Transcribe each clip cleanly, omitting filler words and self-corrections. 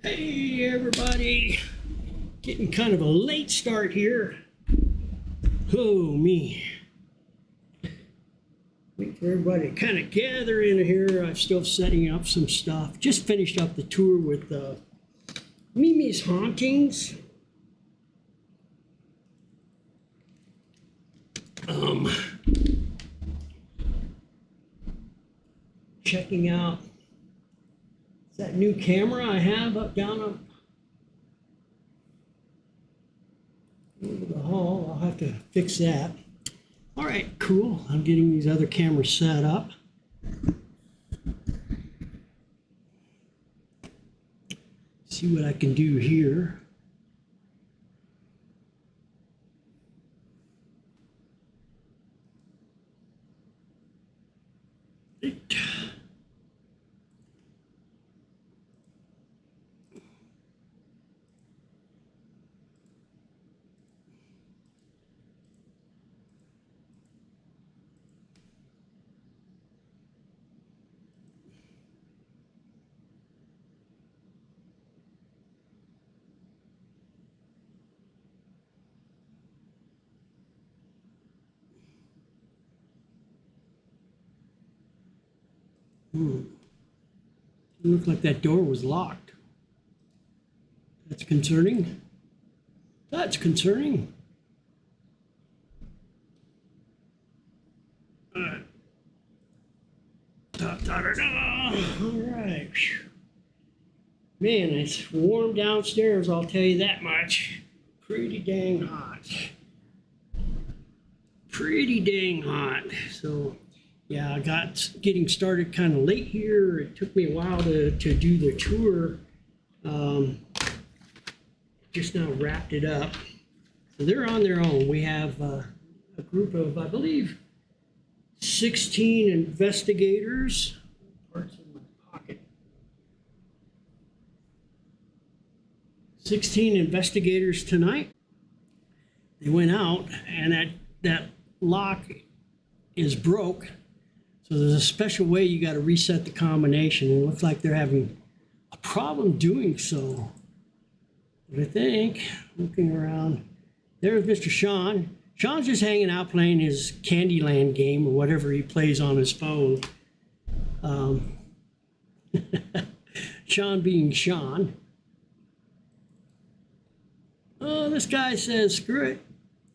Hey everybody, getting kind of a late start here. Oh me. Wait for everybody to kind of gather in here. I'm still setting up some stuff. Just finished up the tour with MeMe's Hauntings. Checking out that new camera I have up down over the hall. I'll have to fix that. All right, cool. I'm getting these other cameras set up. See what I can do here. It looked like that door was locked. That's concerning. That's concerning. All right. All right. Man, it's warm downstairs, I'll tell you that much. Pretty dang hot. Pretty dang hot. So, yeah, I got getting started kind of late here. It took me a while to do the tour. Just now wrapped it up. So they're on their own. We have a group of, I believe, 16 investigators. Parts in my pocket. 16 investigators tonight. They went out, and that lock is broke. So there's a special way you got to reset the combination. It looks like they're having a problem doing so. But I think, looking around, there's Mr. Sean. Sean's just hanging out playing his Candyland game or whatever he plays on his phone. Sean being Sean. Oh, this guy says, screw it.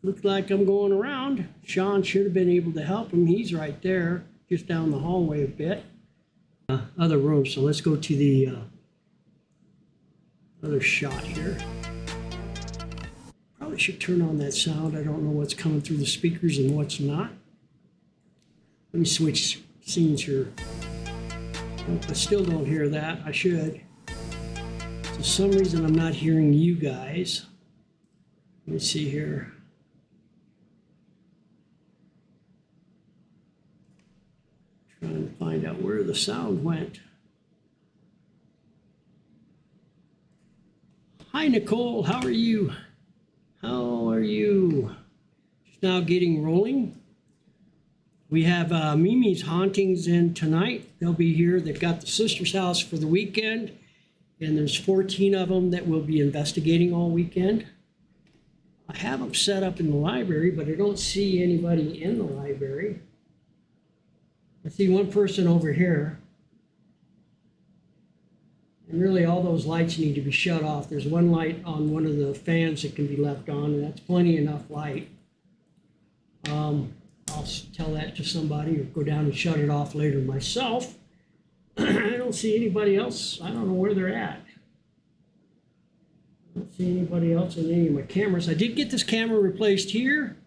Looks like I'm going around. Sean should have been able to help him. He's right there, just down the hallway a bit. Other room, so let's go to the other shot here. Probably should turn on that sound. I don't know what's coming through the speakers and what's not. Let me switch scenes here. Nope, I still don't hear that. I should. For some reason, I'm not hearing you guys. Let me see here. Trying to find out where the sound went. Hi, Nicole. How are you? How are you? Just now getting rolling. We have MeMe's Hauntings in tonight. They'll be here. They've got the sister's house for the weekend, and there's 14 of them that will be investigating all weekend. I have them set up in the library, but I don't see anybody in the library. I see one person over here. And really all those lights need to be shut off. There's one light on one of the fans that can be left on, and that's plenty enough light. I'll tell that to somebody or go down and shut it off later myself. I don't see anybody else. I don't know where they're at. I don't see anybody else in any of my cameras. I did get this camera replaced here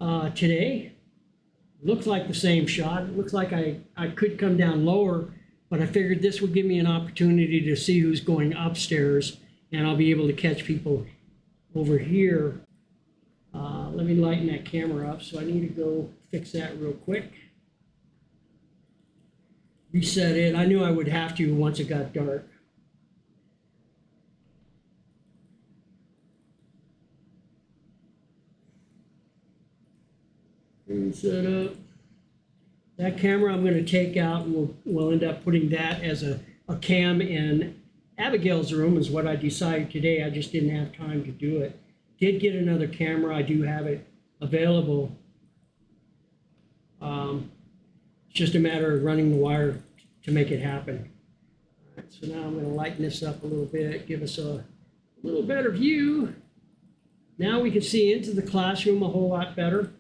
today. Looks like the same shot. It looks like I could come down lower, but I figured this would give me an opportunity to see who's going upstairs, and I'll be able to catch people over here. Let me lighten that camera up, so I need to go fix that real quick. Reset it. I knew I would have to once it got dark. Set up. That camera I'm going to take out, and we'll end up putting that as a cam in Abigail's room is what I decided today. I just didn't have time to do it. Did get another camera. I do have it available. It's just a matter of running the wire to make it happen. All right, so now I'm going to lighten this up a little bit, give us a little better view. Now we can see into the classroom a whole lot better.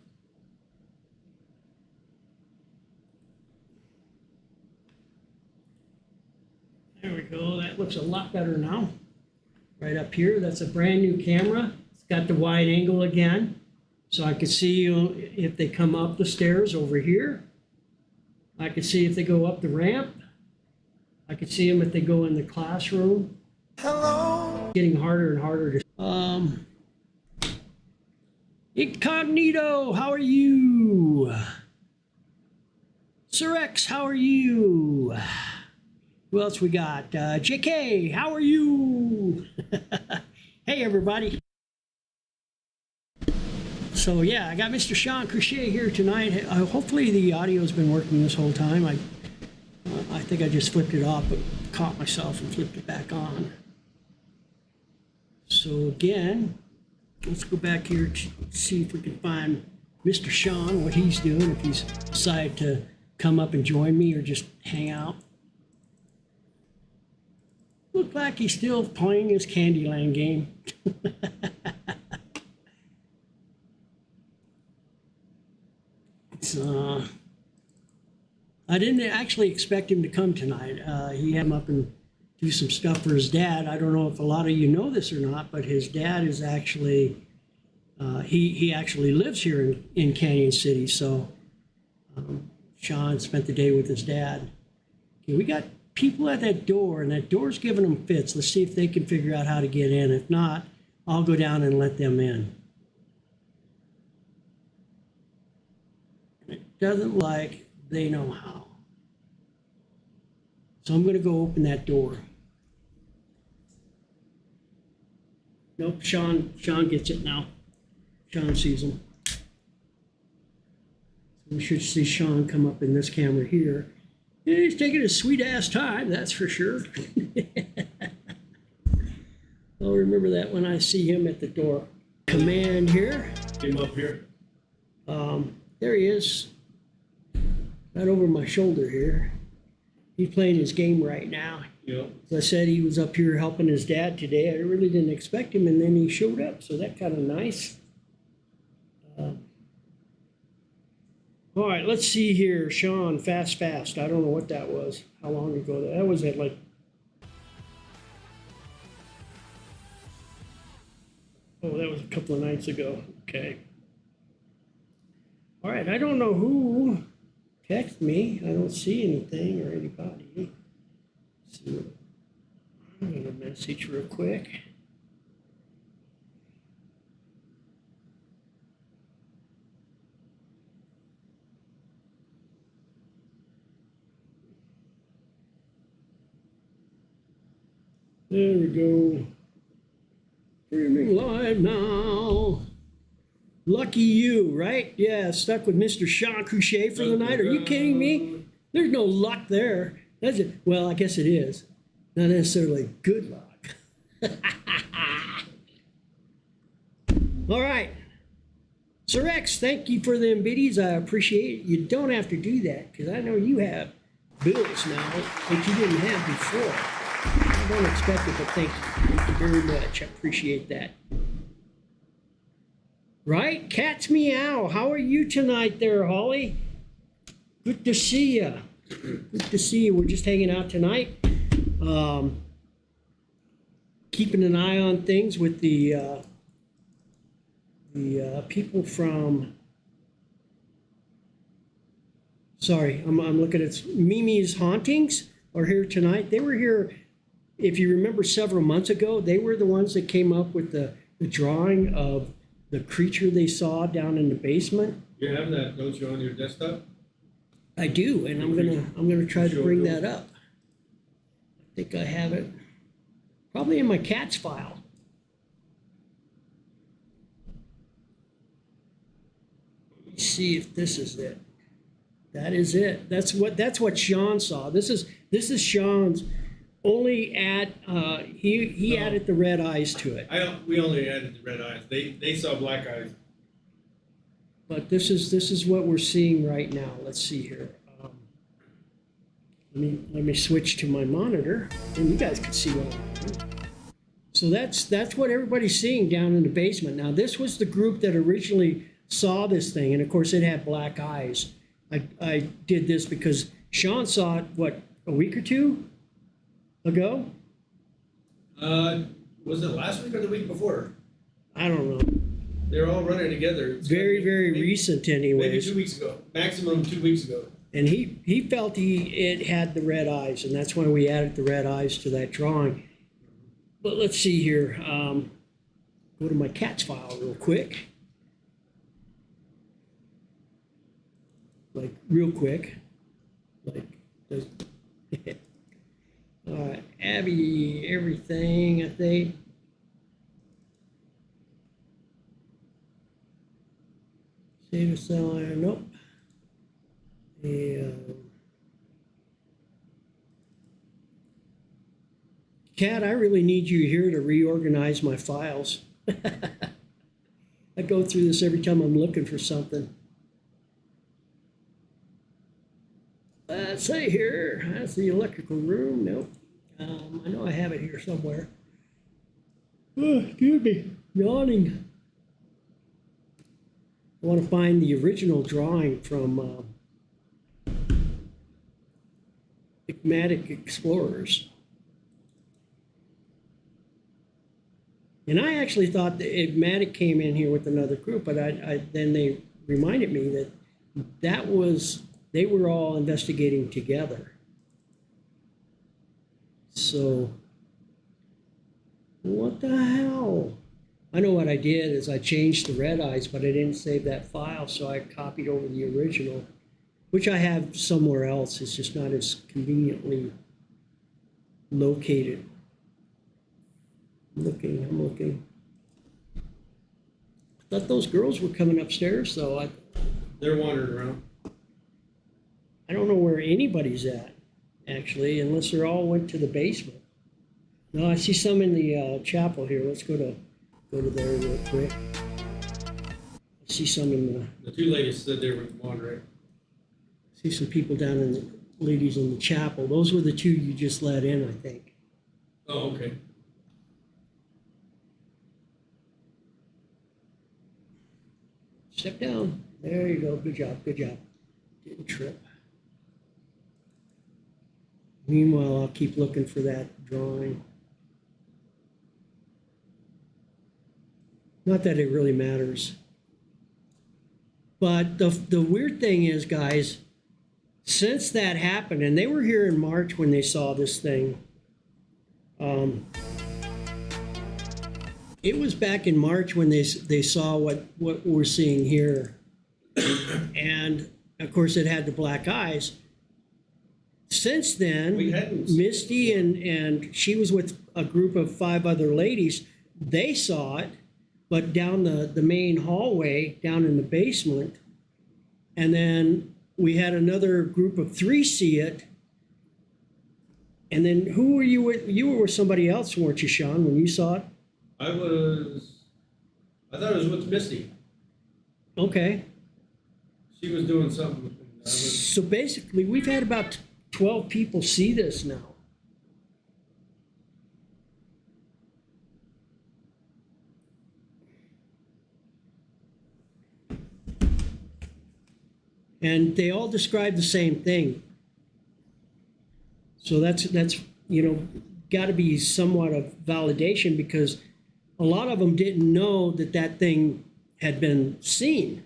There we go. That looks a lot better now. Right up here, that's a brand new camera. It's got the wide angle again. So I can see if they come up the stairs over here. I can see if they go up the ramp. I can see them if they go in the classroom. Hello. Getting harder and harder to. Incognito, how are you? Sir X, how are you? Who else we got? JK, how are you? Hey, everybody. So, yeah, I got Mr. Sean Crochet here tonight. Hopefully the audio's been working this whole time. I think I just flipped it off, but caught myself and flipped it back on. So, again, let's go back here to see if we can find Mr. Sean, what he's doing, if he's decided to come up and join me or just hang out. Look like he's still playing his Candyland game. I didn't actually expect him to come tonight. He had him up and do some stuff for his dad. I don't know if a lot of you know this or not, but his dad is actually, he actually lives here in Canyon City. So Sean spent the day with his dad. Okay, we got people at that door, and that door's giving them fits. Let's see if they can figure out how to get in. If not, I'll go down and let them in. It doesn't look like they know how. So I'm going to go open that door. Nope, Sean gets it now. Sean sees him. So we should see Sean come up in this camera here. Yeah, he's taking a sweet-ass time, that's for sure. I'll remember that when I see him at the door. Command here. Came up here. There he is. Right over my shoulder here. He's playing his game right now. Yep. As I said, he was up here helping his dad today. I really didn't expect him, and then he showed up, so that's kind of nice. All right, let's see here. Sean, fast. I don't know what that was. How long ago? That was at like... Oh, that was a couple of nights ago. Okay. All right, I don't know who texted me. I don't see anything or anybody. So I'm going to message real quick. There we go. Streaming live now. Lucky you, right? Yeah, stuck with Mr. Sean Crochet for the night. Are you kidding me? There's no luck there. That's it. Well, I guess it is. Not necessarily good luck. All right. Sir X, thank you for them biddies. I appreciate it. You don't have to do that because I know you have bills now that you didn't have before. I don't expect it, but thank you. Thank you very much. I appreciate that. Right? Cat's meow. How are you tonight there, Holly? Good to see you. Good to see you. We're just hanging out tonight. Keeping an eye on things with the people from... Sorry, I'm looking at MeMe's Hauntings are here tonight. They were here, if you remember, several months ago. They were the ones that came up with the drawing of the creature they saw down in the basement. You have that, don't you, on your desktop? I do, and I'm gonna try to bring that up. I think I have it probably in my cat's file. Let me see if this is it. That is it. That's what Sean saw. This is Sean's only add, he Oh. added the red eyes to it. We only added the red eyes. They saw black eyes. But this is what we're seeing right now. Let's see here. Let me switch to my monitor, and you guys can see what I'm doing. So that's what everybody's seeing down in the basement. Now this was the group that originally saw this thing, and of course it had black eyes. I did this because Sean saw it, what, a week or two ago? Was it last week or the week before? I don't know. They're all running together. It's Very, very maybe, recent Maybe anyways. 2 weeks ago. Maximum 2 weeks ago. And he felt it had the red eyes, and that's why we added the red eyes to that drawing. But let's see here. Go to my cats file real quick. Like real quick. Like Abby, everything, I think. Save a cell iron, nope. Kat, I really need you here to reorganize my files. I go through this every time I'm looking for something. Let's see here. That's the electrical room. Nope. I know I have it here somewhere. Oh, excuse me. Yawning. I want to find the original drawing from Enigmatic Explorers. And I actually thought that Enigmatic came in here with another group, but then they reminded me that they were all investigating together. So, what the hell? I know what I did is I changed the red eyes, but I didn't save that file, so I copied over the original, which I have somewhere else. It's just not as conveniently located. I'm looking. I thought those girls were coming upstairs, though. They're wandering around. I don't know where anybody's at, actually, unless they all went to the basement. No, I see some in the chapel here. Let's go to there real quick. I see some in The two ladies said they were wandering. see some people down in the ladies in the chapel. Those were the two you just let in, I think. Oh, okay. Step down. There you go. Good job. Good job. Didn't trip. Meanwhile, I'll keep looking for that drawing. Not that it really matters. But the weird thing is, guys, since that happened, and they were here in March when they saw this thing. It was back in March when they saw what we're seeing here. And, of course, it had the black eyes. Since then, Misty and she was with a group of 5 other ladies. They saw it, but down the main hallway, down in the basement. And then we had another group of 3 see it. And then who were you with? You were with somebody else, weren't you, Sean, when you saw it? I thought it was with Misty. Okay. She was doing something. So basically, we've had about 12 people see this now. And they all describe the same thing. So that's got to be somewhat of validation, because a lot of them didn't know that thing had been seen,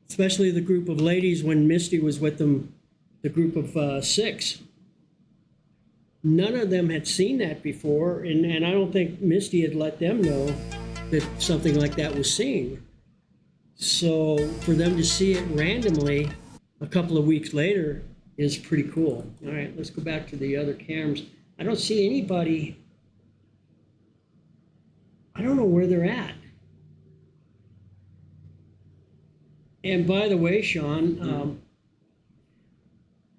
especially the group of ladies when Misty was with them, the group of 6. None of them had seen that before, and I don't think Misty had let them know that something like that was seen. So for them to see it randomly a couple of weeks later is pretty cool. All right, let's go back to the other cameras. I don't see anybody. I don't know where they're at. And by the way, Sean,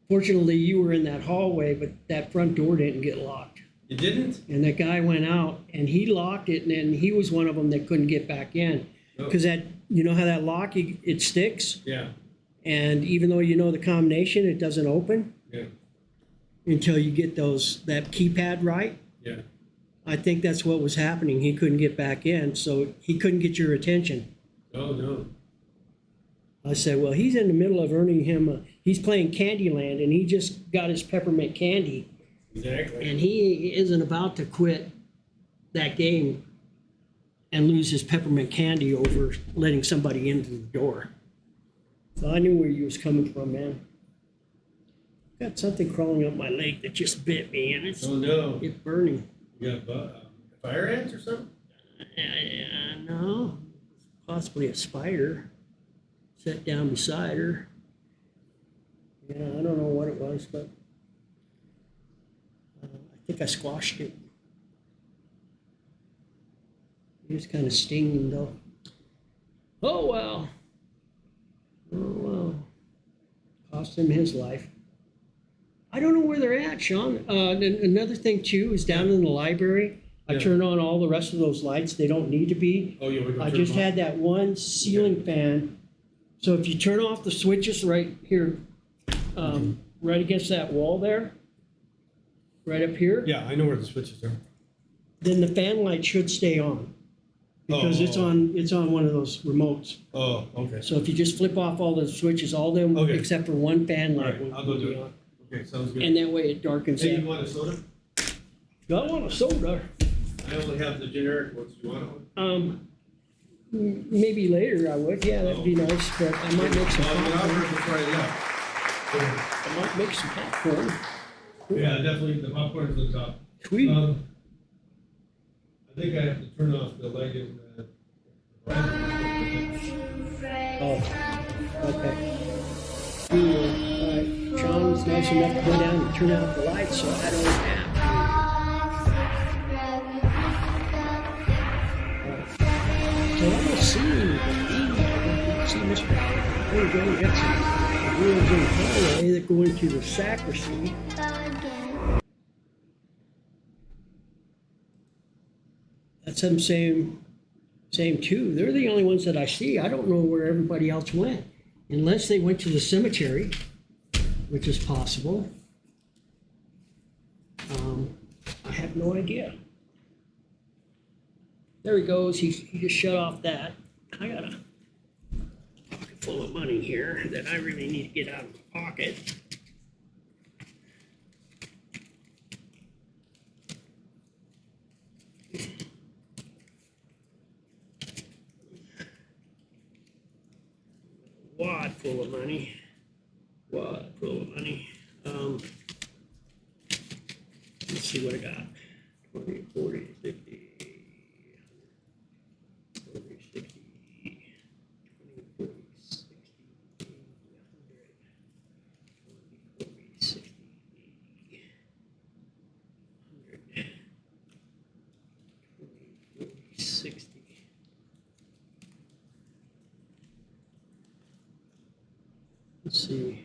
Fortunately, you were in that hallway, but that front door didn't get locked. You didn't? And that guy went out and he locked it, and then he was one of them that couldn't get back in. Because that, you know how that lock, it sticks? Yeah. And even though you know the combination, it doesn't open Yeah. until you get that keypad right. Yeah. I think that's what was happening. He couldn't get back in, so he couldn't get your attention. Oh, no. I said, well, he's in the middle of earning him, he's playing Candyland, and he just got his peppermint candy. Exactly. And he isn't about to quit that game and lose his peppermint candy over letting somebody into the door. So I knew where you was coming from, man. Got something crawling up my leg that just bit me, and it's Oh, no. it's burning. You got fire ants or something? No, possibly a spider sat down beside her. Yeah, I don't know what it was, but I think I squashed it. It was kind of stinging, though. Oh, well. Oh, well. Cost him his life. I don't know where they're at, Sean. Another thing, too, is down in the library. I Yeah. turn on all the rest of those lights. They don't need to be. Oh, yeah, we're I gonna just turn had that one ceiling fan. So if you turn off the switches right here, right against that wall there, right up here, Yeah, I know where the switches are. then the fan light should stay on. Because it's on one of those remotes. Oh, okay. So if you just flip off all the switches, all them Okay. except for one fan All light right, will I'll go will do be it. on. Okay, sounds good. And that way it darkens Hey, it. you want a soda? I want a soda. I only have the generic ones. You want one? Maybe later I would. Yeah, that'd be nice. But I might make some Well, I popcorn. offered before I left. I might make some popcorn. Yeah, definitely, the popcorn's on top. Sweet. I think I have to turn off the light in the. Oh, okay. Cool. All right. Sean was nice enough to go down and turn out the lights, so I don't have to. So I don't see anybody. I don't see Mr. There we go. We got some wheels in the hallway that go into the sacristy. That's them same two. They're the only ones that I see. I don't know where everybody else went. Unless they went to the cemetery, which is possible. I have no idea. There he goes. He just shut off that. I got a pocket full of money here that I really need to get out of my pocket. Wad full of money. Wad full of money. Let's see what I got. 20, 40, 50, 40, 60, 20, 40, 60, 100, 20, 40, 60, 100, 20, 40, 60. Let's see.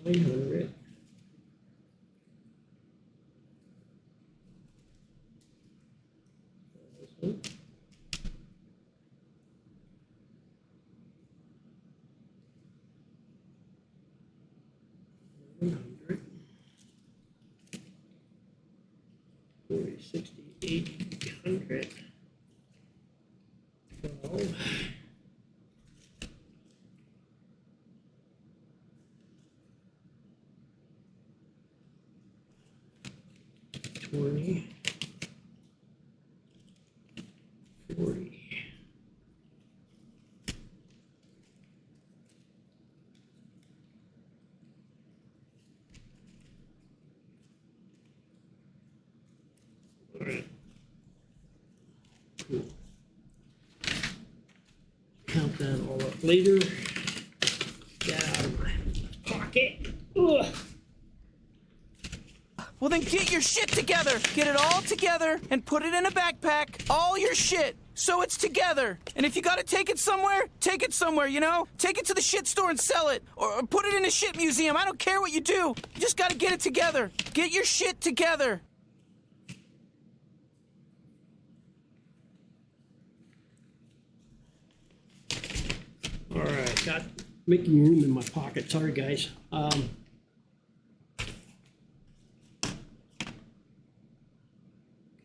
900. $900. 40, 60, 80, 100. 12. 20, 40. All right. Cool. Count that all up later. Get out of my pocket. Ugh. Well, they then get your shit together. Get it all together and put it in a backpack. All your shit. So it's together. And if you gotta take it somewhere, you know? Take it to the shit store and sell it. Or put it in a shit museum. I don't care what you do. You just gotta get it together. Get your shit together. All right, got making room in my pocket. Sorry, guys.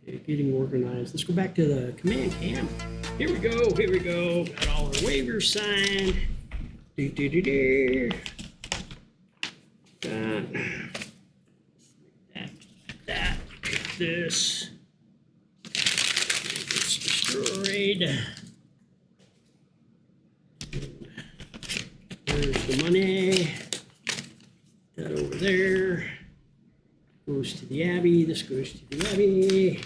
Okay, getting organized. Let's go back to the command cam. Here we go. Here we go. Got all our waivers signed. That. This. It's destroyed. There's the money. That over there goes to the Abbey. This goes to the Abbey.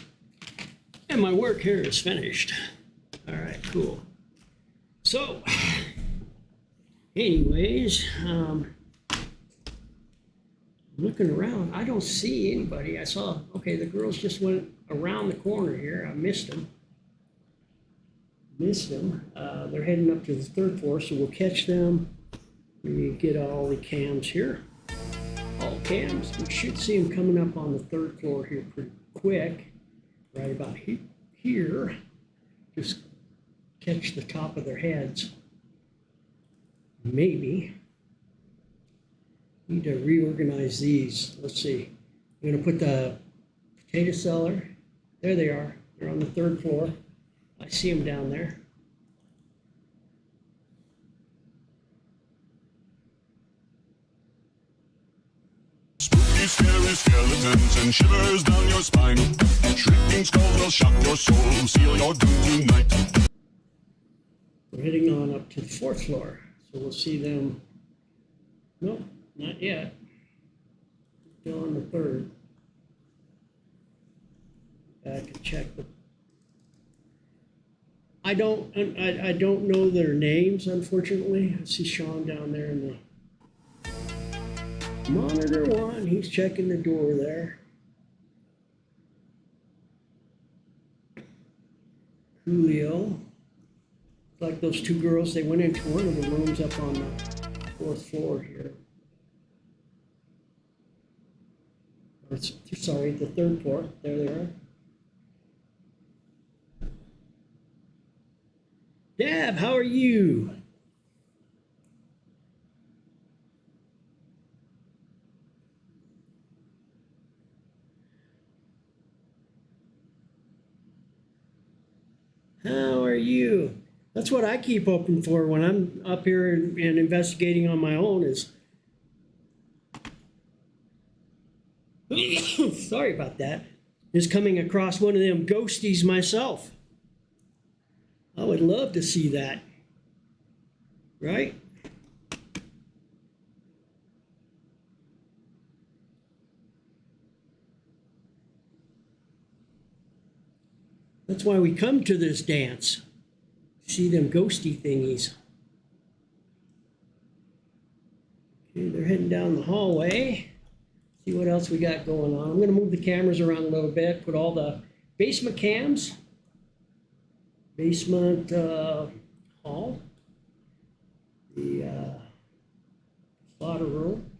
And my work here is finished. All right, cool. So, anyways, looking around, I don't see anybody. I saw, okay, the girls just went around the corner here. I missed them. They're heading up to the third floor, so we'll catch them. We get all the cams here. All cams. We should see them coming up on the third floor here pretty quick. Right about here. Just catch the top of their heads. Maybe. Need to reorganize these. Let's see. I'm going to put the potato cellar. There they are. They're on the third floor. I see them down there. Spooky, scary skeletons and shivers down your spine. Shrieking skulls will shock your soul, seal your doom tonight. We're heading on up to the fourth floor, so we'll see them. Nope, not yet. Still on the third. Back and check the. I don't know their names, unfortunately. I see Sean down there in the monitor one. He's checking the door there. Julio. Like those two girls, they went into one of the rooms up on the fourth floor here. Or, sorry, the third floor. There they are. Dab, how are you? How are you? That's what I keep hoping for when I'm up here and investigating on my own is. Sorry about that. Is coming across one of them ghosties myself. I would love to see that. Right? That's why we come to this dance. See them ghosty thingies. Okay, they're heading down the hallway. See what else we got going on. I'm going to move the cameras around a little bit, put all the basement cams, basement hall, the slaughter room,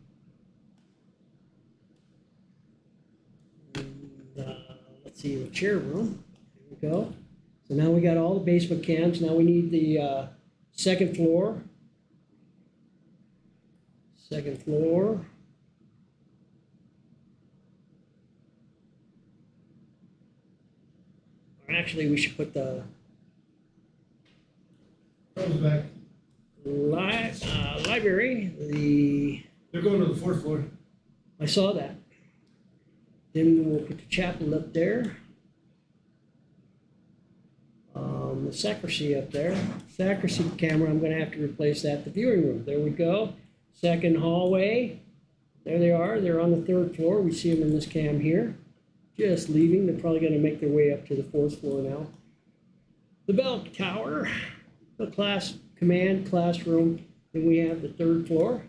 and let's see, the chair room. There we go. So now we got all the basement cams. Now we need the second floor. Second floor. Or actually, we should put the back. library. They're going to the fourth floor. I saw that. Then we'll put the chapel up there. The sacristy up there. Sacristy camera, I'm going to have to replace that. The viewing room, there we go. Second hallway. There they are. They're on the third floor. We see them in this cam here. Just leaving. They're probably going to make their way up to the fourth floor now. The bell tower. The command classroom. Then we have the third floor.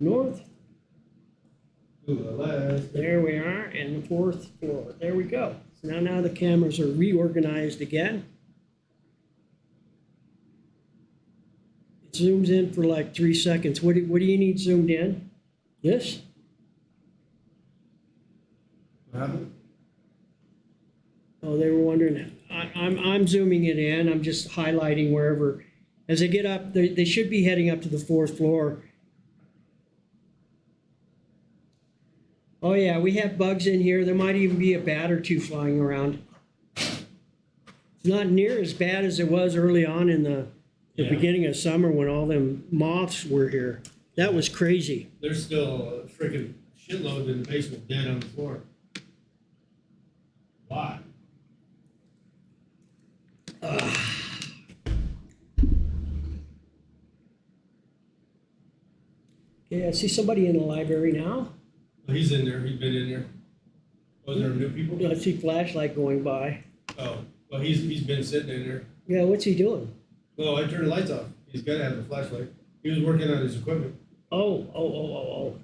North. To the left. There we are, and the fourth floor. There we go. So now the cameras are reorganized again. It zooms in for like 3 seconds. What do you need zoomed in? This? What happened? Oh, they were wondering. I'm zooming it in. I'm just highlighting wherever. As they get up, they should be heading up to the fourth floor. Oh yeah, we have bugs in here. There might even be a bat or two flying around. It's not near as bad as it was early on in the beginning of summer when all them moths were here. That was crazy. There's still a freaking shitload in the basement dead on the floor. Why? Okay, I see somebody in the library now. Oh, he's in there. He's been in there. Oh, there new people? I see flashlight going by. Oh, well, he's been sitting in there. Yeah, what's he doing? Well, I turned the lights off. He's got to have a flashlight. He was working on his equipment. Oh.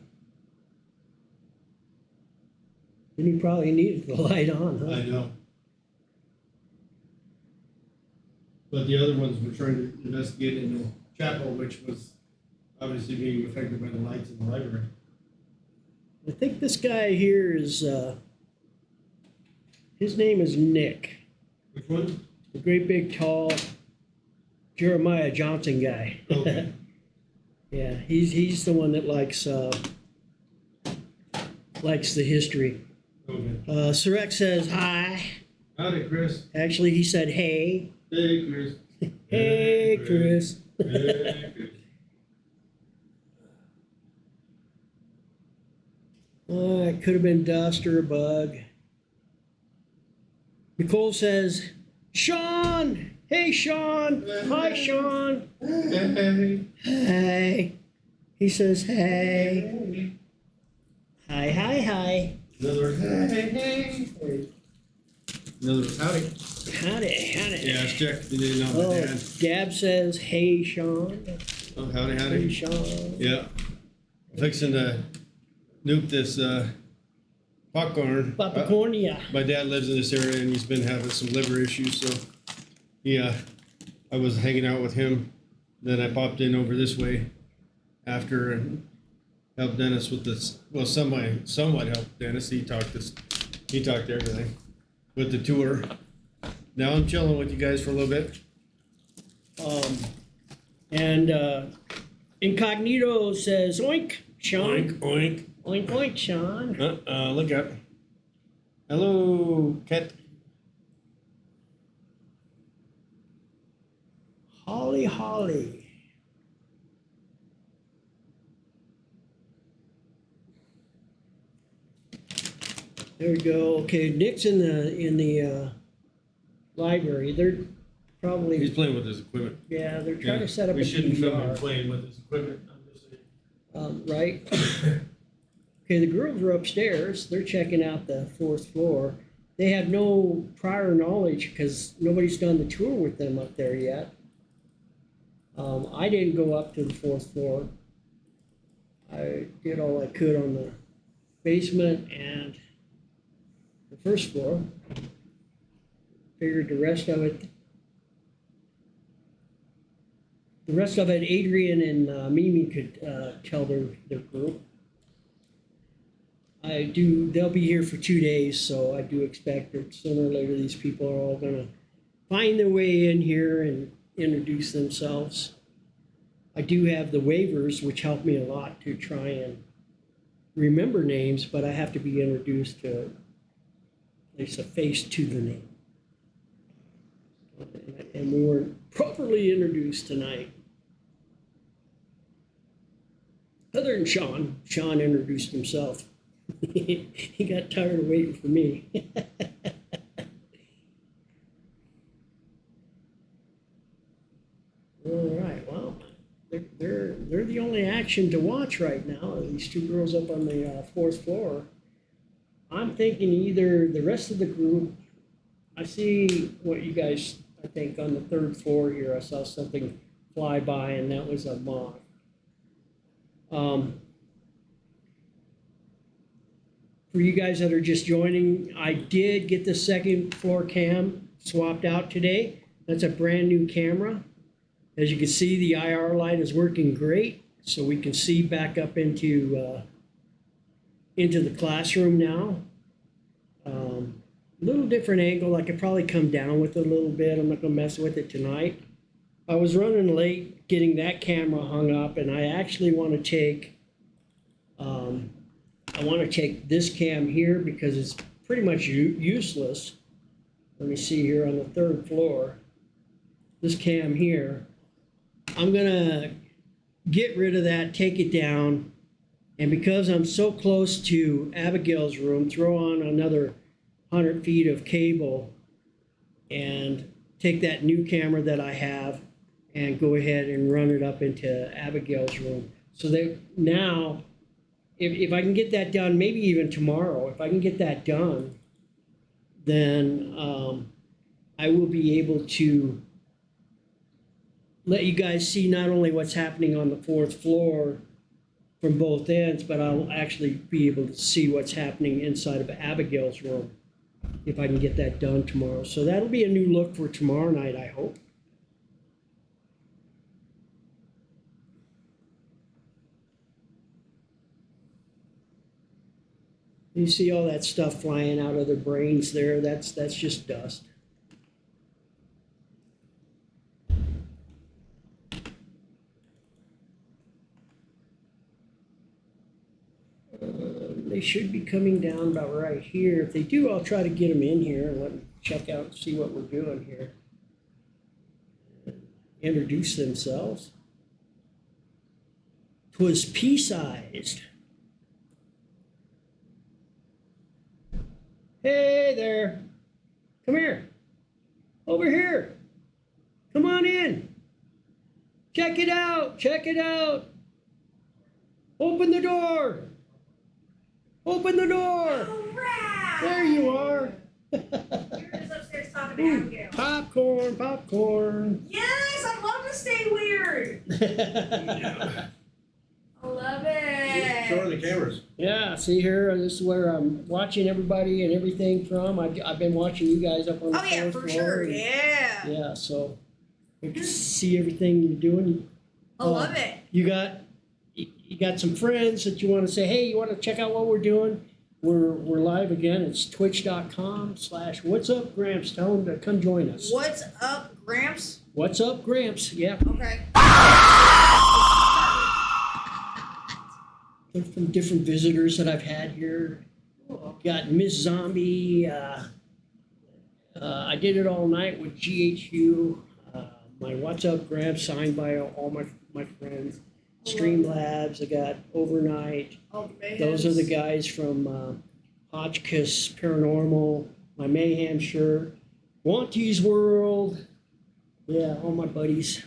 Then he probably needed the light on, huh? I know. But the other ones were trying to investigate in the chapel, which was obviously being affected by the lights in the library. I think this guy here is, his name is Nick. Which one? The great big tall Jeremiah Johnson guy. Okay. Yeah, he's the one that likes the history. Okay. Surek says hi. Howdy, Chris. Actually, he said hey. Hey, Chris. Hey, Chris. Hey, Chris. It could have been dust or a bug. Nicole says, Sean. Hey, Sean. Hi, Sean. Hey. Hey. He says, hey. Hi. Another hey. Another howdy. Howdy. Yeah, it's Jack. You didn't know Oh, my dad. Gab says, hey, Sean. Oh, howdy, Hey, howdy. Sean. Yeah. Fixing to nuke this popcorn. Popcorn, yeah. My dad lives in this area and he's been having some liver issues, so I was hanging out with him. Then I popped in over this way after and helped Dennis with this. Well, somewhat helped Dennis. He talked everything with the tour. Now I'm chilling with you guys for a little bit. And Incognito says, oink, Sean. Oink. Oink, Sean. Look up. Hello, cat. Holly. There we go. Okay, Nick's in the library. They're probably He's playing with his equipment. they're trying to set up We a shouldn't film him DVR, playing with his equipment. I'm just saying. right? Okay, the girls are upstairs. They're checking out the fourth floor. They have no prior knowledge because nobody's done the tour with them up there yet. I didn't go up to the fourth floor. I did all I could on the basement and the first floor. Figured the rest of it, Adrian and MeMe could tell their group. They'll be here for 2 days, so I do expect that sooner or later these people are all gonna find their way in here and introduce themselves. I do have the waivers, which help me a lot to try and remember names, but I have to be introduced to at least a face to the name. And we weren't properly introduced tonight. Other than Sean introduced himself. He got tired of waiting for me. All right, well, they're the only action to watch right now. These two girls up on the fourth floor. I'm thinking either the rest of the group. I see what you guys. I think on the third floor here, I saw something fly by, and that was a moth. for you guys that are just joining, I did get the second floor cam swapped out today. That's a brand new camera. As you can see, the IR light is working great, so we can see back up into the classroom now. A little different angle. I could probably come down with it a little bit. I'm not gonna mess with it tonight. I was running late getting that camera hung up, and I actually want to take this cam here because it's pretty much useless. Let me see here on the third floor. This cam here, I'm gonna get rid of that, take it down, and because I'm so close to Abigail's room, throw on another 100 feet of cable and take that new camera that I have and go ahead and run it up into Abigail's room. So that now, if I can get that done, maybe even tomorrow, if I can get that done, then I will be able to let you guys see not only what's happening on the fourth floor from both ends, but I'll actually be able to see what's happening inside of Abigail's room if I can get that done tomorrow. So that'll be a new look for tomorrow night, I hope. You see all that stuff flying out of their brains there, that's just dust. They should be coming down about right here. If they do, I'll try to get them in here and let them check out and see what we're doing here. Introduce themselves. 'Twas pea-sized. Hey there. Come here. Over here. Come on in. Check it out. Check it out. Open the door. Open the door. All right. There you are. You're just upstairs talking to Abigail. Popcorn, popcorn. Yes, I love to stay weird. I love it. Show her the cameras. Yeah, see here, this is where I'm watching everybody and everything from. I've been watching you guys up on the Oh yeah, fourth for floor, sure. and- Yeah. Yeah, so you can see everything you're doing. I love it. You got some friends that you want to say, hey, you want to check out what we're doing? We're live again. It's twitch.com/What's Up Gramps. Tell them to come join us. What's up, Gramps? What's up, Gramps? Yeah. Okay. From different visitors that I've had here. Got Miss Zombie. I did it all night with GHU. My What's Up Gramps signed by all my friends. Streamlabs. I got Overnight. Oh, man. Those are the guys from Hotchkiss Paranormal. My Mayhem shirt. Wanty's World. Yeah, all my buddies.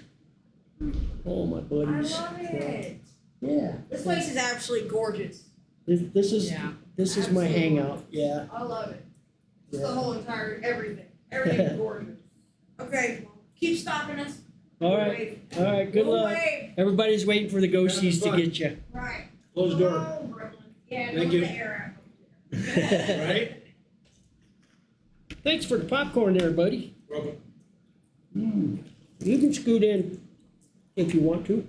All my I buddies. love it. Yeah. This place is absolutely gorgeous. This is Yeah, this is my absolutely. hangout. Yeah. I love it. Just Yeah. the whole entire everything. Everything's gorgeous. Okay, keep stopping us. All right. All right. Good We'll luck. wave. Everybody's waiting for the ghosties to fun. get you. Right. Close the door. Oh, Brooklyn. Yeah, Thank let you. the air out. Right? Thanks for the popcorn there, buddy. Welcome. You can scoot in if you want to.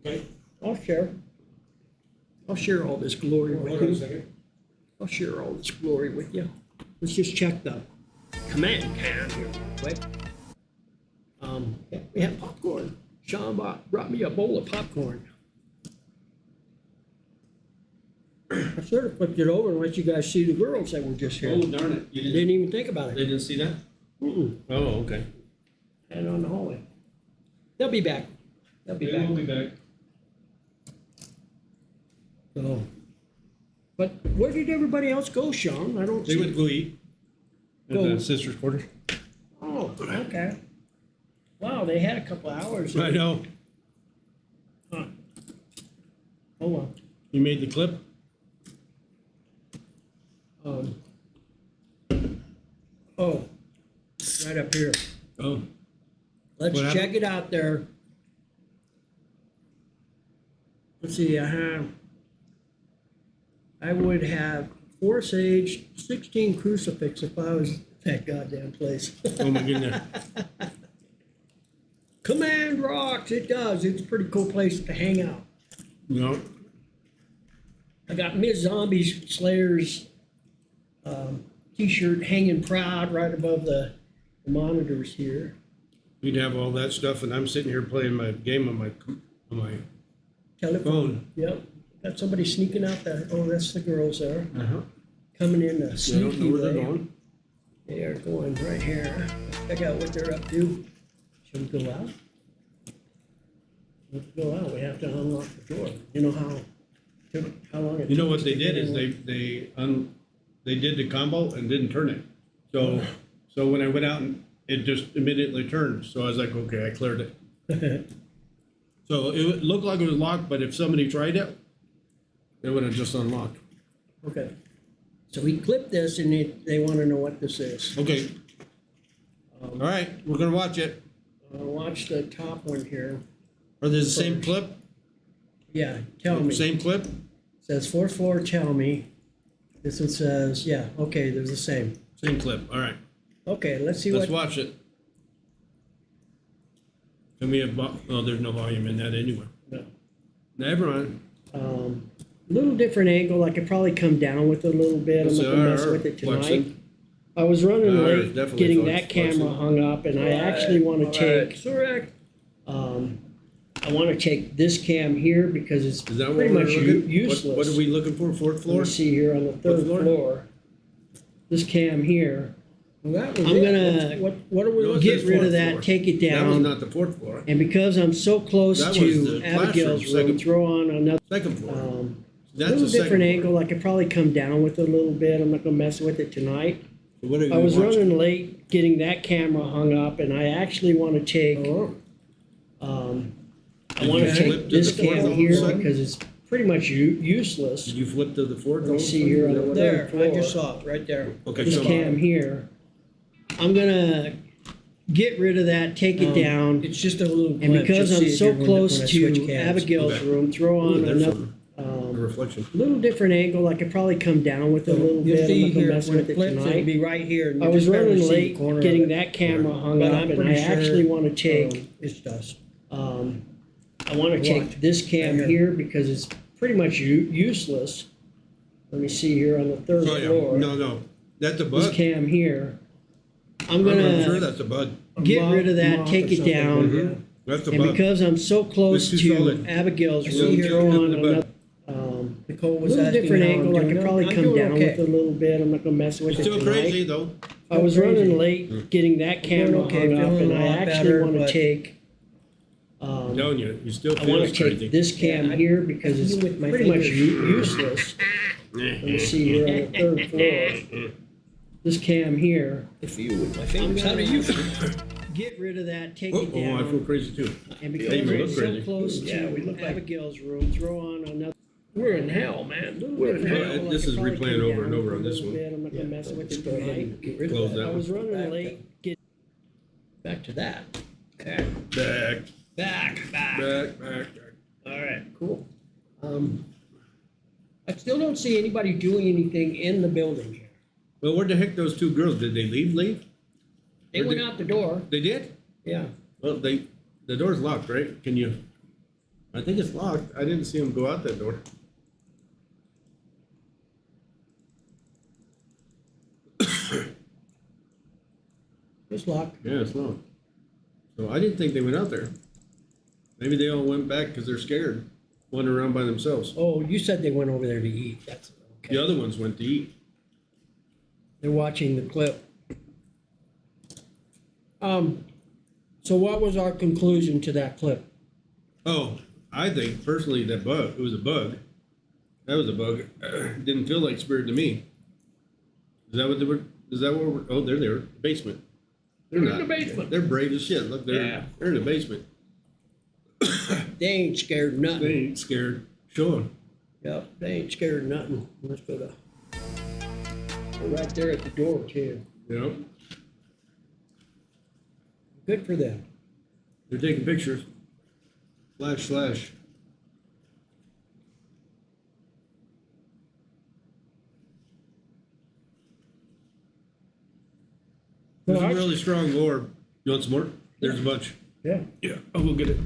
Okay. I'll share. I'll share all this glory Hold with on a you. second. I'll share all this glory with you. Let's just check the command cam here real quick. Yeah, we have popcorn. Sean brought me a bowl of popcorn. I sort of flipped it over and let you guys see the girls that were just here. Oh, darn it. You Didn't even think about They it. didn't see that? Mm-mm. Oh, okay. And on the hallway. They'll be back. They'll be They back. will be back. So, but where did everybody else go, Sean? I don't They see. went to go eat at Go. the sister's quarters. Oh, okay. Wow, they had a couple hours. I know. Huh. Hold on. You made the clip? Oh, right up here. Oh. Let's What check it out there. Let's see, I would have 4 sage, 16 crucifix if I was that goddamn place. Oh my goodness. Command rocks, it does. It's a pretty cool place to hang out. No. I got Miss Zombie Slayer's t-shirt hanging proud right above the monitors here. You'd have all that stuff, and I'm sitting here playing my game on my Telephone. phone. Yep. Got somebody sneaking out there. Oh, that's the girls there. Uh-huh. Coming in a I don't sneaky know where they're way. going. They are going right here. Check out what they're up to. Should we go out? Let's go out. We have to unlock the door. You know how long it You know took what us they to did get is in? they did the combo and didn't turn it. So when I went out, and it just immediately turned. So I was like, okay, I cleared it. So it looked like it was locked, but if somebody tried it, it would have just unlocked. Okay. So we clipped this and they want to know what this is. Okay. All right, we're gonna watch it. Watch the top one here. Are they the same clip? Yeah, tell me. Same clip? Says fourth floor, tell me. This one says, yeah, okay, they're the same. Same clip. All right. Okay, let's see Let's what. watch it. Can we have, oh, there's no volume in that anyway. No. Never mind. Little different angle. I could probably come down with it a little bit. I'm not gonna mess with it tonight. Flexing. I was running it's late definitely getting flex- that camera flexing. hung up, and I actually want to take. I want to take this cam here because it's Is that what pretty we're much looking? useless. What are we looking for? Fourth Let floor? me see here on the third floor? floor. This cam here. Well, that was I'm it. gonna What are we No, it looking get says rid of fourth that, floor. take it That was down, not the fourth floor. and because I'm so close That was to the Abigail's classroom, room, second- throw on another. Second floor. That's Little the second different floor. angle. I could probably come down with it a little bit. I'm not gonna mess with it tonight. So what are you I was watching? running late getting that camera hung up, and I actually want to take. I Did want you to flip take to this the fourth all cam of a here sudden? because it's pretty much useless. Did you flip to the fourth? Let me see here on the there? third I floor. just saw it right there. Okay, This so cam here. I'm gonna get rid of that, take it down, It's just a little and glimpse. because You'll I'm see it so here when close I switch to cams. Abigail's Okay. room, throw Ooh, on there's another. a reflection. Little different angle. I could probably come down with it a little You'll bit. I'm see not gonna here mess when with it it flips, it'll tonight. be right here. And I you was just barely running see the late corner of getting it. that camera hung But up, I'm and pretty I sure, actually want to take. It's dust. I want to take Watch. this cam Right here because it's pretty much useless. Let me see here on the third Oh, yeah. floor. No. That's a This bug. cam here. I'm I'm gonna sure that's a bug. get rid of that, Moth take or it something, down, yeah. That's a and bug. because I'm so close It's too to solid. Abigail's I see room, here throw the on bug. another. Nicole was Little asking different how I'm angle. I doing. could probably I'm come doing down okay. with it a little bit. I'm not gonna mess with It's it still tonight. crazy though. I was Still running crazy. late getting that camera okay, hung up, feeling and a I lot actually better, want to but- take. I'm telling you, you still I feel want to crazy. take this cam Yeah, I- here because I it's feel with my pretty much fingers. useless. Let me see here on the third floor. This cam here. I feel with my I'm fingers. How do gonna you feel? get rid of that, take Oh, it I feel down, crazy too. and Yeah, because you I'm look so crazy. close Yeah, we to look like- Abigail's room, throw on another. We're in hell, man. We're in Well, hell. this is I could probably replaying come over and down over a on this little one. bit. I'm not gonna mess with Let's it go ahead tonight. and get rid Close of that I that. was running Back late. Get back to that. Okay. Back. Back. All right, cool. I still don't see anybody doing anything in the building here. Well, where the heck those two girls? Did they leave? They Where'd went they- out the door. They did? Yeah. Well, the door's locked, right? Can you? I think it's locked. I didn't see them go out that door. It's locked. Yeah, it's locked. So I didn't think they went out there. Maybe they all went back because they're scared, wandering around by themselves. Oh, you said they went over there to eat. That's okay. The other ones went to eat. They're watching the clip. So what was our conclusion to that clip? Oh, I think personally that bug, it was a bug. That was a bug. Didn't feel like spirit to me. Is that what they were? Is that what we're? Oh, they're there. Basement. They're in the basement. They're brave as shit. Look, Yeah. they're in the basement. They ain't scared of They nothing. ain't scared. Show them. Yep, they ain't scared of nothing. Let's go to. They're right there at the door too. You know, Good for them. they're taking pictures. Slash. There's Well, a really strong orb. You want some more? There's a bunch. Yeah. Yeah, I'll go get it.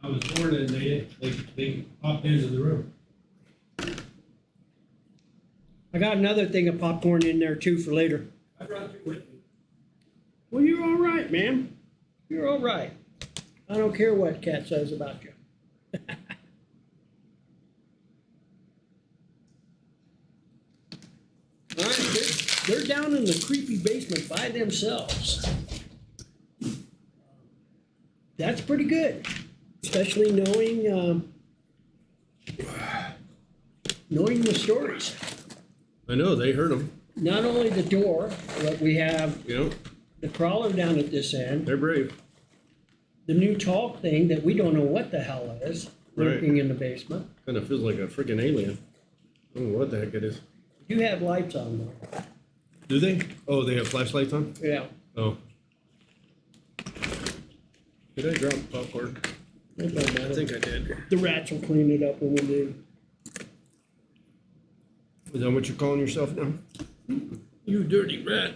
I was born and they popped into the room. I got another thing of popcorn in there too for later. I brought you with me. Well, you're all right, man. You're all right. I don't care what Kat says about you. All right, they're down in the creepy basement by themselves. That's pretty good, especially knowing knowing the stories. I know, they heard them. Not only the door, but we have You know, the crawler down at this end, they're brave. the new talk thing that we don't know what the hell is, lurking Right. in the basement. Kind of feels like a freaking alien. I don't know what the heck it is. You have lights on though. Do they? Oh, they have flashlights on? Yeah. Oh. Did I drop popcorn? It don't I matter. think I did. The rats will clean it up when we do. Is that what you're calling yourself now? You dirty rat.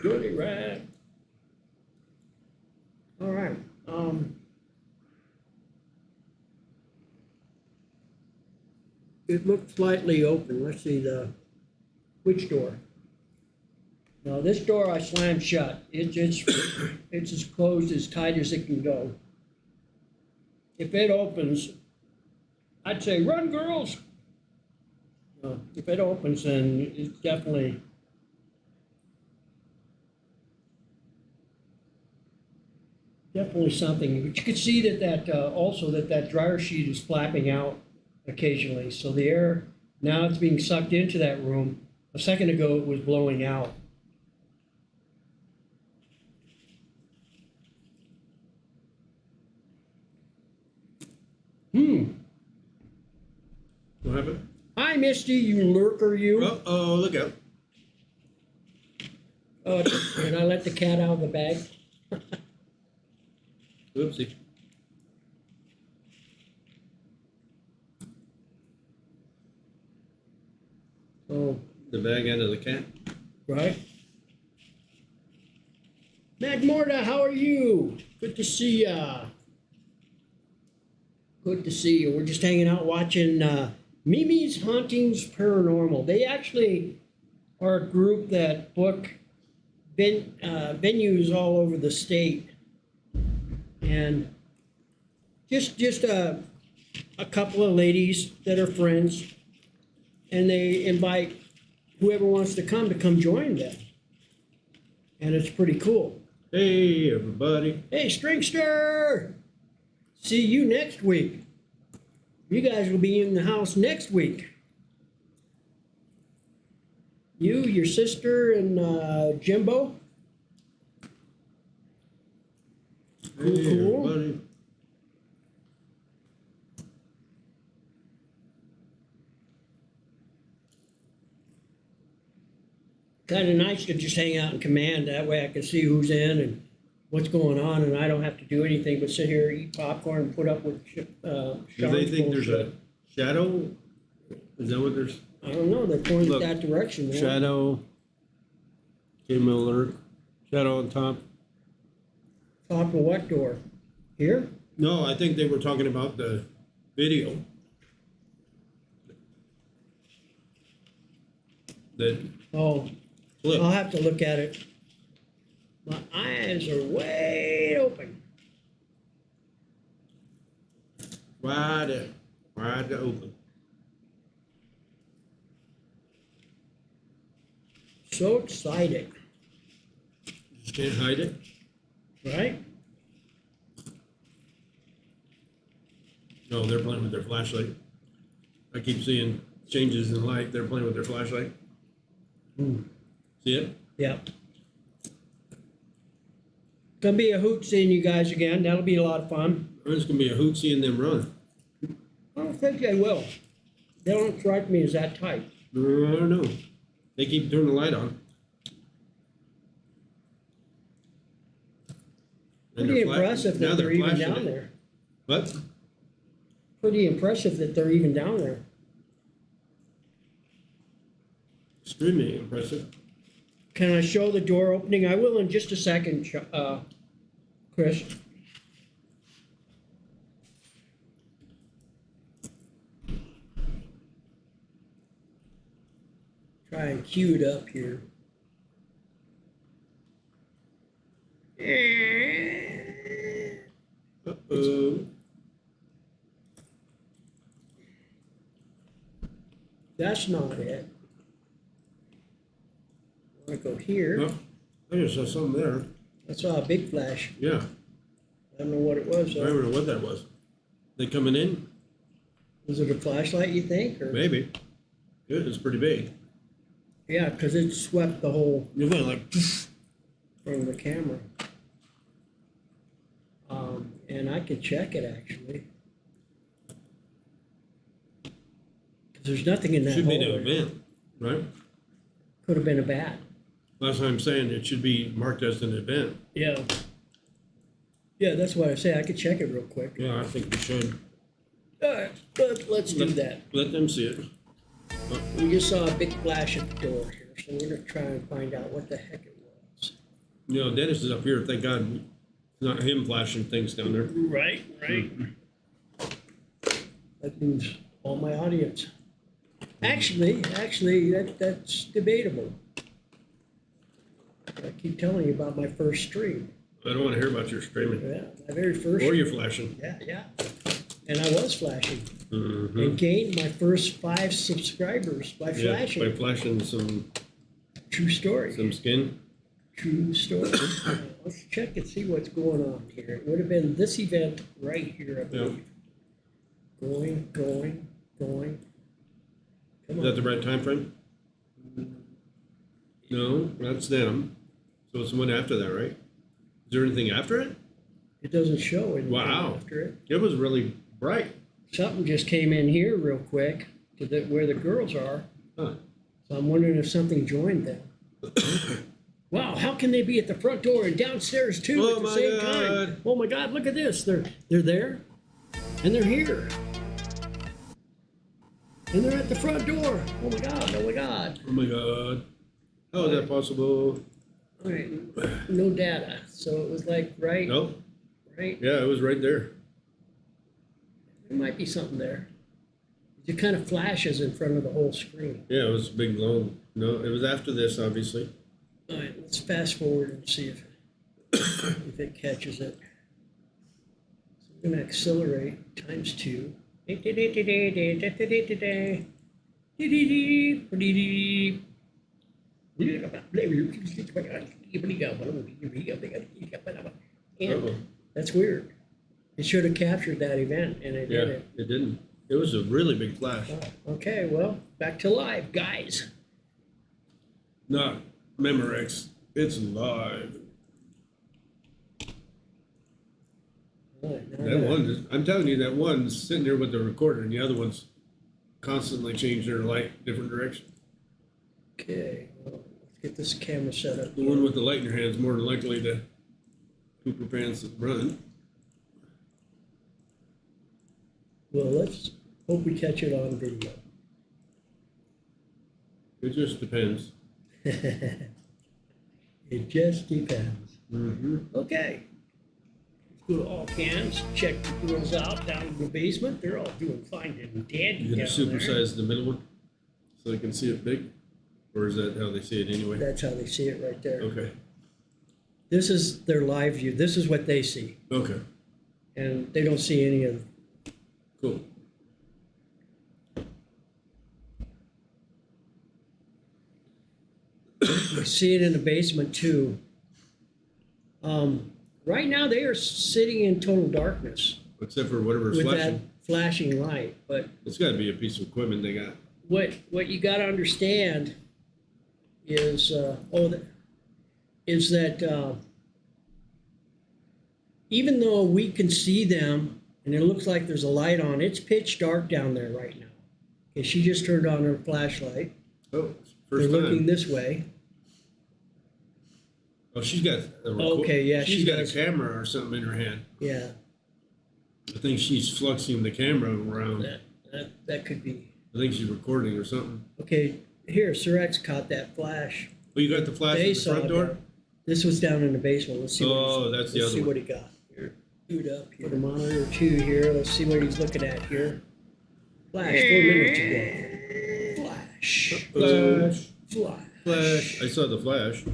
Dirty rat. All right. It looks slightly open. Let's see which door? No, this door I slammed shut. It's as closed as tight as it can go. If it opens, I'd say run, girls. If it opens, then it's definitely something. But you can see that also that dryer sheet is flapping out occasionally. So the air now it's being sucked into that room. A second ago it was blowing out. What happened? Hi, Misty, you lurker, you. Uh-oh, look out. Oh, did I let the cat out of the bag? Oopsie. Oh, The bag end of the cat. right. Magmorta, how are you? Good to see ya. Good to see you. We're just hanging out watching MeMe's Hauntings Paranormal. They actually are a group that book venues all over the state. And just a couple of ladies that are friends, and they invite whoever wants to come join them. And it's pretty cool. Hey, everybody. Hey, Stringster! See you next week. You guys will be in the house next week. You, your sister, and Jimbo. Cool, Hey, cool. everybody. Kind of nice to just hang out in command. That way I can see who's in and what's going on, and I don't have to do anything but sit here, eat popcorn, and put up with Do they Sean's think there's bullshit. a shadow? Is that what there's? I don't know. They're pointing Look, that direction. Man. Shadow. Game alert. Shadow on top. Top of what door? Here? No, I think they were talking about the video. That Oh, clip. I'll have to look at it. My eyes are way open. Wide open. So excited, Just can't hide it. right? No, they're playing with their flashlight. I keep seeing changes in light. They're playing with their flashlight. See it? Yeah. Gonna be a hoot seeing you guys again. That'll be a lot of fun. It's gonna be a hoot seeing them run. I don't think they will. They don't strike me as that type. I don't know. They keep turning the light on. And Pretty they're fla- impressive now that they're even flashing down it. there. What? Pretty impressive that they're even down there. Extremely impressive. Can I show the door opening? I will in just a second, Chris. Try and cue it up here. Uh-oh. That's not it. I want to go here. Oh, I just saw something there. I saw a big flash. Yeah, I don't know what it was. I don't know what that was. They coming in? Was it a flashlight, you think? Or? Maybe. Good, it's pretty big. Yeah, because it swept the whole You went like, from the camera. And I could check it actually. Because there's nothing in that should be hole an there. event, right? Could have been a bat. That's what I'm saying, it should be marked as an event. Yeah. Yeah, that's what I say. I could check it real quick. Yeah, I think we should. All right, let's do that. Let them see it. We just saw a big flash at the door here, so we're gonna try and find out what the heck it was. You know, Dennis is up here, thank God, it's not him flashing things down there. Right. That means all my audience. Actually, that's debatable. I keep telling you about my first stream. I don't wanna hear about your streaming, Yeah, my very first. or your flashing. Yeah. And I was flashing Mhm. and gained my first 5 subscribers by Yeah, flashing. by flashing True story. some skin. True story. Let's check and see what's going on here. It would have been this event right here, I believe. Going. Come Is on. that the right time frame? No, that's them. So it's the one after that, right? Is there anything after it? It doesn't show anything Wow. after it. It was really bright. Something just came in here real quick to where the girls are. Huh. So I'm wondering if something joined them. Wow, how can they be at the front door and downstairs too Oh at the my same God. time? Oh my God, look at this. They're there and they're here. And they're at the front door. Oh my God. Oh my God. How is that possible? All right, no data. So it was like right. No? Yeah, it was right there. There might be something there. It kind of flashes in front of the whole screen. Yeah, it was a big long. No, it was after this, obviously. All right, let's fast forward and see if it catches it. So I'm going to accelerate times 2. And Uh-oh. that's weird. It should have captured that event, and it Yeah, didn't. it didn't. It was a really big flash. Okay, well, back to live, guys. Not Memorex. It's live. All right, now That one, I'm telling you, that one's sitting there with the recorder, and the other one's constantly changing their light different direction. Okay, well, let's get this camera set up. The one with the light in your hand is more than likely the Cooper pants that run. Well, let's hope we catch it on video. It just depends. It just depends. Mm-hmm. Okay. Let's go to all cams, check the girls out down in the basement. They're all doing fine and dandy You down gonna there. supersize the middle one so they can see it big? Or is that how they see it anyway? That's how they see it right there. Okay. This is their live view. This is what they see. Okay. And they don't see any of it. Cool. You see it in the basement too. Right now they are sitting in total darkness Except for whatever's with flashing. that flashing light. But It's got to be a piece of equipment they got. what you got to understand is that even though we can see them and it looks like there's a light on, it's pitch dark down there right now. Okay, she just turned on her flashlight. Oh, They're first looking time. this way. Oh, she's got a Okay, yeah, she's she got does. a camera or something in her hand. Yeah, I think she's fluxing the camera around. that could be. I think she's recording or something. Okay, here, Sir X caught that flash. Oh, you got the flash in They the saw front it door? down. This was down in the basement. Let's see. Oh, that's the let's other see one. what he got here. Boot up here. Put a monitor 2 here. Let's see what he's looking at here. Flash 4 minutes ago. Flash. Flash. Flash. Flash. I saw the flash.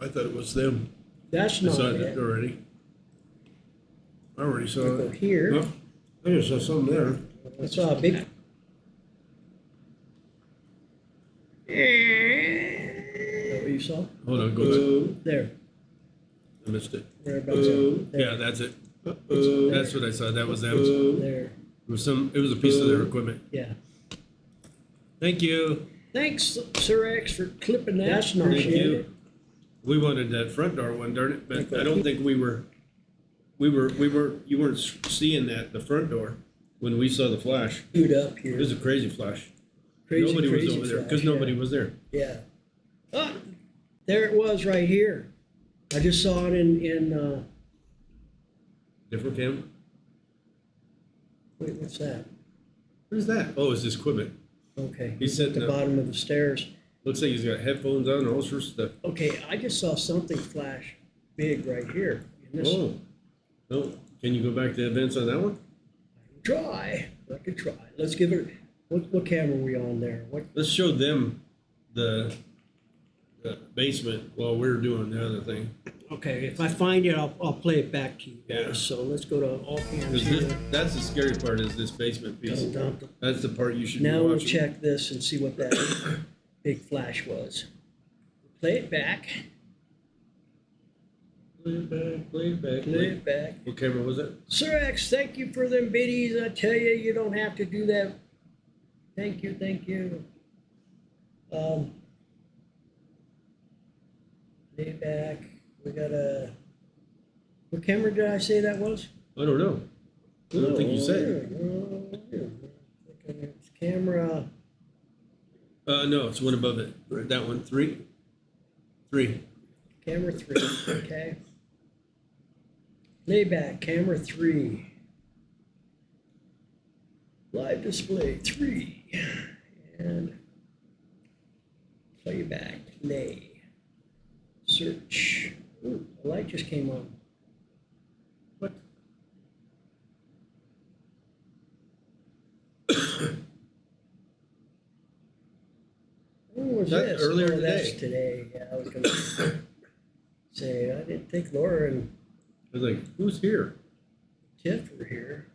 I thought it was them. That's I not saw it. it already. I already saw We'll go it. here. No, I just saw something there. I saw a big. Is that what you saw? Hold on, go back. There. I missed it. Whereabouts there? Yeah, that's it. There. That's what I saw. That was them. It There. was some. It was a piece of their equipment. Yeah. Thank you. Thanks, Sir X, for clipping that. That's not Thank it. you. We wanted that front door one, darn it, but I don't think we were. You weren't seeing that the front door when we saw the flash. Boot up here. It was a crazy flash. Crazy, Nobody crazy was over there flash, because nobody was there. Yeah. Oh, there it was right here. I just saw it in Different cam. wait, what's that? What is that? Oh, it's his equipment. Okay. He's at sitting the up. bottom of the stairs. Looks like he's got headphones on and all sorts of stuff. Okay, I just saw something flash big right here. In this Oh, no. Can you go back to events on that one? try. I could try. Let's give it. What camera are we on there? What? Let's show them the basement while we're doing the other thing. Okay, if I find it, I'll play it back to you guys. Yeah. So let's go to all cams 'Cause here. that's the scary part is this basement piece. Dun, dun, dun. That's the part you should Now be we'll watching. check this and see what that big flash was. Play it back. Play it back, play it back. Play it back. What camera was it? Sir X, thank you for them biddies. I tell you, you don't have to do that. Thank you, thank you. Play back. We got a. What camera did I say that was? I don't know. I don't think you said. It's camera. No, it's one above it. Right, that one. Three. Camera 3. Okay. Playback. Camera 3. Live display 3. And playback. Play. Search. Ooh, the light just came on. What? When was That this? earlier That's today. today. Yeah, I was going to say, I didn't think Laura and I was like, who's here? Tiff were here.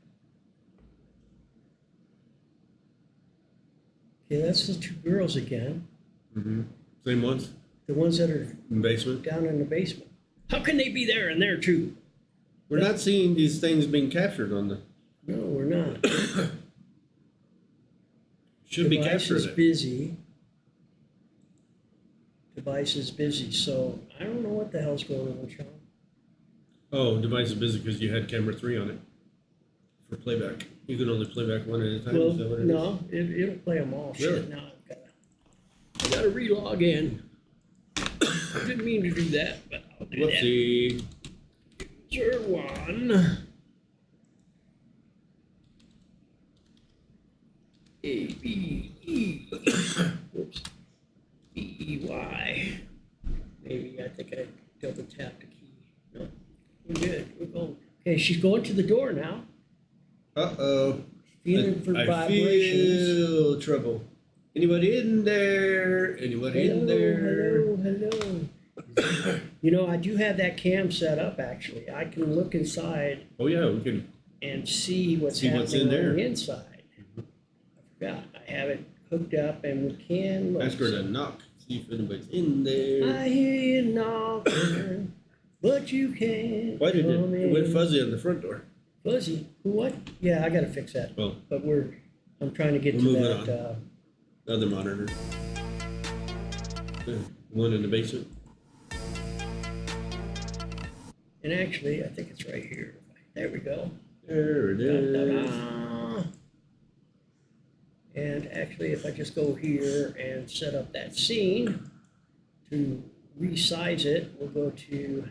Okay, that's the 2 girls again. Mm-hmm. Same ones The ones that are in the basement. down in the basement. How can they be there and there too? We're not seeing these things being captured on the. No, we're not. Should be Device captured. is busy. Device is busy, so I don't know what the hell's going on, Sean. Oh, device is busy because you had camera 3 on it for playback. You can only play back one at a time. Well, Is that what it is? no, it'll play them all. Really? Shit, now I gotta re-log in. Didn't mean to do that, but I'll do Whoopsie. that. User 1. A, B, E. Whoops. B, E, Y. Maybe I think I double tapped the key. No, we're good. We're going. Okay, she's going to the door now. Uh-oh. Feeling for I vibrations. feel trouble. Anybody in there? Anybody in there? Hello. You know, I do have that cam set up, actually. I can look inside Oh yeah, we can. and see what's See happening what's in there. on the inside. I forgot. I have it hooked up, and we can look. Ask her to knock. See if anybody's in there. I hear you knocking, but you can't Why did come it went in. fuzzy on the front door? Fuzzy? What? Yeah, I gotta fix that. Oh, But I'm trying to get We're to moving that. on. the other monitor. The one in the basement. And actually, I think it's right here. There we go. There it is. Da-da-da. And actually, if I just go here and set up that scene to resize it, we'll go to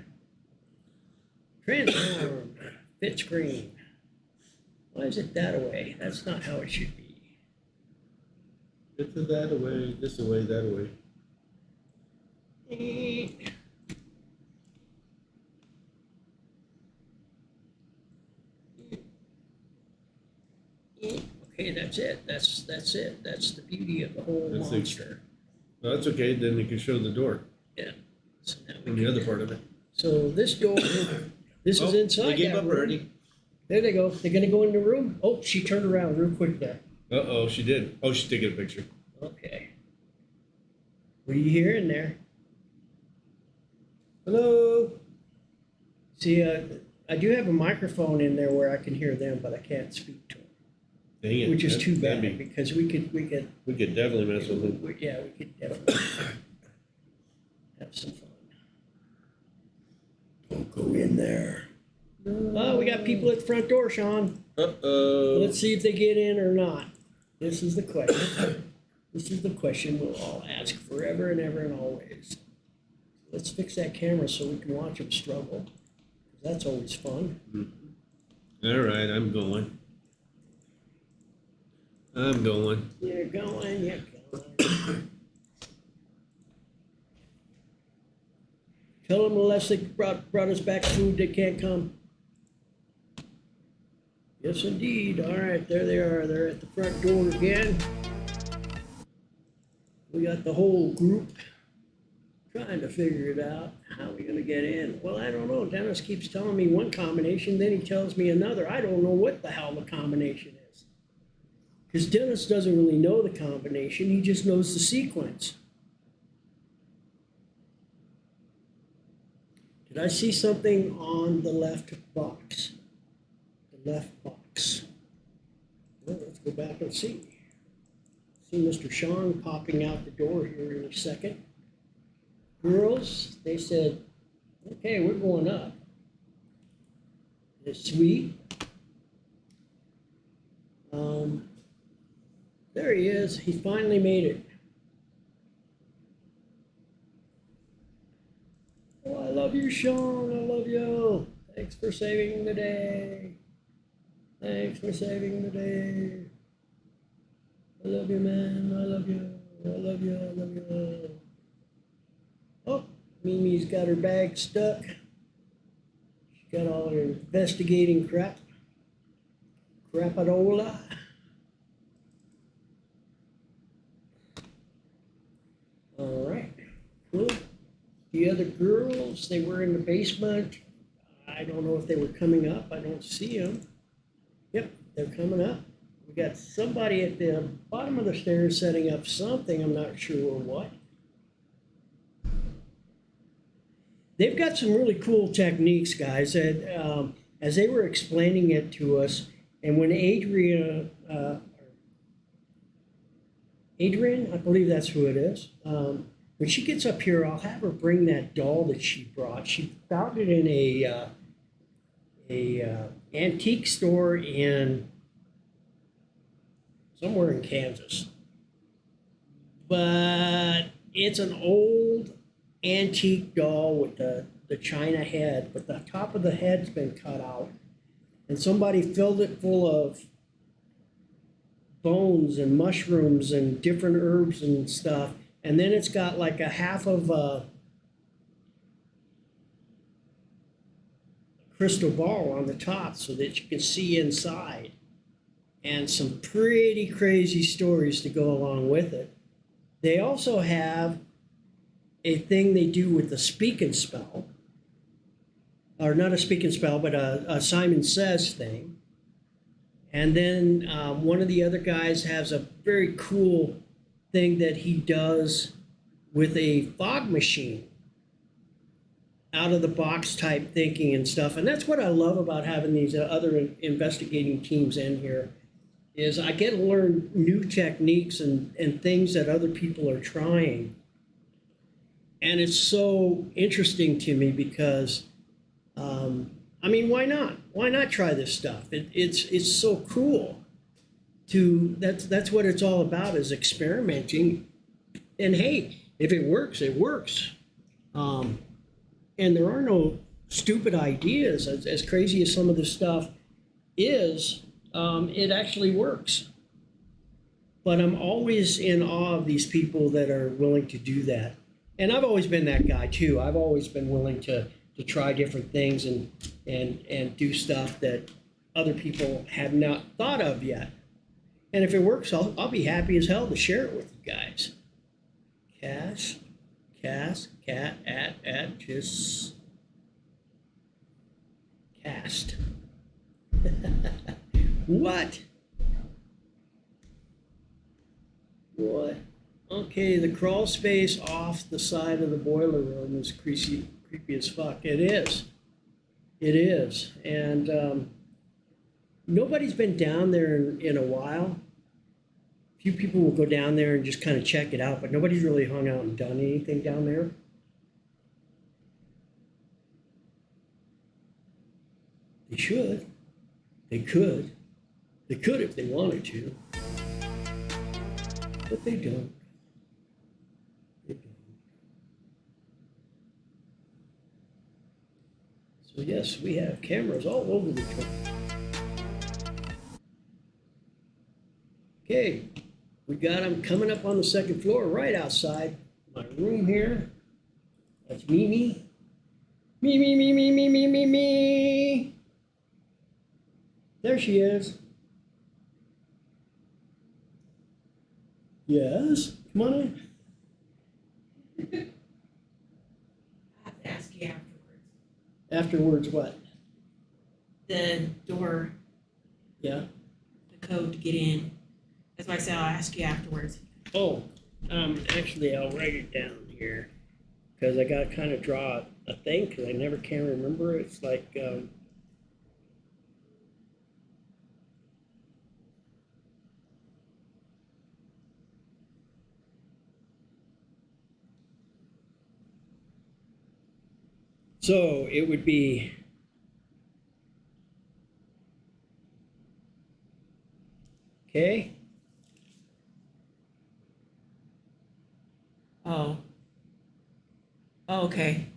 transform, fit screen. Why is it that way? That's not how it should be. It's that away, this away, that away. Okay, that's it. That's it. That's the beauty of the whole That's the- monster. Well, that's okay. Then you can show the door Yeah. So now we and the can- other part of it. So this door, this is inside. They gave that up room. already. There they go. They're gonna go in the room. Oh, she turned around real quick there. Uh-oh, she did. Oh, she's taking a picture. Okay. What are you hearing there? Hello. See, I do have a microphone in there where I can hear them, but I can't speak to them, Dang it. which is too That'd bad because we could, We could definitely mess with them. yeah, we could definitely have some fun. Don't go in there. Oh, we got people at the front door, Sean. Uh-oh. Let's see if they get in or not. This is the question. This is the question we'll all ask forever and ever and always. Let's fix that camera so we can watch them struggle. That's always fun. All right, I'm going. You're going. Tell them unless they brought us back food, they can't come. Yes, indeed. All right, there they are. They're at the front door again. We got the whole group trying to figure it out. How are we going to get in? Well, I don't know. Dennis keeps telling me one combination, then he tells me another. I don't know what the hell the combination is. Because Dennis doesn't really know the combination. He just knows the sequence. Did I see something on the left box? The left box. Well, let's go back and see. See Mr. Sean popping out the door here in a second. Girls, they said, okay, we're going up. It's sweet. There he is. He finally made it. Oh, I love you, Sean. I love you. Thanks for saving the day. Thanks for saving the day. I love you, man. I love you. I love you. I love you. Oh, Mimi's got her bag stuck. She's got all her investigating crapadola. All right, cool. The other girls, they were in the basement. I don't know if they were coming up. I don't see them. Yep, they're coming up. We got somebody at the bottom of the stairs setting up something. I'm not sure what. They've got some really cool techniques, guys, that, as they were explaining it to us, and when Adrian, I believe that's who it is, when she gets up here, I'll have her bring that doll that she brought. She found it in a antique store in somewhere in Kansas. But it's an old antique doll with the china head, but the top of the head's been cut out. And somebody filled it full of bones and mushrooms and different herbs and stuff. And then it's got like a half of a crystal ball on the top so that you can see inside. And some pretty crazy stories to go along with it. They also have a thing they do with the speak and spell, or not a speak and spell, but a Simon Says thing. And then one of the other guys has a very cool thing that he does with a fog machine, out of the box type thinking and stuff. And that's what I love about having these other investigating teams in here, is I get to learn new techniques and things that other people are trying. And it's so interesting to me because, I mean, why not? Why not try this stuff? It's so cool. That's what it's all about, is experimenting. And hey, if it works, it works. And there are no stupid ideas. As crazy as some of this stuff is, it actually works. But I'm always in awe of these people that are willing to do that. And I've always been that guy too. I've always been willing to try different things and do stuff that other people have not thought of yet. And if it works, I'll be happy as hell to share it with you guys. Just cast. What? What? Okay, the crawl space off the side of the boiler room is creepy as fuck. It is. It is. And nobody's been down there in a while. A few people will go down there and just kind of check it out, but nobody's really hung out and done anything down there. They should. They could. They could if they wanted to. But they don't. They don't. So yes, we have cameras all over the place. Okay, we got them coming up on the second floor, right outside my room here. That's MeMe. Me. There she is. Yes, come on in. I have to ask you afterwards. Afterwards, what? The door, Yeah. the code to get in. That's why I said I'll ask you afterwards. Oh, actually, I'll write it down here because I got to kind of draw a thing because I never can remember. It's like, so it would be okay. Oh. Oh, okay.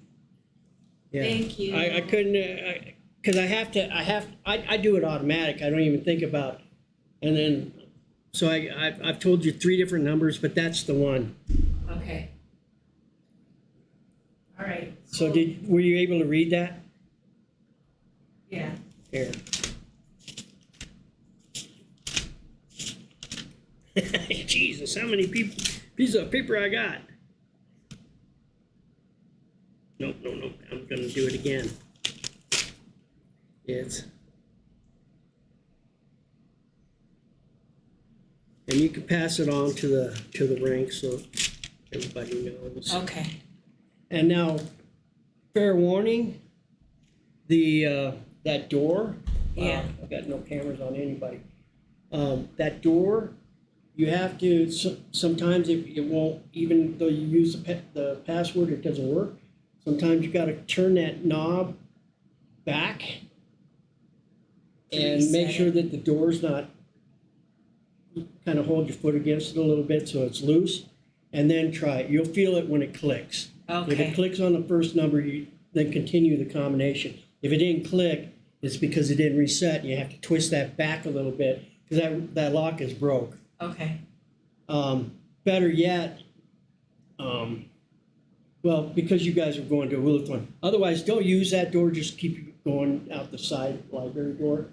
Yeah. Thank you. I couldn't, because I do it automatic. I don't even think about, and then, so I've told you 3 different numbers, but that's the one. Okay. All right. So were you able to read that? Yeah. Here. Jesus, how many pieces of paper I got? Nope. I'm gonna do it again. It's, and you can pass it on to the ranks so everybody knows. Okay. And now, fair warning, that door. Yeah. I've got no cameras on anybody. That door, you have to. Sometimes it won't, even though you use the password, it doesn't work. Sometimes you got to turn that knob back and make sure that the door's not. Kind of hold your foot against it a little bit so it's loose, and then try it. You'll feel it when it clicks. Okay. If it clicks on the first number, you then continue the combination. If it didn't click, it's because it didn't reset. You have to twist that back a little bit because that lock is broke. Okay. Better yet, well, because you guys are going to a Hulu one. Otherwise, don't use that door. Just keep going out the side library door,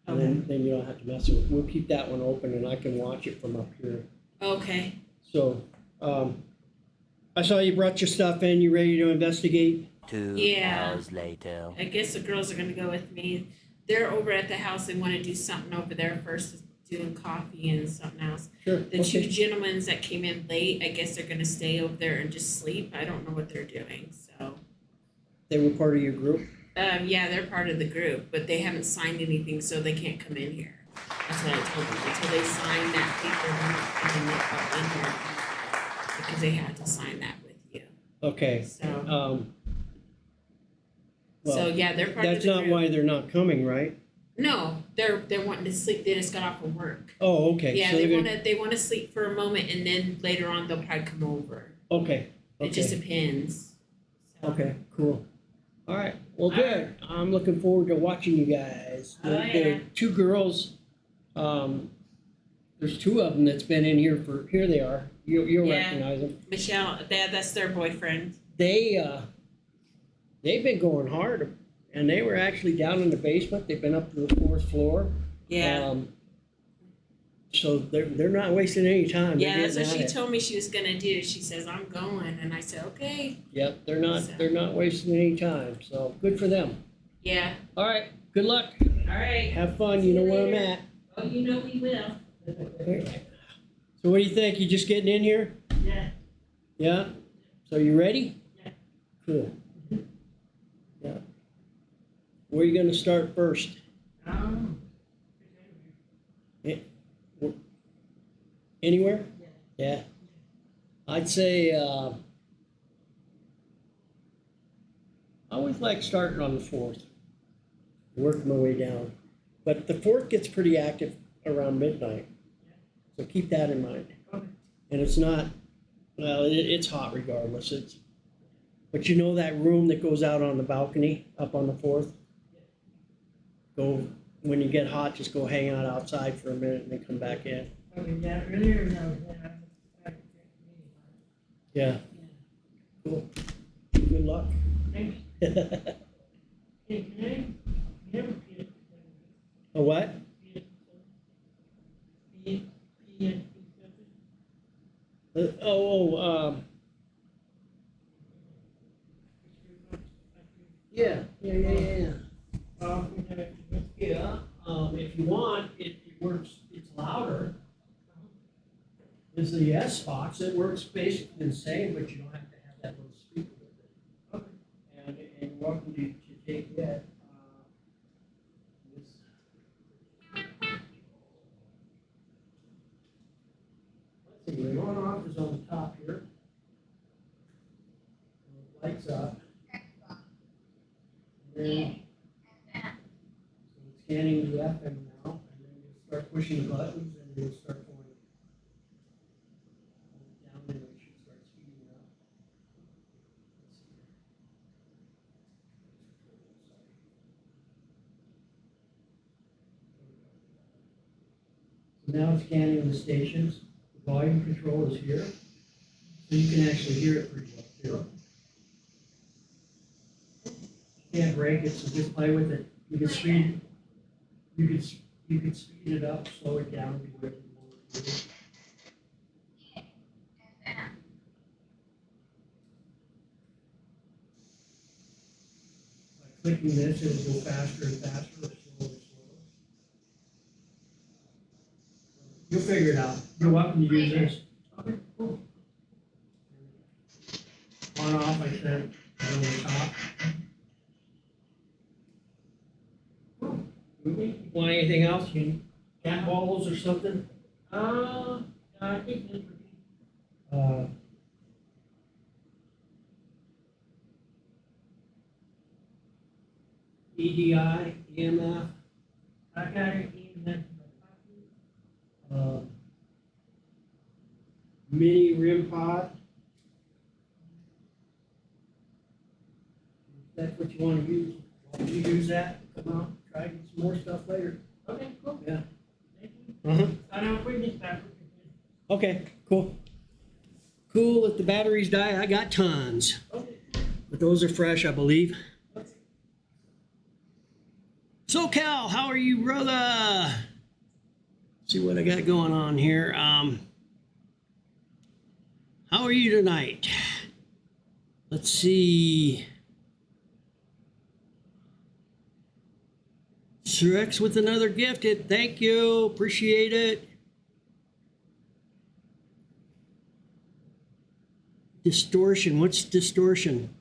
and then you don't have to mess with it. We'll keep that one open, and I can watch it from up here. Okay. So, I saw you brought your stuff in. You ready to investigate? 2 hours later. I guess the girls are gonna go with me. They're over at the house. They want to do something over there first, doing coffee and something else. Sure. The Okay. 2 gentlemen that came in late, I guess they're gonna stay over there and just sleep. I don't know what they're doing. So, They were part of your group. yeah, they're part of the group, but they haven't signed anything, so they can't come in here. That's what I told them. Until they sign that paper, they're not coming in here because they had to sign that with you. Okay. So, Well, yeah, they're part of that's the not group. why they're not coming, right? No, they're wanting to sleep. They just got off of work. Oh, okay. Yeah, So they they're want to sleep for a moment, and then later on they'll probably come over. Okay. It just depends. So. Okay, cool. All right, well, good. I'm looking forward to watching you guys. Oh, The yeah. 2 girls, there's 2 of them that's been in here here they are. You'll Yeah. recognize them. Michelle, that's their boyfriend. They've been going hard, and they were actually down in the basement. They've been up to the 4th floor. Yeah. So they're not wasting any time. Yeah, They're that's what getting she at it. told me she was gonna do. She says, I'm going. And I said, okay. Yep, they're not So- they're not wasting any time. So good for them. Yeah. All right, good luck. All right. Have fun. You know where I'm at. Oh, you know we will. So what do you think? You just getting in here? Yeah. Yeah? So you ready? Yeah. Cool. Yeah. Where are you gonna start first? Eh, wh- Anywhere? Yeah. I'd say, I always like starting on the 4th, work my way down. But the 4th gets pretty active around midnight. So keep that in mind. And it's not, well, it's hot regardless. But you know that room that goes out on the balcony up on the 4th? Go, when you get hot, just go hang out outside for a minute and then come back in. Yeah. Cool. Good luck. A what? Yeah. Yeah, if you want, it works, it's louder. It's the S box, it works basically the same, but you don't have to have that little speaker with it. And you're welcome to take that. Let's see, the on-off is on the top here. Lights up. And then, so it's scanning the FM now, and then you start pushing the buttons, and you'll start going down, and it should start speeding up. Let's see here. So now it's scanning the stations. The volume control is here, so you can actually hear it pretty well too. Can't break it, so just play with it. You can speed, you can speed it up, slow it down, do whatever you want to do. By clicking this, it'll go faster and faster, or slower and slower. You'll figure it out. You're welcome to use this. Okay, cool. On off, I said, right on the top. Want anything else? You cat balls or something? I think this would be. EDI, EMF. I got it. EMF. Mini rim pod. If that's what you want to use. Why don't you use that? Come on, try to get some more stuff later. Okay, cool. Yeah. I don't bring this back. Okay, cool. Cool. If the batteries die, I got tons. Okay. But those are fresh, I believe. Okay. So Cal, how are you, brother? See what I got going on here. How are you tonight? Let's see. Sir X with another gifted. Thank you. Appreciate it. Distortion. What's distortion?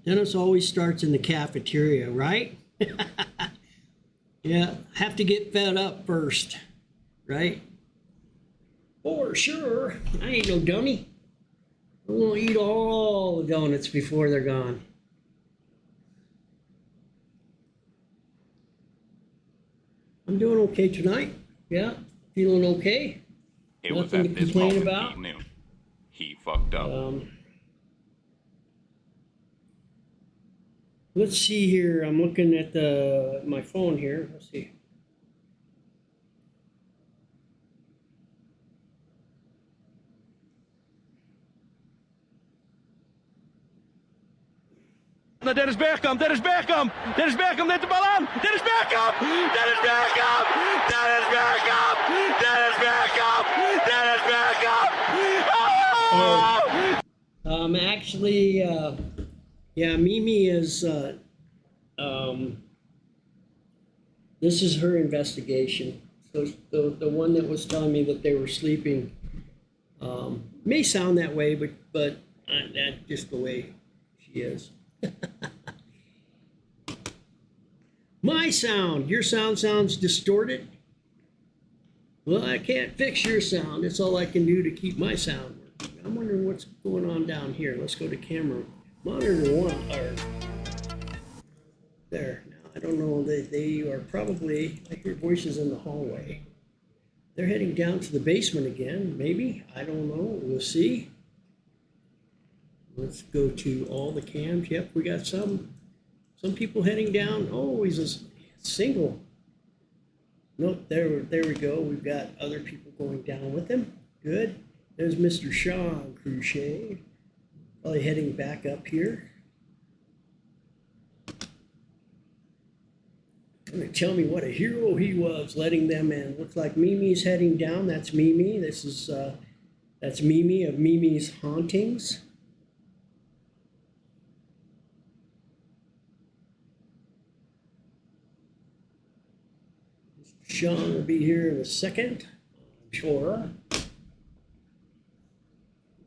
Dennis always starts in the cafeteria, right? Yeah, have to get fed up first, right? For sure. I ain't no dummy. I'm gonna eat all the donuts before they're gone. I'm doing okay tonight. Yeah, feeling okay. It was Nothing at to this complain moment about. he knew. He fucked up. Let's see here. I'm looking at my phone here. Let's see. Dennis Bergkamp, Dennis Bergkamp, Dennis Bergkamp neemt de bal aan. Dennis Bergkamp, Dennis Bergkamp, Dennis Bergkamp, Dennis Bergkamp, Dennis Bergkamp. Oh! Actually, yeah, MeMe is, this is her investigation. So the one that was telling me that they were sleeping, may sound that way, but that's just the way she is. My sound, your sound sounds distorted. Well, I can't fix your sound. That's all I can do to keep my sound working. I'm wondering what's going on down here. Let's go to camera. Monitor one, or there. Now, I don't know, they are probably, I hear voices in the hallway. They're heading down to the basement again, maybe. I don't know. We'll see. Let's go to all the cams. Yep, we got some people heading down. Oh, he's a single. Nope, there we go. We've got other people going down with him. Good. There's Mr. Sean Cruchet. Probably heading back up here. Gonna tell me what a hero he was, letting them in. Looks like MeMe's heading down. That's MeMe. This is that's MeMe of MeMe's Hauntings. Sean will be here in a second, I'm sure.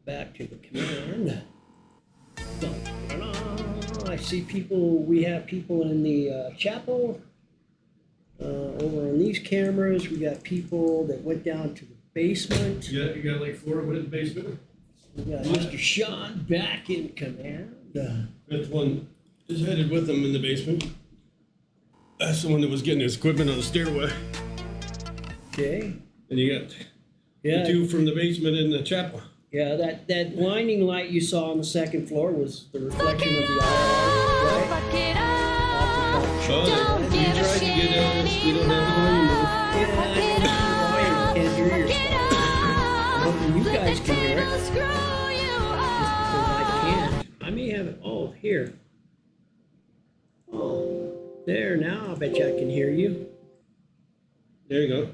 Back to the command. I see people, we have people in the chapel. Over on these cameras, we got people that went down to the basement. Yeah, you got like 4 in the basement. We got Mr. Sean back in command. That one is headed with him in the basement. That's the one that was getting his equipment on the stairway. Okay. And you got Yeah. the 2 from the basement in the chapel. Yeah, that blinding light you saw on the second floor was the reflection of the IR, right? Oh, you tried to get us. We don't have the volume. Yeah, I can't hear your stuff. I'm hoping you guys can hear it. Just because I can't. I may have it. Oh, here. Oh, there. Now I bet you I can hear you. There you go.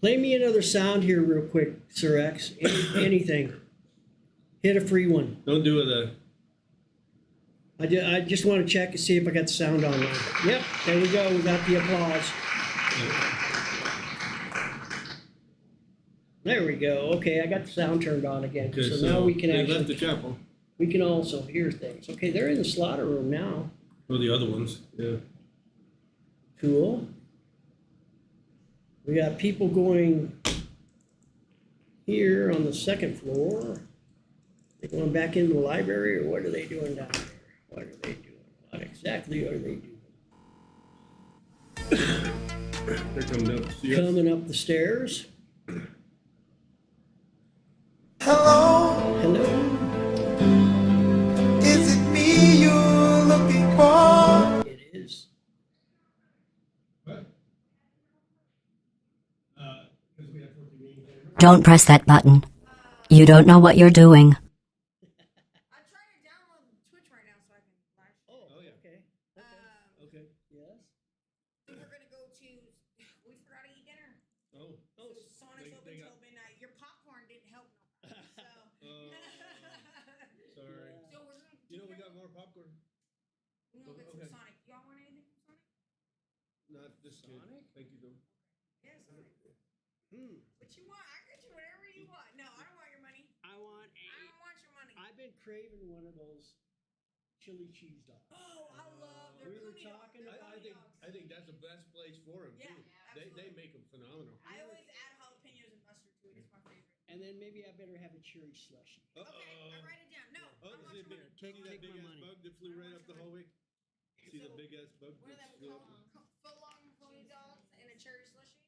Play me another sound here real quick, Sir X. Anything. Hit a free one. Don't do it. I just want to check and see if I got the sound on there. Yep, there we go. We got the applause. There we go. Okay, I got the sound turned on again. Okay, so now we can they actually left the chapel. we can also hear things. Okay, they're in the slaughter room now. Or the other ones. Yeah. Cool. We got people going here on the second floor. They going back into the library, or what are they doing down there? What are they doing? What exactly are they doing? They're coming up. See us. Coming up the stairs. Hello, Hello. is it me you're looking for? It is. What? Because we have 14 million cameras. Don't press that button. You don't know what you're doing. I'm trying to download Twitch right now so I can live. Oh, yeah. Okay. Okay. Yes. We're gonna go to. We forgot to eat dinner. Oh. So Sonic's open they got- till midnight. Your popcorn didn't help. So. Sorry. So we're gonna. You know, we got more popcorn. We're gonna get Okay. some Sonic. Y'all want anything from Sonic? Not this Sonic? Thank you, though. Yeah, Sonic. What you want? I got you whatever you want. No, I don't want your money. I want I don't want your money. I've been craving one of those chili cheese dogs. Oh, I love their We were Cooney dogs. talking Their about- Cooney dogs. I think that's the best place for them, Yeah, too. They absolutely. make them phenomenal. I always add jalapenos and mustard to it. It's my favorite. And then maybe I better have a cherry slushy. Okay, I write it down. No, Oh, I want is your it money. big? See that take big my ass money. bug that flew right up the hallway? See the So, big ass bug What are that them flew called? up? Foot-long Cooney dogs and a cherry slushy?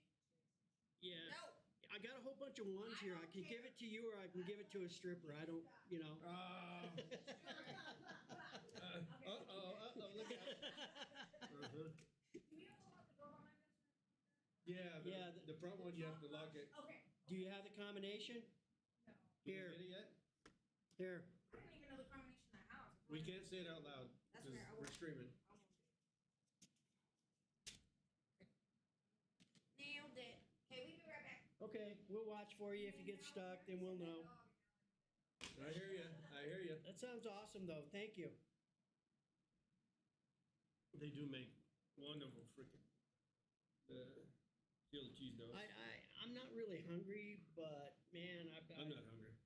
Yeah. No. I got a whole bunch of ones here. I can give it to you or I can give it to a stripper. I don't, you know. Look at it. Yeah, Yeah, the front one you have to lock it. Okay. Do you have the combination? Here. Get it yet? Here. I don't even know the combination of the house. We can't say it out loud That's because fair, I we're won't. streaming. Nailed it. Okay, we'll be right back. Okay, we'll watch for you. If you get stuck, then we'll know. I hear you. I hear you. That sounds awesome, though. Thank you. They do make wonderful freaking chili cheese dogs. I'm not really hungry, but man, I'm not hungry.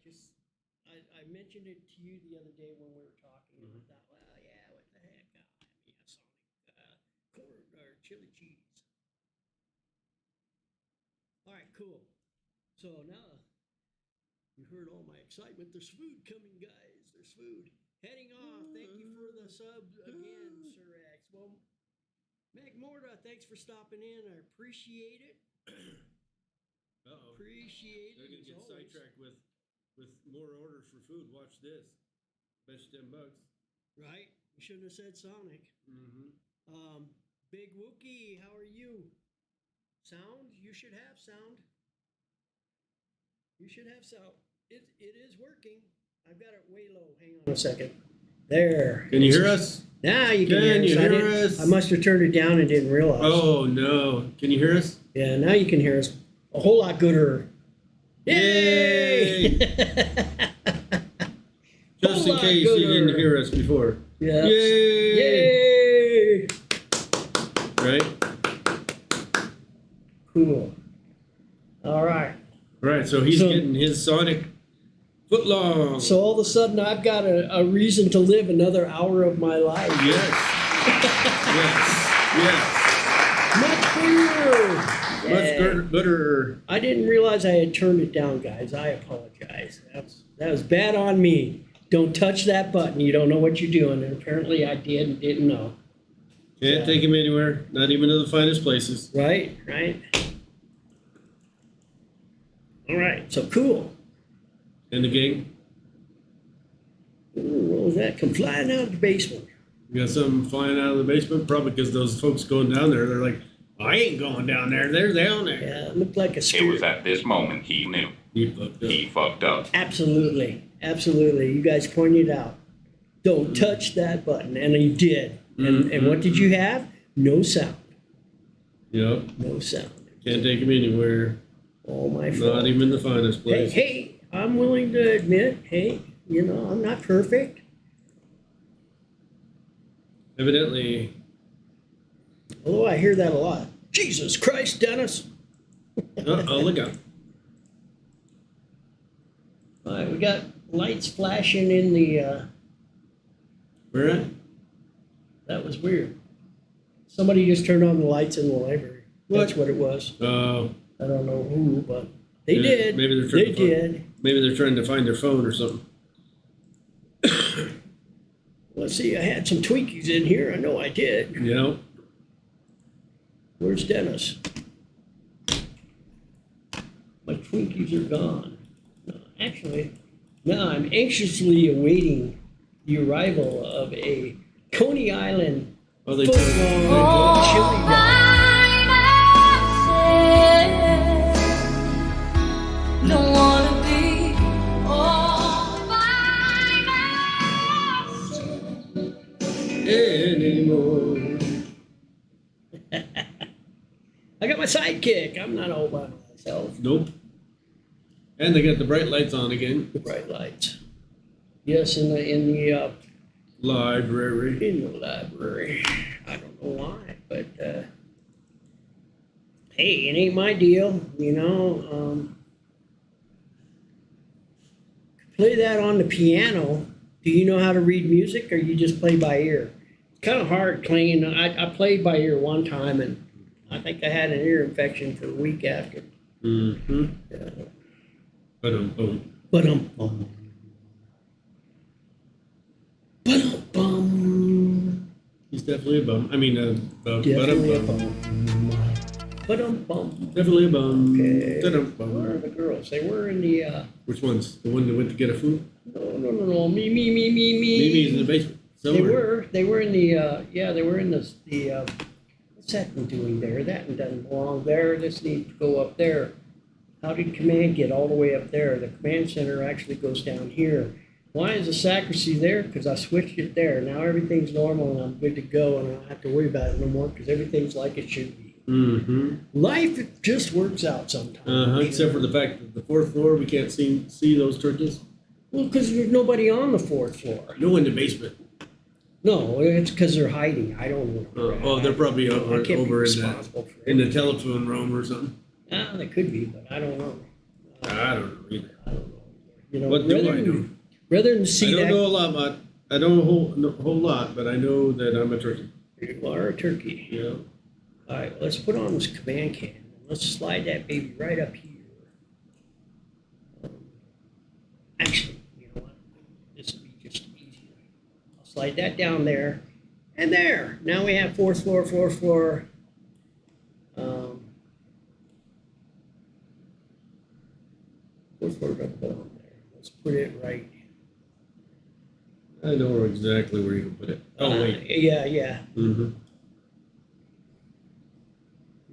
I mentioned it to you the other day when we were talking, and I Mhm. thought, well, yeah, what the heck? I'll have me a Sonic corn or chili cheese. All right, cool. So now you heard all my excitement. There's food coming, guys. There's food. Heading off. Thank you for the subs again, Sir X. Well, Magmorta, thanks for stopping in. I appreciate it. Uh-oh. Appreciate They're it. gonna as get always. sidetracked with more orders for food. Watch this. Bet you $10. Right? You shouldn't have said Sonic. Mm-hmm. Big Wookie, how are you? Sound? You should have sound. You should have sound. It is working. I've got it way low. Hang on a second. There. Can you hear us? Now you can Can you hear us. hear us? I must have turned it down and didn't realize. Oh no! Can you hear us? Yeah, now you can hear us a whole lot gooder. Yay! Just in lot case you didn't gooder. hear us before. Yeah. Yay! Yay! Right. Cool. All right. Right. So he's getting his Sonic footlong. So all of a sudden, I've got a reason to live another hour of my life. Yes. Yes. Much clearer. Much gooder. I didn't realize I had turned it down, guys. I apologize. That was bad on me. Don't touch that button. You don't know what you're doing. And apparently I did and didn't know. Can't take him anywhere. Not even to the finest places. Right? All right. So cool. And the gang. Ooh, what was that? Come flying out of the basement. You got something flying out of the basement? Probably because those folks going down there, they're like, I ain't going down there. They're down there. Yeah, it looked like a It spirit. was at this moment he knew. He fucked up. He fucked up. Absolutely. You guys pointed out. Don't touch that button. And you did. And what did you have? No sound. Yep. No sound. Can't take him anywhere. Oh, my fault. Not even the finest place. Hey, I'm willing to admit, I'm not perfect. Evidently. Although I hear that a lot. Jesus Christ, Dennis. Uh-oh, look out. All right, we got lights flashing in the, Where at? that was weird. Somebody just turned on the lights in the library. That's what it was. Oh. I don't know who, but they Yeah, did. maybe they're trying They to find- did. Maybe they're trying to find their phone or something. Let's see, I had some Twinkies in here. I know I did. Yep. Where's Dennis? My Twinkies are gone. No, actually, now I'm anxiously awaiting the arrival of a Coney Island Oh, they foot-long chili dog. Don't wanna be all by myself anymore. I got my sidekick. I'm not all by myself. Nope. And they got the bright lights on again. The bright lights. Yes, in the Library. in the library. I don't know why, but hey, it ain't my deal, Play that on the piano. Do you know how to read music, or you just play by ear? It's kind of hard playing. I played by ear one time, and I think I had an ear infection for a week after. Mm-hmm. Yeah. Ba-dum-bum. Ba-dum-bum. Ba-dum-bum. He's definitely a bum. I mean, Definitely a ba-dum-bum. bum. Ba-dum-bum. Definitely a bum. Okay. Da-dum-bum. Where are the girls? They were in the, Which ones? The one that went to get a food? no. Me. Mimi's in the basement. Somewhere. They were in the, they were in what's that one doing there? That one doesn't belong there. This needs to go up there. How did command get all the way up there? The command center actually goes down here. Why is the sacristy there? Because I switched it there. Now everything's normal and I'm good to go and I don't have to worry about it no more because everything's like it should be. Mm-hmm. Life just works out sometimes. Except for the fact that the 4th floor, we can't see those turkeys. Well, because there's nobody on the 4th floor. No in the basement. No, it's because they're hiding. I don't know. They're probably over in the telephone. telephone room or something. They could be, but I don't know. I don't know either. I don't know. You know, What do I know? Rather than see I don't that, know a lot, but I don't know a whole lot, but I know that I'm a turkey. you are a turkey. Yeah. All right, let's put on this command cam. Let's slide that baby right up here. Actually, you know what? This will be just easier. I'll slide that down there. And there. Now we have 4th floor, 4th floor. 4th floor double on there. Let's put it right. I know exactly where you can put it. Oh, wait. Yeah. Mm-hmm.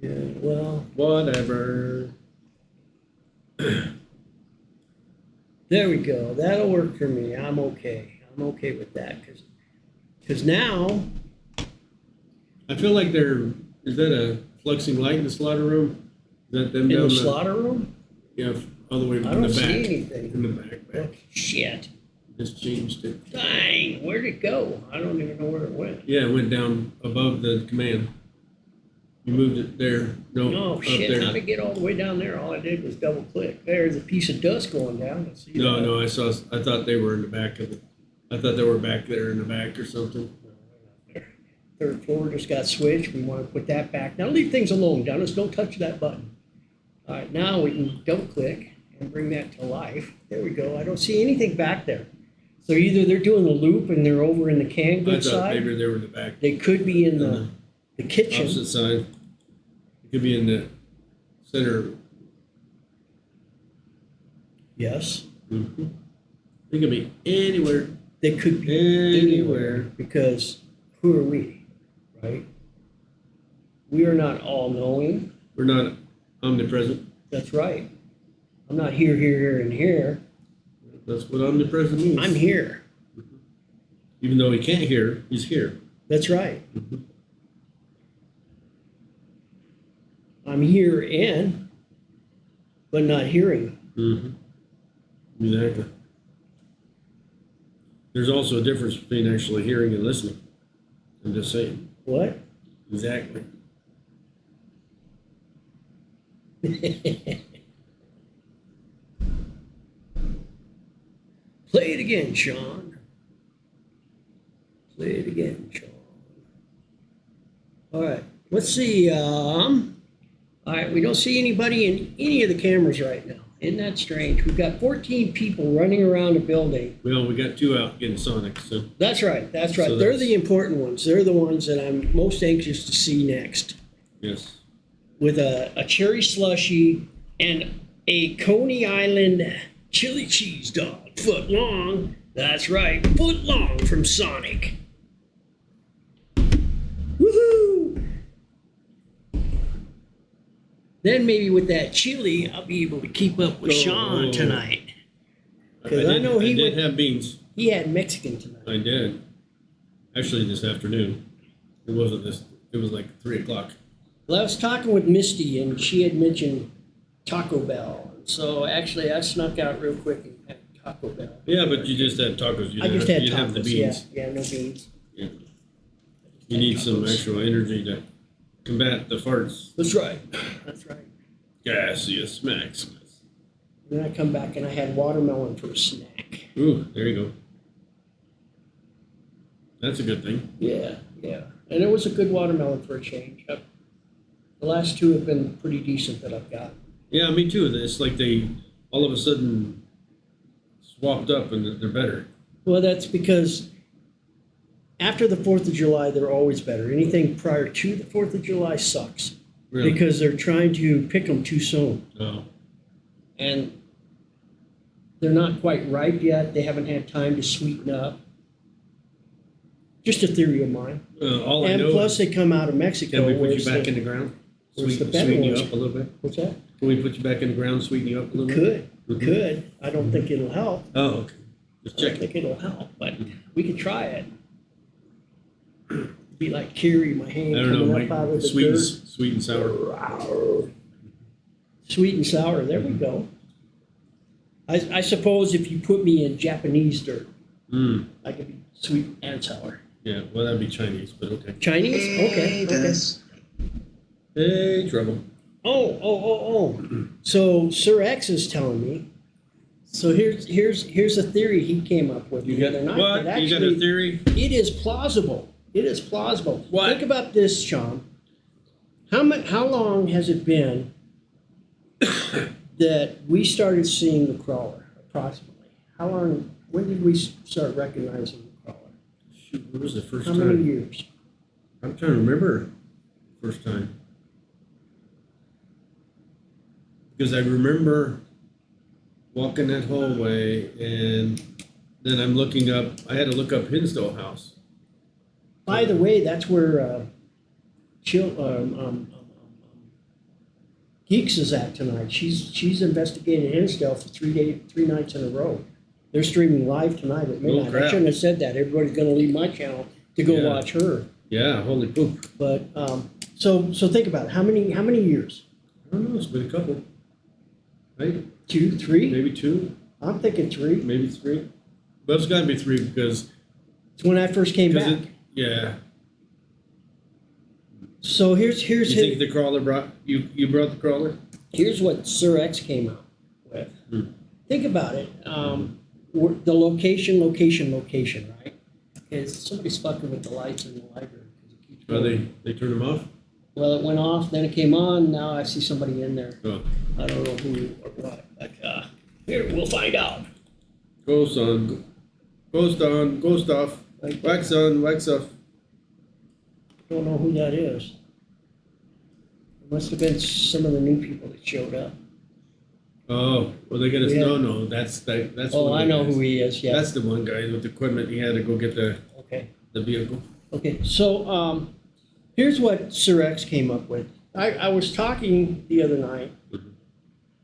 Yeah, well. Whatever. There we go. That'll work for me. I'm okay. I'm okay with that because now. I feel like is that a fluxing light in the slaughter room? Is that them In down the slaughter room? Yeah, all the way I in the don't back. see anything. In the back. Oh, shit. Just changed it. Dang, where'd it go? I don't even know where it went. Yeah, it went down above the command. You moved it there. No, Oh, up shit. there. How'd it get all the way down there? All I did was double click. There's a piece of dust going down. Let's see that. No, I thought they were in the back of it. I thought they were back there in the back or something. 3rd floor just got switched. We want to put that back. Now leave things alone, Dennis. Don't touch that button. All right, now we can double click and bring that to life. There we go. I don't see anything back there. So either they're doing a loop and they're over in the canned I goods thought side. maybe they were in the back. They could be in the kitchen. Opposite side. It could be in the center. Yes. Mm-hmm. It could be anywhere. They could be anywhere because who are we, right? We are not all-knowing. We're not omnipresent. That's right. I'm not here, and here. That's what omnipresent means. I'm here. Even though he can't hear, he's here. That's right. Mm-hmm. I'm here in, but not hearing. Mm-hmm. Exactly. There's also a difference between actually hearing and listening. I'm just saying. What? Exactly. Play it again, Sean. Play it again, Sean. All right. Let's see. All right. We don't see anybody in any of the cameras right now. Isn't that strange? We've got 14 people running around the building. Well, we got 2 out getting Sonic, so. That's right. That's right. So They're that's- the important ones. They're the ones that I'm most anxious to see next. Yes. With a cherry slushy and a Coney Island chili cheese dog, foot long. That's right, foot long from Sonic. Woohoo! Then maybe with that chili, I'll be able to keep up with Sean tonight. Because I know he did have beans. He had Mexican tonight. I did. Actually, this afternoon. It wasn't this. It was like 3 o'clock. Well, I was talking with Misty, and she had mentioned Taco Bell. So actually, I snuck out real quick and had Taco Bell. Yeah, but you just had tacos. You I just had you tacos. have the beans. Yeah, no beans. Yeah. You need some actual energy to combat the farts. That's right. That's right. Gaseous Maximus. Then I come back and I had watermelon for a snack. Ooh, there you go. That's a good thing. Yeah. And it was a good watermelon for a change. The last 2 have been pretty decent that I've got. Yeah, me too. It's like they all of a sudden swapped up and they're better. Well, that's because after the 4th of July, they're always better. Anything prior to the 4th of July sucks. Really? Because they're trying to pick them too soon. Oh. And they're not quite ripe yet. They haven't had time to sweeten up. Just a theory of mine. All I And know plus, is, they come out of Mexico. can we put whereas you back the- in the ground Where's the better Sweeten you ones? up a little bit? What's that? Can we put you back in the ground, sweeten you up a little bit? Could. I don't think it'll help. Oh, okay. Just I don't check. think it'll help, but we could try it. Be like Kiri, my hand I don't know, coming up out of the sweet and sour. dirt. Sweet and sour, there we go. I suppose if you put me in Japanese dirt, I could be sweet and sour. Yeah, well, that'd be Chinese, but okay. Chinese? Okay. Hey, trouble. Oh. So Sir X is telling me. So here's a theory he came up with the other night. What? that You got a actually- theory? It is plausible. What? Think about this, Sean. How long has it been that we started seeing the crawler, approximately? How long, when did we start recognizing the crawler? Shoot, what was the first How time? many years? I'm trying to remember first time. Because I remember walking that hallway and then I'm looking up, I had to look up Hinsdale House. By the way, that's where Geeks is at tonight. She's investigating Hinsdale for 3 nights in a row. They're streaming live tonight at midnight. I crap. shouldn't have said that. Everybody's going to leave my channel to go Yeah. watch her. Yeah, holy poop. But so think about it. How many years? I don't know, it's been a couple. Right? 2, 3? Maybe 2, I'm thinking 3. maybe 3. But it's gotta be 3 because It's when I first came back. yeah. So here's You think the crawler brought you brought the crawler? here's what Sir X came out with. Hmm. Think about it. The location, right? Okay, somebody's fucking with the lights in the library. 'Cause it keeps Oh, going. they turned them off? Well, it went off, then it came on. Now I see somebody in there. Oh. I don't know who or what, but here we'll find out. Ghost on, ghost off, Right. wax on, wax off. Don't know who that is. It must have been some of the new people that showed up. Oh, well, they got us. Yeah. No, that's Oh, one I of the know guys. who he is. Yeah. That's the one guy with the equipment. He had to go get the Okay. vehicle. Okay. So here's what Sir X came up with. I was talking the other night,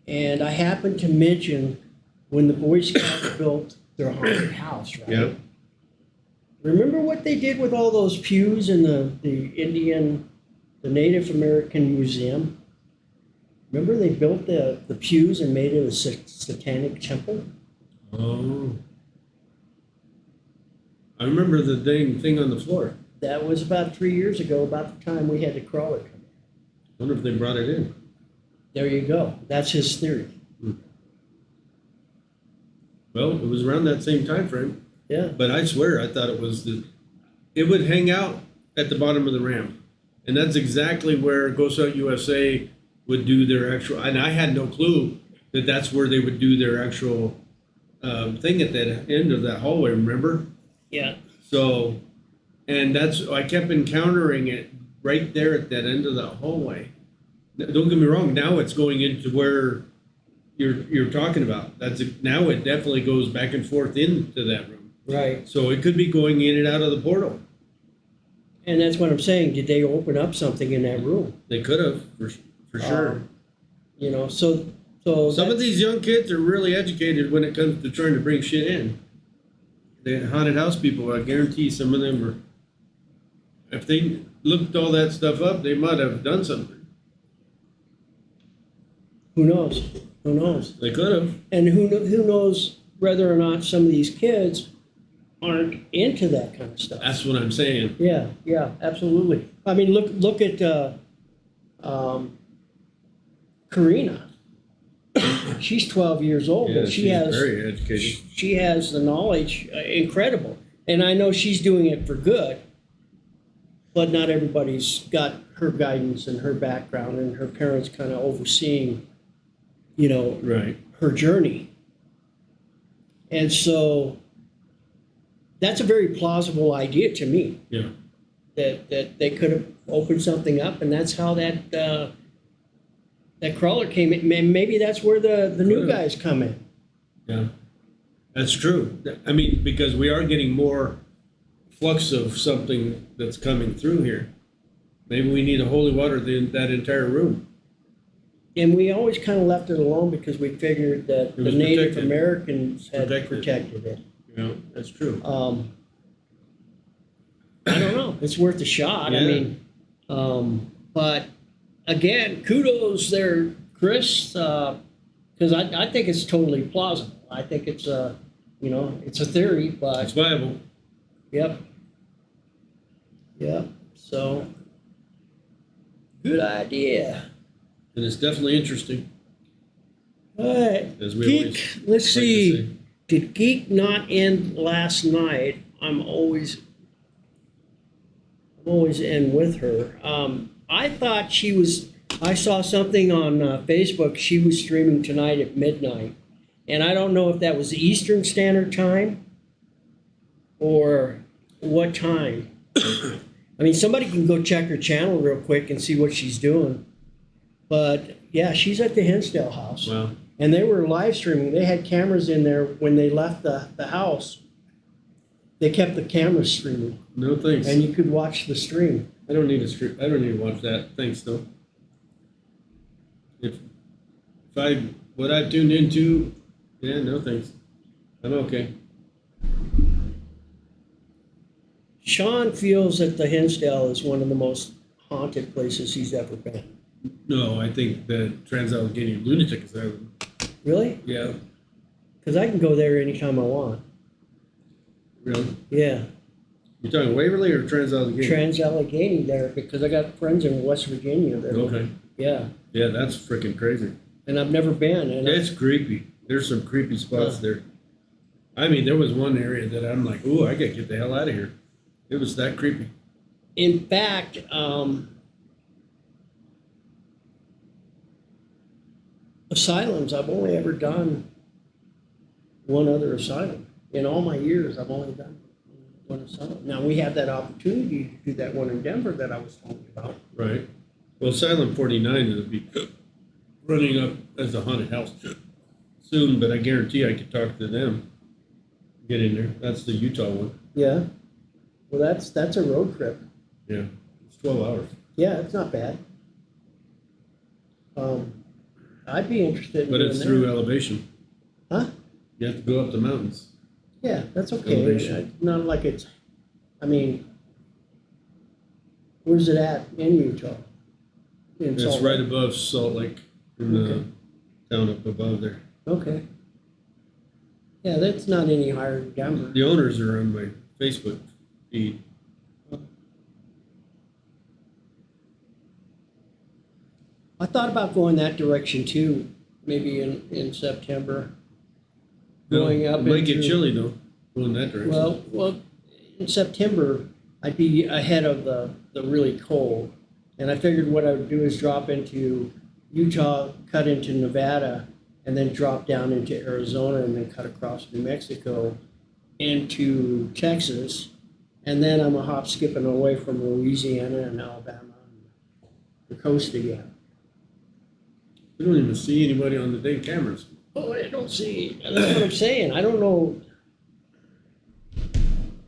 and I happened to mention when the Boy Scouts built their haunted house, right? Yeah. Remember what they did with all those pews in the Native American Museum? Remember they built the pews and made it a satanic temple? Oh. I remember the dang thing on the floor. That was about 3 years ago, about the time we had the crawler come in. Wonder if they brought it in. There you go. That's his theory. Well, it was around that same time frame. Yeah. But I swear, I thought it would hang out at the bottom of the ramp. And that's exactly where Ghost Out USA would do their actual, and I had no clue that that's where they would do their actual thing at that end of that hallway, remember? Yeah. So, and I kept encountering it right there at that end of that hallway. Don't get me wrong, now it's going into where you're talking about. Now it definitely goes back and forth into that room. Right. So it could be going in and out of the portal. And that's what I'm saying. Did they open up something in that room? They could have, for sure. You know, so Some of these young kids are really educated when it comes to trying to bring shit in. The haunted house people, I guarantee some of them are, if they looked all that stuff up, they might have done something. who knows? Who knows? They could have. And who knows whether or not some of these kids aren't into that kind of stuff. That's what I'm saying. Yeah, absolutely. I mean, look at Karina. She's 12 years old, Yeah, but she she's has very educated. She has the knowledge, incredible. And I know she's doing it for good, but not everybody's got her guidance and her background and her parents kind of overseeing, Right. her journey. And so that's a very plausible idea to me. Yeah. That they could have opened something up, and that's how that crawler came in. Maybe that's where the new guys come in. Yeah. That's true. I mean, because we are getting more flux of something that's coming through here. Maybe we need a holy water that entire room. And we always kind of left it alone because we figured that It the was Native protected. Americans had Protected. protected it. You know, that's true. I don't know. It's worth a shot. I Yeah. mean, but again, kudos there, Chris, because I think it's totally plausible. I think it's it's a theory, It's but viable. yep. So good idea. And it's definitely interesting. All right, As we Geek. always Let's like to see. say. Did Geek not end last night? I'm always in with her. I thought she was. I saw something on Facebook. She was streaming tonight at midnight, and I don't know if that was Eastern Standard Time or what time. I mean, somebody can go check her channel real quick and see what she's doing. But yeah, she's at the Hinsdale house. Wow. And they were live streaming. They had cameras in there when they left the house. They kept the cameras streaming, No thanks. and you could watch the stream. I don't need a stream. I don't need to watch that. Thanks, though. If what I've tuned into, yeah, no thanks. I'm okay. Sean feels that the Hinsdale is one of the most haunted places he's ever been. No, I think the Trans-Allegheny Lunatic Asylum. Really? Yeah. Because I can go there anytime I want. Really? Yeah. You're talking Waverly or Trans-Allegheny? Trans-Allegheny there because I got friends in West Virginia that Okay. Yeah. Yeah, that's freaking crazy. And I've never been. And It's creepy. There's some creepy spots there. I mean, there was one area that I'm like, ooh, I gotta get the hell out of here. It was that creepy. in fact, asylums, I've only ever done one other asylum. In all my years, I've only done one asylum. Now, we had that opportunity to do that one in Denver that I was talking about. Right. Well, Asylum 49 will be running up as a haunted house soon, but I guarantee I could talk to them. Get in there. That's the Utah one. Yeah. Well, that's a road trip. Yeah. It's 12 hours. Yeah, it's not bad. I'd be interested in But doing it's that. through elevation. Huh? You have to go up the mountains. Yeah, that's okay. Elevation. Not like it's, I mean, where's it at in Utah? In It's Salt right Lake? above Salt Lake in the Okay. town up above there. Okay. Yeah, that's not any higher than Denver. The owners are on my Facebook feed. I thought about going that direction too, maybe in September. Going up It might get into- chilly though, going that direction. Well, in September, I'd be ahead of the really cold. And I figured what I would do is drop into Utah, cut into Nevada, and then drop down into Arizona and then cut across New Mexico into Texas. And then I'm a hop skipping away from Louisiana and Alabama and the coast again. We don't even see anybody on the day cameras. Oh, I don't see. That's what I'm saying. I don't know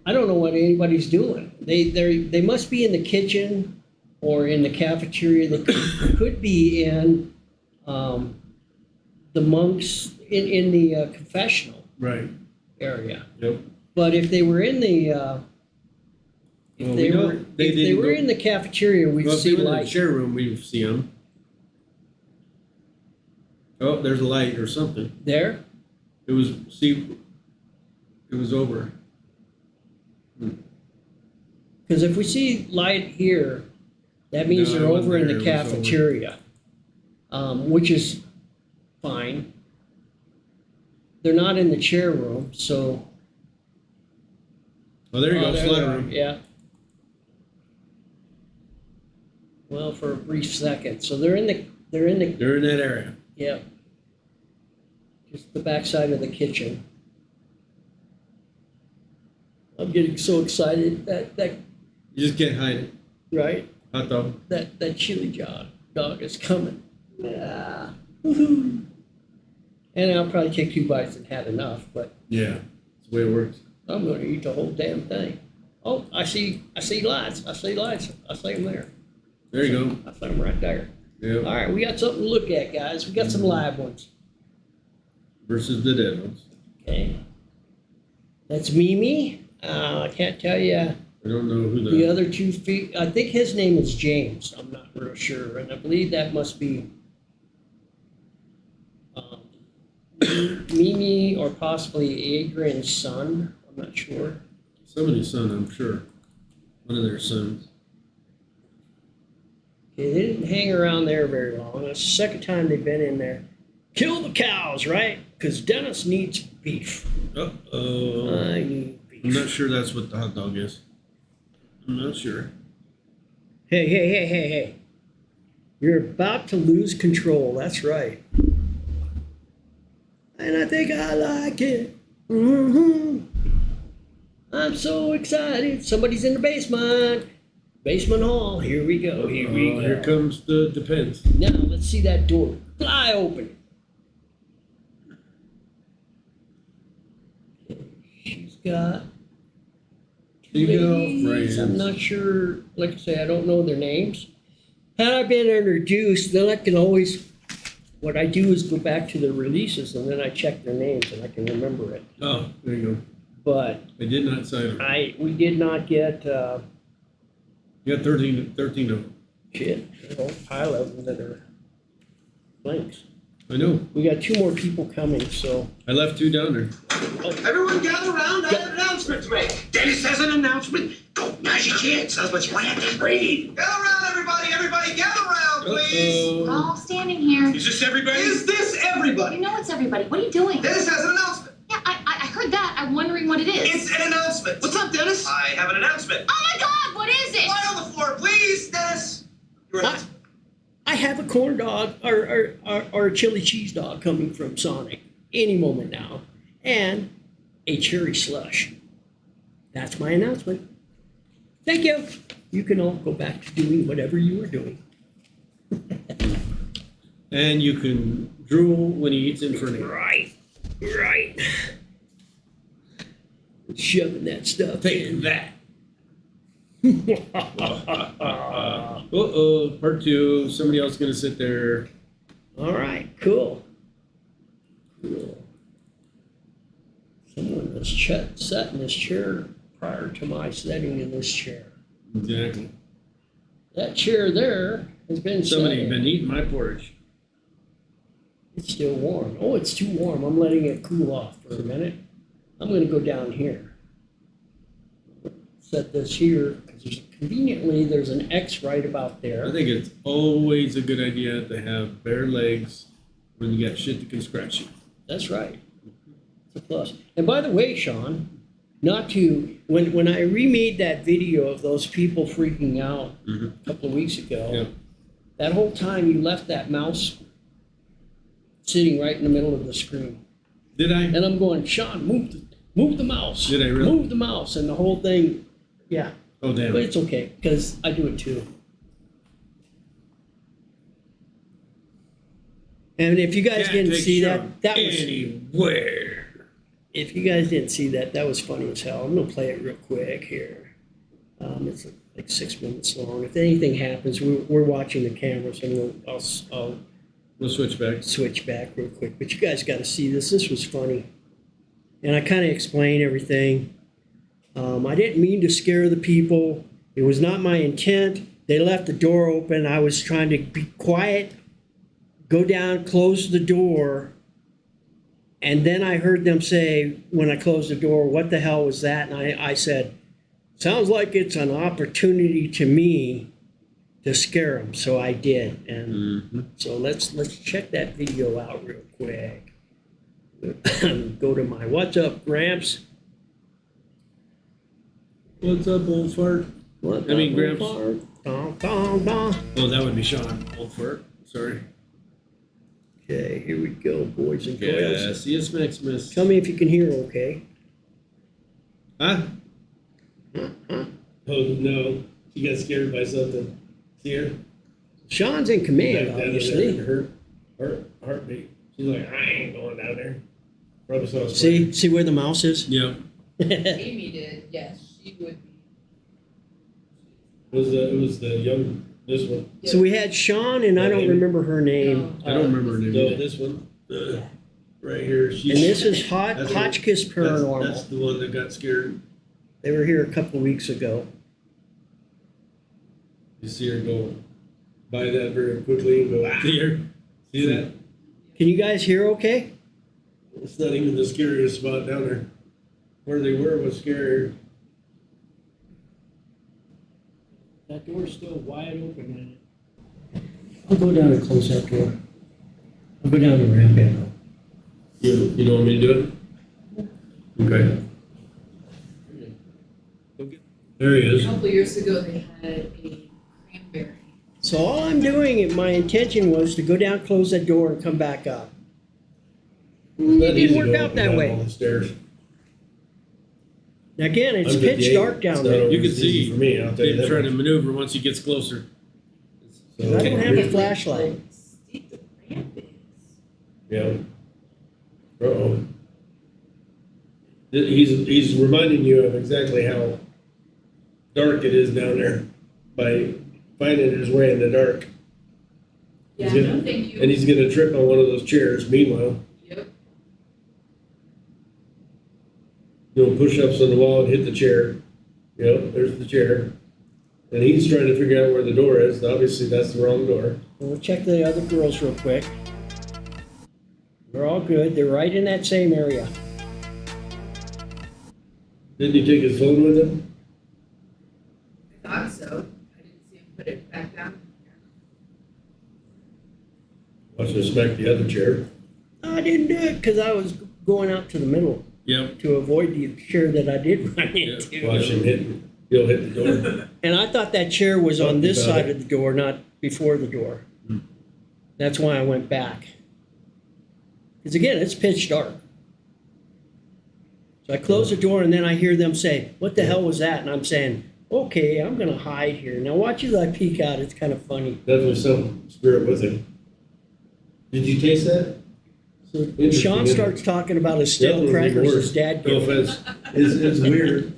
what anybody's doing. They must be in the kitchen or in the cafeteria. They could be in the monks in the confessional Right. area. Yep. But if they were in the Well, we know if they they didn't were go- in the cafeteria, we'd Well, if see they were in the light. share room, we would see them. Oh, there's a light or something. There. It was over. Because if we see light here, that means No, they're it wasn't over in there. the It was over. cafeteria, which is fine. They're not in the chair room, so. Oh, there you Oh, go, there slaughter they are, room. Yeah. Well, for a brief second, so they're in the They're in that area. yeah. Just the backside of the kitchen. I'm getting so excited that You just can't hide it. right. Hot dog. That chili dog is coming. Yeah. Woohoo. And I'll probably take 2 bites and had enough, but Yeah, that's the way it works. I'm going to eat the whole damn thing. Oh, I see lights. I see them there. There you go. I found them right there. Yeah. All right, we got something to look at, guys. We got some live ones. Versus the dead ones. Okay. That's MeMe. I can't tell you I don't know who the other 2 feet. I think his name is James. I'm not real sure. And I believe that must be MeMe or possibly Adrian's son. I'm not sure. Somebody's son, I'm sure. One of their sons. Okay, they didn't hang around there very long. That's the second time they've been in there. Kill the cows, right? Because Dennis needs beef. Uh-oh. I need beef. I'm not sure that's what the hot dog is. I'm not sure. Hey. You're about to lose control. That's right. And I think I like it. I'm so excited. Somebody's in the basement. Basement hall. Here we go. Here comes the depends. Now let's see that door fly open. She's got ladies. I'm not sure. Like I say, I don't know their names. Had I been introduced, then I can always. What I do is go back to the releases and then I check their names and I can remember it. Oh, there you go. But I did not sign them. we did not get. You got 13 of them. Shit, a whole pile of them that are blanks. I know. We got 2 more people coming, so. I left 2 down there. Everyone gather around. I have an announcement to make. Dennis has an announcement. Go, Magic Kids. That's what's plant and breed. Gather around, everybody. Everybody, gather around, please. We're all standing here. Is this everybody? Is this everybody? You know it's everybody. What are you doing? Dennis has an announcement. Yeah, I heard that. I'm wondering what it is. It's an announcement. What's up, Dennis? I have an announcement. Oh my God, what is it? Lie on the floor, please, Dennis. Your announcement. I have a corn dog or a chili cheese dog coming from Sonic any moment now, and a cherry slush. That's my announcement. Thank you. You can all go back to doing whatever you were doing. And you can drool when he eats in front of you. Right. Shoving that stuff Take in. that. Part 2. Somebody else gonna sit there. All right, cool. Someone was sat in this chair prior to my sitting in this chair. Exactly. That chair there has been Somebody sitting. been eating my porridge. It's still warm. Oh, it's too warm. I'm letting it cool off for a minute. I'm going to go down here. Set this here because conveniently there's an X right about there. I think it's always a good idea to have bare legs when you got shit that can scratch you. That's right. It's a plus. And by the way, Sean, when I remade that video of those people freaking out a couple of weeks ago, that whole time you left that mouse sitting right in the middle of the screen. Did I? And I'm going, Sean, move the mouse. Did I really? Move the mouse. And the whole thing, yeah. Oh, damn. But it's okay, because I do it too. And if you guys didn't see that was anywhere. If you guys didn't see that was funny as hell. I'm gonna play it real quick here. It's like 6 minutes long. If anything happens, we're watching the cameras, and We'll switch back. switch back real quick. But you guys got to see this. This was funny, and I kind of explained everything. I didn't mean to scare the people. It was not my intent. They left the door open. I was trying to be quiet, go down, close the door. And then I heard them say, when I closed the door, what the hell was that? And I said, sounds like it's an opportunity to me to scare them. So I did. And so let's check that video out real quick. Go to my What's Up, Gramps. What's up, old fart? What I mean, Gramps. Dun, dun, dun. Oh, that would be Sean. Old fart. Sorry. Okay, here we go, boys and Yeah, girls. see you Maximus. Tell me if you can hear okay. Huh? Oh, no. She got scared by something. See her? Sean's in command, Back down obviously. there, her heartbeat. She's like, I ain't going down there. Probably saw us. See where the mouse is? Yeah. Amy did, yes, she would be. It was the This one. So we had Sean, and I don't remember her name. I don't remember her name. No, this one. Right here. And this is That's her- Hotchkiss Paranormal. That's the one that got scared. They were here a couple of weeks ago. You see her go by that very quickly and go, ah. See that? Can you guys hear okay? It's not even the scariest spot down there. Where they were was scarier. That door's still wide open. I'll go down and close that door. I'll go down the ramp now. You don't want me to do it? Okay. There he A is. couple years ago, they had a cranberry. So all I'm doing, my intention was to go down, close that door, and come back up. It didn't work out that way. All the stairs. Now again, it's I'm pitch 58. dark down It's there. not I You can see for me, I'll tell you him that trying much. to maneuver once he gets closer. So, don't have a flashlight. Steep the ramp is. Yeah. Uh-oh. He's reminding you of exactly how dark it is down there by finding his way in the dark. Yeah, He's gonna- no, thank you. And he's gonna trip on one of those chairs meanwhile. Yep. Doing push-ups on the wall and hit the chair. You know, there's the chair. And he's trying to figure out where the door is. Obviously, that's the wrong door. We'll check the other girls real quick. They're all good. They're right in that same area. Didn't he take his phone with him? I thought so. I didn't see him put it back down. Must respect the other chair. I didn't do it because I was going out to the middle Yep. to avoid the chair that I did run Yeah. into. Watch him hit. He'll hit the door. And I thought that chair was on this About side it. of the door, not before the door. That's why I went back. Because again, it's pitch dark. So I close the door and then I hear them say, "What the hell was that?" And I'm saying, "Okay, I'm going to hide here." Now watch as I peek out. It's kind of funny. Definitely some spirit with him. Did you taste that? So Interesting, Sean isn't it? starts talking about his stale Definitely crackers worse. his dad No gave him. offense. It's weird.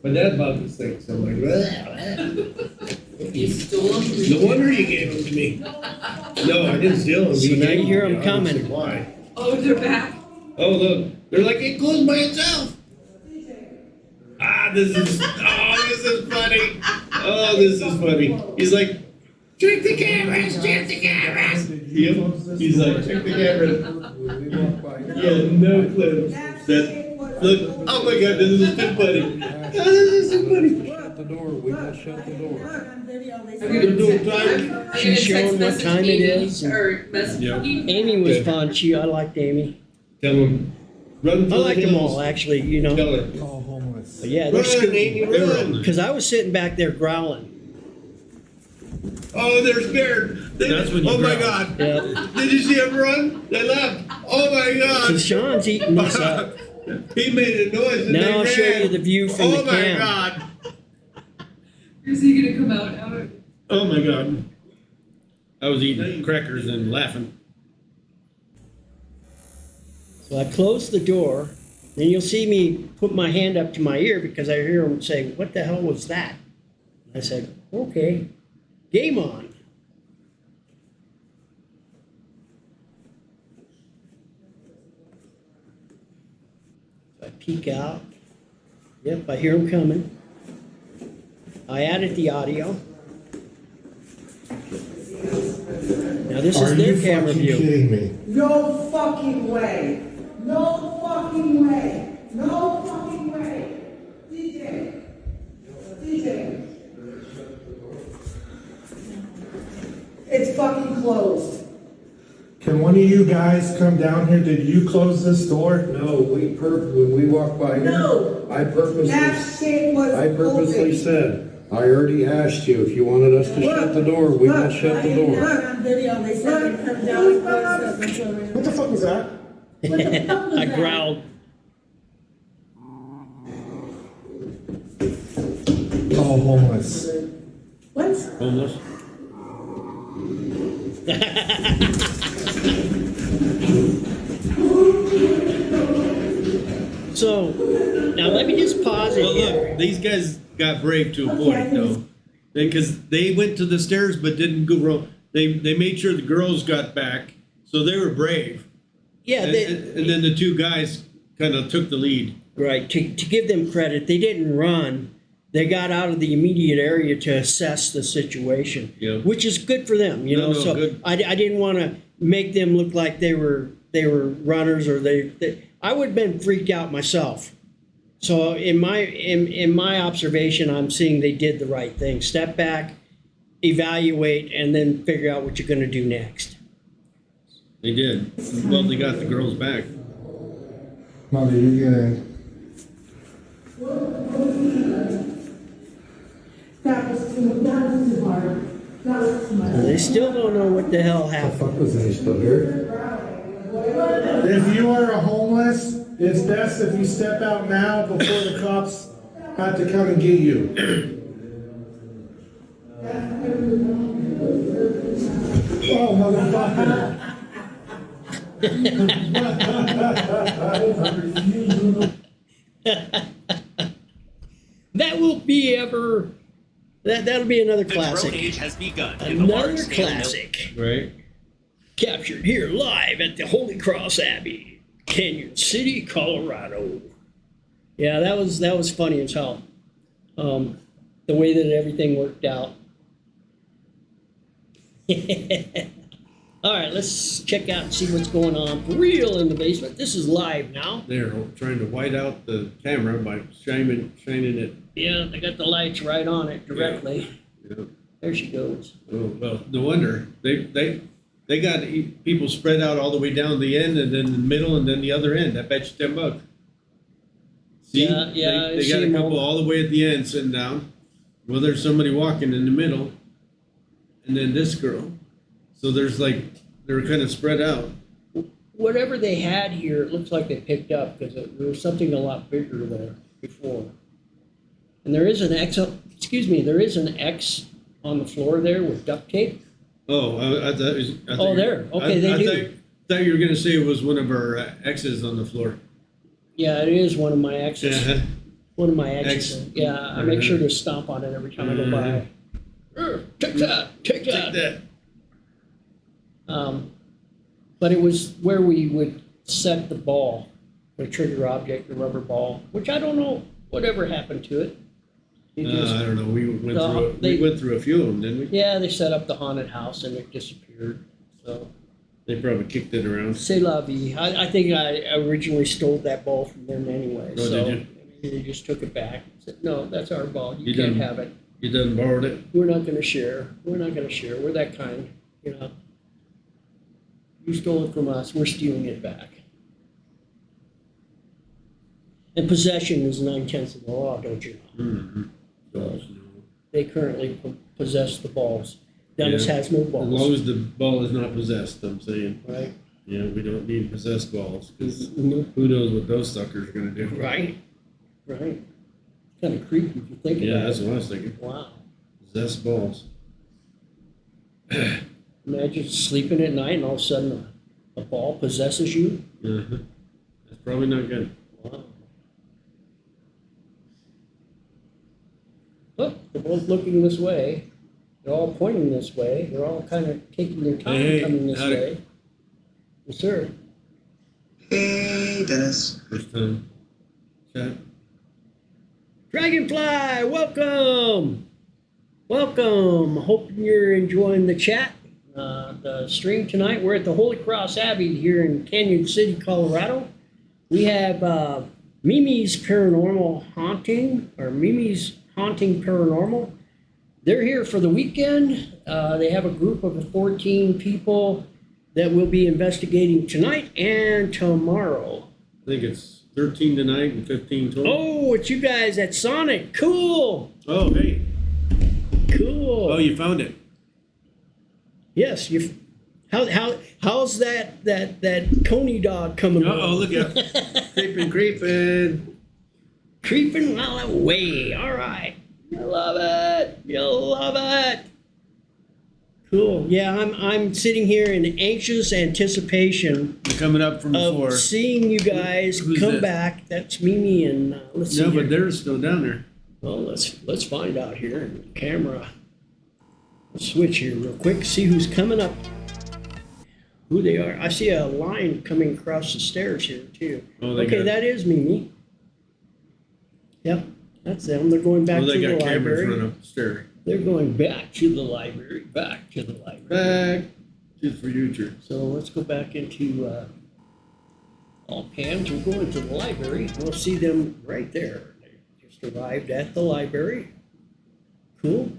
My dad bought this thing, so I'm like, You stole them? no wonder you gave them to me. No, I didn't steal them. So He now gave you hear them them to me. coming. Obviously, why? Oh, they're back. Oh, look. They're like, it closed by itself. This is funny. Oh, this is funny. He's like, check the cameras, check the cameras. Yep. He's like, check the cameras. Yeah, no clue. Look, oh my God, this is too funny. Oh, this is so funny. Shut the door, we will shut the door. They're doing time. She's showing what time it is. Or message Yep. you. Amy was Okay. fun. I liked Amy. Tell him, run for I the liked them hills. all, actually, you know. Tell her. Call homeless. But yeah, they're Run, Amy, scared. run. Because I was sitting back there growling. Oh, they're scared. That's when you oh my growl. God. Yeah. Did you see him run? They left. Oh my So God. Sean's eating this up. He made a noise and Now they I'll show ran. you the view from oh the my cam. God. Is he gonna come out now? Oh my God. I was eating crackers and laughing. So I closed the door. Then you'll see me put my hand up to my ear because I hear him say, "What the hell was that?" I said, "Okay, game on." So I peek out. Yep, I hear him coming. I added the audio. Now this is their camera view. Kidding me? No fucking way. No fucking way. No fucking way. DJ. DJ. It's fucking closed. Can one of you guys come down here? Did you close this door? No, when we walked by here, No. I purposely That shit was said, I already asked you if you wanted us to shut the door, we will shut the door. Look on video, they said they come down and close it. What the fuck was that? What the fuck was I that? growled. Call homeless. What? Homeless. So now let me just pause it Well, here. look, these guys got brave to a point, though. Because they went to the stairs but didn't go. They made sure the girls got back, so they were brave. Yeah, And then the two guys kind of took the lead. right. To give them credit, they didn't run. They got out of the immediate area to assess the situation, which is good for them. You know, so good. I didn't want to make them look like they were runners or they I would have been freaked out myself. So in my observation, I'm seeing they did the right thing. Step back, evaluate, and then figure out what you're going to do next. They did. Well, they got the girls back. Mother, you get in. That was too hard. That was too much. They still don't know what the hell The happened. fuck was he still here? If you are a homeless, it's best if you step out now before the cops have to come and get you. Oh, motherfucker. That will be ever. That'll be another classic. age has begun. Another classic. Right. Captured here live at the Holy Cross Abbey, Canyon City, Colorado. Yeah, that was funny as hell. The way that everything worked out. All right, let's check out and see what's going on for real in the basement. This is live now. They're trying to white out the camera by shining it. Yeah, they got the lights right on it directly. Yeah. There she goes. Oh, well, no wonder. They got people spread out all the way down the end and then the middle and then the other end. I bet you $10. See? Yeah, I They see got a them couple all the way at the end sitting down. Well, there's somebody walking in the middle. And then this girl. So there's they were kind of spread out. Whatever they had here, it looks like they picked up because there was something a lot bigger there before. And there is an X. There is an X on the floor there with duct tape. Oh, I thought it was. There. Okay, they do. Thought you were going to say it was one of our X's on the floor. Yeah, it is one of my X's. Yeah. One of my X's. X. Yeah, I make sure to stomp on it every time I go by. Take that! Take that! Take that. But it was where we would set the ball, the trigger object, the rubber ball, which I don't know whatever happened to it. I don't know. We went through a few of them, didn't we? Yeah, they set up the haunted house and it disappeared. So They probably kicked it around. C'est la vie. I think I originally stole that ball from them anyway. Oh, so did they just took it back. Said, no, that's our ball. You can't have it. You done borrowed it? We're not going to share. We're not going to share. We're that kind, you know. You stole it from us. We're stealing it back. And possession is 9/10 of the law, don't you know? Mm-hmm. They currently possess the balls. Dennis has no balls. As long as the ball is not possessed, I'm saying. Right. Yeah, we don't need possessed balls because Mhm. who knows what those suckers are going to do. Right. Right. Kind of creepy if you think Yeah, about that's it. what I was thinking. Wow. Possessed balls. Imagine sleeping at night and all of a sudden a ball possesses you. Uh-huh. That's probably not good. Wow. Look, they're both looking this way. They're all pointing this way. They're all kind of taking their time Hey, coming this howdy. way. Yes, sir. Hey, Dennis. First time. Chat. Dragonfly, welcome. Welcome. Hope you're enjoying the chat. The stream tonight. We're at the Holy Cross Abbey here in Canyon City, Colorado. We have MeMe's Paranormal Haunting, or MeMe's Haunting Paranormal. They're here for the weekend. They have a group of 14 people that will be investigating tonight and tomorrow. I think it's 13 tonight and 15 total. Oh, it's you guys at Sonic. Cool. Oh, hey. Cool. Oh, you found it. Yes, you. How's that Coney dog coming along? Oh, look out. creeping. Creeping while away. All right. You love it. You love it. Cool. Yeah, I'm sitting here in anxious anticipation They're coming up from the of floor. seeing you guys Who's come this? back. That's Mimi and let's see. No, here. but they're still down there. Well, let's find out here. Camera. Switch here real quick, see who's coming up, who they are. I see a line coming across the stairs here too. Oh, they okay, got- that is MeMe. Yep, that's them. They're going back Well, they to the got cameras library. running upstairs. They're going back to the library, back to the library. Back to the future. So let's go back into all cams. We're going to the library. We'll see them right there. They just arrived at the library. Cool.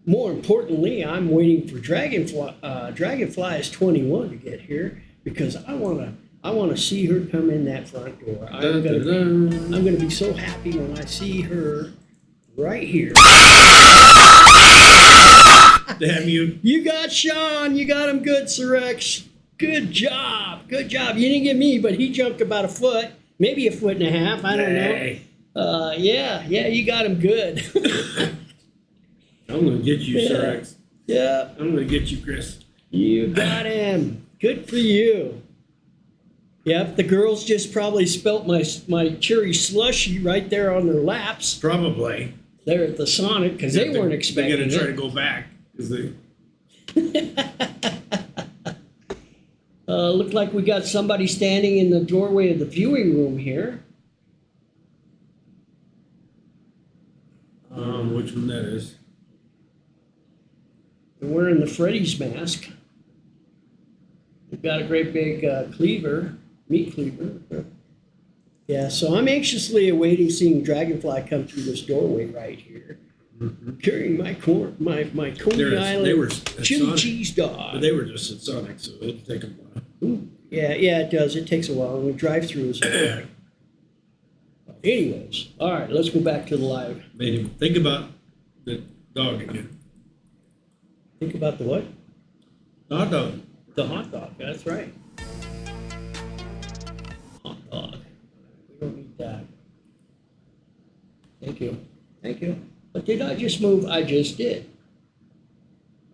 More importantly, I'm waiting for Dragonfly is 21 to get here because I wanna see her come in that front door. I'm gonna be so happy when I see her right here. Damn you. You got Sean. You got him good, Sir X. Good job. Good job. You didn't get me, but he jumped about a foot, maybe a foot and a half. I don't know. Yeah, you got him good. I'm gonna get you, Sir X. Yeah. I'm gonna get you, Chris. You got him. Good for you. Yep, the girls just probably spilt my cherry slushy right there on their laps. Probably. There at the Sonic because they weren't expecting They're gonna try to it. go back because they. Looked like we got somebody standing in the doorway of the viewing room here. Which one that is? They're wearing the Freddy's mask. They've got a great big cleaver, meat cleaver. Yeah, so I'm anxiously awaiting seeing Dragonfly come through this doorway right here, carrying my Coney Island they were chili Sonic, cheese dog. but they were just at Sonic, so it'll take a while. Ooh, yeah, it does. It takes a while. And the drive-through is like. Anyways, all right, let's go back to the live. Made him think about the dog again. Think about the what? Hot dog. The hot dog. That's right. Hot dog. We don't need that. Thank you. Thank you. But did I just move? I just did.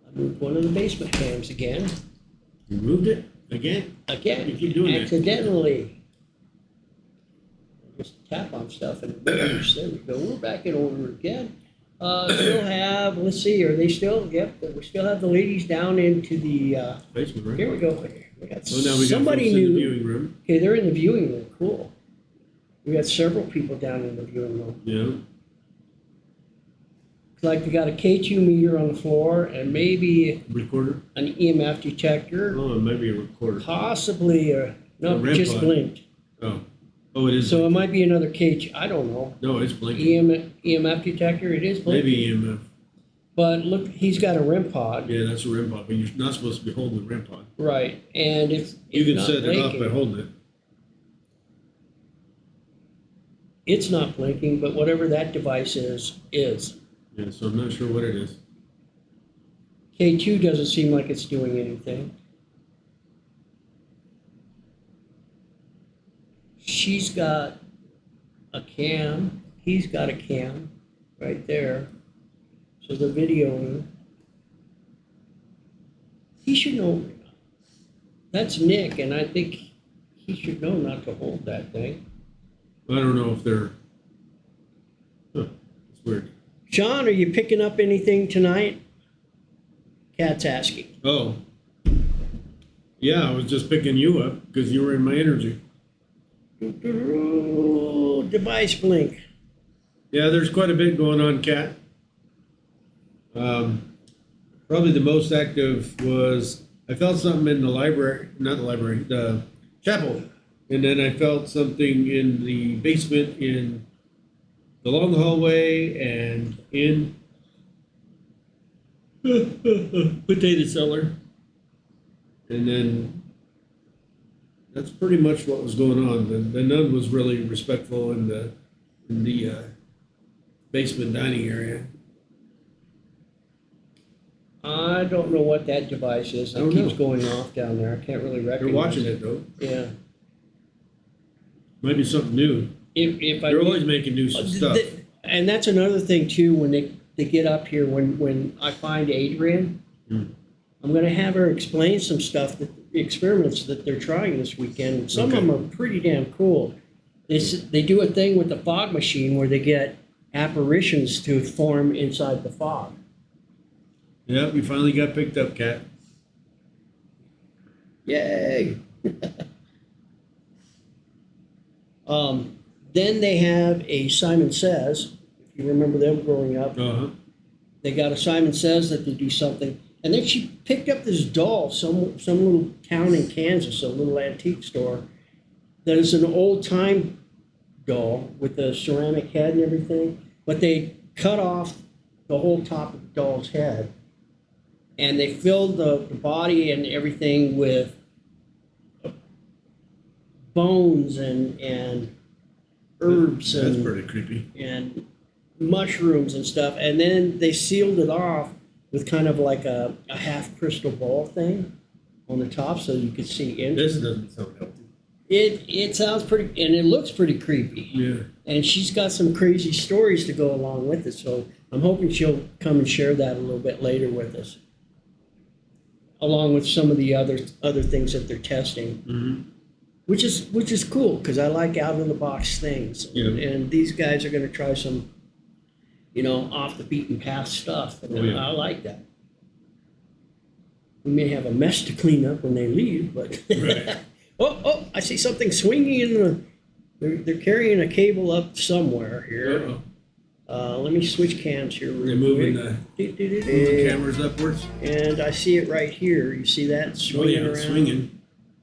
I moved one of the basement cams again. You moved it again? Again. You keep doing that. Accidentally. Just tap on stuff and it moves. There we go. We're back in order again. Still have, let's see, are they still? Yep, we still have the ladies down into the basement, right? Here we go. We got Oh, now we got somebody folks in the new. viewing room. Okay, they're in the viewing room. Cool. We got several people down in the viewing room. Yeah. Looks like we got a K2 meter on the floor and maybe Recorder? an EMF detector. Oh, maybe a recorder. Possibly no, A REM just pod. blinked. Oh, it is. So it might be another K2. I don't know. No, it's blinking. EMF detector. It is blinking. Maybe EMF. But look, he's got a REM pod. Yeah, that's a REM pod, but you're not supposed to be holding the REM pod. Right, and it's You can not set it off blinking. by holding it. It's not blinking, but whatever that device is. Yeah, so I'm not sure what it is. K2 doesn't seem like it's doing anything. She's got a cam. He's got a cam right there. So they're videoing. He should know. That's Nick, and I think he should know not to hold that thing. I don't know if they're. It's weird. Sean, are you picking up anything tonight? Cat's asking. Oh. Yeah, I was just picking you up because you were in my energy. Device blink. Yeah, there's quite a bit going on, Kat. Probably the most active was I felt something in the library, not the library, the chapel. And then I felt something in the basement in the long hallway and in potato cellar. And then that's pretty much what was going on. The nun was really respectful in the basement dining area. I don't know what that device is. It keeps going off down there. I can't really recognize. They're watching it though. Yeah. Might be something new. If They're always making new stuff. And that's another thing too. When they get up here, when I find Adrian, I'm going to have her explain some stuff, the experiments that they're trying this weekend. Some of them are pretty damn cool. They do a thing with the fog machine where they get apparitions to form inside the fog. Yep, you finally got picked up, Cat. Yay! Then they have a Simon Says. If you remember them growing up, they got a Simon Says that they do something. And then she picked up this doll, some little town in Kansas, a little antique store, that is an old time doll with a ceramic head and everything. But they cut off the whole top of the doll's head, and they filled the body and everything with bones and herbs. That's and, pretty creepy. And mushrooms and stuff. And then they sealed it off with kind of like a half crystal ball thing on the top so you could see into. This doesn't sound healthy. It sounds pretty, and it looks pretty creepy. Yeah. And she's got some crazy stories to go along with it, so I'm hoping she'll come and share that a little bit later with us, along with some of the other things that they're testing, which is cool because I like out of the box things, and these guys are going to try some, off the beaten path stuff, and I like that. We may have a mess to clean up when they leave, but. Right. Oh! I see something swinging in the. They're carrying a cable up somewhere here. Let me switch cams here. They're moving the cameras upwards. And I see it right here. You see that swinging around? Swinging.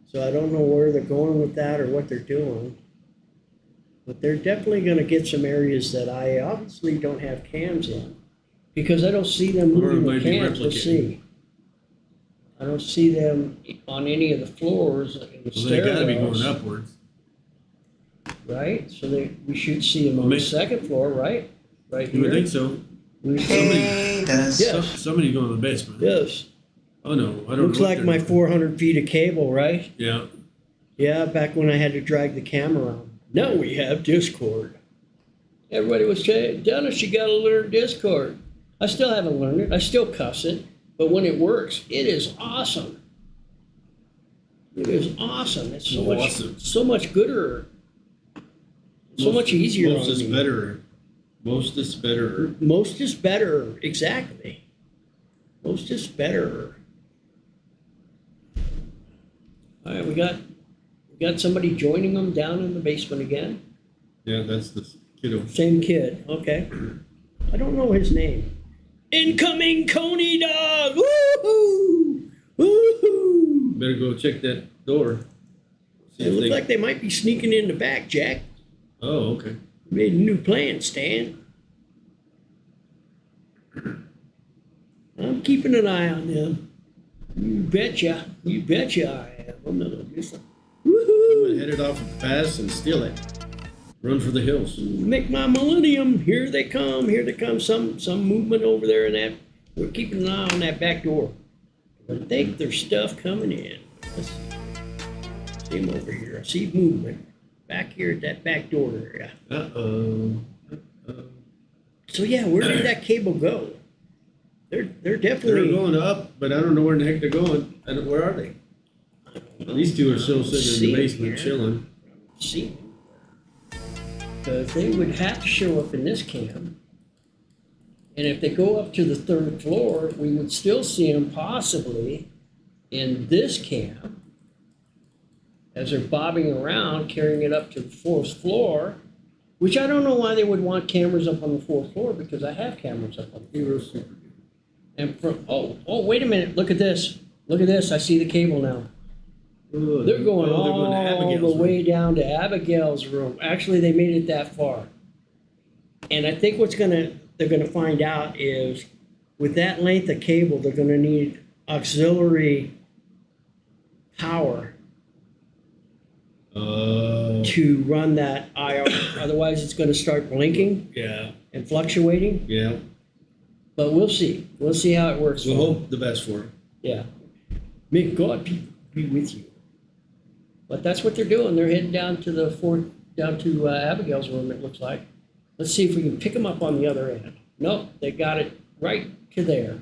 So I don't know where they're going with that or what they're doing. But they're definitely going to get some areas that I obviously don't have cams in. Because I don't see them moving the cams. Let's see. I don't see them on any of the floors. They got to be going upwards. Right? So we should see them on the second floor, right? Right here. You would think so. Somebody going to the basement. Yes. Oh, no. I don't Looks like my 400 feet of cable, right? Yeah. Yeah, back when I had to drag the camera around. Now we have Discord. Everybody was saying, Dennis, you got to learn Discord. I still haven't learned it. I still cuss it. But when it works, it is awesome. It is awesome. It's so much gooder. So much easier. Most is better. Most is better. Most is better. Exactly. Most is better. All right, we got somebody joining them down in the basement again. Yeah, that's the kiddo. Same kid. Okay. I don't know his name. Incoming Coney dog! Woohoo! Woohoo! Better go check that door. It looks like they might be sneaking in the back, Jack. Oh, okay. Made a new plan, Stan. I'm keeping an eye on them. You betcha. You betcha I am. I'm not gonna miss them. Woohoo! I'm gonna head it off fast and steal it. Run for the hills. Make my millennium. Here they come. Here they come. Some movement over there in that. We're keeping an eye on that back door. I think there's stuff coming in. Let's see him over here. I see movement back here at that back door area. So yeah, where did that cable go? They're definitely. They're going up, but I don't know where in the heck they're going. Where are they? These two are still sitting in the basement chilling. See. Because they would have to show up in this cam. And if they go up to the third floor, we would still see them possibly in this cam as they're bobbing around, carrying it up to the fourth floor, which I don't know why they would want cameras up on the fourth floor because I have cameras up on the fourth floor. And from, oh, wait a minute, look at this. Look at this, I see the cable now. They're going all the way down to Abigail's room. Actually, they made it that far. And I think they're gonna find out is with that length of cable, they're gonna need auxiliary power to run that IR. Otherwise, it's gonna start blinking and fluctuating. Yeah. But we'll see. We'll see how it works. We'll hope the best for it. Yeah. May God be with you. But that's what they're doing. They're heading down to Abigail's room, it looks like. Let's see if we can pick them up on the other end. Nope, they got it right to there.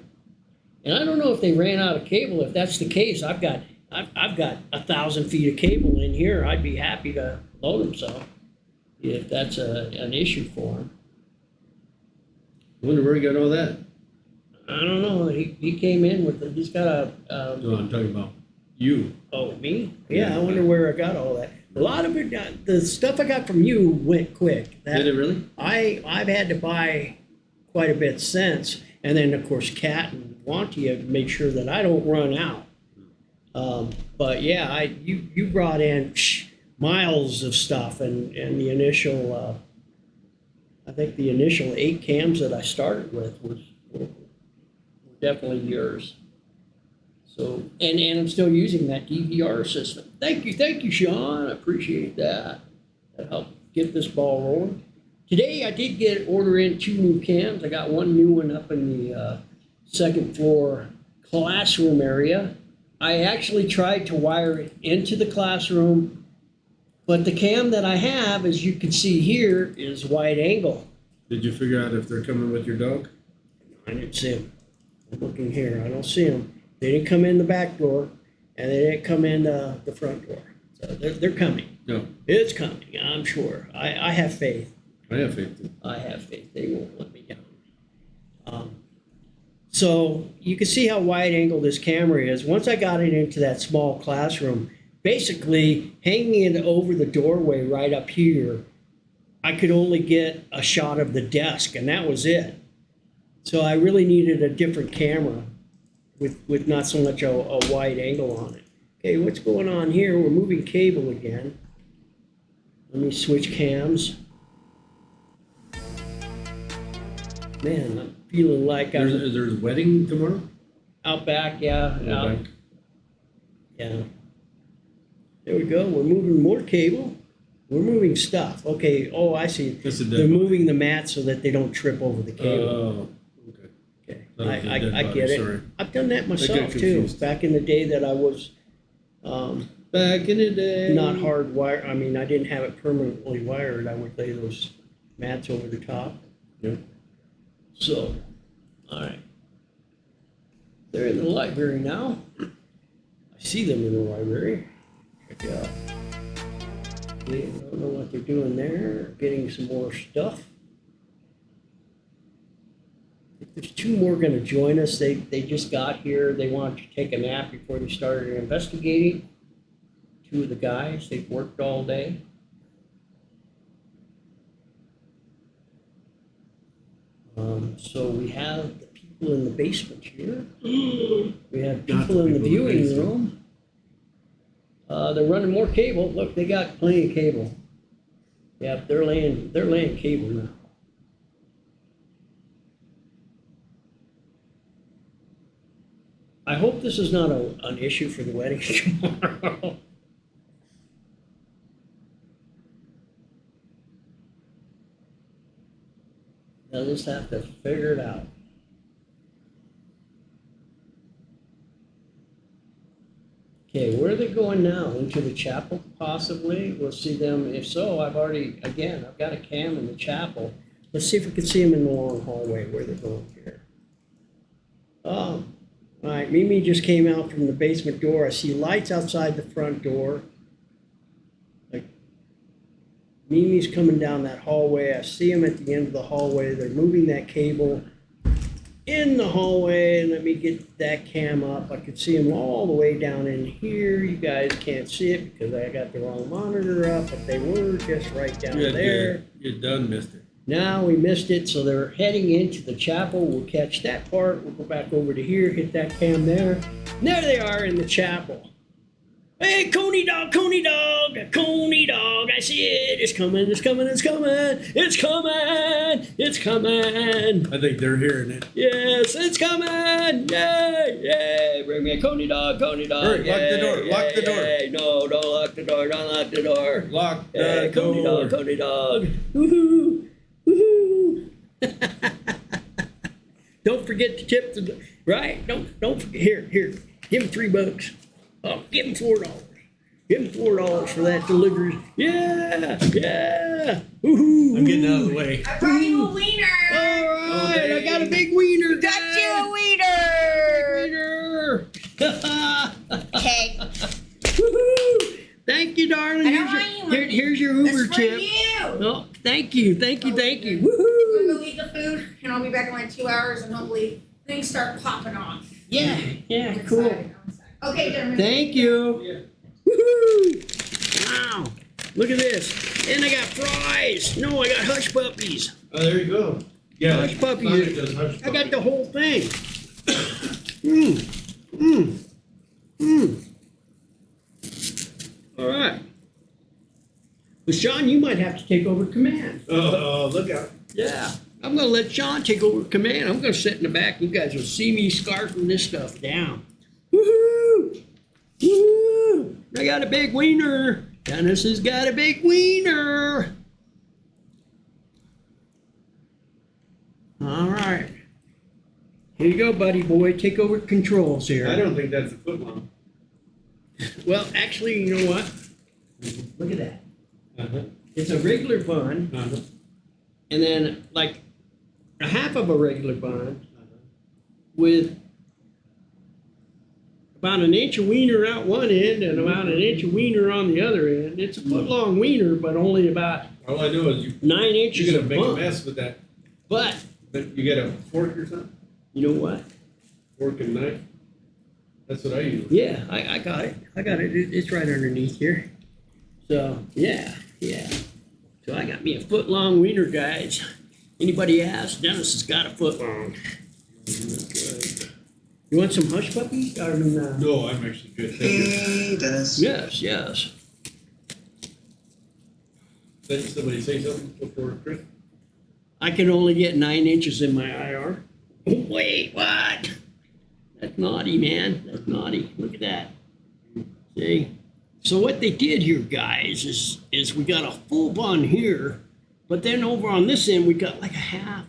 And I don't know if they ran out of cable. If that's the case, I've got 1,000 feet of cable in here. I'd be happy to load them some if that's an issue for them. I wonder where he got all that. I don't know. He came in with he's got a. No, I'm talking about you. Oh, me? Yeah, I wonder where I got all that. A lot of it, the stuff I got from you went quick. Did it really? I've had to buy quite a bit since, and then of course Kat and Wanty have made sure that I don't run out. But yeah, you brought in miles of stuff, and the initial, I think the initial 8 cams that I started with were definitely yours. So, and I'm still using that DVR system. Thank you, Sean. I appreciate that. That helped get this ball rolling. Today, I did order in 2 new cams. I got one new one up in the second floor classroom area. I actually tried to wire it into the classroom, but the cam that I have, as you can see here, is wide angle. Did you figure out if they're coming with your dog? I didn't see them. I'm looking here. I don't see them. They didn't come in the back door, and they didn't come in the front door. So they're coming. No. It's coming, I'm sure. I have faith. I have faith too. I have faith. They won't let me down. So you can see how wide angle this camera is. Once I got it into that small classroom, basically hanging it over the doorway right up here, I could only get a shot of the desk, and that was it. So I really needed a different camera with not so much a wide angle on it. Okay, what's going on here? We're moving cable again. Let me switch cams. Man, I'm feeling like There's a wedding tomorrow? out back, yeah. Out back. Yeah. There we go. We're moving more cable. We're moving stuff. Okay. Oh, I see. They're moving the mat so that they don't trip over the cable. Oh, Okay. That was a dead I body, get it. sorry. I've done that myself too. confused. Back in the day that I was back in the day. not hard wire. I mean, I didn't have it permanently wired. I would lay those mats over the top. Yep. So, all right. They're in the library now. I see them in the library. Check it out. I don't know what they're doing there. Getting some more stuff. There's 2 more going to join us. They just got here. They wanted to take a nap before they started investigating. 2 of the guys. They've worked all day. So we have the people in the basement here. We have people in the viewing room. They're running more cable. Look, they got plenty of cable. Yeah, they're laying cable now. I hope this is not an issue for the wedding tomorrow. They'll just have to figure it out. Okay, where are they going now? Into the chapel, possibly? We'll see them. If so, I've got a cam in the chapel. Let's see if we can see them in the long hallway where they're going here. Oh, all right, MeMe just came out from the basement door. I see lights outside the front door. Like, MeMe's coming down that hallway. I see them at the end of the hallway. They're moving that cable in the hallway. Let me get that cam up. I could see them all the way down in here. You guys can't see it because I got the wrong monitor up, but they were just right down there. You done missed it. Now we missed it, so they're heading into the chapel. We'll catch that part. We'll go back over to here, hit that cam there. And there they are in the chapel. Hey, Coney dog, Coney dog, Coney dog, I see it. It's coming, it's coming, it's coming, it's coming, it's coming. I think they're hearing it. Yes, it's coming. Yay, yay. Bring me a Coney dog, Coney dog. Hurry, lock the door, lock the door. Yay. No, don't lock the door, don't lock the door. Lock the Hey, Coney door. dog, Coney dog. Woohoo, woohoo. Don't forget to tip the, right? Don't forget, here, give him $3. Oh, give him $4. Give him $4 for that delivery. Yeah, yeah. Woohoo. I'm getting out of the way. I brought you a wiener. All right, I got a big wiener. Got you a wiener. Okay. Woohoo! Thank you, darling. I don't want you money. Here's your Uber That's for tip. you. Oh, thank you. I'm gonna Woohoo! go eat the food, and I'll be back in like 2 hours, and hopefully things start popping off. Yeah, yeah, I'm cool. excited, I'm excited. Okay, gentlemen. Thank you. Woohoo! Wow, look at this. And I got fries. No, I got hush puppies. Oh, there you go. Yeah. Hush puppies. Sonic does hush I got puppies. the whole thing. All right. Well, Sean, you might have to take over command. Oh, look out. Yeah. I'm going to let Sean take over command. I'm going to sit in the back. You guys will see me scarfing this stuff down. Woohoo! Woohoo! I got a big wiener. Dennis has got a big wiener. All right. Here you go, buddy boy. Take over controls here. I don't think that's a foot long. Well, actually, you know what? Look at that. Uh-huh. It's a regular bun, Uh-huh. and then like a half of a regular bun with about an inch of wiener out one end and about an inch of wiener on the other end. It's a foot long wiener, but only about All I know is 9 inches you're of gonna make a bun. mess with that. But But you get a fork or something? you know what? Fork and knife? That's what I use. Yeah, I got it. I got it. It's right underneath here. So yeah. So I got me a foot long wiener, guys. Anybody ask? Dennis has got a foot long. You want some hush puppies? No, I'm actually good. Thank you. Hey, Dennis. Yes. Did somebody say something before Chris? I can only get 9 inches in my IR. Oh, wait, what? That's naughty, man. That's naughty. Look at that. See? So what they did here, guys, is we got a full bun here, but then over on this end we got like a half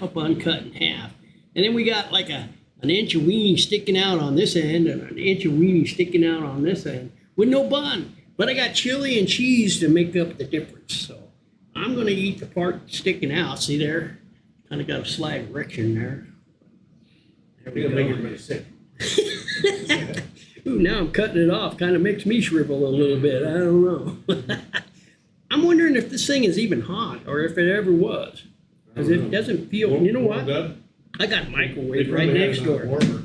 a bun cut in half, and then we got like an inch of weenie sticking out on this end and an inch of weenie sticking out on this end with no bun. But I got chili and cheese to make up the difference. So I'm gonna eat the part sticking out. See there? Kind of got a slight erection there. There we You're gonna make go. everybody sick. Ooh, now I'm cutting it off. Kind of makes me shrivel a little bit. I don't know. I'm wondering if this thing is even hot or if it ever was. Because it doesn't feel, you know what? Warmed up? I got a They microwave probably right have next it on door. Warmer.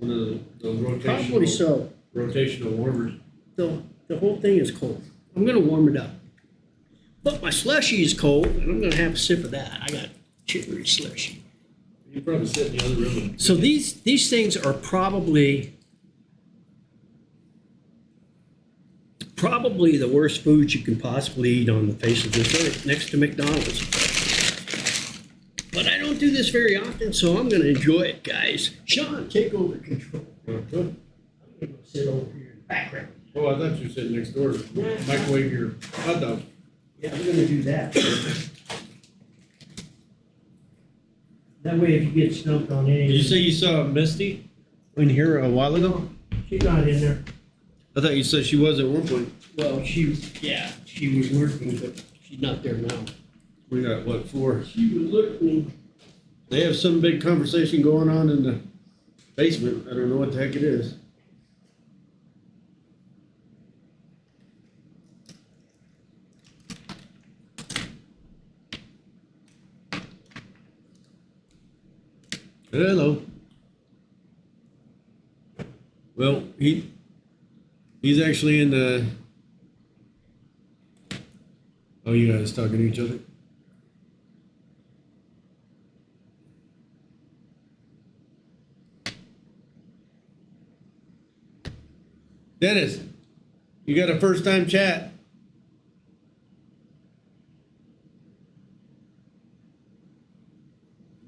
One of those rotational. Probably so. Rotational warmers. The whole thing is cold. I'm going to warm it up. But my slushy is cold, and I'm going to have a sip of that. I got cherry slushy. You probably sit in the other room. So these things are probably the worst foods you can possibly eat on the face of this earth, next to McDonald's. But I don't do this very often, so I'm going to enjoy it, guys. Sean, take over control. Good. I'm going to go sit over here in the background. Oh, I thought you were sitting next door. Microwave your hot dog. Yeah, I'm going to do that. That way, if you get stumped on any... Did you say you saw Misty in here a while ago? She's not in there. I thought you said she was at one point. Well, she was working, but she's not there now. We got, what, 4? She was looking. They have some big conversation going on in the basement. I don't know what the heck it is. Hello. Well, he's actually in the... Oh, you guys talking to each other? Dennis, you got a first time chat.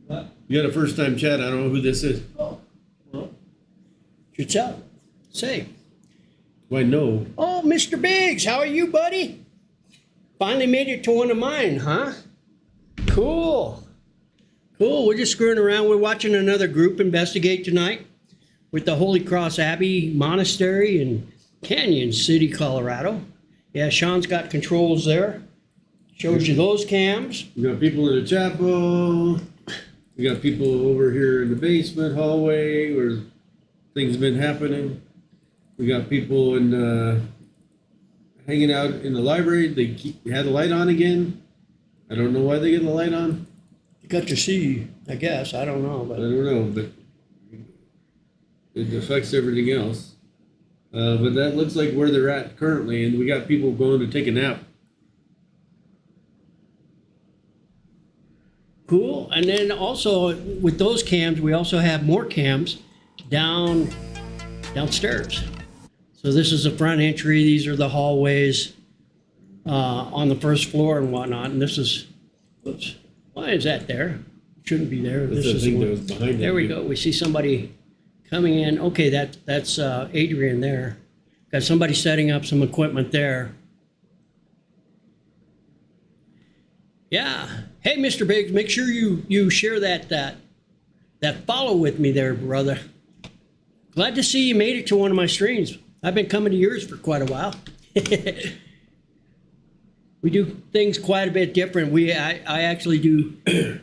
What? You got a first time chat. I don't know who this is. Oh, well, yourself. Say. Why, no. Oh, Mr. Biggs, how are you, buddy? Finally made it to one of mine, huh? Cool. Cool. We're just screwing around. We're watching another group investigate tonight with the Holy Cross Abbey Monastery in Canyon City, Colorado. Yeah, Sean's got controls there. Shows you those cams. We got people in the chapel. We got people over here in the basement hallway where things have been happening. We got people in hanging out in the library. They had the light on again. I don't know why they get the light on. got to see, I guess. I don't know, I but don't know, but it affects everything else. But that looks like where they're at currently, and we got people going to take a nap. cool. And then also with those cams, we also have more cams downstairs. So this is the front entry. These are the hallways on the first floor and whatnot. And this is, whoops, why is that there? Shouldn't be there. That's This the is thing the that one- was behind There it. we go. We see somebody coming in. Okay, that's Adrian there. Got somebody setting up some equipment there. Yeah. Hey, Mr. Biggs, make sure you share that follow with me there, brother. Glad to see you made it to one of my streams. I've been coming to yours for quite a while. We do things quite a bit different. I actually do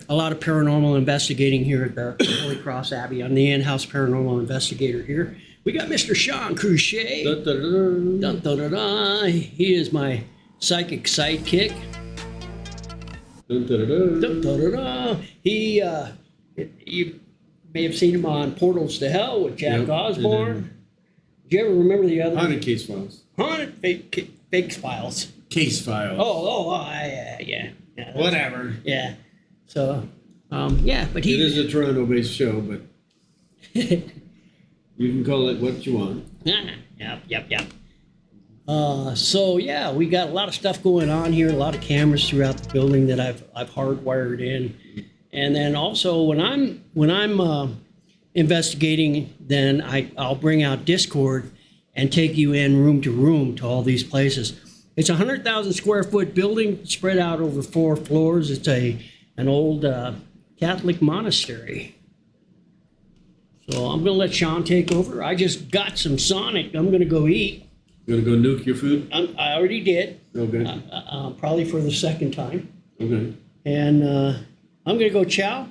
a lot of paranormal investigating here at the Holy Cross Abbey. I'm the in-house paranormal investigator here. We got Mr. Sean Cruchet. Dun, dun, dun, dun. Dun, dun, dun, dun. He is my psychic sidekick. Dun, dun, dun, Dun, dun, dun, dun. You may have seen him on Portals to Hell with Jack Yep, Osborne. Do you ever remember the other Haunted Case Files. Haunted fake files? Case Files. Yeah. Whatever. Yeah. So, yeah, but It is a Toronto-based show, but you can call it what you want. Yep. So yeah, we got a lot of stuff going on here, a lot of cameras throughout the building that I've hardwired in. And then also when I'm investigating, then I'll bring out Discord and take you in room to room to all these places. It's a 100,000 square foot building spread out over 4 floors. It's an old Catholic monastery. So I'm gonna let Sean take over. I just got some Sonic. I'm gonna go eat. You want to go nuke your food? I already did. Okay. Probably for the second time. Okay. And I'm gonna go chow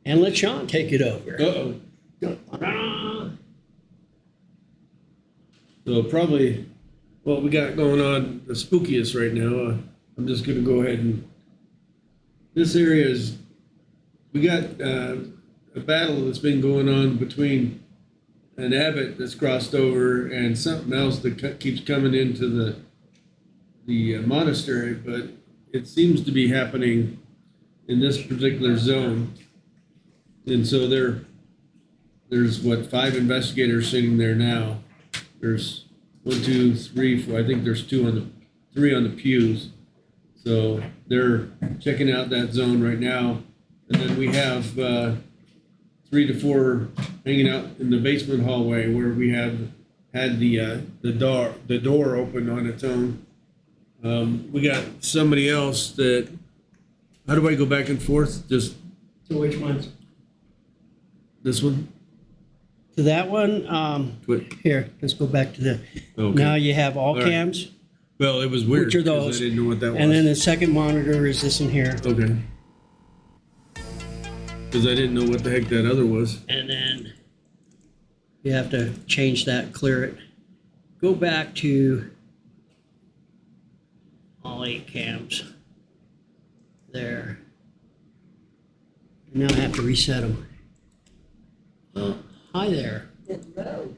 and let Sean take it over. Uh-oh. So probably what we got going on the spookiest right now, I'm just going to go ahead and... This area is... We got a battle that's been going on between an abbot that's crossed over and something else that keeps coming into the monastery, but it seems to be happening in this particular zone. And so there's what, 5 investigators sitting there now. There's 1, 2, 3, 4. I think there's 3 on the pews. So they're checking out that zone right now. And then we have 3 to 4 hanging out in the basement hallway where we had the door open on its own. We got somebody else that. How do I go back and forth? Just To which ones? this one? To that one. What? Here, let's go back to the. Okay. Now you have all right. cams. Well, it was weird. Which are 'cause those? I didn't know what that was. And then the second monitor is this in here. Okay. Because I didn't know what the heck that other was. And then you have to change that, clear it. Go back to all 8 cams. There. Now I have to reset them. Oh, hi there. Hello.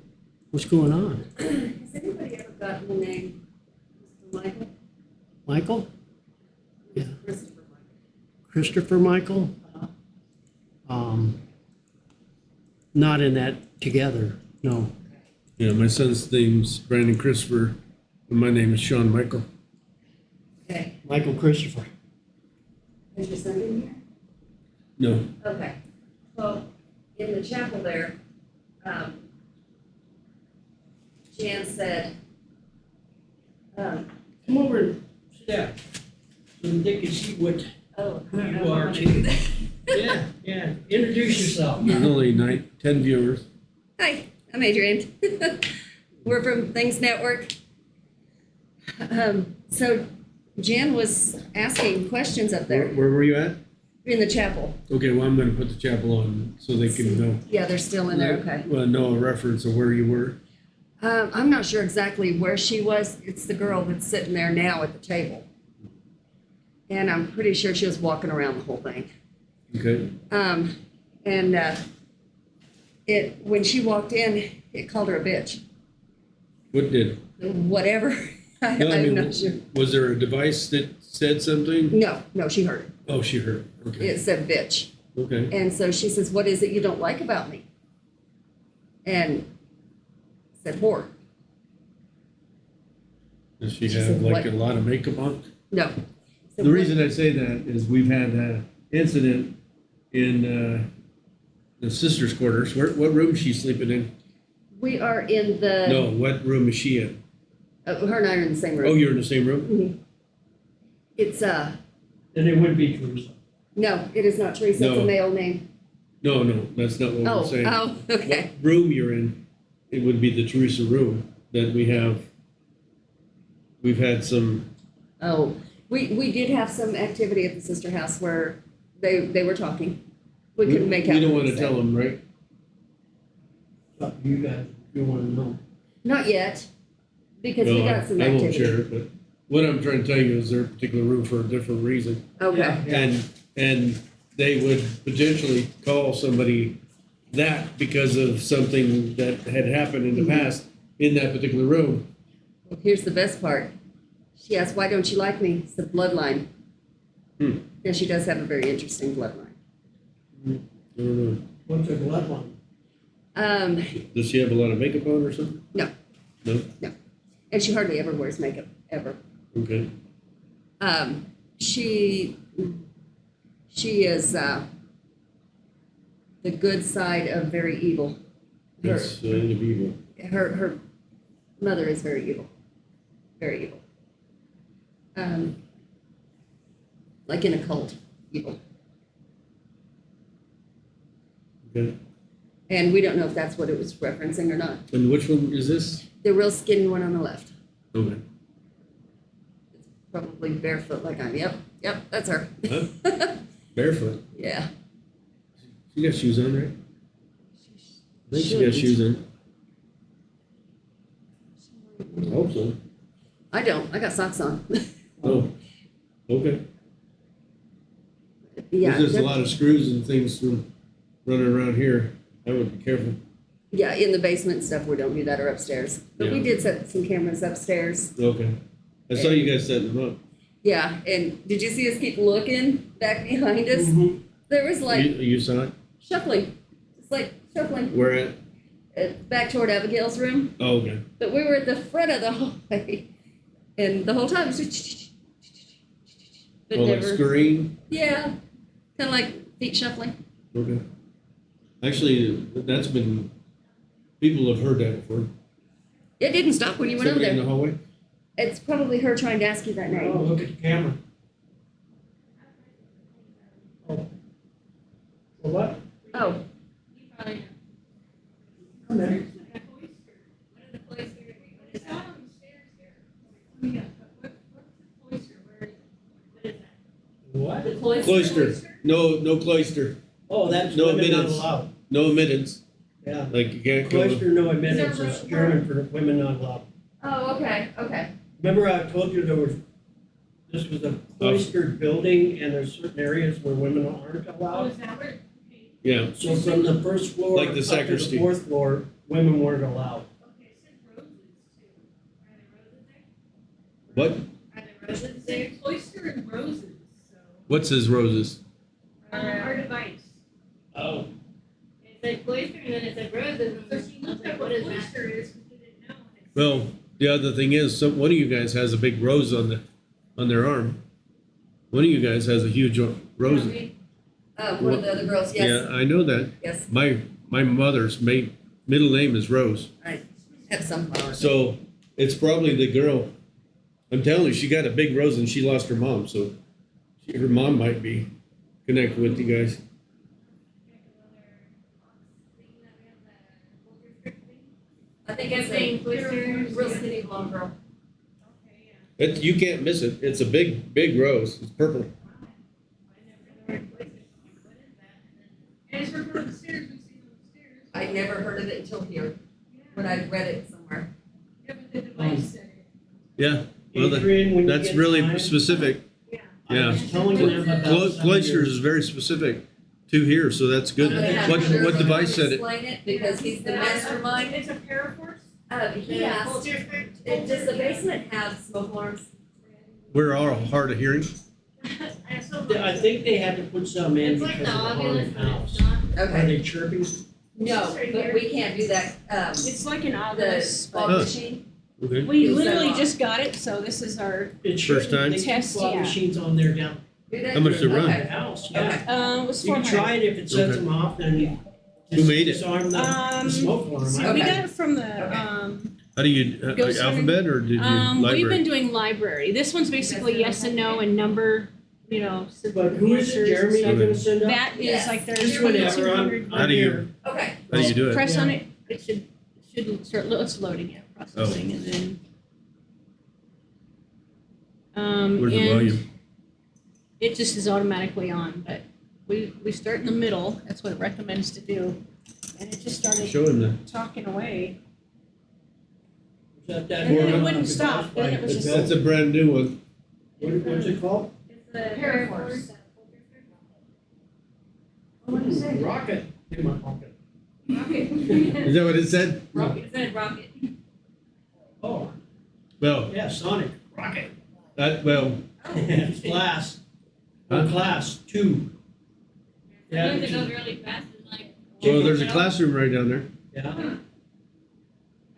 What's going on? Has anybody ever gotten the name Mr. Michael? Michael? Yeah. Christopher Michael. Christopher Michael? Not in that together, no. Yeah, my son's name's Brandon Christopher, and my name is Sean Michael. Okay. Michael Christopher. Is your son in here? No. Okay. Well, in the chapel there, Jan said, Come over and sit down. So they can see what oh, who you are too. Yeah. Introduce yourself. There's only 10 viewers. Hi, I'm Adrian. We're from Things Network. So Jan was asking questions up there Where were you at? in the chapel. Okay, well, I'm going to put the chapel on so they can know. Yeah, they're still in there, okay. Well, know a reference of where you were. I'm not sure exactly where she was. It's the girl that's sitting there now at the table. And I'm pretty sure she was walking around the whole thing. Okay. And when she walked in, it called her a bitch. What did? Whatever. No, I I'm mean, not sure. was there a device that said something? No, she heard it. Oh, she heard. Okay. It said bitch. Okay. And so she says, "What is it you don't like about me?" And I said, "Whore." Does she She have said, like "What?" a lot of makeup on? No. So The what- reason I say that is we've had an incident in the sister's quarters. What room is she sleeping in? we are in the. No, what room is she in? Her and I are in the same room. Oh, you're in the same room? Mhm. It's Then it would be Teresa. no, it is not Teresa. It's No. a male name. No, that's not what we're saying. Oh, okay. What room you're in, it would be the Teresa room that we have. We've had some, Oh, we did have some activity at the sister house where they were talking. We couldn't make out. we don't what want they to tell said. them, right? Up to you guys, if you want to know. Not yet, because we No, got some I won't activity. share it, but what I'm trying to tell you is they're a particular room for a different reason. Okay. And they would potentially call somebody that because of something that had happened in the past in that particular room. Well, here's the best part. She asked, "Why don't you like me?" It's the bloodline. And she does have a very interesting bloodline. I don't know. What's her bloodline? Does she have a lot of makeup on or something? No, No? and she hardly ever wears makeup, ever. Okay. She is the good side of very evil. That's the end of evil. Her mother is very evil. Very evil. Like in a cult, evil. Okay. And we don't know if that's what it was referencing or not. And which one is this? The real skinny one on the left. Okay. Probably barefoot like I'm. Yep, that's her. Huh? Barefoot. Yeah. She got shoes on, right? I think she got Shouldn't. shoes on. I hope so. I don't. I got socks on. Oh, okay. Yeah. There's just a that- lot of screws and things running around here. I would be careful. Yeah, in the basement and stuff, we don't do that, or upstairs. But we Yeah. did set some cameras upstairs. Okay. I saw you guys setting them up. Yeah, and did you see us keep looking back behind us? There was like You saw it? shuffling. It's like shuffling. Where at? Back toward Abigail's room. Oh, okay. But we were at the front of the hallway. And the whole time it was just but Oh, like never. scurrying? Yeah. Kind of like feet shuffling. Okay. Actually, that's been, people have heard that before. It didn't stop when you went over Somebody in the there. hallway? It's probably her trying to ask you that Oh, name. look at the camera. Oh. For what? Oh. Come in. What? Cloister. No cloister. Oh, that's No women not admittance. allowed. No admittance. Yeah. Like you can't go. Cloister, no admittance is German for women not allowed. Oh, okay. Remember I told you this was a cloistered building and there's certain areas where women aren't allowed? Yeah. So from the first floor Like the up to sacristy. the fourth floor, women weren't allowed. What? They cloister and roses, so. What's his roses? Our device. Oh. It said cloister and then it said roses. So she looked up what cloister is because we didn't know. Well, the other thing is, one of you guys has a big rose on their arm. One of you guys has a huge rose. One of the other girls, yes. Yeah, I know that. Yes. My mother's middle name is Rose. I have some flowers. So it's probably the girl. I'm telling you, she got a big rose and she lost her mom. So her mom might be connected with you guys. I think it's a real skinny blonde girl. You can't miss it. It's a big rose. It's purple. And it's for the stairs, we've seen on the stairs. I never heard of it until here, when I read it somewhere. Yeah, but the device said it. Yeah. Well, Adrian, when you that's get really time, specific. Yeah. Yeah. I was telling them about some of Cloisters your- is very specific. two here, so that's good. I'm gonna have What Sheriff device said it? Explain it because he's the mastermind. It's a paraforce? He asked, does the basement have smoke alarms? We're all hard of hearing. I think they had to put some in It's like because the of the haunted Ovilus, but house. it's not. Are Okay, they chirping? no, but we can't do that, It's like an the Ovilus. fog Huh. machine. Okay. We Use literally that just got it, so this is our, It's First time? They keep Test, slot yeah. machines on there down Do that? How much they run? at the Okay. house, yeah. it was You can 400. try it if it sets Okay. them off, then. Who made it? Disarm the smoke alarm. So I we Okay. got it from the, How do you, Ghost alphabet or did you we've been library? doing library. This one's basically yes and no and number, you know. But who is it, Jeremy, you're gonna send up? That is Yes. like there's Just whenever, 2,200. How do you, Okay. how do you do it? Press on Yeah. it, it should start, it's loading it, processing, and then. Where's the and volume? it just is automatically on, but we start in the middle, that's what it recommends to do. And it just started Show him that. talking away. Is that And then it one wouldn't on the stop, Ghost then it Light? was just. That's a brand new one. What's it called? It's the paraforce. What is it? Rocket. In my pocket. Rocket. Is that what it said? Rocket, it said rocket. Oh, Well, yeah, Sonic. Rocket. well, Class. Huh? Class 2. Yeah. Sometimes it goes really fast and like. well, there's a classroom right down there. Yeah.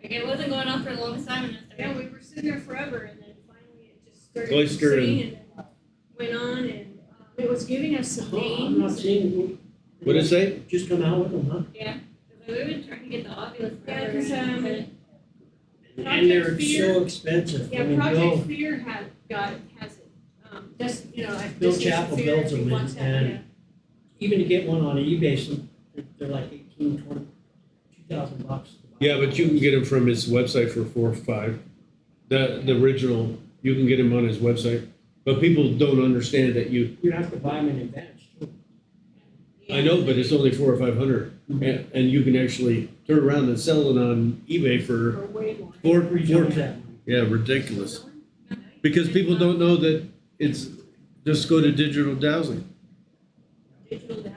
Like it wasn't going on for the longest time and I Yeah, started. we were sitting there forever and then finally it just started Oyster sitting and then went on and it was giving us some Oh, I'm not names. seeing. What did it say? Just come out with them, huh? Yeah. Cause we've been trying to get the Ovilus. Yeah, forever, 'cause, but And they're Project Fear. so expensive. I Yeah, mean, Project Bill, Fear has it, just, you know, like Bill this is Chappell fear builds if you them want that, and yeah. even to get one on eBay, they're like 18, 20, 2,000 bucks. Yeah, but you can get him from his website for 4 or 5. The original, you can get him on his website. But people don't understand that you, You have to buy them in advance too. I know, but it's only 400 or 500. And you can actually turn around and sell it on eBay for For way more. four, Three four, times that. yeah, ridiculous. Because people don't know that it's, just go to digital dowsing. Digital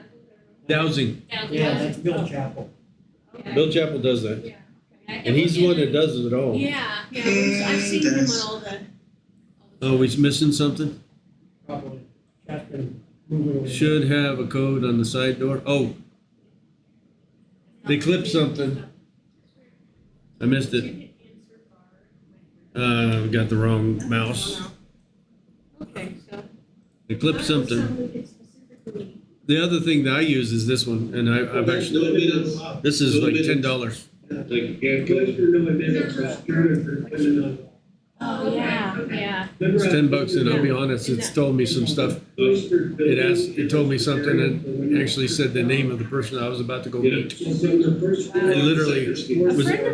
Dowsing. Yeah, that's Bill Chappell. Okay. Bill Chappell does that. Yeah. And he's the one that does it all. Yeah, I've seen him on all the. Oh, he's missing something? Probably. That's been moving away. Should have a code on the side door. Oh. They clipped something. I missed it. Got the wrong mouse. Okay, so. They clipped something. Something specifically. The other thing that I use is this one, and I've actually, this is like $10. Oh, yeah. It's $10, and I'll be honest, it's told me some stuff. It told me something and actually said the name of the person I was about to go meet. I literally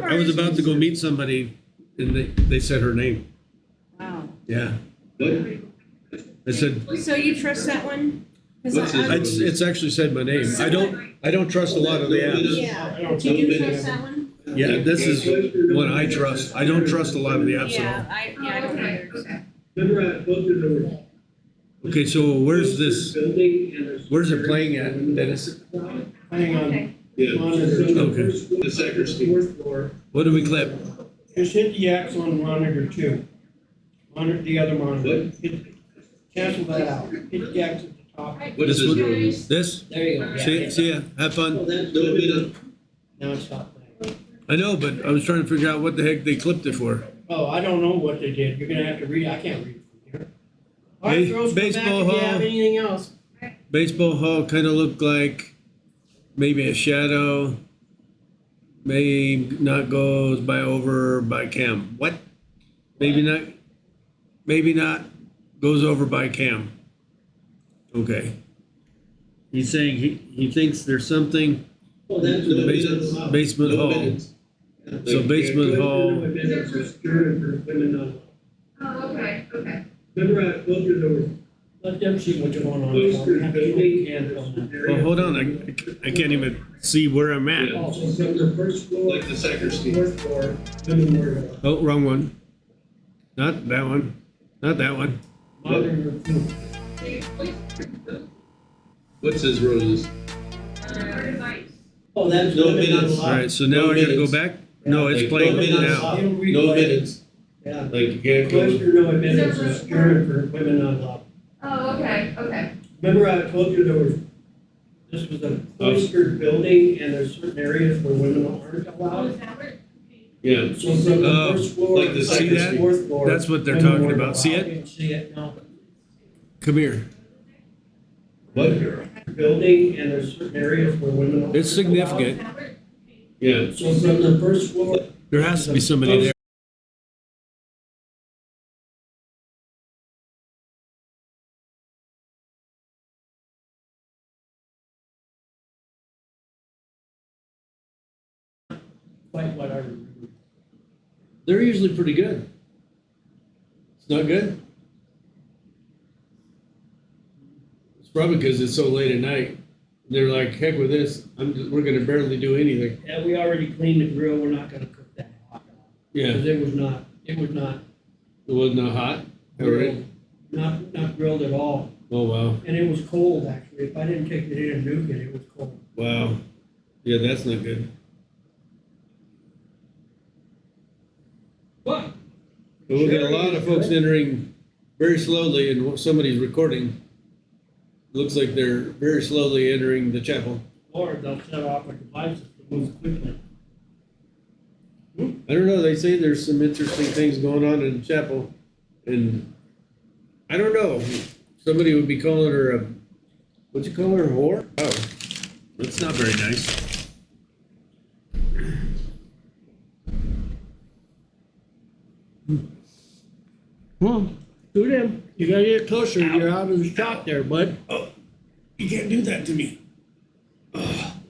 I was about to go meet somebody, and they said her name. Wow. Yeah. I said, So you trust that one? 'Cause it's actually said my name. I don't trust a lot of the apps. Yeah, do you trust that one? Yeah, this is one I trust. I don't trust a lot of the apps at I don't either. all. Okay, so where's this? Where's it playing at, Dennis? Hang on. Okay. Okay. The sacristy. Fourth floor. What do we clip? Just hit the X on monitor 2. Monitor the other monitor. Cancel that out. Hit the X at the top. What is this? This? There you go. See ya. Have fun. Now it's stopped playing. I know, but I was trying to figure out what the heck they clipped it for. Oh, I don't know what they did. You're gonna have to read. I can't read from here. All right, girls, come back Baseball if you hall. have anything else. Baseball hall kind of looked like maybe a shadow. May not goes by over by Cam. What? Maybe not. Maybe not goes over by Cam. Okay. He's saying he thinks there's something in the basement hall. So basement hall. Oh, okay, okay. Let them see what's going on. We have to shake hands on that. Well, hold on. I can't even see where I'm at. Like the sacristy. Fourth floor, memorial. Oh, wrong one. Not that one. Not that one. Monitor 2. What's his roses? Oh, that's No women minutes. unlocked. All right, so now I gotta go back? No, it's Like, playing no minutes. now. It'll No replay. minutes. Yeah. Like you can't go. Cloister, no admittance is secured for women unlocked. Oh, okay. Remember I told you this was a cloistered building and there's certain areas where women aren't allowed? Yeah. So from the first floor Like to the, see the that? fourth floor. That's what they're women talking weren't about. See allowed. it? Didn't see it, no. Come here. What? Building and there's certain areas where women aren't allowed. It's significant. Yeah. So from the first floor. There has to be somebody there. Quite what I remember. They're usually pretty good. It's not good? It's probably because it's so late at night. They're like, heck with this. We're gonna barely do anything. Yeah, we already cleaned the grill, we're not gonna cook that hot dog. Yeah. Because it was not It was not hot? All right. grilled, not grilled at all. Oh, wow. And it was cold, actually. If I didn't take it in and nuke it, it was cold. Wow. Yeah, that's not good. What? But we'll get a lot of folks entering very slowly, and somebody's recording. Looks like they're very slowly entering the chapel. Or they'll set off a device to move quickly. I don't know. They say there's some interesting things going on in the chapel, and I don't know. Somebody would be calling her a, what'd you call her, a whore? Oh, that's not very nice. Well, do them. You gotta get closer. You're out of the shot there, bud. Oh, you can't do that to me.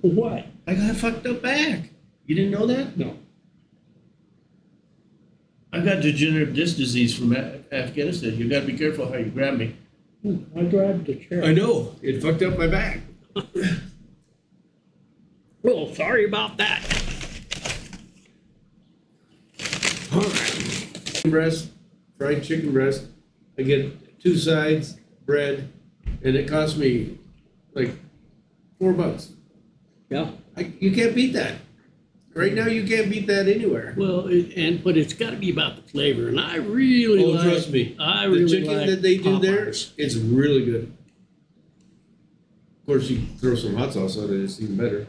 What? I got a fucked up back. You didn't know that? No. I got degenerative disc disease from Afghanistan. You gotta be careful how you grab me. I grabbed the chair. I know. It fucked up my back. Well, sorry about that. All right. Chicken breast, fried chicken breast. I get 2 sides, bread, and it cost me like $4. Yeah. You can't beat that. Right now, you can't beat that anywhere. Well, but it's got to be about the flavor, and I really like. Trust me. I The really chicken like that they do there, Popeyes. it's really good. Of course, you throw some hot sauce on it, it's even better.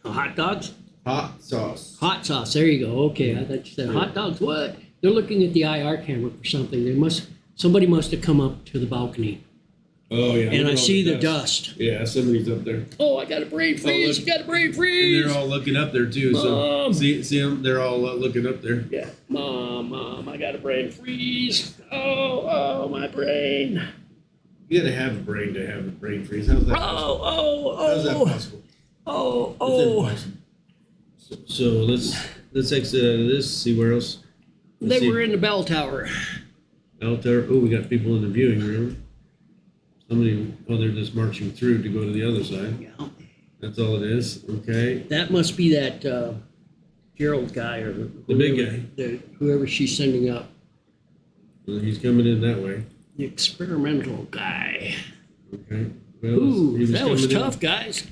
Hot dogs? Hot sauce. Hot sauce. There you go. Okay, I thought you said hot dogs. What? They're looking at the IR camera for something. Somebody must have come up to the balcony. Oh, yeah. And look I at all see the dust. Yeah, somebody's up there. Oh, I got a brain freeze. look. You got a brain And freeze. they're all looking up there, too. Mom. So, see them? They're all looking up there. Yeah, mom, I got a brain freeze. Oh, my brain. You gotta have a brain to have a brain freeze. How's that possible? How's that possible? It's impossible. So let's exit out of this, see where else. They were in the bell tower. Out there. Oh, we got people in the viewing room. They're just marching through to go to the other side. Yeah. That's all it is. Okay. That must be that Gerald guy or The big guy. Whoever she's sending up. Well, he's coming in that way. The experimental guy. Okay. Well, Ooh, that was coming in. tough, guys.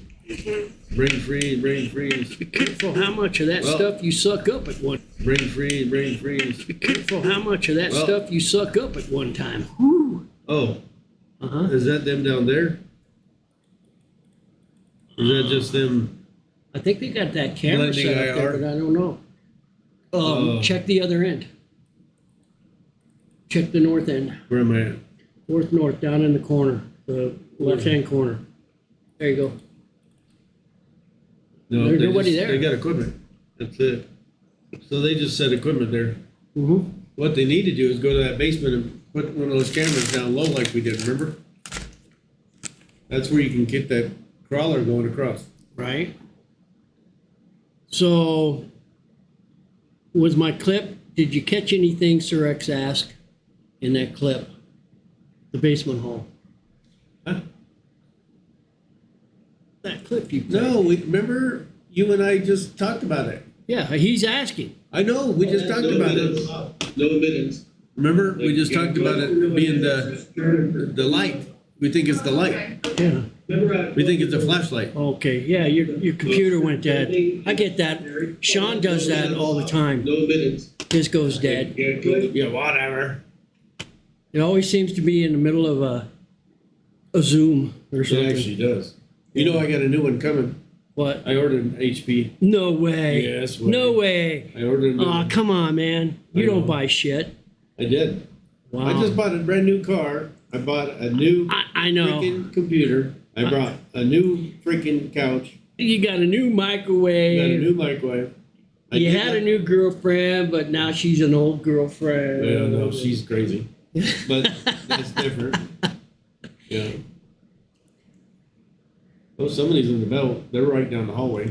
Brain freeze. Be careful how much of that stuff you suck up at one. Brain freeze. Be careful how much of that stuff you suck up at one time. Whew. Oh. Is that them down there? Or is that just them? I think they got that camera Blending set up there, IR? but I don't know. Check the other end. Check the north end. Where am I at? North, down in the corner, the left-hand corner. There you go. No, There's they nobody just- there. They got equipment. That's it. So they just set equipment there. Mm-hmm. What they need to do is go to that basement and put one of those cameras down low like we did, remember? That's where you can get that crawler going across. Right. So, was my clip, did you catch anything Sir X asked in that clip? The basement hall? Huh? That clip you played. No, remember you and I just talked about it. Yeah, he's asking. I know, we just talked about it. No minutes. Remember, we just talked about it being the light. We think it's the light. Yeah. We think it's a flashlight. Okay, yeah, your computer went dead. I get that. Sean does that all the time. No minutes. His goes dead. Yeah, whatever. It always seems to be in the middle of a Zoom or It something. actually does. You know, I got a new one coming. What? I ordered an HP. No way. Yes. No way. I ordered a new Aw, one. come on, man. You I don't know. buy shit. I did. Wow. I just bought a brand new car. I bought a new I know. freaking computer. I brought a new freaking couch. You got a new microwave. Got a new microwave. You had a new girlfriend, but now she's an old girlfriend. Well, no, she's crazy. But that's different. Yeah. Oh, somebody's in the belt. They're right down the hallway.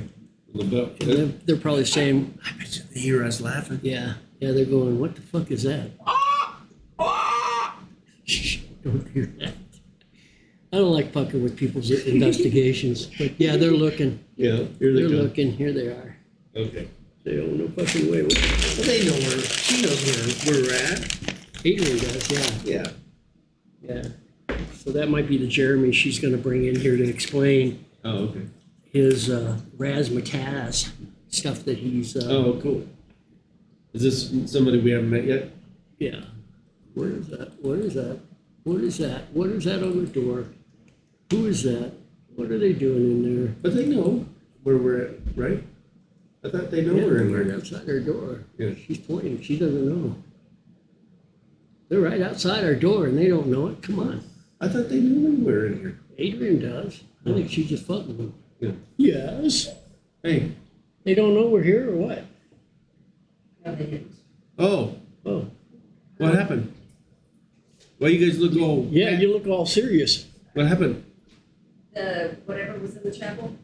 In the belt. They're probably saying, I bet they hear us laughing. yeah, they're going, what the fuck is that? Shh, don't hear that. I don't like fucking with people's investigations, but yeah, they're looking. Yeah, here they They're come. looking. Here they are. Okay. They don't no fucking way. Well, they know where. She knows where we're at. Adrian does, yeah. Yeah. Yeah. So that might be the Jeremy she's going to bring in here to explain Oh, okay. his razzmatazz stuff that he's. Oh, cool. Is this somebody we haven't met yet? Yeah. Where is that? What is that? What is that? What is that on the door? Who is that? What are they doing in there? But they know where we're at, right? I thought they know Yeah, we're in they're there. outside our door. Yeah. She's pointing. She doesn't know. They're right outside our door and they don't know it. Come on. I thought they knew we were in here. Adrian does. I think she's just fucking them. Yeah. Yes. Hey. They don't know we're here or what? No, they didn't. Oh. Oh. What happened? Why you guys look all? Yeah, you look all serious. What happened? The, whatever was in the chapel,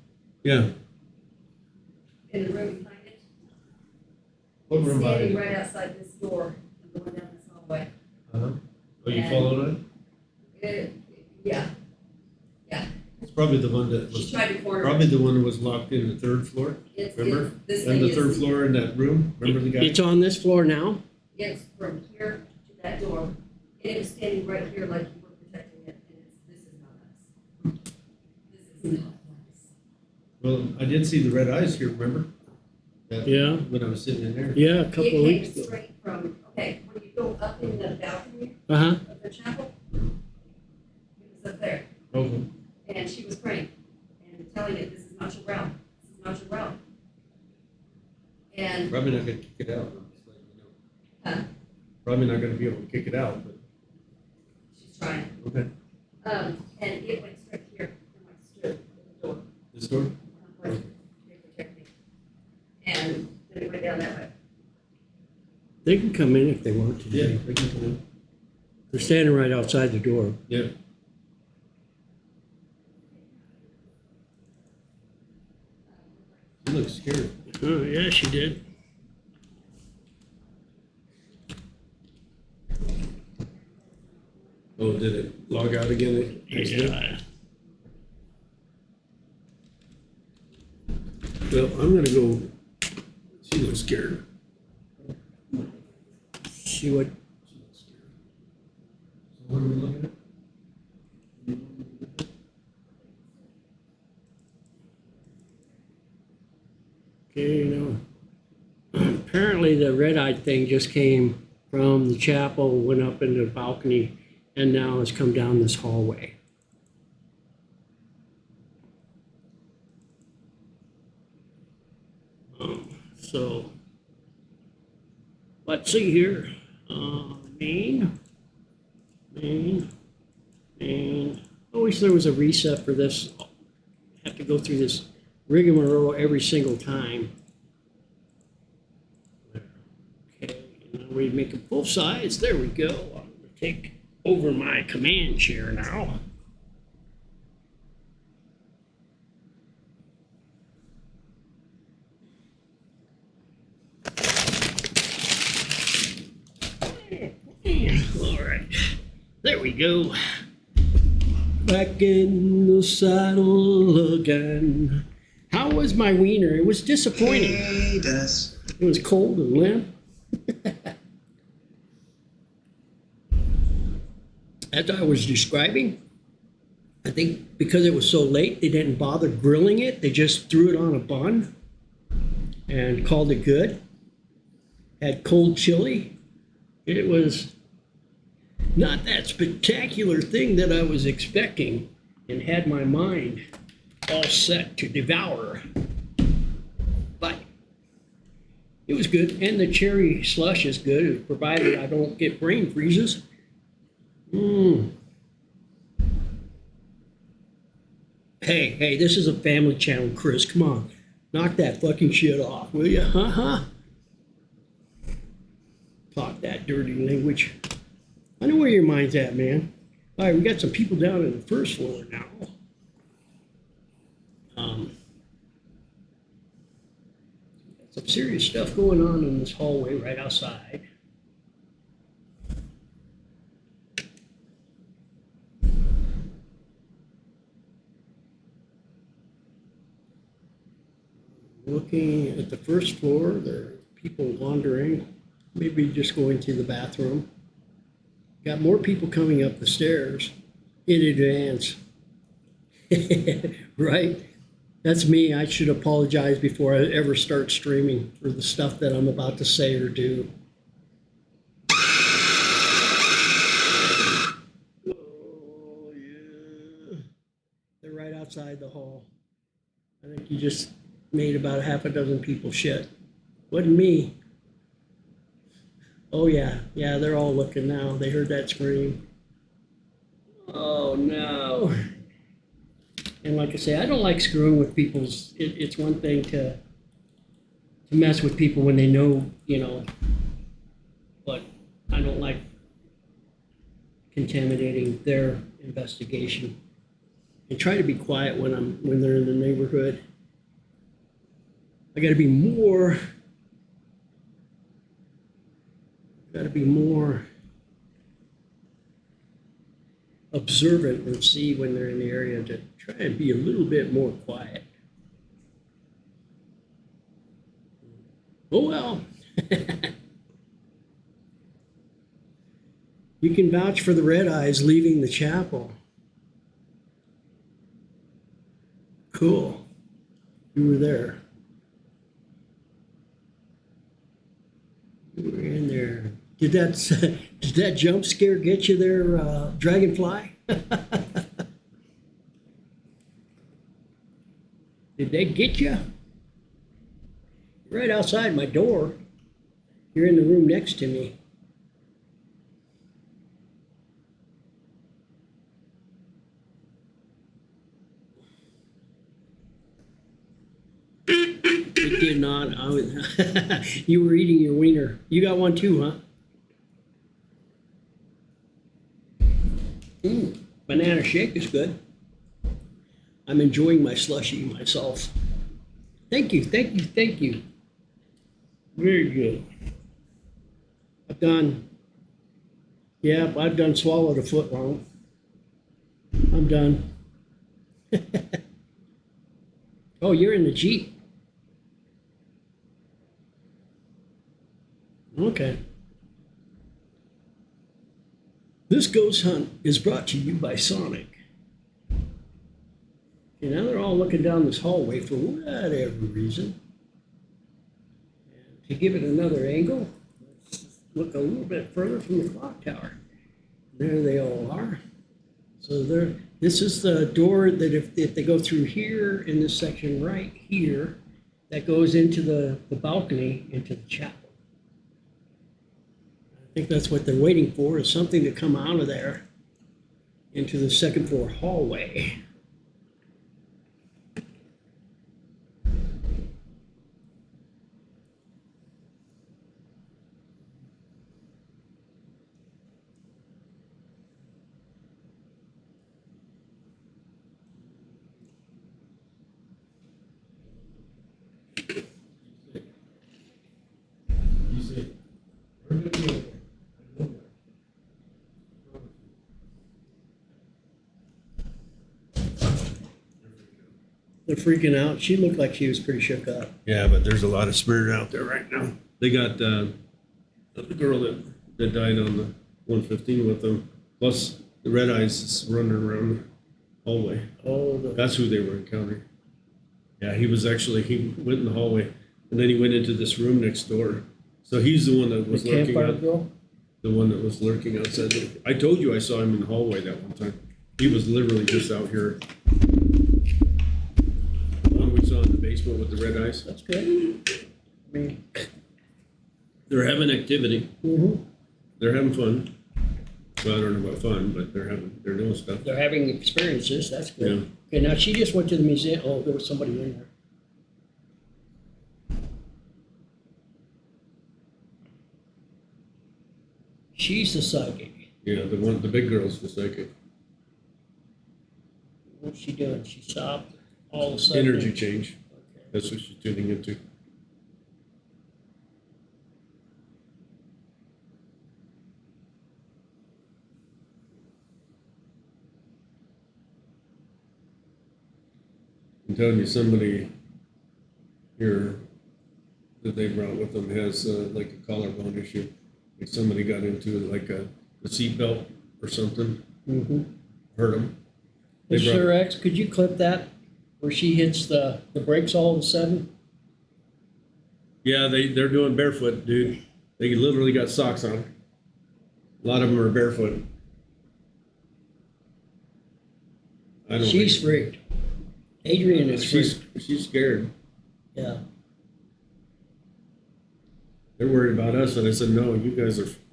Yeah. in the room behind it, What it's room behind standing it? right outside this door and going down this hallway. Uh-huh. Oh, you And- followed it? Yeah, yeah. It's probably the one that She was. tried to corner Probably it. the one that was locked in the third floor. It's, Remember? this And thing the third is, floor in that room. Remember the guy? It's on this floor now? it's from here to that door, and it was standing right here like you were protecting it, and it's, this is not us. This is not us. Well, I did see the red eyes here. Remember? Yeah. When I was sitting in there. Yeah, a couple It of came weeks ago. straight from, okay, when you go up in the balcony Uh-huh. of the chapel, it was up there, Okay. and she was praying, and telling it, this is not your realm, this is not your realm. And, Probably not gonna kick it out. I'm just letting you know. huh, Probably not gonna be able to kick it out, but she's trying. okay. And it went straight here, and went straight to the door. This door? They protect me. And then it went down that way. They can come in if they want to. Yeah, they can come in. They're standing right outside the door. Yeah. She looks scared. Oh, yeah, she did. Oh, did it log out again? Yeah. Well, I'm gonna go. She looks scared. See what? She looks scared. So what are we looking at? Okay, apparently the red-eyed thing just came from the chapel, went up into the balcony, and now has come down this hallway. So, let's see here. Main. I wish there was a reset for this. I have to go through this rigmarole every single time. Okay, now we make them full size. There we go. I'm going to take over my command chair now. All right, there we go. Back in the saddle again. How was my wiener? It was disappointing. Hey, Dennis. It was cold and limp. As I was describing, I think because it was so late, they didn't bother grilling it. They just threw it on a bun and called it good. Had cold chili. It was not that spectacular thing that I was expecting, and had my mind all set to devour. But it was good, and the cherry slush is good, provided I don't get brain freezes. Hey, this is a family channel, Chris. Come on. Knock that fucking shit off, will you? Talk that dirty language. I know where your mind's at, man. All right, we got some people down in the first floor now. Got some serious stuff going on in this hallway right outside. Looking at the first floor, there are people wandering, maybe just going to the bathroom. Got more people coming up the stairs in advance. Right? That's me. I should apologize before I ever start streaming for the stuff that I'm about to say or do. Oh, yeah. They're right outside the hall. I think you just made about half a dozen people shit. Wasn't me. Oh yeah, they're all looking now. They heard that scream. Oh no. And like I say, I don't like screwing with people's, it's one thing to mess with people when they know, but I don't like contaminating their investigation. And try to be quiet when they're in the neighborhood. I gotta be more observant and see when they're in the area to try and be a little bit more quiet. Oh well. You can vouch for the red eyes leaving the chapel. Cool. You were there. You were in there. Did that jump scare get you there, Dragonfly? Did they get you? Right outside my door. You're in the room next to me. It did not. You were eating your wiener. You got one too, huh? Banana shake is good. I'm enjoying my slushie myself. Thank you. Very good. I've done swallowed a foot long. I'm done. Oh, you're in the Jeep. Okay. This ghost hunt is brought to you by Sonic. Okay, now they're all looking down this hallway for whatever reason. And to give it another angle, let's look a little bit further from the clock tower. There they all are. So this is the door that if they go through here in this section right here, that goes into the balcony into the chapel. I think that's what they're waiting for, is something to come out of there into the second floor hallway. They're freaking out. She looked like she was pretty shook up. Yeah, but there's a lot of spirit out there right now. They got the girl that died on the 115 with them, plus the red eyes is running around. hallway. Oh, That's who they were encountering. Yeah, he went in the hallway, and then he went into this room next door. So he's the one that was lurking campfire out. girl? The one that was lurking outside. I told you I saw him in the hallway that one time. He was literally just out here. The one we saw in the basement with the red eyes. That's good. I mean, They're having activity. mhm. They're having fun. Well, I don't know about fun, but they're doing stuff. They're having experiences. That's good. Yeah. Okay, now she just went to the museum. Oh, there was somebody in there. She's the psychic. Yeah, the big girl's the psychic. What's she doing? She stopped all of a sudden. Energy change. That's what she's tuning into. I'm telling you, somebody here that they brought with them has like a collarbone issue. Like somebody got into like a seatbelt or something, Mm-hmm. hurt them. They brought- Sir X, could you clip that where she hits the brakes all of a sudden? Yeah, they're doing barefoot, dude. They literally got socks on. A lot of them are barefoot. I don't She's think- freaked. Adrian is freaked. She's scared. Yeah. They're worried about us, and I said, no,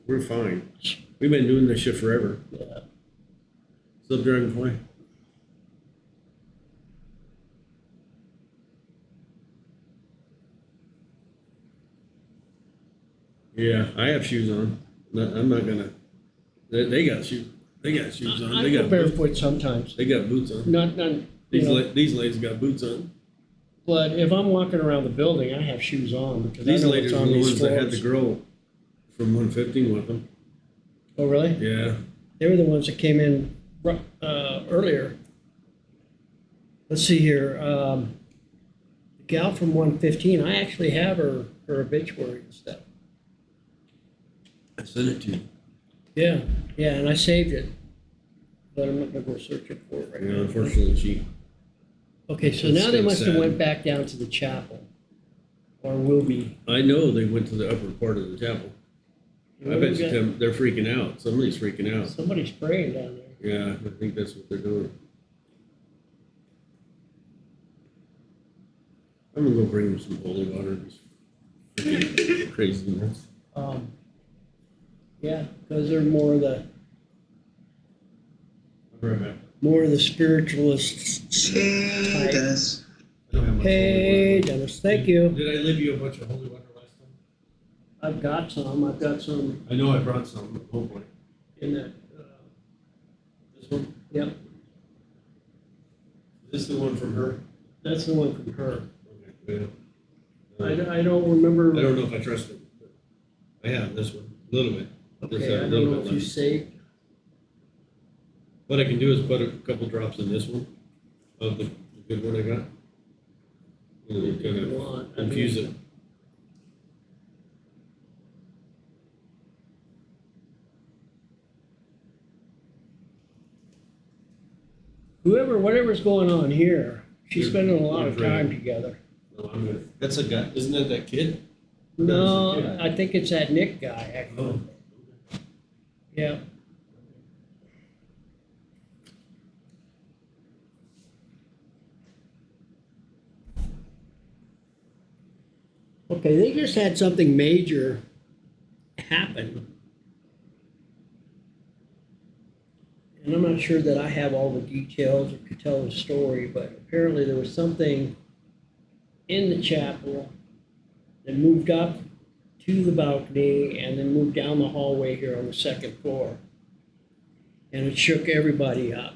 we're fine. We've been doing this shit forever. Yeah. Still Dragonfly. Yeah, I have shoes on. I'm not gonna. They got shoes. They got shoes on. I They go got barefoot boots. sometimes. They got boots on. Not These you know, these ladies got boots on. but if I'm walking around the building, I have shoes on because These I know ladies what's were on the these ones that had the floors. girl from 115 with them. Oh, really? Yeah. They were the ones that came in earlier. Let's see here. The gal from 115, I actually have her obituary and stuff. I sent it to you. Yeah, yeah, and I saved it, but I'm not gonna go searching for it right Yeah, now. unfortunately, she. Okay, so It's now they kinda must have sad. went back down to the chapel, or will be. I know they went to the upper part of the chapel. I bet you Tim, they're freaking out. Somebody's freaking out. Somebody's praying down there. Yeah, I think that's what they're doing. I'm gonna go bring them some holy water. These freaking craziness. Yeah, because they're more the I'll be right back. spiritualists type. I don't have much Hey, holy water. Dennis, thank you. Did I leave you a bunch of holy water last time? I've got some. I've got some I know I brought some. Hopefully. in that. This one. Yep, Is this the one from her? that's the one from her. Okay. Yeah. I don't remember. I don't know if I trust it. But I have this one a little bit. Just Okay, have I a don't little know bit if you left. saved. What I can do is put a couple drops in this one of the good one I got. And kind of infuse it. Whatever's going on here, she's You're- spending a lot of you're right. time together. No, I'm good. That's a guy. Isn't that that kid? No, That's a kid. I think it's that Nick guy, actually. Oh. Yeah. Okay, they just had something major happen. And I'm not sure that I have all the details or could tell the story, but apparently there was something in the chapel that moved up to the balcony and then moved down the hallway here on the second floor. And it shook everybody up.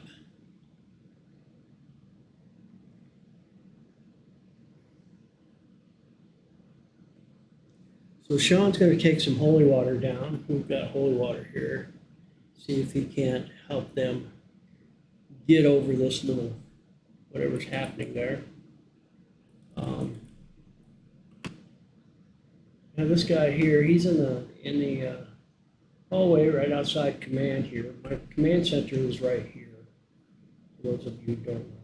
So Sean's going to take some holy water down. We've got holy water here. See if he can't help them get over this little whatever's happening there. Now this guy here, he's in the hallway right outside command here. My command center is right here. those of you who don't know.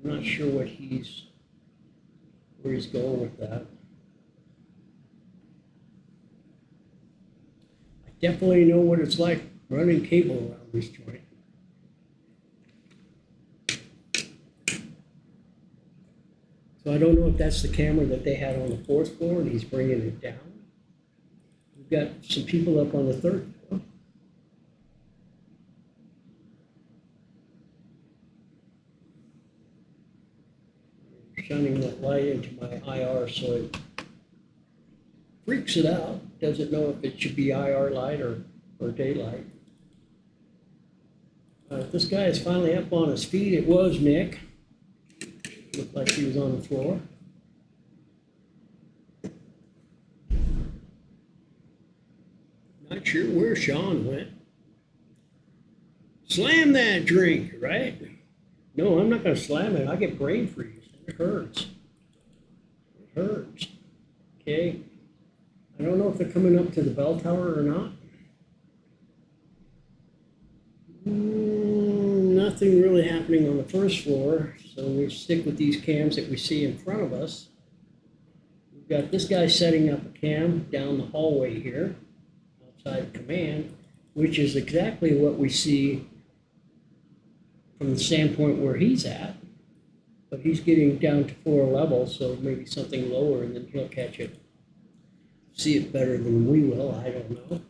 I'm not sure where he's going with that. I definitely know what it's like running cable around this joint. So I don't know if that's the camera that they had on the 4th floor and he's bringing it down. We've got some people up on the 3rd floor. Shining that light into my IR so it freaks it out. Doesn't know if it should be IR light or daylight. This guy is finally up on his feet. It was Nick. Looked like he was on the floor. Not sure where Sean went. Slam that drink, right? No, I'm not going to slam it. I get brain freeze. It hurts. It hurts. Okay. I don't know if they're coming up to the bell tower or not. Nothing really happening on the 1st floor, so we stick with these cams that we see in front of us. We've got this guy setting up a cam down the hallway here, outside command, which is exactly what we see from the standpoint where he's at. But he's getting down to 4 levels, so maybe something lower, and then he'll catch it. See it better than we will, I don't know.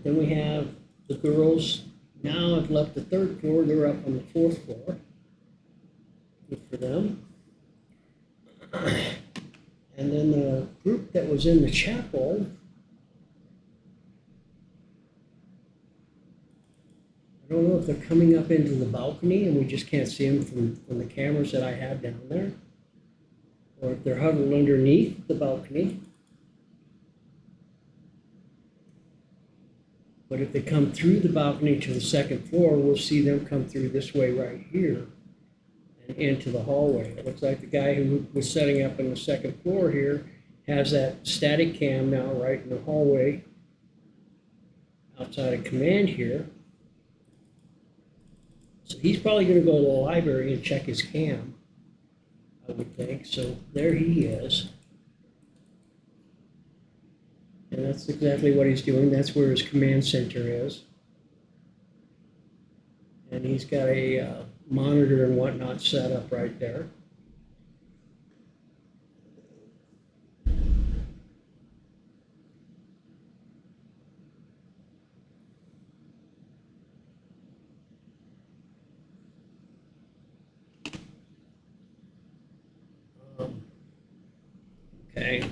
Then we have the girls. Now I've left the 3rd floor, they're up on the 4th floor. Good for them. And then the group that was in the chapel, I don't know if they're coming up into the balcony and we just can't see them from the cameras that I have down there, or if they're huddled underneath the balcony. But if they come through the balcony to the 2nd floor, we'll see them come through this way right here and into the hallway. It looks like the guy who was setting up in the 2nd floor here has that static cam now right in the hallway outside of command here. So he's probably going to go to the library and check his cam, I would think. So there he is. And that's exactly what he's doing. That's where his command center is. And he's got a monitor and whatnot set up right there. Okay.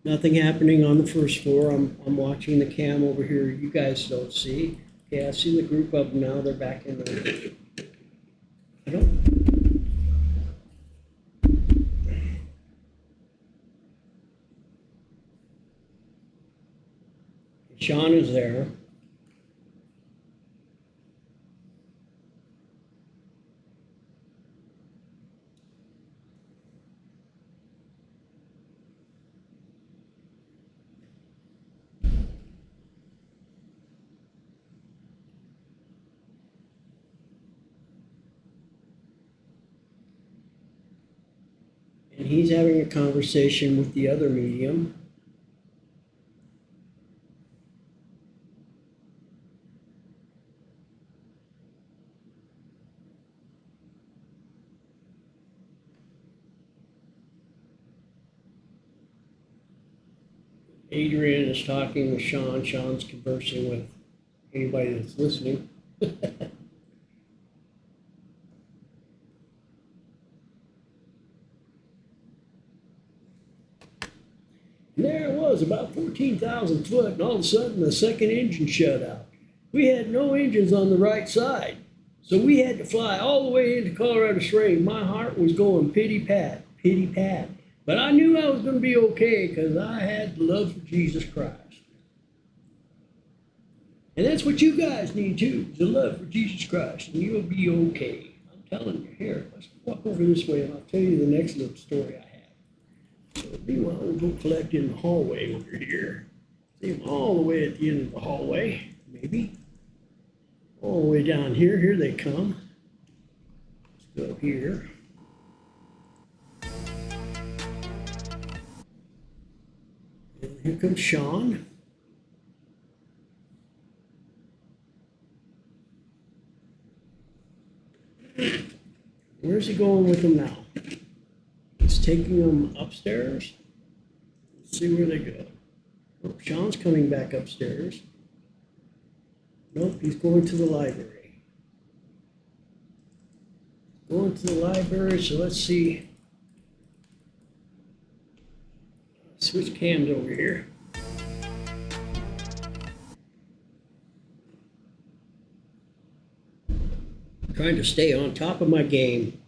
Nothing happening on the 1st floor. I'm watching the cam over here. You guys don't see. Okay, I see the group of them now. They're back in the. I don't. Sean is there. And he's having a conversation with the other medium. Adrian is talking with Sean. Sean's conversing with anybody that's listening. And there it was, about 14,000 foot, and all of a sudden the 2nd engine shut out. We had no engines on the right side, so we had to fly all the way into Colorado Springs. My heart was going pity-pat, pity-pat. But I knew I was going to be okay because I had the love for Jesus Christ. And that's what you guys need too, is the love for Jesus Christ, and you'll be okay. I'm telling you. Here, let's walk over this way, and I'll tell you the next little story I have. So meanwhile, we'll go collect in the hallway over here. See him all the way at the end of the hallway, maybe. Oh, all the way down here. Here they come. Let's go here. And here comes Sean. Where's he going with them now? He's taking them upstairs. Let's see where they go. Oh, Sean's coming back upstairs. Nope, he's going to the library. Going to the library, so let's see. Switch cams over here. Trying to stay on top of my game.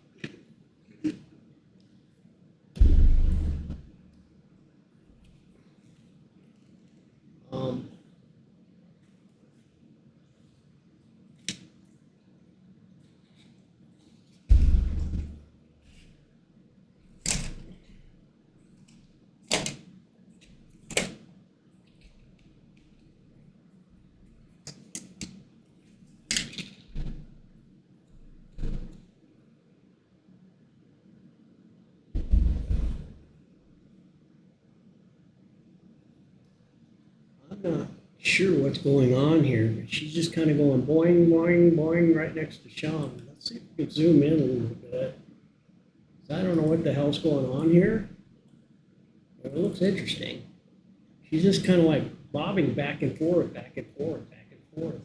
I'm not sure what's going on here, but she's just kind of going boing, boing, boing right next to Sean. Let's see if we can zoom in a little bit. I don't know what the hell's going on here. But it looks interesting. She's just kind of like bobbing back and forth, back and forth, back and forth.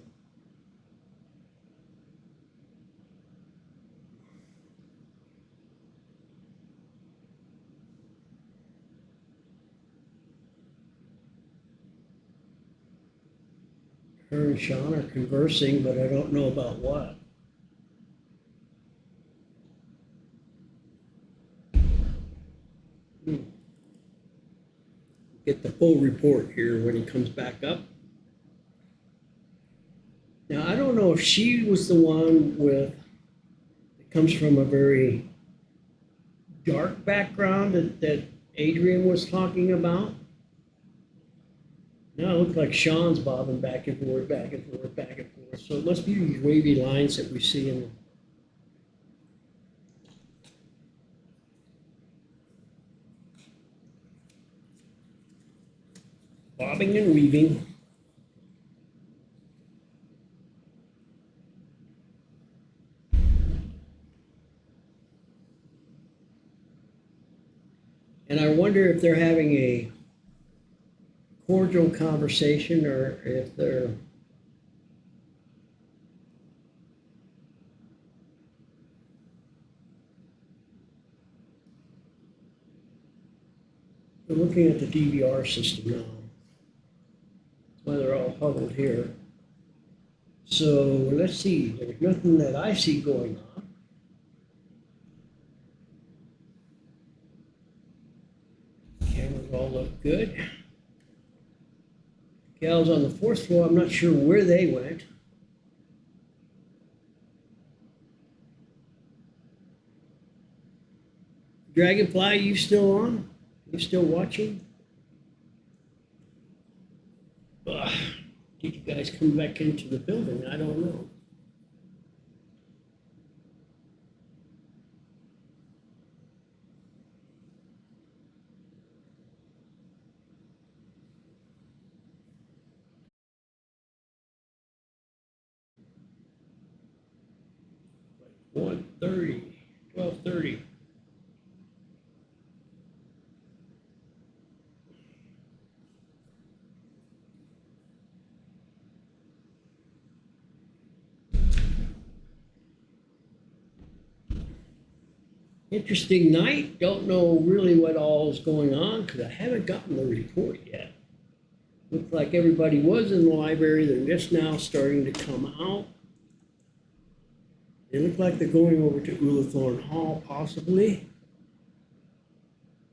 Her and Sean are conversing, but I don't know about what. Get the full report here when he comes back up. Now, I don't know if she was the one with, it comes from a very dark background that Adrian was talking about. Now it looks like Sean's bobbing back and forth, back and forth, back and forth. So it must be these wavy lines that we see in the bobbing and weaving. And I wonder if they're having a cordial conversation or if they're looking at the DVR system now. That's why they're all huddled here. So let's see, there's nothing that I see going on. Cameras all look good. Gals on the fourth floor, I'm not sure where they went. Dragonfly, you still on? You still watching? Ugh. Did you guys come back into the building? I don't know. Like 1:30, 12:30. Interesting night. Don't know really what all is going on because I haven't gotten the report yet. Looks like everybody was in the library. They're just now starting to come out. They look like they're going over to Ullathorne Hall, possibly.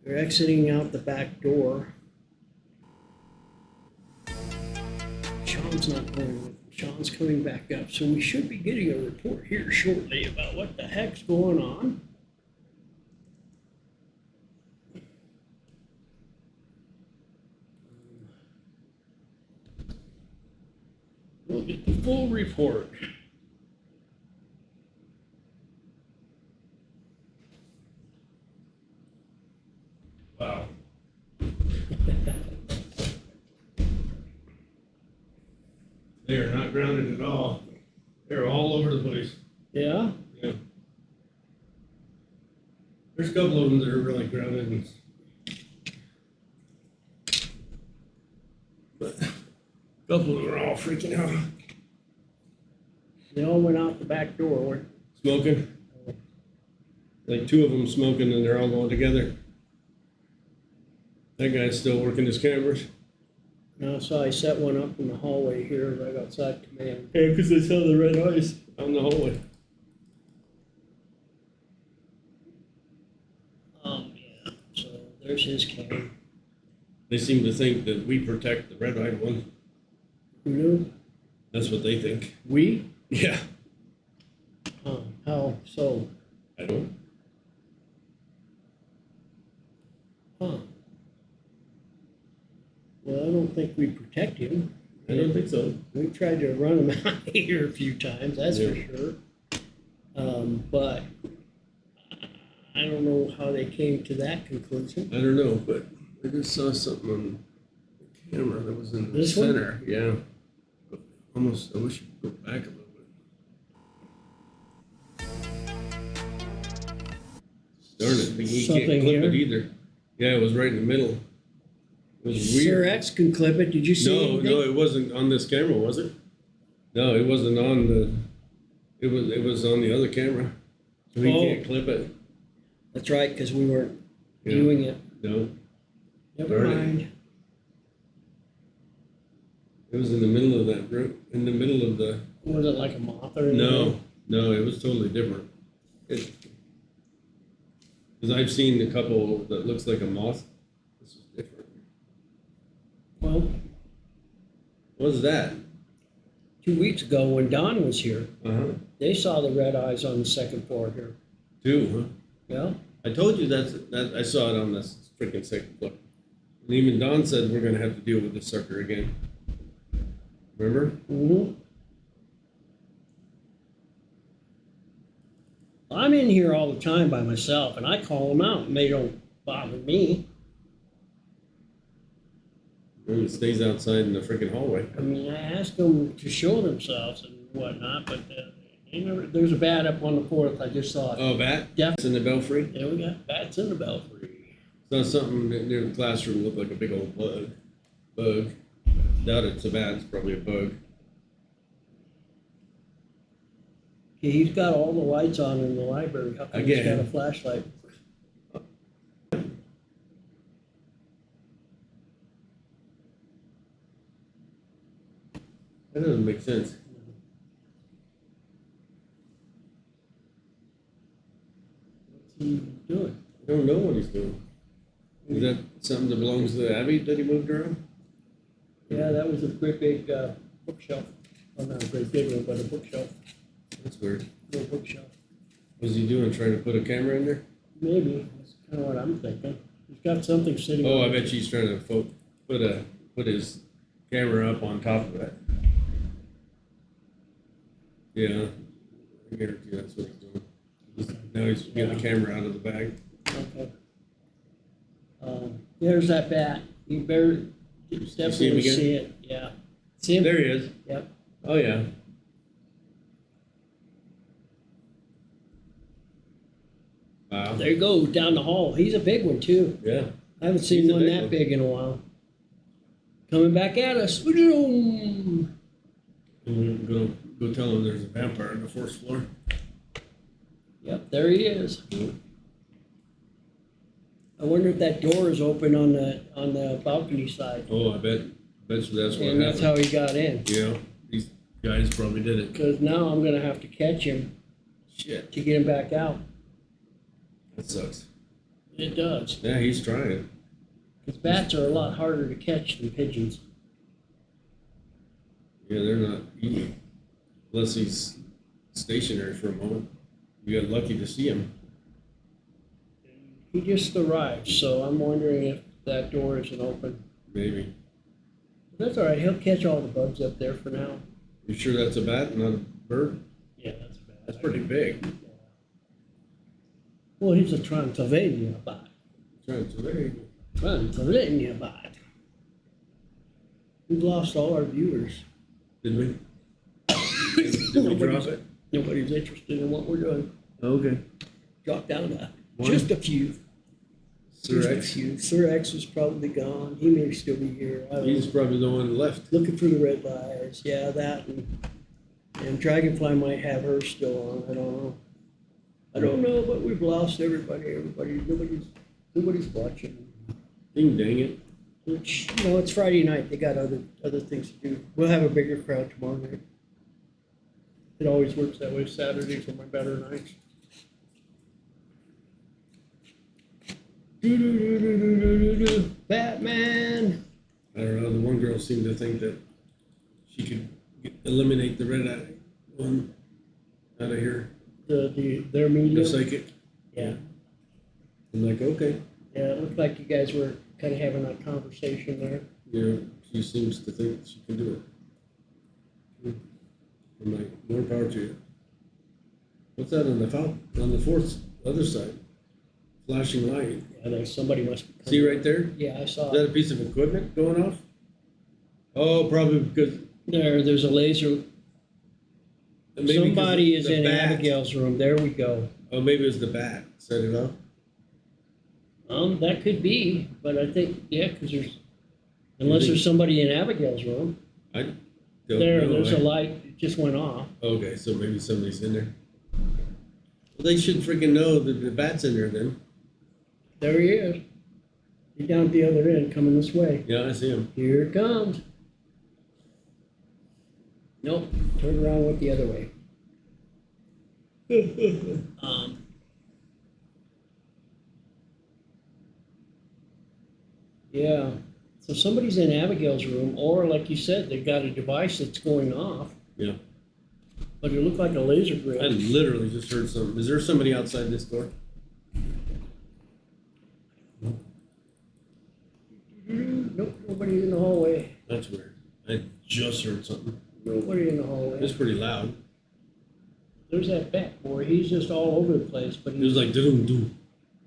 They're exiting out the back door. Sean's not going with them. Sean's coming back up. So we should be getting a report here shortly about what the heck's going on. We'll get the full report. not grounded at all. They're all over the place. Yeah? Yeah. There's a couple of them that are really grounded, but a couple of them are all freaking out. They all went out the back door. Smoking. Like 2 of them smoking and they're all going together. That guy's still working his cameras. No, so I set one up in the hallway here right outside command. Yeah, because they saw the red eyes. On the hallway. Yeah, so there's his cam. They seem to think that we protect the red-eyed one. Who knew? That's what they think. We? Yeah. How so? I don't. Huh. Well, I don't think we protect him. I don't think so. We tried to run him out of here a few times, that's for Yeah. sure. But I don't know how they came to that conclusion. I don't know, but I just saw something on the camera that was in the This one? center. Yeah. Almost, I wish you could go back a little bit. Darn it, he Something can't clip here? it either. Yeah, it was right in the middle. It was Sir weird. X can clip it, did you see No, anything? no, it wasn't on this camera, was it? No, it wasn't on the, it was on the other camera. So he Oh. can't clip it. That's right, because we weren't Yeah. viewing it. No, Never Darn it. mind. it was in the middle of that group, in the middle of the, Was it like a moth or anything? no, it was totally different. Because I've seen a couple that looks like a moth. This is different. Well, What was that? 2 weeks ago when Don was here, Uh-huh. they saw the red eyes on the second floor here. 2, huh? Yeah? I told you that I saw it on the freaking second floor. And even Don said we're gonna have to deal with this sucker again. Remember? Mm-hmm. I'm in here all the time by myself, and I call them out, and they don't bother me. And it stays outside in the freaking hallway. I mean, I ask them to show themselves and whatnot, but they never, there's a bat up on the 4th, I just saw it. Oh, bat? Yeah. It's in the belfry? Yeah, we got bats in the belfry. Saw something near the classroom looked like a big old bug. Doubt it's a bat, it's probably a bug. Okay, he's got all the lights on in the library. How come he's got Again. a flashlight? That doesn't make sense. What's he doing? I don't know what he's doing. Is that something that belongs to the Abbey that he moved around? Yeah, that was a great big bookshelf. Well, not a great big one, but a bookshelf, That's weird. little bookshelf. What's he doing, trying to put a camera in there? Maybe, that's kind of what I'm thinking. He's got something sitting Oh, I on it. bet she's trying to put his camera up on top of that. Yeah, I guarantee that's what he's doing. Now he's getting the camera out of the bag. Okay. There's that bat. You better definitely again? see it. Yeah. See him? There he is. Yep. Oh, yeah. Wow. There you go, down the hall. He's a big one too. Yeah. I haven't seen He's a one big that one. big in a while. Coming back at us. And we're gonna go tell him there's a vampire on the 4th floor. Yep, there he is. I wonder if that door is open on the balcony side. Oh, I bet you that's what And happened. that's how he got in. Yeah, these guys probably did it. Because now I'm gonna have to catch him Shit, to get him back out. that sucks. It does. Yeah, he's trying. Because bats are a lot harder to catch than pigeons. Yeah, they're not eating. Unless he's stationary for a moment. You got lucky to see him. He just arrived, so I'm wondering if that door isn't open. Maybe. That's all right. He'll catch all the bugs up there for now. You sure that's a bat, not a bird? Yeah, that's bad. That's pretty big. Well, he's a Transylvania bat. Transylvania bat. We've lost all our viewers. Did we? Did we drop it? Nobody's interested in what we're doing. Okay. Dropped down to One. just a few. Sir Just a X. few. Sir X is probably gone. He may still be here. I don't He's know. probably the one left. Looking for the red lights. Yeah, that and Dragonfly might have her still on. I don't know. I don't know, but we've lost everybody. Nobody's watching. Ding dang it. Which, it's Friday night. They got other things to do. We'll have a bigger crowd tomorrow night. It always works that way. Saturdays are my better nights. Batman. I don't know. The one girl seemed to think that she could eliminate the red eye one out of here. Their medium. The psychic. Yeah. I'm like, okay. Yeah, it looked like you guys were kind of having a conversation there. Yeah, she seems to think she can do it. I'm like, more power to you. What's that on the fourth other side? Flashing light. Yeah, there's somebody must be. See right there? Yeah, I saw Is that a piece of equipment going off? Oh, probably because there's a laser. maybe Somebody because is the in bat. Abigail's room. There we go. Oh, maybe it was the bat set it off. That could be, but I think because unless there's somebody in Abigail's room. I don't There's know. a light. It just went off. Okay, so maybe somebody's in there. Well, they should freaking know that the bat's in there then. There he is. He's down at the other end, coming this way. Yeah, I see him. Here it comes. Nope. Turn around, went the other way. Yeah. So somebody's in Abigail's room, or like you said, they've got a device that's going off, Yeah. but it looked like a laser I grid. literally just heard something. Is there somebody outside this door? Nope, nobody in the hallway. That's weird. I just heard something. Nobody in the hallway. It's pretty loud. There's that bat boy. He's just all over the place, but It was like doom doom.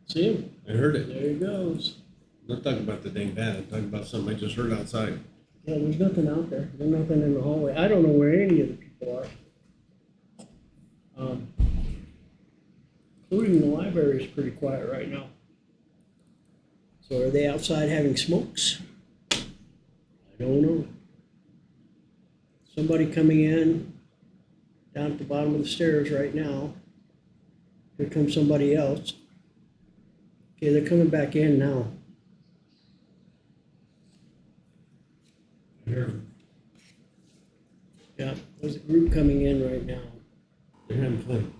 see him? I heard it. There he goes. I'm not talking about the dang bat. I'm talking about something I just heard outside. Yeah, there's nothing out there. There's nothing in the hallway. I don't know where any of the people are. Including the library is pretty quiet right now. So are they outside having smokes? I don't know. Somebody coming in down at the bottom of the stairs right now. Here comes somebody else. Okay, they're coming back in now. I hear him. Yeah, there's a group coming in right now. They're having fun.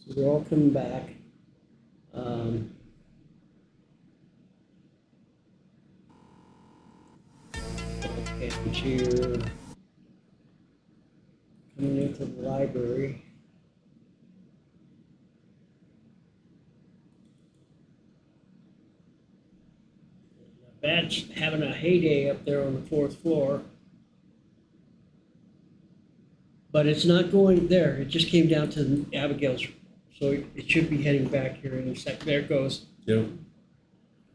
So they're all coming back. Campage here. Coming into the library. The bat's having a heyday up there on the fourth floor. But it's not going there. It just came down to Abigail's. So it should be heading back here in a sec. There it goes. Yep.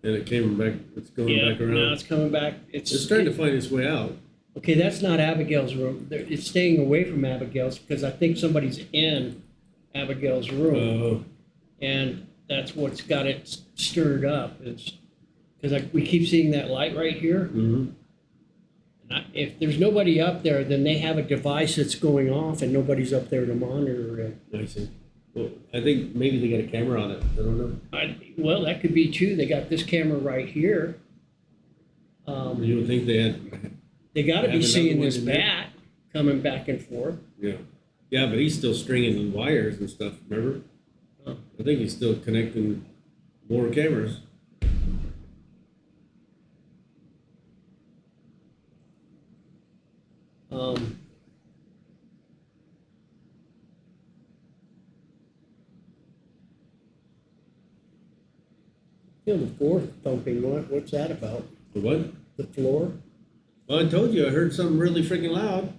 And it came back. It's going back around. Now it's coming back. It's trying to find its way out. Okay, that's not Abigail's room. It's staying away from Abigail's because I think somebody's in Abigail's room. Oh. And that's what's got it stirred up. It's because we keep seeing that light right here. Mm-hmm. If there's nobody up there, then they have a device that's going off and nobody's up there to monitor it. I see. Well, I think maybe they got a camera on it. I don't know. Well, that could be too. They got this camera right here. You would think they had. They got to have be another seeing one this in there? bat coming back and forth. Yeah. Yeah, but he's still stringing the wires and stuff, remember? Oh. I think he's still connecting more cameras. Feel the floor thumping. What's that about? The what? The floor. Well, I told you, I heard something really freaking loud.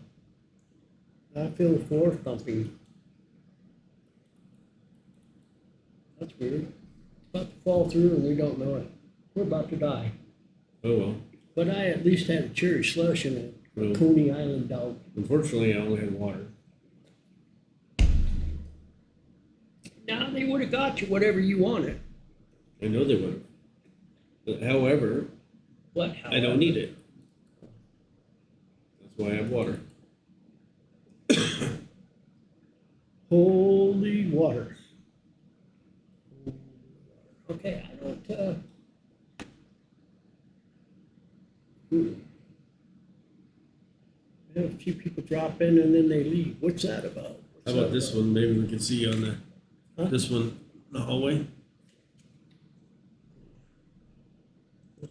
I feel the floor thumping. That's weird. It's about to fall through and we don't know it. We're about to die. Oh, well. But I at least had a cherry slush and a Well, Coney Island dog. unfortunately, I only had water. Now they would have got you whatever you wanted. I know they would have. But however, What? I don't need it. That's why I have water. Holy water. Okay, I don't, I have a few people drop in and then they leave. What's that about? How about this one? Maybe we can see on the, this one, the hallway.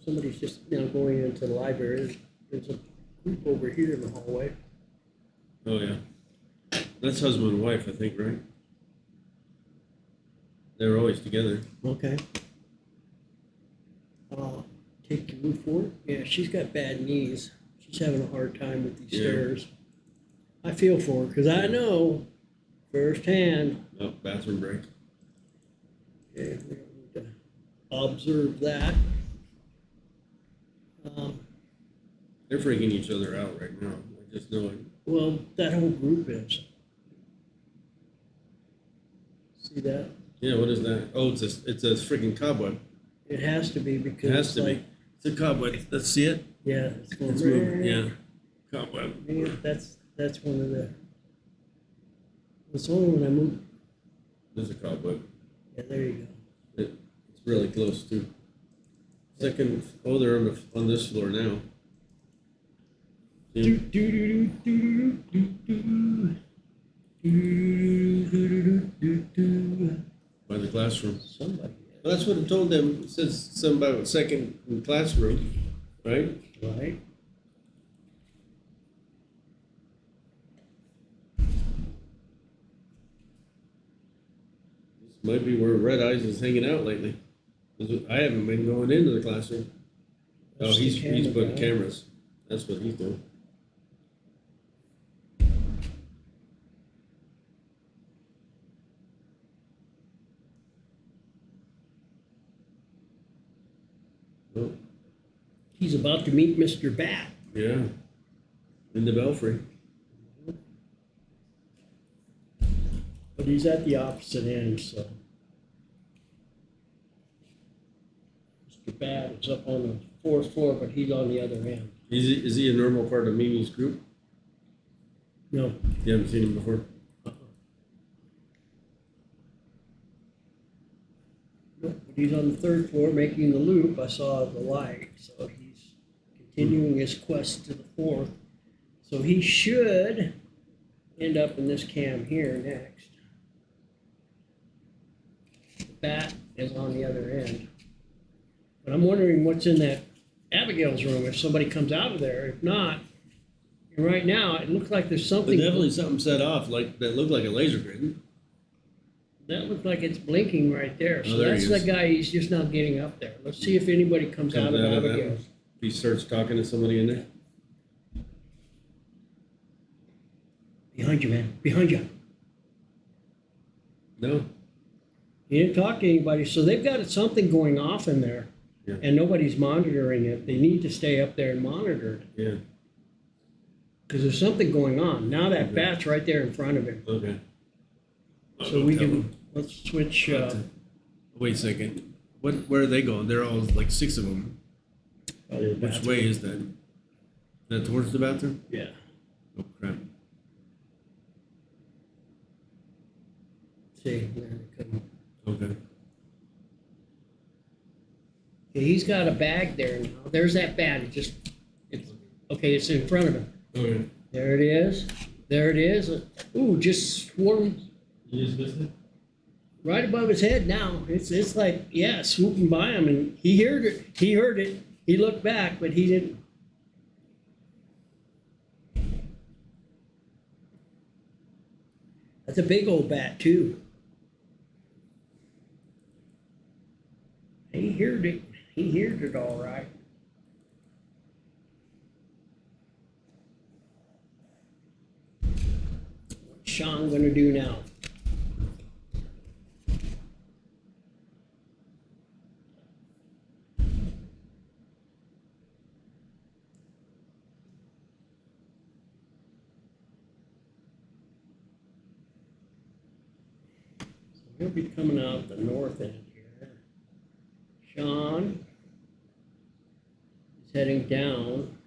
Somebody's just now going into the library. There's a group over here in the hallway. Oh, yeah. That's husband and wife, I think, right? They're always together. Okay. Take your roof forward. Yeah, she's got bad knees. She's having a hard time with these Yeah. stairs. I feel for her because I know firsthand. Oh, bathroom break. Okay, we don't need to observe that. They're freaking each other out right now. I just know it. Well, that whole group is. See that? Yeah, what is that? Oh, it's a freaking cobweb. It has to be because It has to like, be. It's a cobweb. Let's see it. Yeah, it's going. It's moving. Yeah, cobweb. Yeah, that's one of the. It's only when I move. There's a cobweb. Yeah, there you go. It's really close too. Second. Oh, they're on this floor now. See? By the classroom. Somebody. Well, that's what I told them. It says something about second in classroom, right? Right. This might be where Red Eyes is hanging out lately. 'Cause I haven't been going into the classroom. Oh, That's the he's camera putting guy. cameras. That's what he's doing. Oh, He's about to meet Mr. Bat. yeah. In the belfry. But he's at the opposite end, so. Mr. Bat is up on the fourth floor, but he's on the other end. Is he a normal part of Mimi's group? No. You haven't seen him before? Nope, but he's on the third floor making the loop. I saw the light, so he's continuing his quest to the fourth. So he should end up in this cam here next. The Bat is on the other end. But I'm wondering what's in that Abigail's room if somebody comes out of there. If not, and right now it looks like there's But something. definitely something set off like that looked like a laser grid. That looks like it's blinking right there. Oh, So there that's he the is. guy, he's just now getting up there. Let's see if anybody comes out of that Abigail's. one. He starts talking to somebody in there. Behind you, man. Behind you. No. He didn't talk to anybody. So they've got something going off in there. Yeah. And nobody's monitoring it. They need to stay up there and monitor it. Yeah. Because there's something going on. Now that Okay. Bat's right there in front of him. Okay. So we can, let's switch. Wait a second. Where are they going? They're all like 6 of them. Which way is that? Is that towards the bathroom? Yeah. Oh crap. See, there they come. Okay. Okay, he's got a bag there now. There's that Bat. It's in front of him. Okay. There it is. There it is. Ooh, just swarmed You just missed it? right above his head now. It's like, yeah, swooping by him, and he heard it. He heard it. He looked back, but he didn't. That's a big old Bat too. He heard it. He heard it all right. What's Sean gonna do now? He'll be coming out the north end here. Sean is heading down.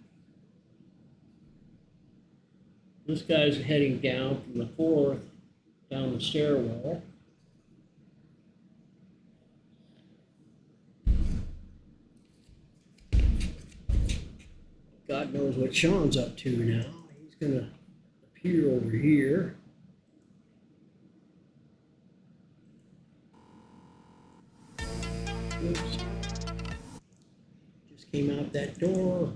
This guy's heading down from the 4th down the stairwell. God knows what Sean's up to now. He's gonna appear over here. Oops. Just came out that door.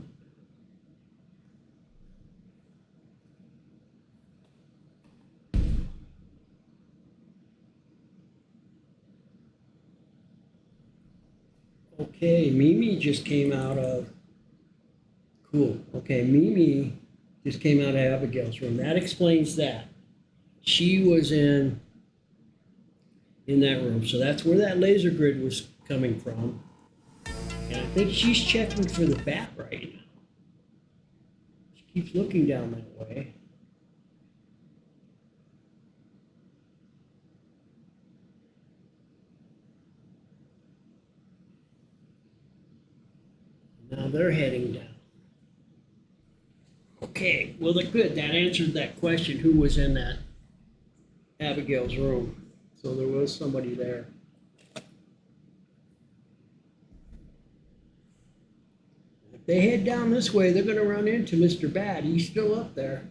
Okay, MeMe just came out of. Cool. Okay, MeMe just came out of Abigail's room. That explains that. She was in that room. So that's where that laser grid was coming from. And I think she's checking for the bat right now. She keeps looking down that way. Now they're heading down. Okay, well, good. That answered that question, who was in that Abigail's room. So there was somebody there. If they head down this way, they're going to run into Mr. Bat. He's still up there.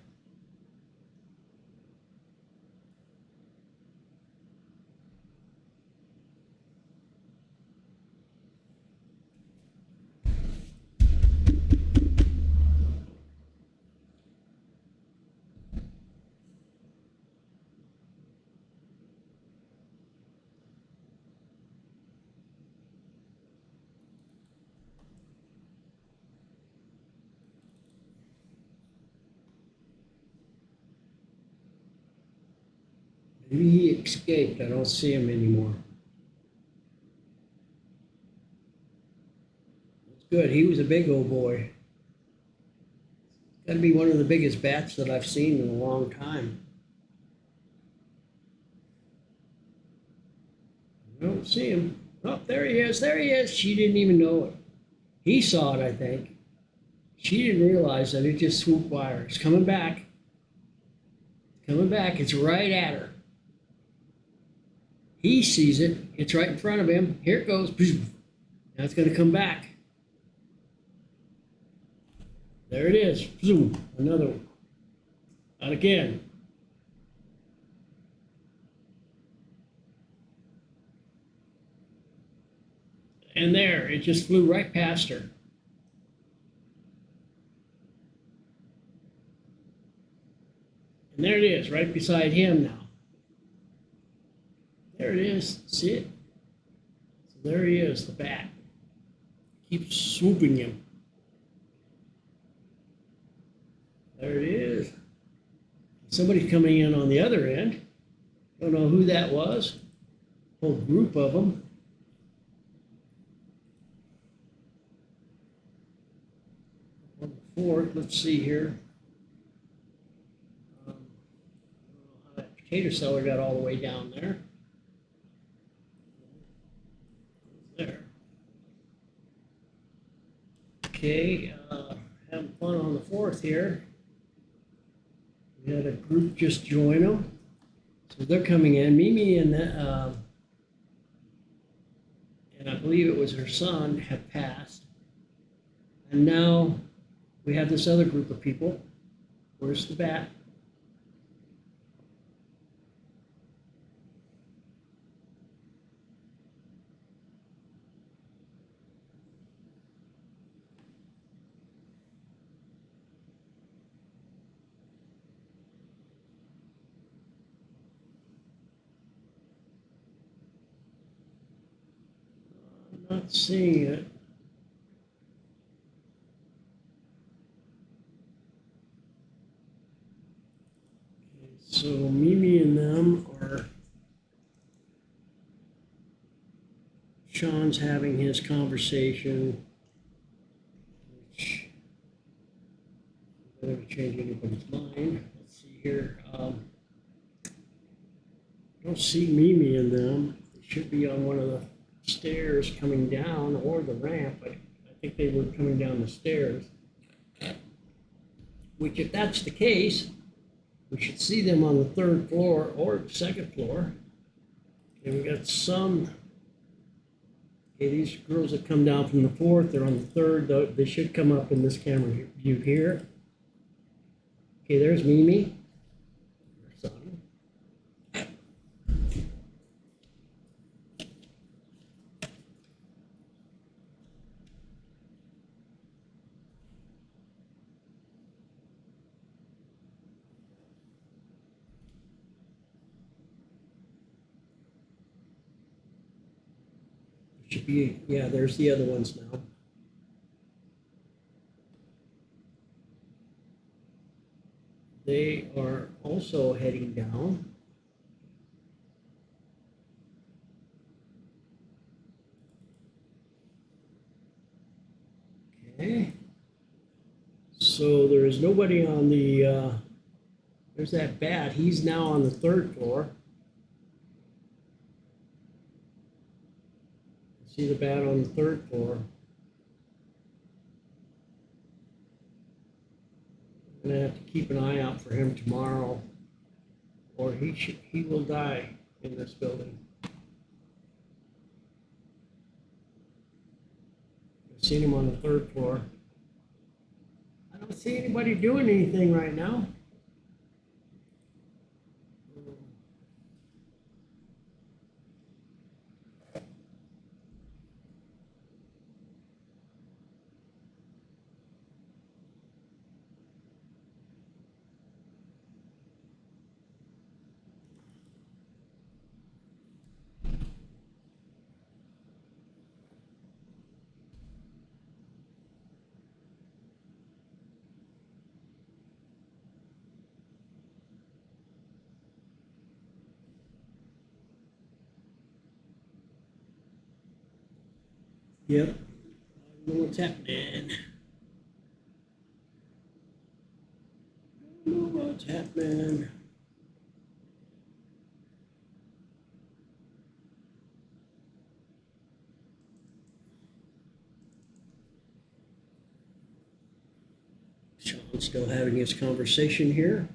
Maybe he escaped. I don't see him anymore. That's good. He was a big old boy. Got to be one of the biggest bats that I've seen in a long time. I don't see him. Oh, there he is. There he is. She didn't even know it. He saw it, I think. She didn't realize that it just swooped by her. It's coming back. It's coming back. It's right at her. He sees it. It's right in front of him. Here it goes. Now it's going to come back. There it is. Zoom. Another one. Out again. And there, it just flew right past her. And there it is, right beside him now. There it is. See it? So there he is, the bat. Keeps swooping him. There it is. Somebody's coming in on the other end. Don't know who that was. Whole group of them. On the 4th, let's see here. I don't know how that potato seller got all the way down there. There. Okay, having fun on the 4th here. We had a group just join them. So they're coming in. MeMe and I believe it was her son have passed. And now we have this other group of people. Where's the bat? Not seeing it. Okay, so MeMe and them are. Sean's having his conversation, which doesn't change anybody's mind. Let's see here. I don't see MeMe in them. They should be on one of the stairs coming down or the ramp. I think they were coming down the stairs. Which, if that's the case, we should see them on the 3rd floor or the 2nd floor. And we got some. Okay, these girls that come down from the 4th, they're on the 3rd. They should come up in this camera view here. Okay, there's MeMe. Should be, yeah, there's the other ones now. They are also heading down. Okay. So there is nobody on the, there's that bat. He's now on the 3rd floor. See the bat on the 3rd floor. I'm gonna have to keep an eye out for him tomorrow, or he will die in this building. I've seen him on the 3rd floor. I don't see anybody doing anything right now. Yep. I don't know what's happening. I don't know what's happening. Sean's still having his conversation here.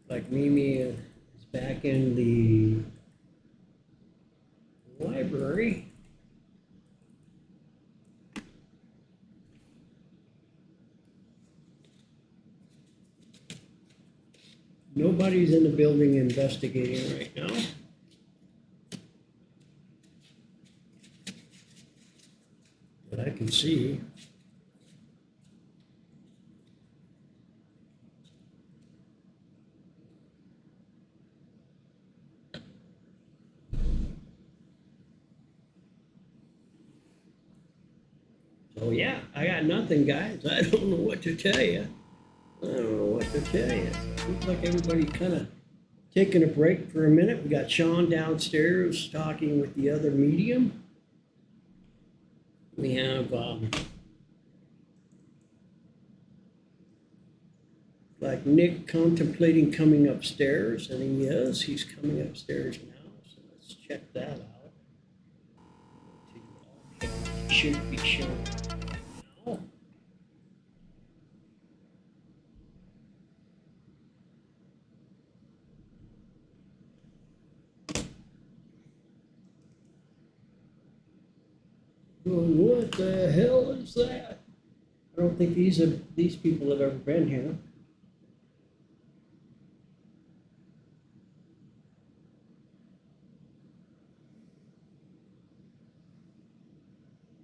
Like MeMe is back in the library. Nobody's in the building investigating right now. That I can see. So yeah, I got nothing, guys. I don't know what to tell you. I don't know what to tell you. Looks like everybody kind of taking a break for a minute. We got Sean downstairs talking with the other medium. We have like Nick contemplating coming upstairs, and he is. He's coming upstairs now. So let's check that out. Should be shown now. What the hell is that? I don't think these people have ever been here.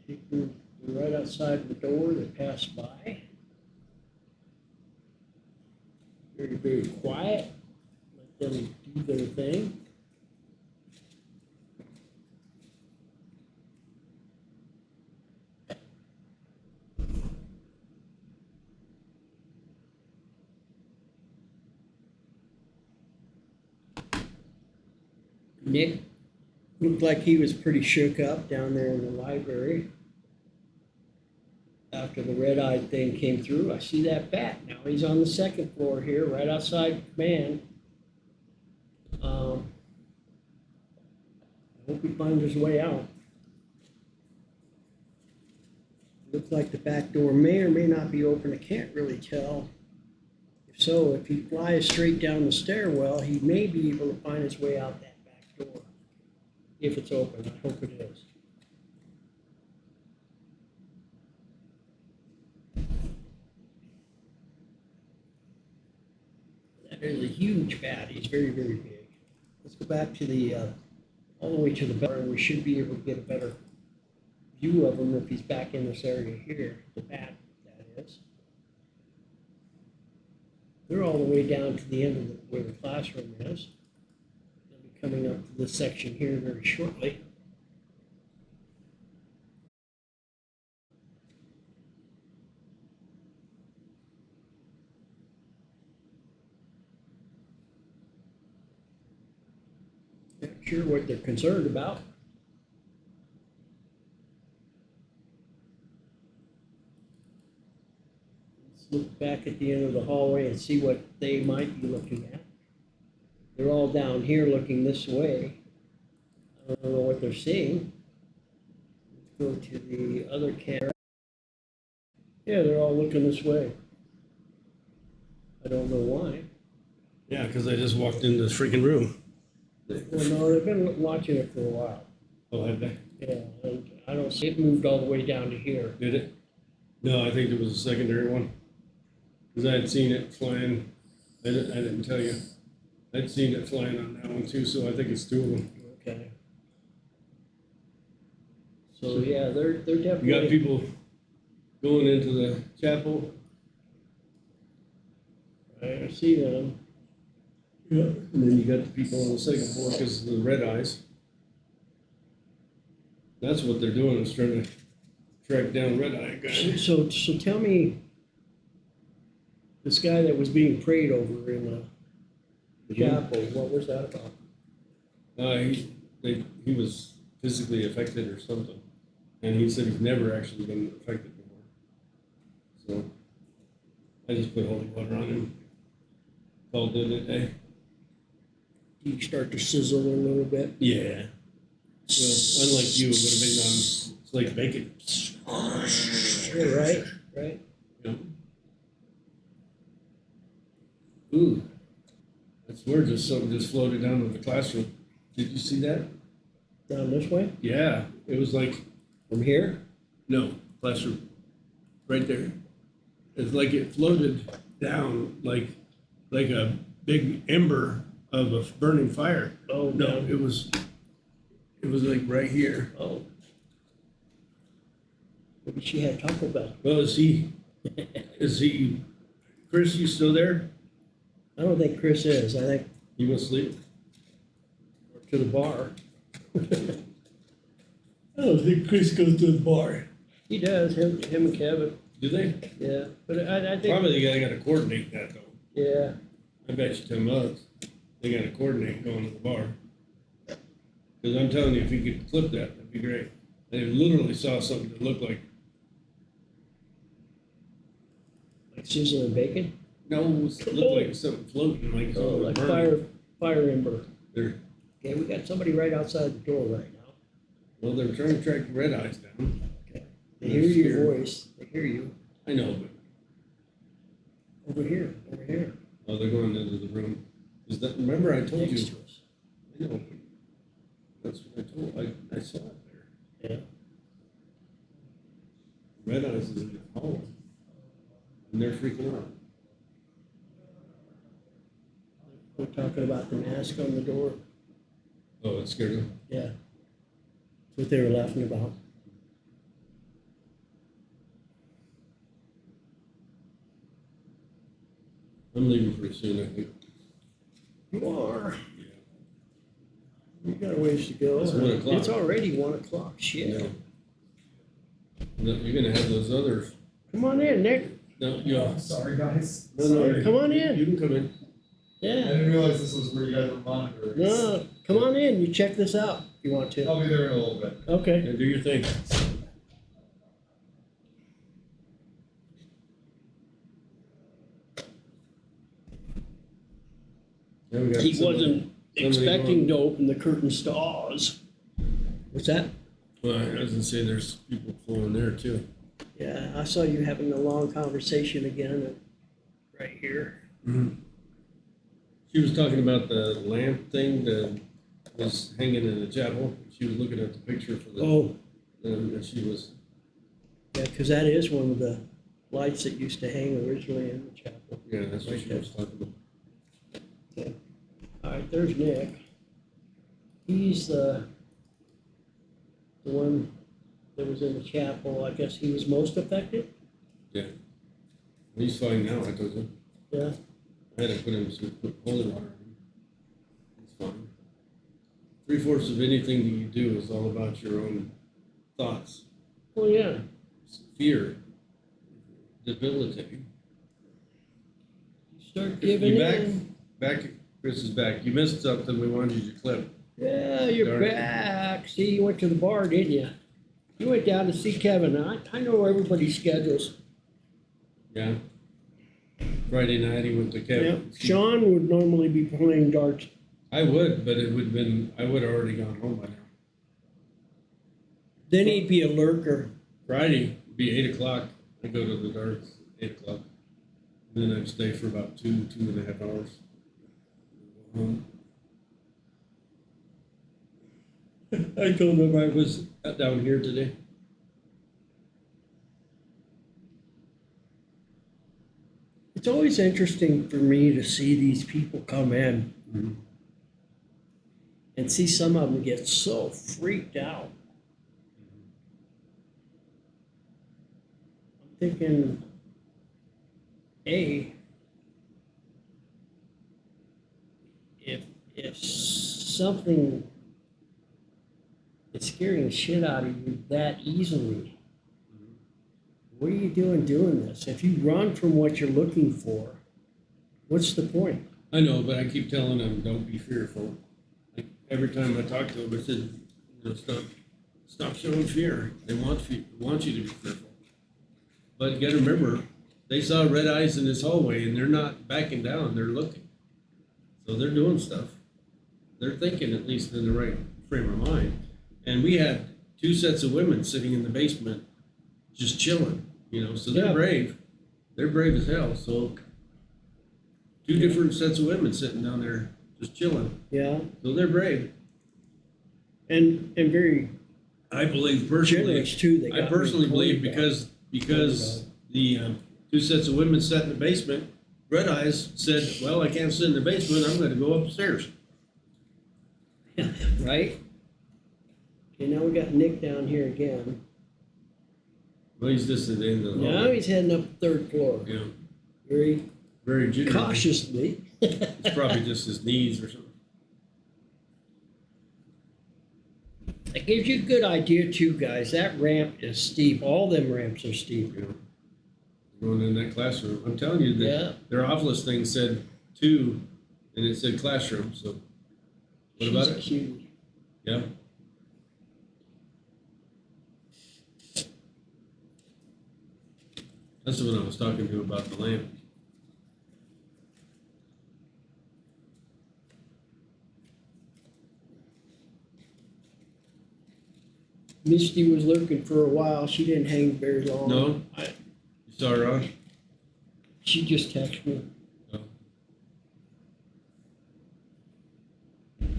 Taking They're right outside the door. They pass by. Very, very quiet. Let them do their thing. Nick looked like he was pretty shook up down there in the library. After the red-eyed thing came through, I see that bat. Now he's on the second floor here, right outside command. I hope he finds his way out. Looks like the back door may or may not be open. I can't really tell. If so, if he flies straight down the stairwell, he may be able to find his way out that back door. If it's open, I hope it is. That is a huge bat. He's very, very big. Let's go back to the, all the way to the bar, and we should be able to get a better view of him if he's back in this area here. The bat, that is. They're all the way down to the end of where the classroom is. They'll be coming up to this section here very shortly. Not sure what they're concerned about. Let's look back at the end of the hallway and see what they might be looking at. They're all down here looking this way. I don't know what they're seeing. Let's go to the other camera. Yeah, they're all looking this way. I don't know why. Yeah, because I just walked into this freaking room. Well, no, they've been watching it for a while. Oh, have they? Yeah, and I don't see it moved all the way down to here. Did it? No, I think it was a secondary one. Because I had seen it flying. I didn't tell you. I'd seen it flying on that one too, so I think it's two of them. Okay. So yeah, they're definitely. You got people going into the chapel. I see them. Yeah. And then you got the people on the second floor because of the red eyes. That's what they're doing, is trying to track down red eye guy. So tell me, this guy that was being prayed over in the chapel, what was that about? He was physically affected or something, and he said he's never actually been affected before. So I just put holy water on him. Called it a day. You start to sizzle a little bit. Yeah. Well, unlike you, it would have been it's like bacon. Yeah, right, right. Yeah. Ooh. I swear just something just floated down to the classroom. Did you see that? Down this way? Yeah. It was like. From here? No, classroom. Right there. It's like it floated down like a big ember of a burning fire. Oh, no, it was like right here. Oh. Maybe she had Taco Bell. Well, is he, Chris, you still there? I don't think Chris is. I think he went to sleep. Or to the bar. I don't think Chris goes to the bar. He does, him and Kevin. Do they? Yeah, but I think. Probably they gotta coordinate that though. Yeah. I bet you 10 bucks. They gotta coordinate going to the bar. Because I'm telling you, if you could clip that, that'd be great. They literally saw something that looked like. Like sizzling bacon? No, it looked like something floating, like Oh, something like burning. fire ember. There. Okay, we got somebody right outside the door right now. Well, they're trying to track the red eyes down. Okay. They hear your voice. They hear you. I know, but. Over here, over here. Oh, they're going into the room. Is that, remember I told Next you? to us. I know, but that's what I saw it there. Yeah. Red eyes is in the hall. And they're freaking out. We're talking about the mask on the door. Oh, it scared them? Yeah. That's what they were laughing about. I'm leaving pretty soon, I think. You are. You got a ways to go. It's 1 o'clock. It's already 1 o'clock. Shit. No. No, you're gonna have those others. Come on in, Nick. No, yeah. Sorry, guys. No, Come on in. You can come in. I Yeah. didn't realize this was where you guys were monitoring. No, come on in. You check this out if you want to. I'll be there in a little bit. Okay. Yeah, do your thing. Yeah, we got He somebody- wasn't somebody expecting going. to open the curtain stars. What's that? Well, I was gonna say there's people flowing there too. Yeah, I saw you having a long conversation again right here. She was talking about the lamp thing that was hanging in the chapel. She was looking at the picture for the. Oh, And she was, yeah, because that is one of the lights that used to hang originally in the chapel. yeah, that's what she was talking about. Okay. All right, there's Nick. He's the one that was in the chapel. I guess he was most affected. Yeah. He's fine now, I told him. Yeah. I had to put him some holy water in him. He's fine. 3/4 of anything that you do is all about your own thoughts. Well, yeah. Fear. Debilitating. You start giving You back? in. Back, Chris is back. You missed something, we wanted you to clip. Yeah, you're Darn it. back. See, you went to the bar, didn't you? You went down to see Kevin. I know everybody's schedules. Yeah. Friday night, he went to Yeah. Kevin. Sean would normally be playing darts. I would, but it would have been, I would have already gone home by now. Then he'd be a lurker. Friday would be 8 o'clock. I go to the darts at 8 o'clock. And then I'd stay for about 2.5 hours. Go home. I told him I was down here today. It's always interesting for me to see these people come in and see some of them get so freaked out. I'm thinking, if something is scaring the shit out of you that easily, what are you doing this? If you run from what you're looking for, what's the point? I know, but I keep telling them, don't be fearful. Like, every time I talk to them, I said, stop showing fear. They want you to be fearful. But you gotta remember, they saw red eyes in this hallway and they're not backing down, they're looking. So they're doing stuff. They're thinking at least in the right frame of mind. And we had 2 sets of women sitting in the basement just chilling, so they're Yeah. brave. They're brave as hell, so 2 different sets of women sitting down there just chilling. Yeah, So they're brave. and very I believe personally. generous too. They I got personally really believe cold because the 2 sets of women sat in the basement. Red Eyes said, "Well, I can't sit in the basement. I'm going to go upstairs." right? Okay, now we got Nick down here again. Well, he's just at the end of the Now hallway. he's heading up the 3rd floor. Yeah, Very very gingerly. cautiously. It's probably just his knees or something. That gives you a good idea too, guys. That ramp is steep. All them ramps are steep. Going in that classroom. I'm telling you that Yeah. their office thing said 2, and it said classroom. So what about She's it? cute. Yeah. That's the one I was talking to about the lamp. Misty was lurking for a while. She didn't hang very long. No? You saw her on? She just texted me. Oh.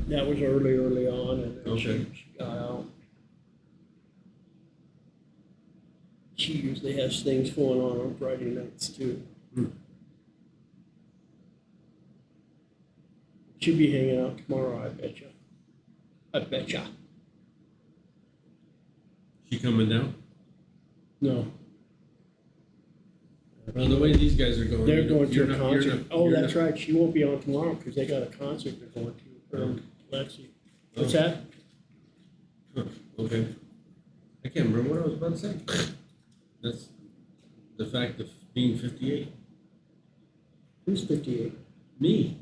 That was early on, and then Okay. she got out. She usually has things going on Friday nights too. She'll be hanging out tomorrow, I betcha. I betcha. She coming down? No. Well, the way these guys are going. They're you- going to you're a not- you're concert. not- Oh, you're that's not- right. She won't be on tomorrow because they got a concert they're going to. Lexi. What's Oh. that? Huh, okay. I can't remember what I was about to say. That's the fact of being 58. Who's 58? Me.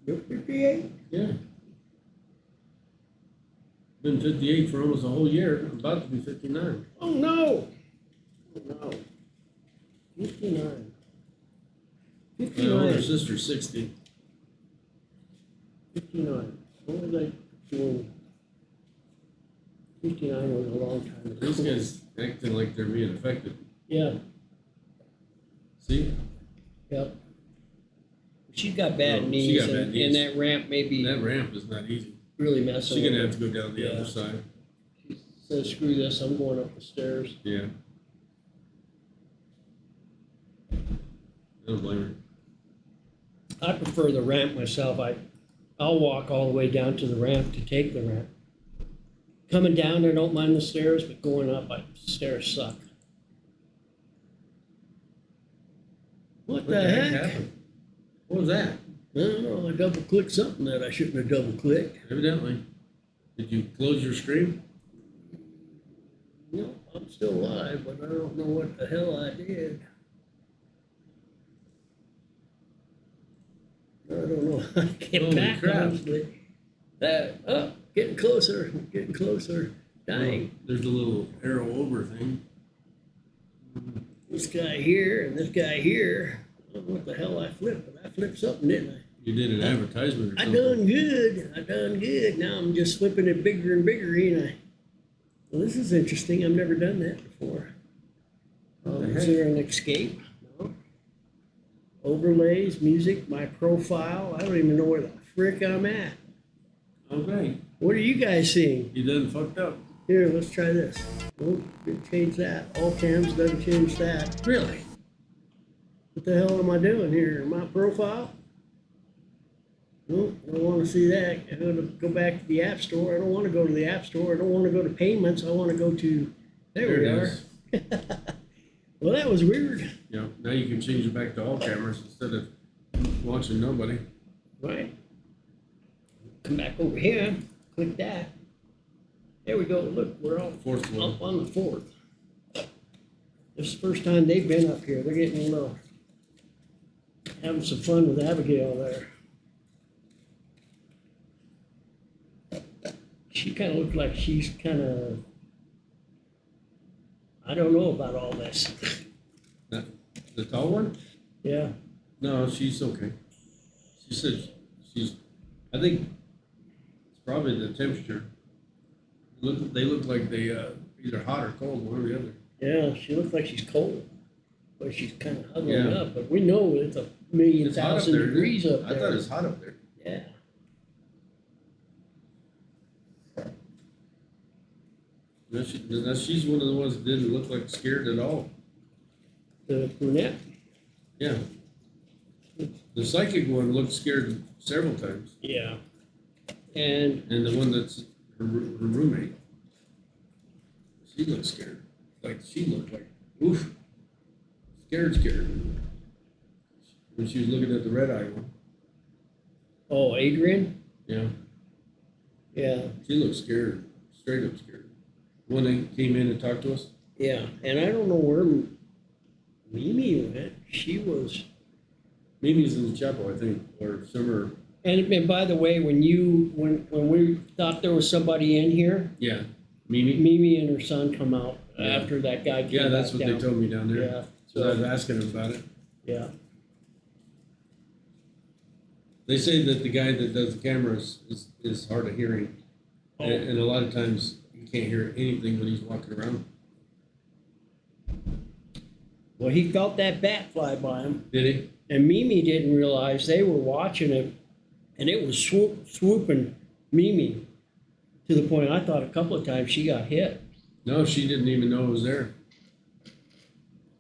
You're 58? Yeah. Been 58 for almost a whole year. I'm about to be 59. Oh, no. Oh, no. 59. My older 59. sister's 60. 59. What was I doing? 59 was a long time ago. These guys acting like they're being affected. Yeah, See? yep. She's got bad Oh, she knees, got bad and knees. that ramp may be That ramp is not easy. really messing She's with gonna her. have to go down the Yeah. other side. She says, screw this, I'm going up the stairs. Yeah. I don't blame her. I prefer the ramp myself. I'll walk all the way down to the ramp to take the ramp. Coming down, I don't mind the stairs, but going up, stairs suck. What the heck? happened? What was that? I don't know, I double clicked something that I shouldn't have double clicked. Evidently. Did you close your screen? No, I'm still alive, but I don't know what the hell I did. I don't know how to get Holy back, crap. honestly. Getting closer, getting closer. Dang. There's a little arrow over thing. This guy here and this guy here. I don't know what the hell I flipped, but I flipped something, didn't I? You did an advertisement or I something. done good. I done good. Now I'm just flipping it bigger and bigger, ain't I? Well, this is interesting. I've never done that before. Is there an escape? No. Overlays, music, my profile. I don't even know where the frick I'm at. Okay. What are you guys seeing? You done fucked up. Here, let's try this. Nope, didn't change that. All cams doesn't change that. Really? What the hell am I doing here? My profile? Nope, I don't want to see that. I gotta go back to the App Store. I don't want to go to the App Store. I don't want to go to payments. I want to go to, there we it are. is. Well, that was weird. Yeah. Now you can change it back to all cameras instead of watching nobody. Right. Come back over here, click that. There we go. Look, we're all Fourth one. up on the fourth. This is the first time they've been up here. They're getting a little, having some fun with Abigail there. She kind of looks like she's kind of, I don't know about all this. The tall one? Yeah. No, she's okay. She said she's, I think it's probably the temperature. They look like they either hot or cold, one or the other. Yeah, she looks like she's cold. But she's kind of huddling Yeah. up. But we know it's a million It's hot up thousand there, isn't it? degrees up I there. thought it was hot up there. Yeah. She's one of the ones that didn't look like scared at all. The brunette? Yeah. The psychic one looked scared several times. Yeah. And the one that's her roommate, she looked scared. Like she looked like, oof, scared. When she was looking at the red eye one. oh, Adrian? Yeah. Yeah. She looked scared, straight up scared. When they came in and talked to us. Yeah. And I don't know where Mimi went. She was. Mimi's in the chapel, I think, or somewhere. And by the way, when we thought there was somebody in here, Yeah. Mimi? Mimi and her son come out Yeah. after that guy came Yeah, that's back what down. they told me down there. Yeah. So I was asking him about it. Yeah. They say that the guy that does the cameras is hard of hearing. Oh. And a lot of times you can't hear anything when he's walking around. Well, he felt that bat fly by him. Did he? And Mimi didn't realize they were watching it, and it was swooping Mimi to the point I thought a couple of times she got hit. No, she didn't even know it was there.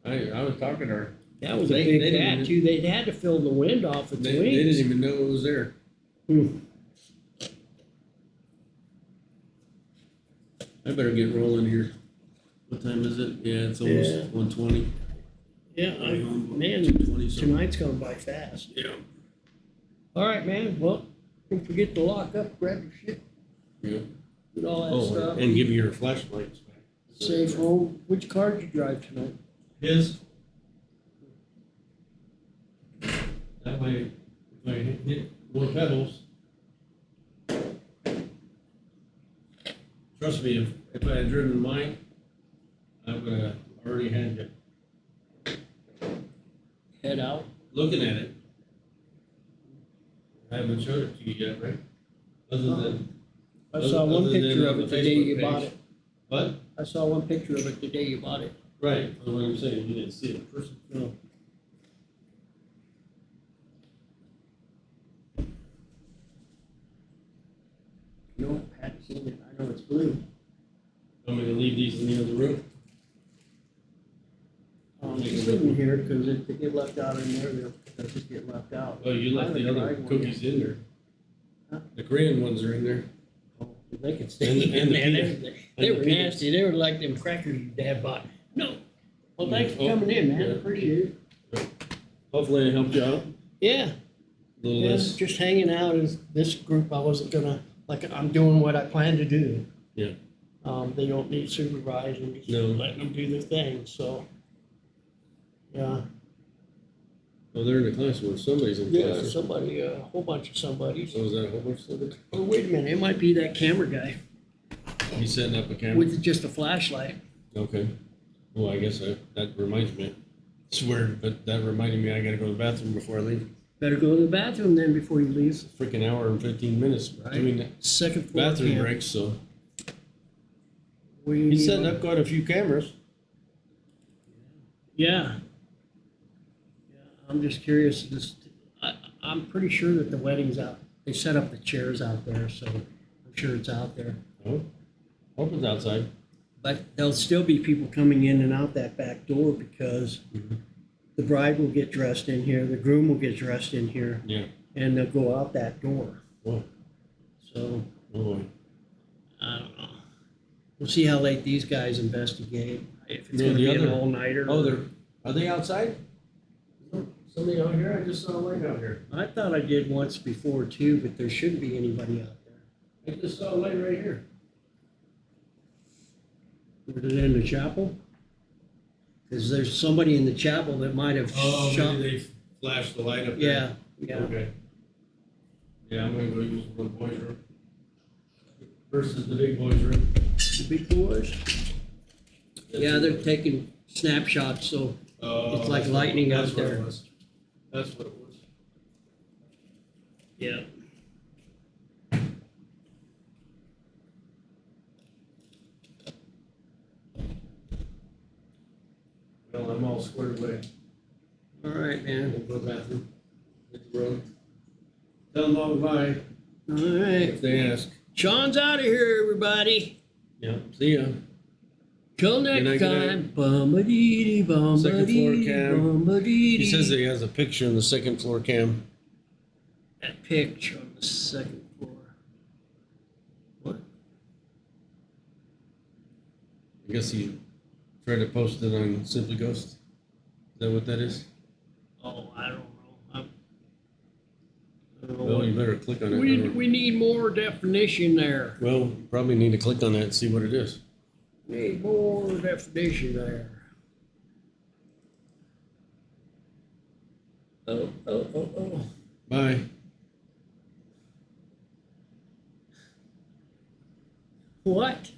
I was talking to her. That was a They big didn't bat even- too. They'd had to fill the wind off its They wings. didn't even know it was there. I better get rolling here. What time is it? Yeah, it's almost Yeah. 1:20. Yeah, man, 2:20 something. tonight's going by fast. Yeah. All right, man. Well, don't forget to lock up, grab your shit, Yeah. and all that Oh, stuff. and give me your flashlights back. Safe home. Which car did you drive tonight? His. That way, if I hit more pedals. Trust me, if I had driven mine, I would have already had you Head out. looking at it. I haven't showed it to you yet, right? Other than. I saw one other than picture of on it the the day Facebook you bought page. it. What? I saw one picture of it the day you bought it. Right, that's what I'm saying, you didn't see it in person. No. No, hadn't seen it. I know it's blue. Want me to leave these in the other room? It's in here because if they get left out in there, they'll just get left out. Oh, you left the other cookies in there. Huh? The Korean ones are in there. They could stay And in the there. peanuts. They And were the peanuts. nasty. They were like them crackers your dad bought. No. Well, thanks for Oh, coming in, man. yeah. Appreciate it. Hopefully I helped you out. Yeah. A little Yeah, less. just hanging out as this group. I wasn't gonna, like, I'm doing what I plan to do. Yeah. They don't need supervising, just No. letting them do their thing, so. Yeah, Oh, they're in the class with somebody's in yeah, class. somebody, a whole bunch of somebodies. So is that a whole bunch of them? Oh, wait a minute, it might be that camera guy He's setting up a camera? with just a flashlight. Okay. Well, I guess that reminds me. It's weird, but that reminded me I gotta go to the bathroom before I leave. Better go to the bathroom then before you leave. Freaking hour and 15 minutes between the Second floor bathroom camp. breaks, so. We, He's setting up quite a few cameras. Yeah. I'm just curious, I'm pretty sure that the wedding's out. They set up the chairs out there, so I'm sure it's out there. Oh, hope it's outside. But there'll still be people coming in and out that back door because the bride will get dressed in here, the groom will get dressed in here, Yeah. and they'll go out that door. Boy. So, Oh boy. I don't know. We'll see how late these guys investigate. If it's No, gonna the be an other- all-nighter. Oh, are they outside? Somebody out here? I just saw a light out here. I thought I did once before too, but there shouldn't be anybody out there. I just saw a light right here. Is it in the chapel? Because there's somebody in the chapel that might have Oh, shot. maybe they flashed the light up Yeah, there. yeah. Okay. Yeah, I'm gonna go use one boys' room. Versus the big boys' room. The big boys? Yeah, they're taking snapshots, so it's like that's lightning what- out that's what it there. was. That's what it was. Yeah. Well, I'm all squared away. All right, man. We'll go to the bathroom. Hit the road. Tell them all goodbye All right. if they ask. Sean's out of here, everybody. Yeah, see ya. Till next Good night, good time. Bum-a-dee-dee, Second floor bum-a-dee, cam. bum-a-dee-dee. He says that he has a picture in the second floor cam. That picture on the second floor. What? I guess he tried to post it on Simply Ghost. Is that what that is? Oh, I don't know. I don't know Well, what- you better click on it. I We, don't- we need more definition there. Well, you probably need to click on that and see what it is. Need more definition there. Oh. Bye. What?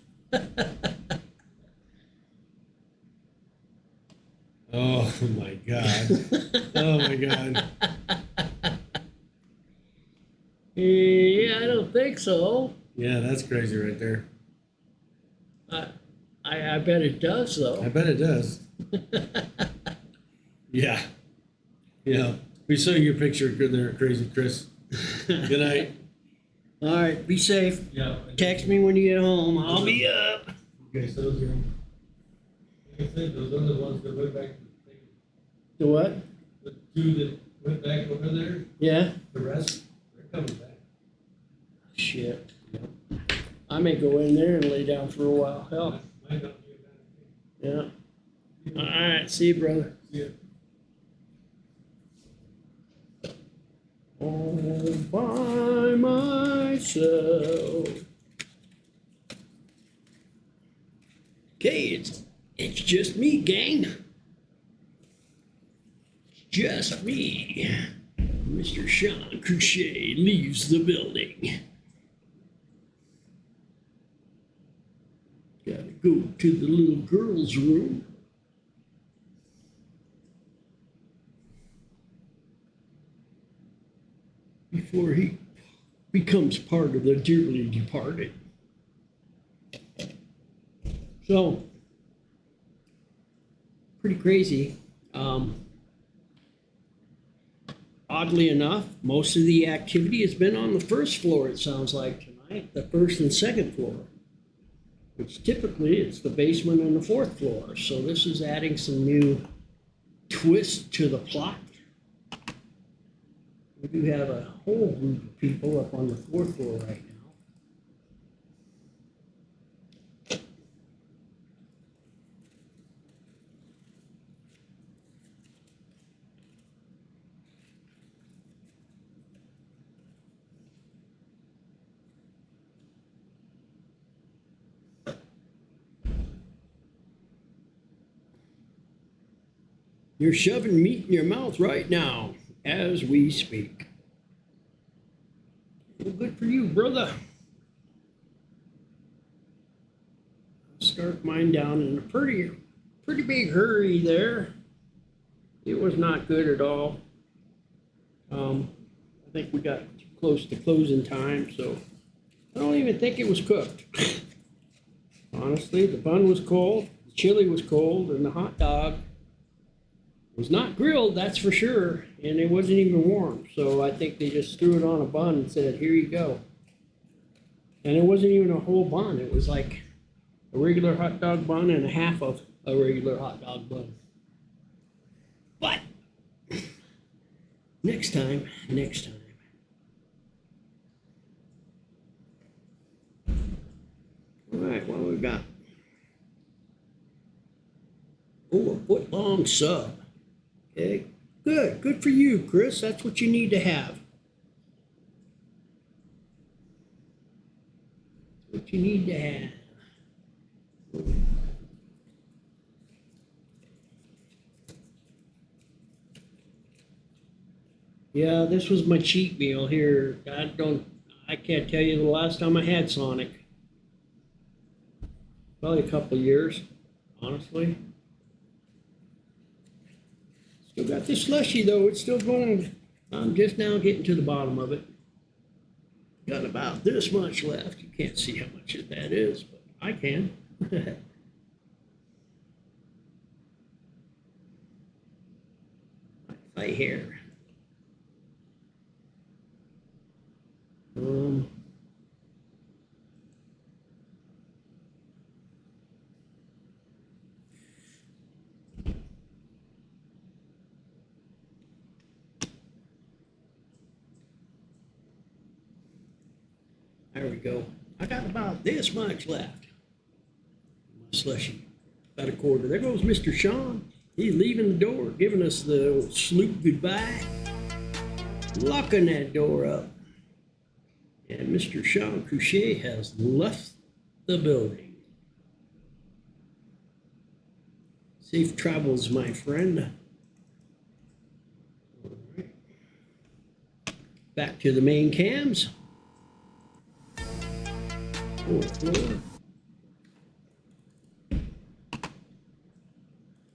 Oh my God. Oh my God. Yeah, I don't think so. Yeah, that's crazy right there. I bet it does though. I bet it does. Yeah. Yeah. We saw your picture there, crazy Chris. Good night. All right, be safe. Yeah. Text me when you get home. I'll be up. Okay, so those are, like I said, those are the ones that went back. The what? The two that went back over there, Yeah? the rest, they're coming back. Shit. I may go in there and lay down for a while. Hell. Might not be a bad thing. Yeah. All right. See you, brother. See ya. All by myself. Okay, it's just me, gang. Just me. Mr. Sean Crochet leaves the building. Gotta go to the little girl's room. Before he becomes part of the dearly departed. So, pretty crazy. Oddly enough, most of the activity has been on the first floor, it sounds like tonight, the first and second floor, which typically it's the basement and the fourth floor. So this is adding some new twist to the plot. We do have a whole group of people up on the fourth floor right now. You're shoving meat in your mouth right now as we speak. Well, good for you, brother. Start mine down in a pretty big hurry there. It was not good at all. I think we got too close to closing time, so I don't even think it was cooked. Honestly, the bun was cold, the chili was cold, and the hot dog was not grilled, that's for sure, and it wasn't even warm. So I think they just threw it on a bun and said, here you go. And it wasn't even a whole bun. It was like a regular hot dog bun and a half of a regular hot dog bun. But next time. All right, what do we got? Oh, a foot-long sub. Okay, good for you, Chris. That's what you need to have. That's what you need to have. Yeah, this was my cheat meal here. I can't tell you the last time I had Sonic. Probably a couple of years, honestly. Still got this slushy though, it's still going. I'm just now getting to the bottom of it. Got about this much left. You can't see how much that is, but I can. My hair. There we go. I got about this much left. My slushy. About a quarter. There goes Mr. Sean. He's leaving the door, giving us the old sloop goodbye. Locking that door up. And Mr. Sean Crochet has left the building. Safe travels, my friend. All right. Back to the main cams. Fourth floor.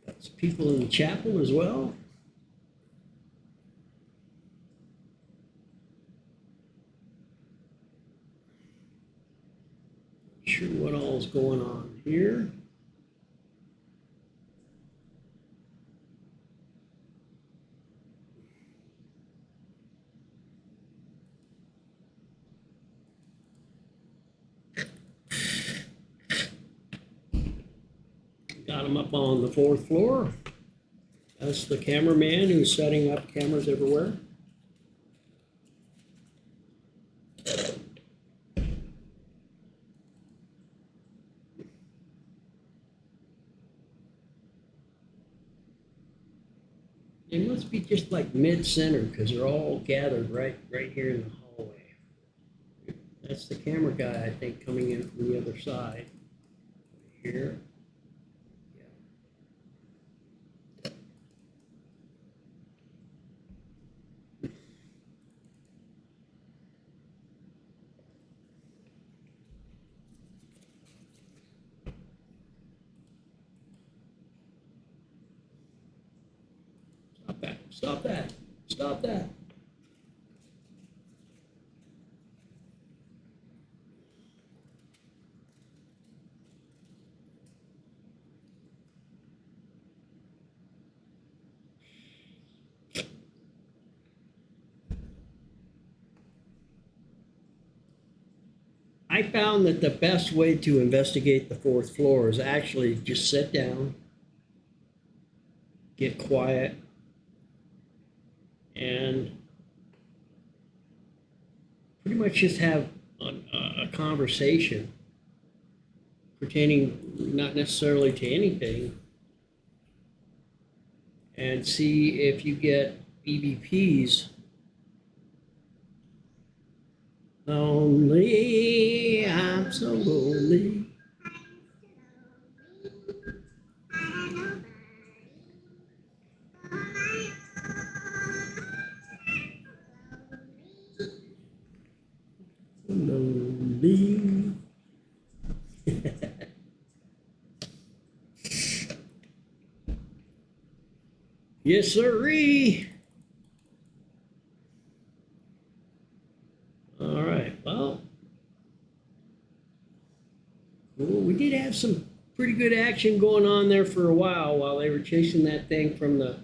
Got some people in the chapel as well. Not sure what all's going on here. Got him up on the fourth floor. That's the cameraman who's setting up cameras everywhere. They must be just like mid-center because they're all gathered right here in the hallway. That's the camera guy, I think, coming in from the other side. Here. Stop that. Stop that. Stop that. I found that the best way to investigate the fourth floor is actually just sit down, get quiet, and pretty much just have a conversation pertaining not necessarily to anything, and see if you get EVPs. Lonely, I'm so lonely. Lonely. Yes, sirree. All right, well, we did have some pretty good action going on there for a while they were chasing that thing from the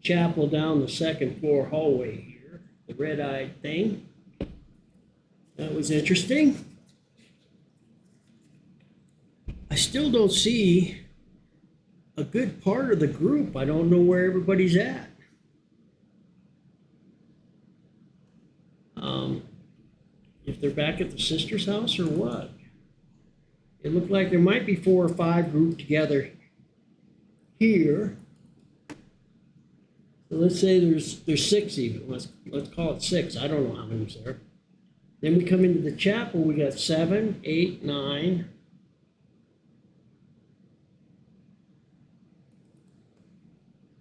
chapel down the second floor hallway here, the red-eyed thing. That was interesting. I still don't see a good part of the group. I don't know where everybody's at. If they're back at the sister's house or what. It looked like there might be 4 or 5 grouped together here. So let's say there's 6 even. Let's call it 6. I don't know how many's there. Then we come into the chapel. We got 7, 8, 9.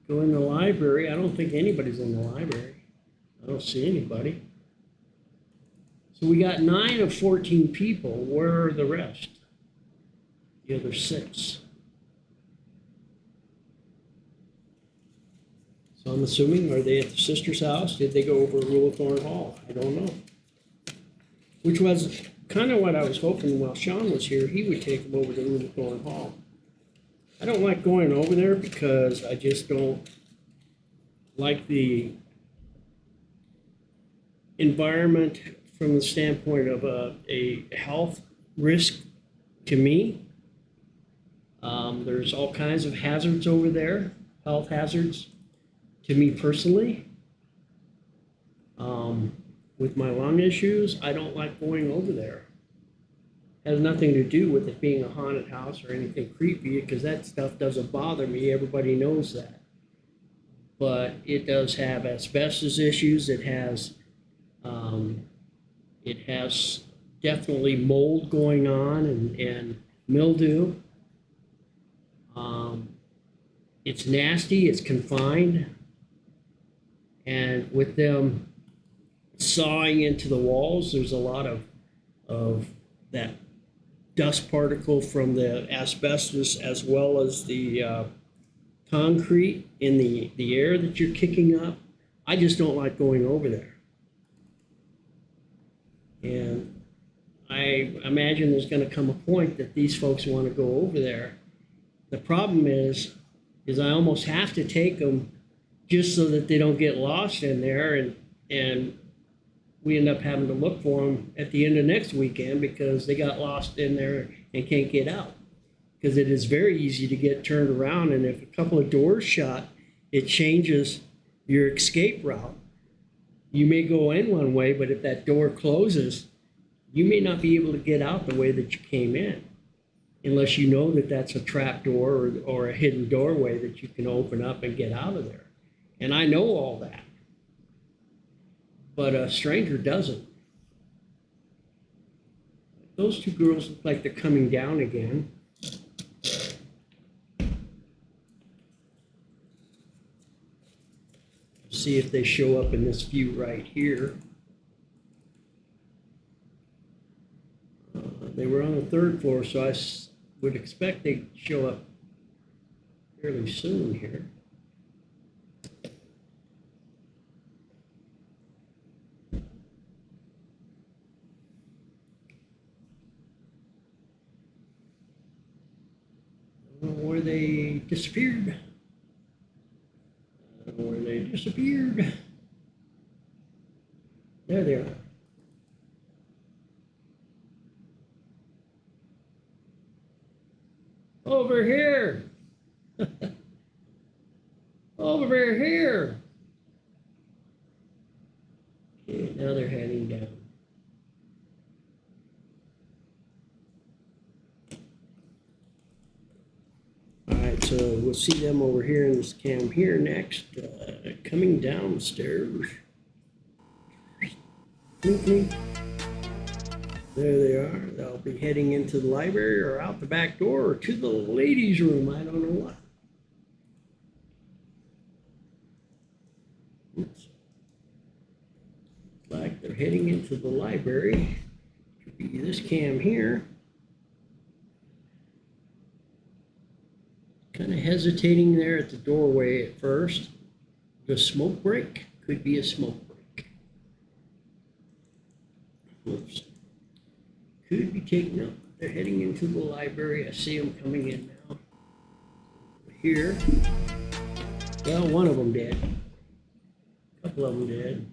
Go in the library. I don't think anybody's in the library. I don't see anybody. So we got 9 of 14 people. Where are the rest? The other 6. So I'm assuming, are they at the sister's house? Did they go over to Rulethorn Hall? I don't know. Which was kind of what I was hoping while Sean was here, he would take them over to Rulethorn Hall. I don't like going over there because I just don't like the environment from the standpoint of a health risk to me. There's all kinds of hazards over there, health hazards to me personally. With my lung issues, I don't like going over there. It has nothing to do with it being a haunted house or anything creepy, because that stuff doesn't bother me. Everybody knows that. But it does have asbestos issues. It has definitely mold going on and mildew. It's nasty, it's confined, and with them sawing into the walls, there's a lot of that dust particle from the asbestos as well as the concrete in the air that you're kicking up. I just don't like going over there. And I imagine there's going to come a point that these folks want to go over there. The problem is I almost have to take them just so that they don't get lost in there, and we end up having to look for them at the end of next weekend because they got lost in there and can't get out. Because it is very easy to get turned around, and if a couple of doors shut, it changes your escape route. You may go in one way, but if that door closes, you may not be able to get out the way that you came in, unless you know that that's a trap door or a hidden doorway that you can open up and get out of there. And I know all that. But a stranger doesn't. Those two girls look like they're coming down again. See if they show up in this view right here. They were on the 3rd floor, so I would expect they'd show up fairly soon here. I don't know where they disappeared. I don't know where they disappeared. There they are. Over here. Over here. Okay, now they're heading down. All right, so we'll see them over here in this cam here next, coming downstairs. Blink, blink. There they are. They'll be heading into the library or out the back door or to the ladies' room. I don't know what. Oops. Like they're heading into the library. Could be this cam here. Kind of hesitating there at the doorway at first. The smoke break? Could be a smoke break. Oops. Could be taken up. They're heading into the library. I see them coming in now. Here. Well, one of them did. A couple of them did.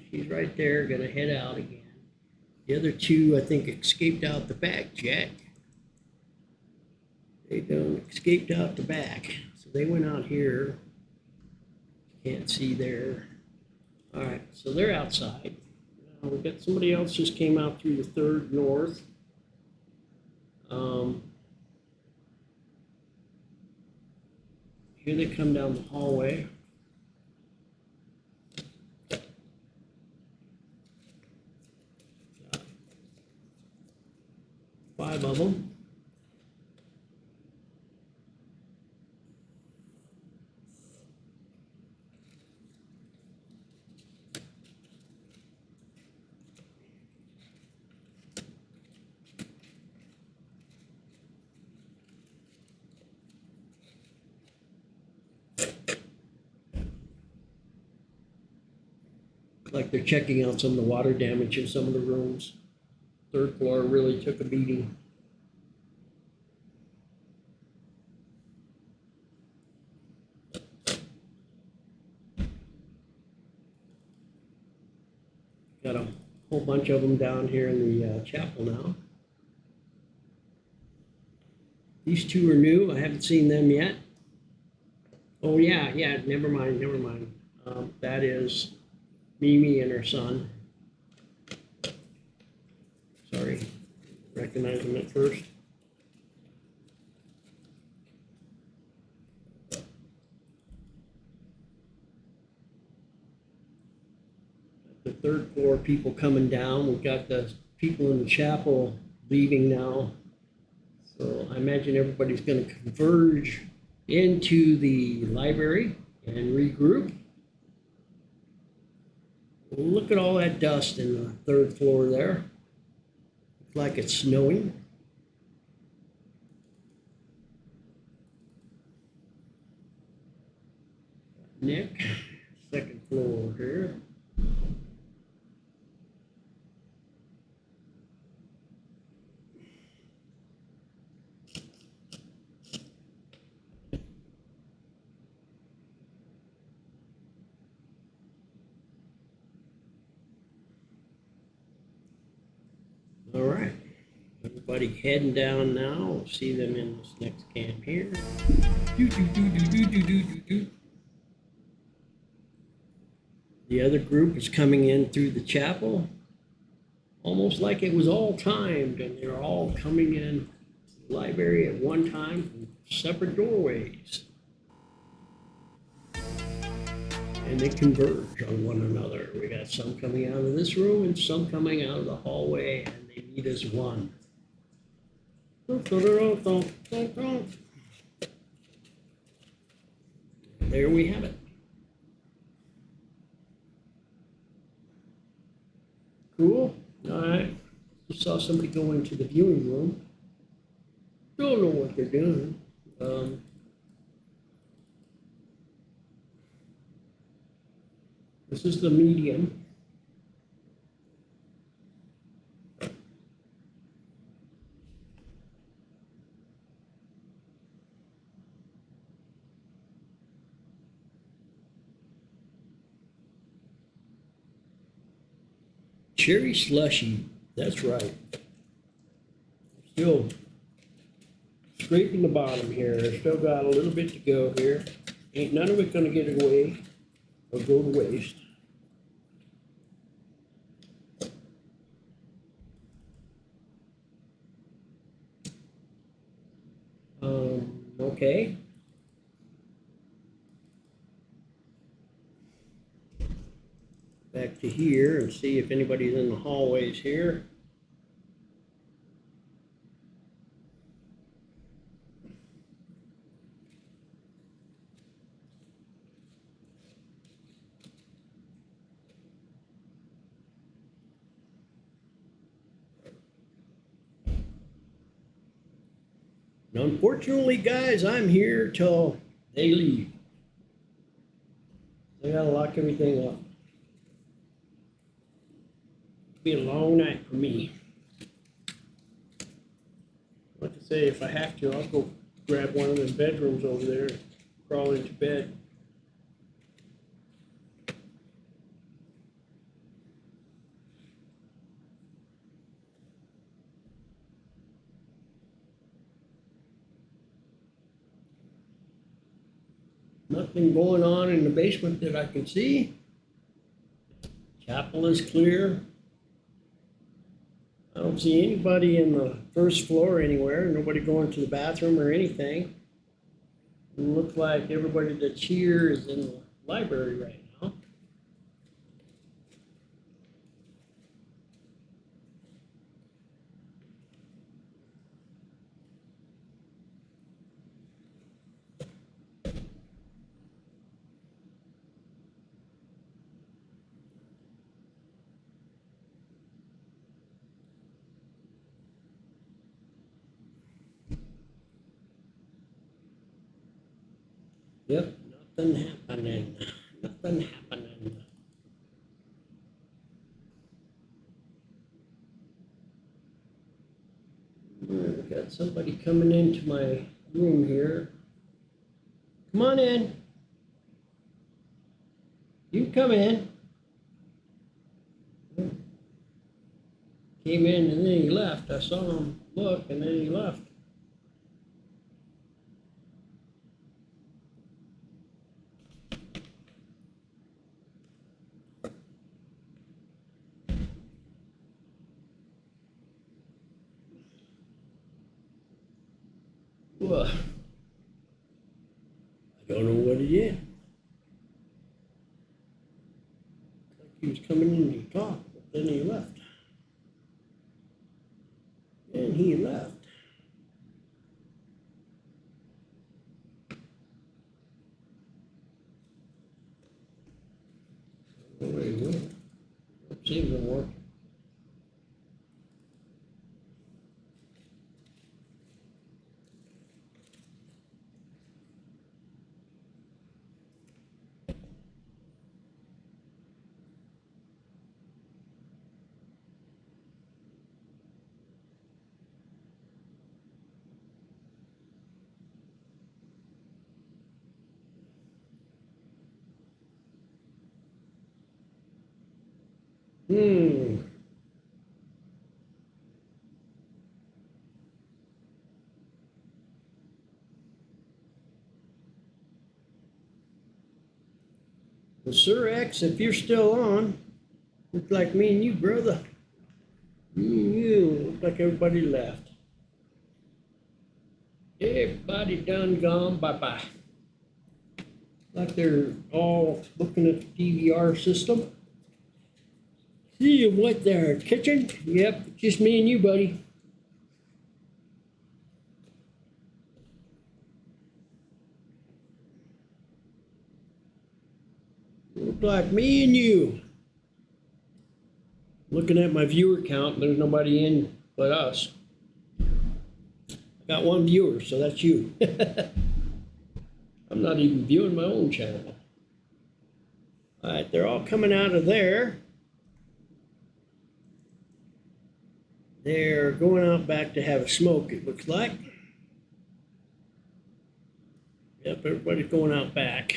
She's right there, gonna head out again. The other two, I think, escaped out the back, Jack. They done escaped out the back. So they went out here. Can't see there. All right, so they're outside. We've got somebody else just came out through the 3rd north. Here they come down the hallway. Got 5 of them. Like they're checking out some of the water damage in some of the rooms. 3rd floor really took a beating. Got a whole bunch of them down here in the chapel now. These two are new. I haven't seen them yet. Oh yeah, never mind. That is MeMe and her son. Sorry, recognize them at first. The 3rd floor people coming down. We've got the people in the chapel leaving now. So I imagine everybody's going to converge into the library and regroup. Look at all that dust in the 3rd floor there. Looks like it's snowing. Nick, 2nd floor here. All right, everybody heading down now. We'll see them in this next camp here. The other group is coming in through the chapel, almost like it was all timed, and they're all coming in to the library at one time from separate doorways. and they converge on one another. We got some coming out of this room and some coming out of the hallway, and they meet as one. There we have it. Cool. All right. Just saw somebody go into the viewing room. Don't know what they're doing. This is the medium. Cherry slushy, that's right. Still scraping the bottom here. Still got a little bit to go here. Ain't none of it gonna get away or go to waste. Okay. Back to here and see if anybody's in the hallways here. And unfortunately, guys, I'm here till they leave. I gotta lock everything up. It'll be a long night for me. Like I say, if I have to, I'll go grab one of the bedrooms over there and crawl into bed. Nothing going on in the basement that I can see. Chapel is clear. I don't see anybody in the first floor anywhere. Nobody going to the bathroom or anything. It looks like everybody that's here is in the library right now. Yep, nothing happening. Nothing happening. We got somebody coming into my room here. Come on in. You come in. Came in and then he left. I saw him look and then he left. Well, I don't know what he did. Like he was coming in to talk, but then he left. And he left. Where he went? Don't seem to work. Well, Sir X, if you're still on, looks like me and you, brother. Me and you, looks like everybody left. Everybody done gone bye-bye. Like they're all looking at the DVR system. See what their kitchen? Yep, just me and you, buddy. Look like me and you. Looking at my viewer count, there's nobody in but us. I got one viewer, so that's you. I'm not even viewing my own channel. All right, they're all coming out of there. They're going out back to have a smoke, it looks like. Yep, everybody's going out back.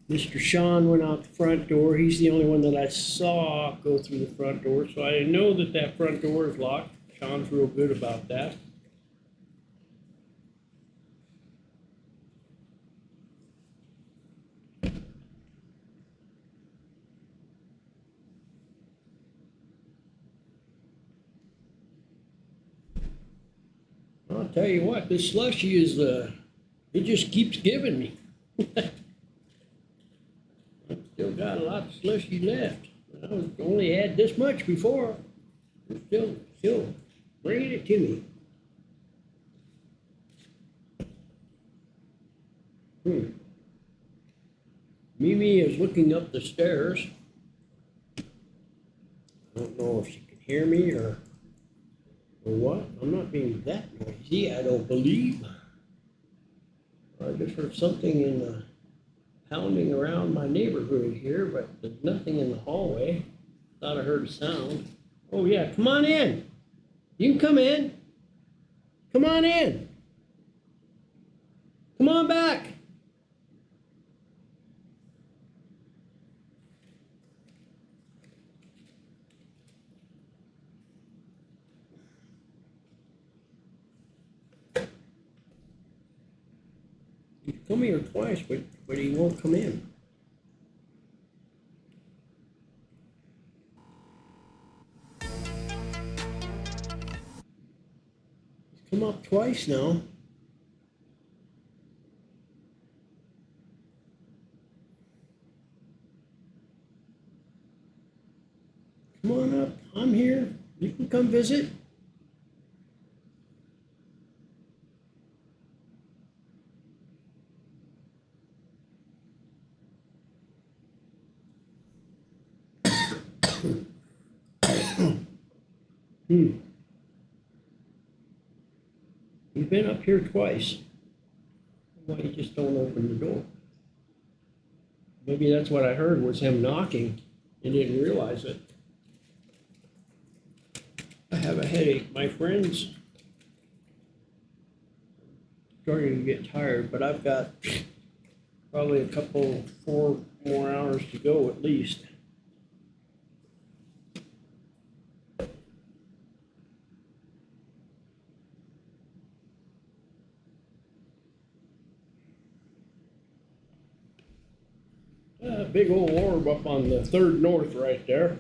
Mr. Sean went out the front door. He's the only one that I saw go through the front door, so I know that that front door is locked. Sean's real good about that. I'll tell you what, this slushy is it just keeps giving me. I've still got a lot of slushy left. I only had this much before. It's still bringing it to me. MeMe is looking up the stairs. I don't know if she can hear me or what. I'm not being that noisy, I don't believe. I just heard something in the pounding around my neighborhood here, but there's nothing in the hallway. Thought I heard a sound. Oh yeah, come on in. You can come in. Come on in. Come on back. He's come here twice, but he won't come in. He's come up twice now. Come on up. I'm here. You can come visit. He's been up here twice. Why you just don't open the door? Maybe that's what I heard was him knocking and didn't realize it. I have a headache, my friends. Starting to get tired, but I've got probably 4 more hours to go at least. Big old orb up on the 3rd North right there.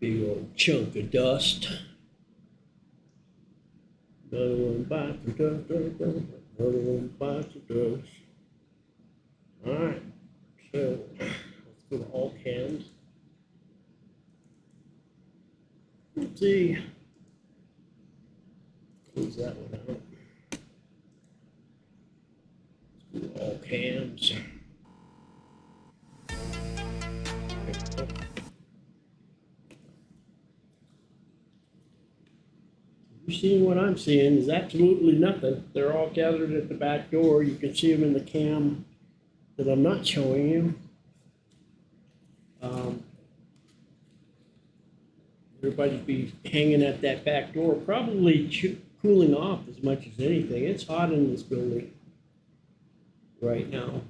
Big old chunk of dust. Another one bites the dust, another one bites the dust. Alright, so let's go to all cams. Let's see. Close that one out. All cams. You're seeing what I'm seeing is absolutely nothing. They're all gathered at the back door. You can see them in the cam that I'm not showing you. Everybody'd be hanging at that back door, probably cooling off as much as anything. It's hot in this building right now.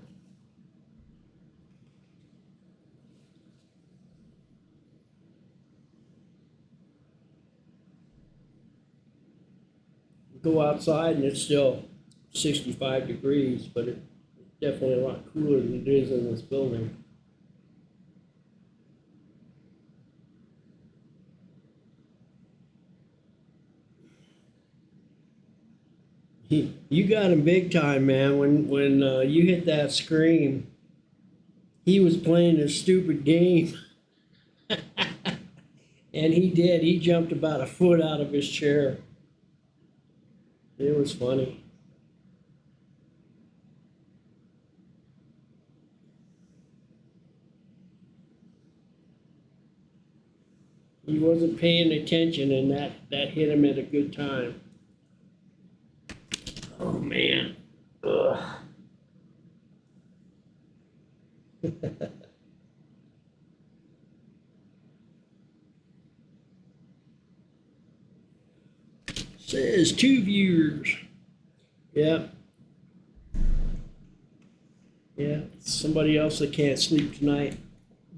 Go outside and it's still 65 degrees, but it's definitely a lot cooler than it is in this building. You got him big time, man. When you hit that scream, he was playing a stupid game. And he did. He jumped about a foot out of his chair. It was funny. He wasn't paying attention, and that hit him at a good time. Oh, man. Ugh. Says 2 viewers. Yep. Yeah, somebody else that can't sleep tonight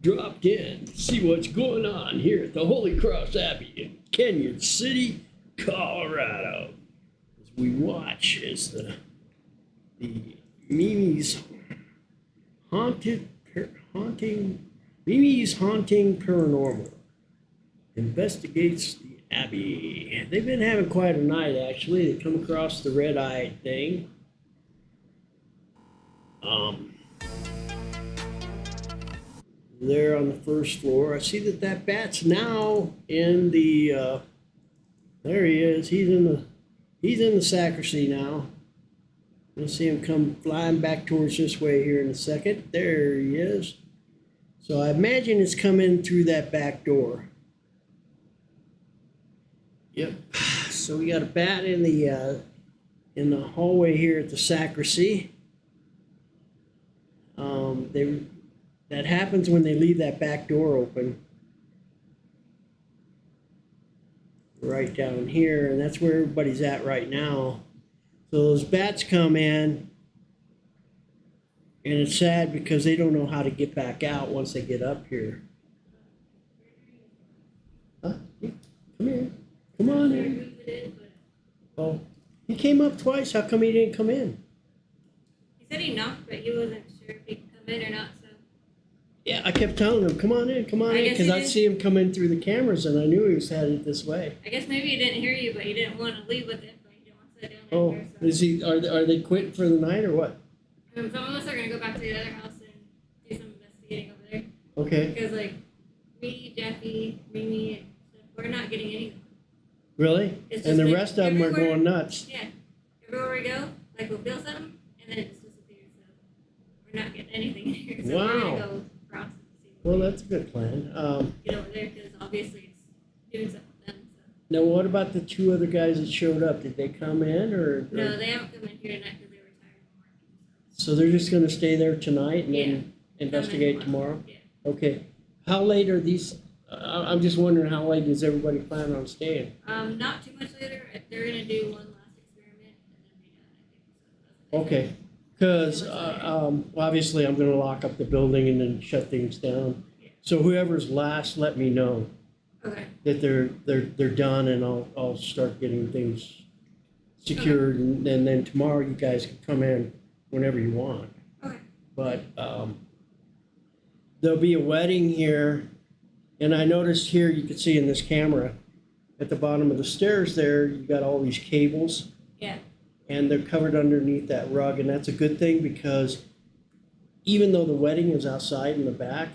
dropped in to see what's going on here at the Holy Cross Abbey in Canyon City, Colorado. As we watch as the MeMe's MeMe's Haunting Paranormal investigates the Abbey. They've been having quite a night, actually. They come across the red-eyed thing. There on the first floor. I see that bat's now in the, there he is. He's in the sacristy now. You'll see him come flying back towards this way here in a second. There he is. So I imagine it's coming through that back door. Yep. So we got a bat in the hallway here at the sacristy. That happens when they leave that back door open. Right down here, and that's where everybody's at right now. So those bats come in, and it's sad because they don't know how to get back out once they get up here. Huh? Come here. Come on in. Oh, he came up twice. How come he didn't come in? He said he knocked, but he wasn't sure if he could come in or not, so. Yeah, I kept telling him, come on in, because I'd see him come in through the cameras, and I knew he was headed this way. I guess maybe he didn't hear you, but he didn't want to leave with it, but he didn't want to sit down Oh, there. So. is he? Are they quitting for the night or what? Some of us are going to go back to the other house and do some investigating over there. Okay. Because, like, me, Jackie, Mimi, and stuff, we're not getting anything. Really? It's And just the like rest of them are everywhere- going nuts. Yeah. Everywhere we go, like, we'll feel something, and then it just disappears. So we're not getting anything in here. So we're Wow. going to go across and see Well, that's a good plan. get over there, because obviously it's doing something with them. So. Now, what about the 2 other guys that showed up? Did they come in, or? No, they haven't come in here tonight because they were tired from work. So they're just going to stay there tonight and Yeah. then investigate tomorrow? Yeah. Okay. How late are these? I'm just wondering, how late does everybody plan on staying? Not too much later. They're going to do one last experiment and then be done, I think. So Okay. Because obviously I'm going to lock up the building and then shut things down. So whoever's last, let me know okay. that they're done, and I'll start getting things secured, and then tomorrow you guys can come in whenever you want. Okay. But there'll be a wedding here, and I noticed here, you can see in this camera, at the bottom of the stairs there, you've got all these cables. Yeah. And they're covered underneath that rug, and that's a good thing, because even though the wedding is outside in the back,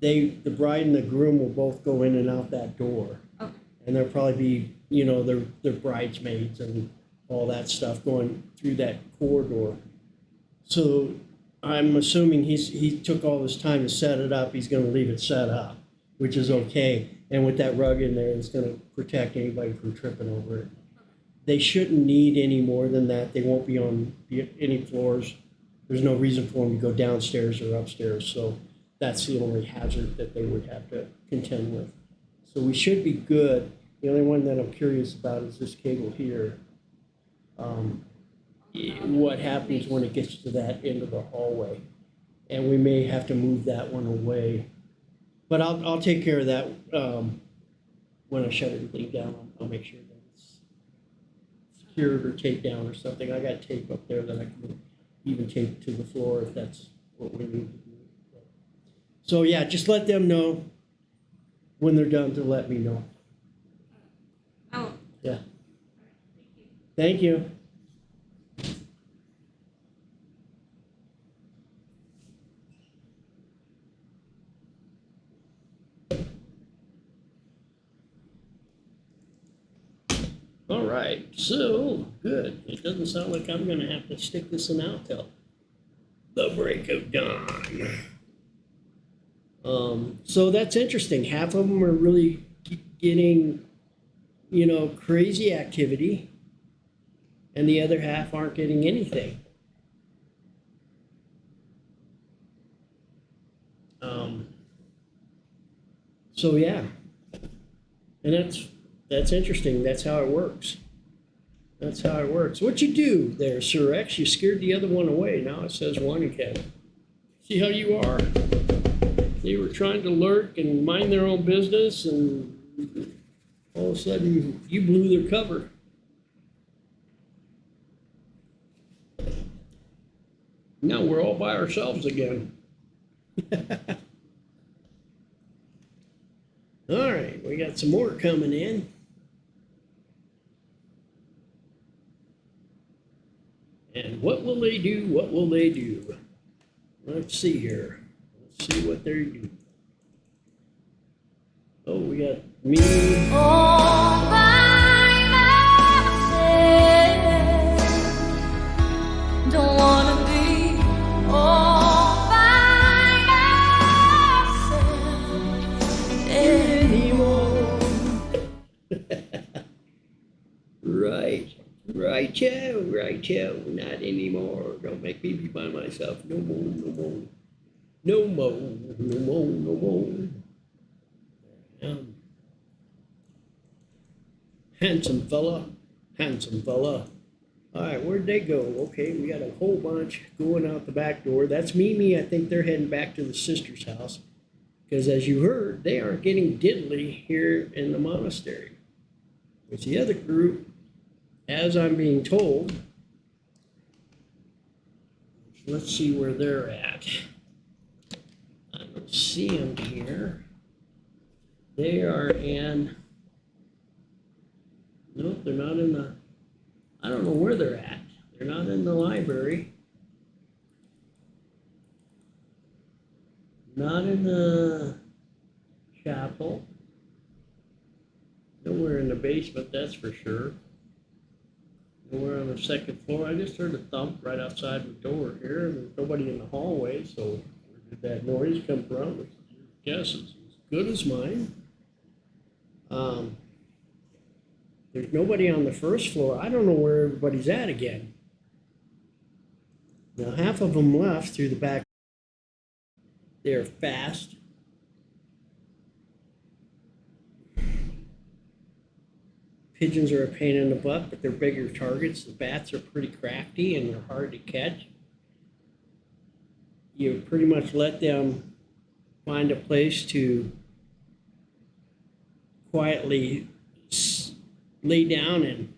the bride and the groom will both go in and out that door. Okay. And there'll probably be, their bridesmaids and all that stuff going through that corridor. So I'm assuming he took all this time to set it up. He's going to leave it set up, which is okay. And with that rug in there, it's going to protect anybody from tripping over it. They shouldn't need any more than that. They won't be on any floors. There's no reason for them to go downstairs or upstairs. So that's the only hazard that they would have to contend with. So we should be good. The only one that I'm curious about is this cable here. What happens when it gets to that end of the hallway? And we may have to move that one away. But I'll take care of that when I shut everything down. I'll make sure that it's secured or taped down or something. I got tape up there that I can even tape to the floor if that's what we need to do. So yeah, just let them know when they're done to let me know. Oh. Yeah. Thank you. All right, so good. It doesn't sound like I'm gonna have to stick this one out till the break of dawn. So that's interesting. Half of them are really getting, you know, crazy activity, and the other half aren't getting anything. So yeah, and that's interesting. That's how it works. That's how it works. What you do there, Sir X? You scared the other one away. Now it says one again. See how you are? They were trying to lurk and mind their own business, and all of a sudden you blew their cover. Now we're all by ourselves again. All right, we got some more coming in. And what will they do? What will they do? Let's see here. Let's see what they're doing. Oh, we got me. All by myself. Don't wanna be all by myself anymore. Right, Joe, not anymore. Don't make me be by myself. No more, no more. No more, no more, no more. Handsome fella, handsome fella. All right, where'd they go? Okay, we got a whole bunch going out the back door. That's MeMe. I think they're heading back to the sister's house. Because as you heard, they aren't getting diddly here in the monastery. It's the other group, as I'm being told. Let's see where they're at. I don't see them here. They are in, nope, they're not in the, I don't know where they're at. They're not in the library. Not in the chapel. Nowhere in the basement, that's for sure. Nowhere on the second floor. I just heard a thump right outside the door here. There's nobody in the hallway, so where did that noise come from? Your guess is as good as mine. There's nobody on the first floor. I don't know where everybody's at again. Now, half of them left through the back. They're fast. Pigeons are a pain in the butt, but they're bigger targets. The bats are pretty crafty and they're hard to catch. You pretty much let them find a place to quietly lay down and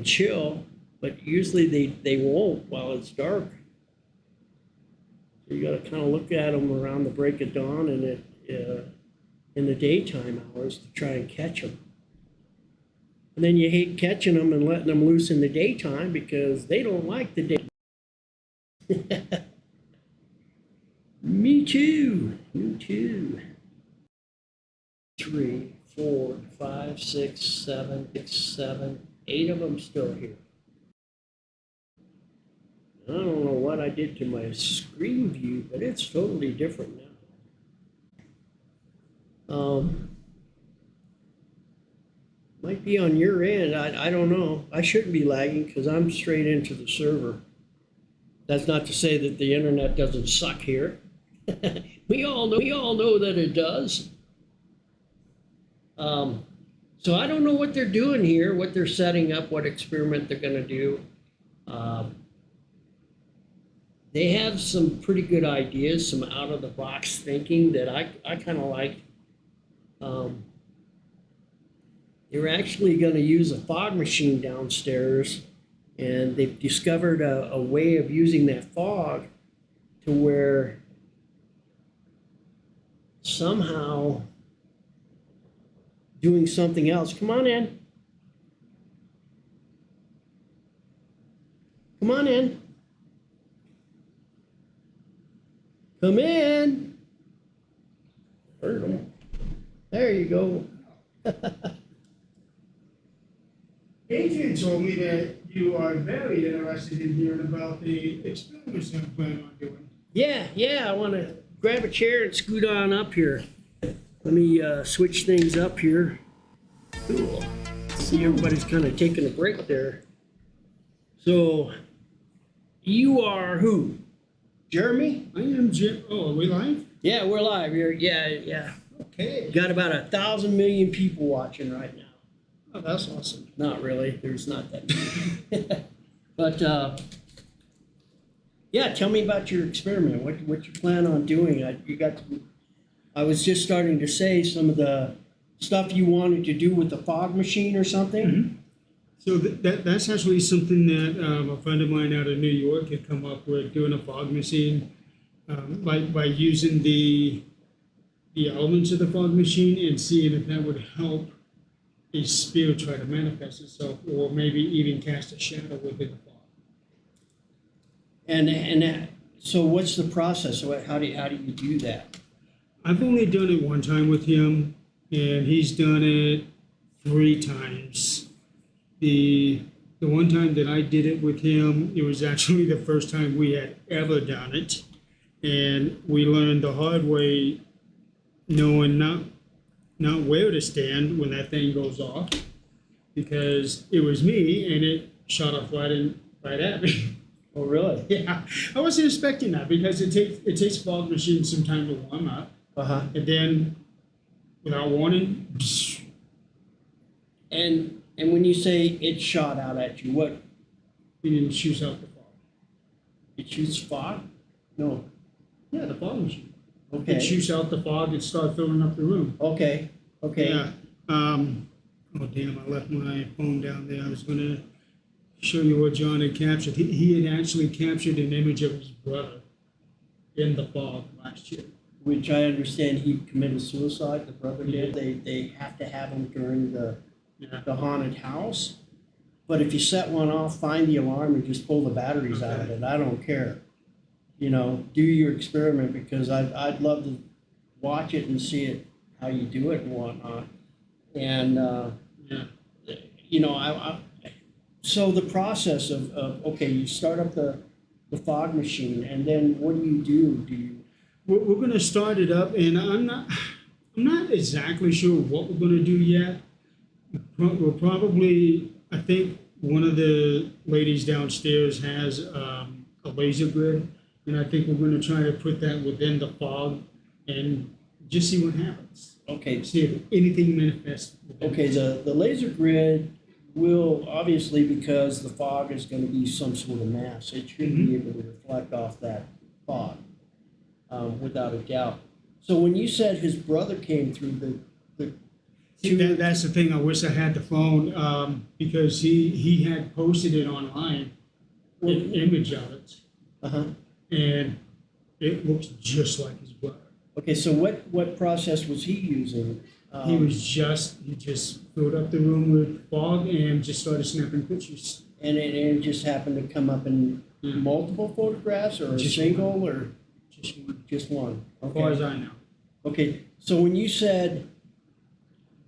chill, but usually they won't while it's dark. So you got to kind of look at them around the break of dawn and in the daytime hours to try and catch them. And then you hate catching them and letting them loose in the daytime because they don't like the day. Me too. Me too. 3, 4, 5, 6, 7, 8 of them still here. I don't know what I did to my screen view, but it's totally different now. Might be on your end. I don't know. I shouldn't be lagging because I'm straight into the server. That's not to say that the internet doesn't suck here. We all know that it does. So I don't know what they're doing here, what they're setting up, what experiment they're going to do. They have some pretty good ideas, some out-of-the-box thinking that I kind of like. They're actually going to use a fog machine downstairs, and they've discovered a way of using that fog to where somehow doing something else. Come on in. Come on in. Come in. Heard them. There you go. Adrian told me that you are very interested in hearing about the experiments I'm planning on doing. Yeah, I want to grab a chair and scoot on up here. Let me switch things up here. Cool. See, everybody's kind of taking a break there. So, you are who? Jeremy? I am Jim. Oh, are we live? Yeah, we're live here. Yeah. Okay. Got about 1,000 million people watching right now. Oh, that's awesome. Not really. There's not that many. But yeah, tell me about your experiment. What you plan on doing? I was just starting to say some of the stuff you wanted to do with the fog machine or something. Mm-hmm. So that's actually something that a friend of mine out of New York had come up with, doing a fog machine by using the elements of the fog machine and seeing if that would help a spirit try to manifest itself, or maybe even cast a shadow within the fog. And so what's the process? So how do you do that? I've only done it one time with him, and he's done it 3 times. The one time that I did it with him, it was actually the first time we had ever done it, and we learned the hard way, knowing not where to stand when that thing goes off, because it was me and it shot off right at me. Oh, really? Yeah, I wasn't expecting that, because it takes fog machines some time to warm up, and then without warning. And when you say it shot out at you, what? It shoots out the fog. It shoots fog? No. Yeah, the fog machine. Okay. It shoots out the fog and starts filling up the room. Okay. Yeah. Oh damn! I left my phone down there. I was gonna show you what John had captured. He had actually captured an image of his brother in the fog last year. Which I understand he committed suicide. The brother did. They have to have him during the haunted house. But if you set one off, find the alarm and just pull the batteries out of it. I don't care. Do your experiment, because I'd love to watch it and see it, how you do it and whatnot. And, so the process of okay, you start up the fog machine, and then what do? We're going to start it up, and I'm not exactly sure what we're going to do yet. We'll probably, I think one of the ladies downstairs has a laser grid, and I think we're going to try to put that within the fog and just see what happens. Okay. See if anything manifests. Okay, the laser grid will, obviously, because the fog is going to be some sort of mass, it should be able to reflect off that fog, without a doubt. So when you said his brother came through that's the thing. I wish I had the phone, because he had posted it online, an image of it, and it looks just like his brother. Okay, so what process was he using? He just filled up the room with fog and just started snapping pictures. And it just happened to come up in multiple photographs, or Just a single, one. or just one? As Okay. far as I know. Okay, so when you said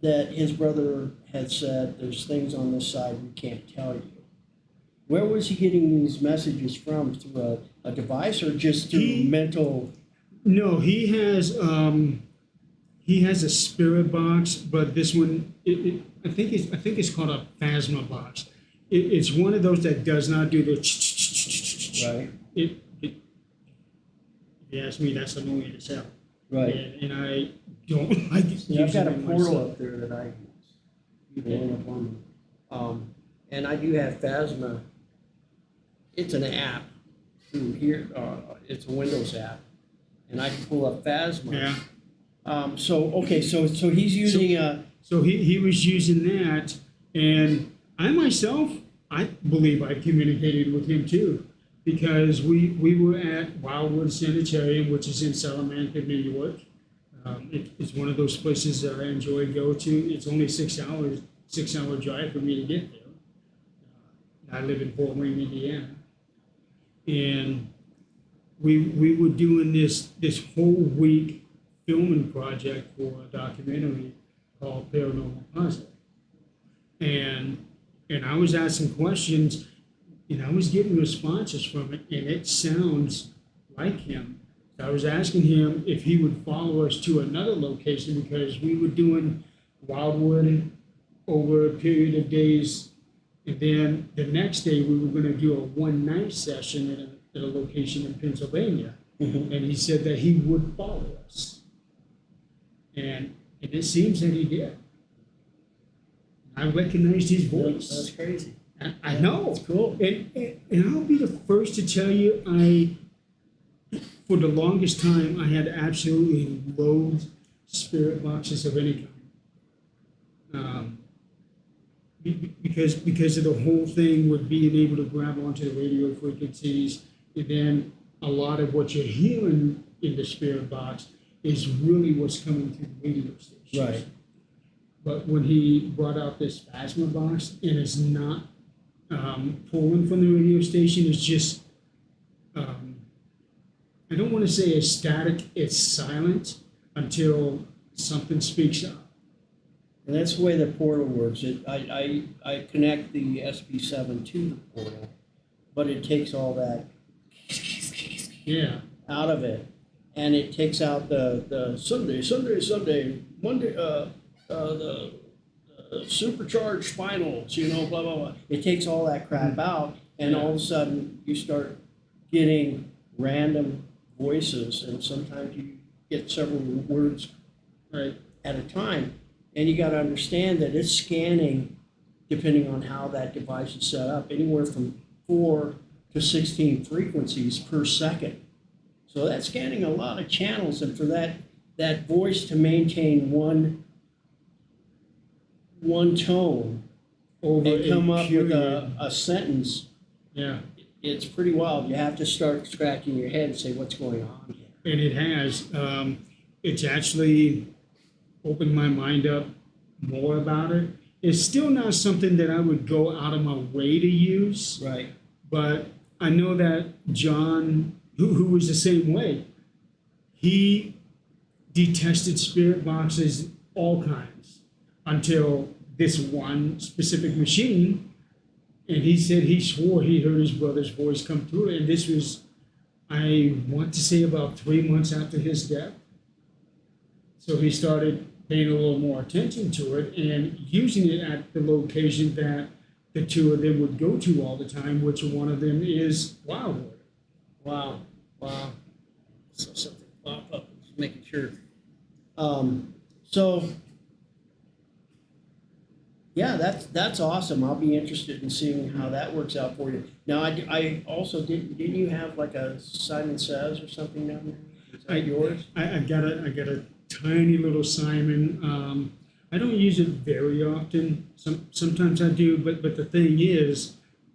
that his brother had said there's things on this side we can't tell you, where was he getting these messages from? Through a device, or just through mental? No, he has a spirit box, but this one, I think it's called a phasma box. It's one of those that does not do the right. If you ask me, that's annoying as hell. Right. And I don't like it. Yeah, I've got a using it portal myself. up there that I use. And I do have Phasma. It's an app through here. It's a Windows app, and I can pull up Phasma. Yeah. So he's using So he was using that, and I myself, I believe I communicated with him too, because we were at Wildwood Sanitarium, which is in Salamanca, New York. It's one of those places that I enjoy go to. It's only 6 hours, 6-hour drive for me to get there. I live in Fort Wayne, Indiana, and we were doing this whole week filming project for a documentary called Paranormal Puzzle. And And I was asking questions, and I was getting responses from it, and it sounds like him. So I was asking him if he would follow us to another location because we were doing Wildwood over a period of days. And then the next day, we were going to do a one-night session at a location in Pennsylvania. And he said that he would follow us. And it seems that he did. I recognized his voice. That's crazy. I know. It's cool. And I'll be the first to tell you, for the longest time, I had absolutely loathed spirit boxes of any kind. Because of the whole thing with being able to grab onto the radio frequencies, and then a lot of what you're hearing in the spirit box is really what's coming through the radio stations. Right. But when he brought out this Phasma box, and it's not pulling from the radio station, it's just, I don't want to say it's static, it's silent until something speaks up. And that's the way the portal works. I connect the SB7 to the portal, but it takes all that out of it. And it takes out the Sunday, Monday, the supercharged spinals, blah, blah, blah. It takes all that crap out, and all of a sudden you start getting random voices, and sometimes you get several words at a time. And you got to understand that it's scanning, depending on how that device is set up, anywhere from 4 to 16 frequencies per second. So that's scanning a lot of channels, and for that voice to maintain one tone and come up with a sentence, it's pretty wild. You have to start scratching your head and say, what's going on here? And it has. It's actually opened my mind up more about it. It's still not something that I would go out of my way to use. Right. But I know that John, who was the same way, he detested spirit boxes, all kinds, until this one specific machine. And he said he swore he heard his brother's voice come through it. And this was, I want to say, about 3 months after his death. So he started paying a little more attention to it and using it at the location that the two of them would go to all the time, which one of them is Wildwood. Wow. So something pop up, just making sure. So, yeah, that's awesome. I'll be interested in seeing how that works out for you. Now, I also didn't you have like a Simon Says or something down there? Is that yours? I got a tiny little Simon. I don't use it very often. Sometimes I do, but the thing is,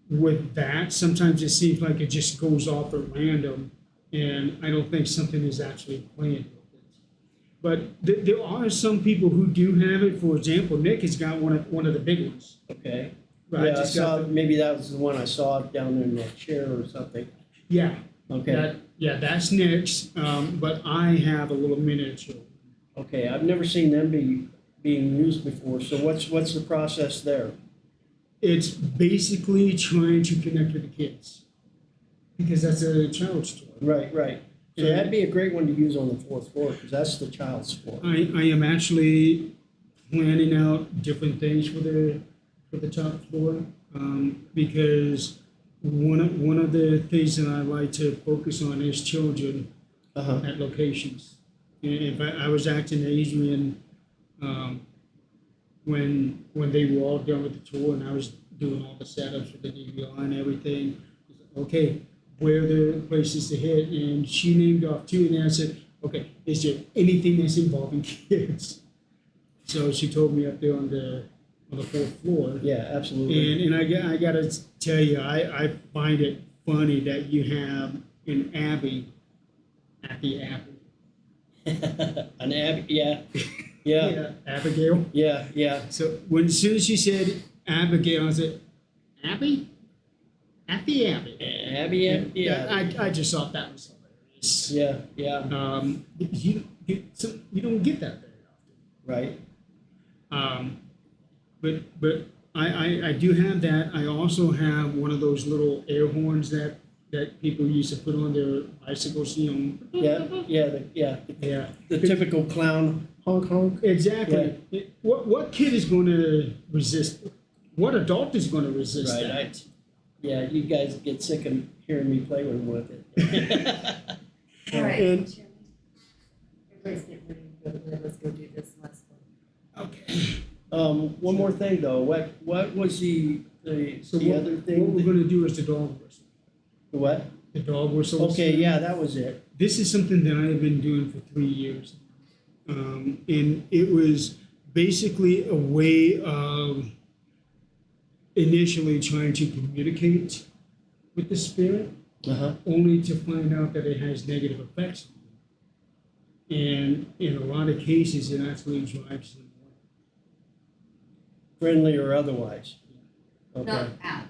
with that, sometimes it seems like it just goes off at random, and I don't think something is actually playing with it. But there are some people who do have it. For example, Nick has got one of the big ones. Okay. Right. Yeah, I saw, maybe that was the one I saw down there in that chair or something. Yeah. Okay. That's Nick's, but I have a little miniature. Okay, I've never seen them being used before. So what's the process there? It's basically trying to connect with the kids, because that's a child's toy. Right. So that'd be a great one to use on the 4th floor, because that's the child's floor. I am actually planning out different things for the top floor, because one of the things that I like to focus on is children at locations. And if I was acting Adrian when they were all done with the tour, and I was doing all the setups for the DVR and everything. Okay, where are the places to hit? And she named off 2, and then I said, okay, is there anything that's involving kids? So she told me up there on the 4th floor. Yeah, absolutely. And I gotta tell you, I find it funny that you have an Abby at the Apple. An Abby, yeah. Abigail. Yeah. So as soon as she said Abigail, I said, Abby? At the Abby. Abby, yeah. I just thought that was hilarious. Yeah. You don't get that very often. Right. But I do have that. I also have one of those little air horns that people used to put on their bicycles, you know. Yeah. The typical clown honk honk. Exactly. What kid is going to resist? What adult is going to resist Right. that? You guys get sick of hearing me play with it. All right. And- Everybody's getting ready to go to bed. Let's go do this last one. Okay. One more thing though, what was the other thing? What we're going to do is the dog whistle. The what? The dog whistle. Okay, yeah, that was it. This is something that I have been doing for 3 years. And it was basically a way of initially trying to communicate with the spirit, only to find out that it has negative effects. And in a lot of cases, it actually drives them away. Friendly or otherwise? Okay. Not out.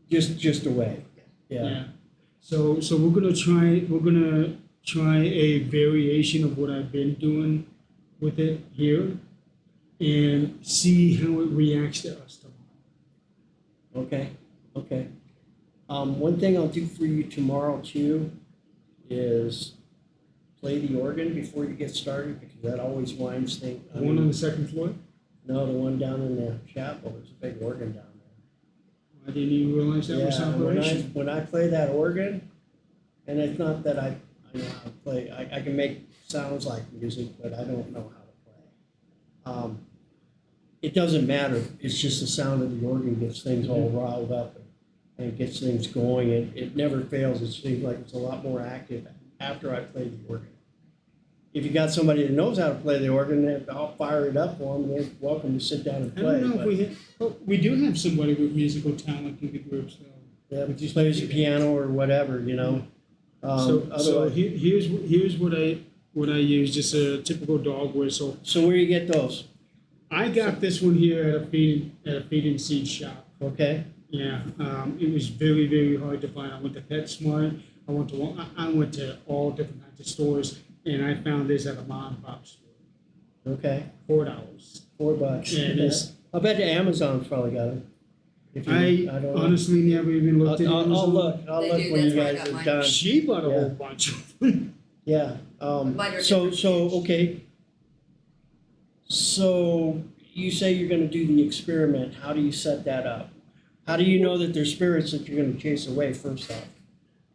Just away. Yeah. So we're gonna try a variation of what I've been doing with it here, and see how it reacts to us tomorrow. Okay. One thing I'll do for you tomorrow too is play the organ before you get started, because that always winds things. The one on the second floor? No, the one down in the chapel. There's a big organ down there. I didn't even realize that was operation. When I play that organ, and it's not that I know how to play. I can make sounds like music, but I don't know how to play. It doesn't matter. It's just the sound of the organ gets things all riled up and gets things going. It never fails. It seems like it's a lot more active after I play the organ. If you got somebody that knows how to play the organ, then I'll fire it up for them. They're welcome to sit down and I play. don't know if we do have somebody with musical talent in the group. So. Yeah, but just plays the piano or whatever, you know. So here's what I use, just a typical dog whistle. So where you get those? I got this one here at a feed and seed shop. Okay. Yeah, it was very, very hard to find. I went to PetSmart. I went to all different kinds of stores, and I found this at a mom and pop store. Okay. $4. $4. And it's, I bet you Amazon's probably got it. I don't honestly never even looked at Amazon. I'll look when you guys are done. She bought a whole bunch of them. Yeah. Okay. So you say you're going to do the experiment. How do you set that up? How do you know that there's spirits that you're going to chase away first off?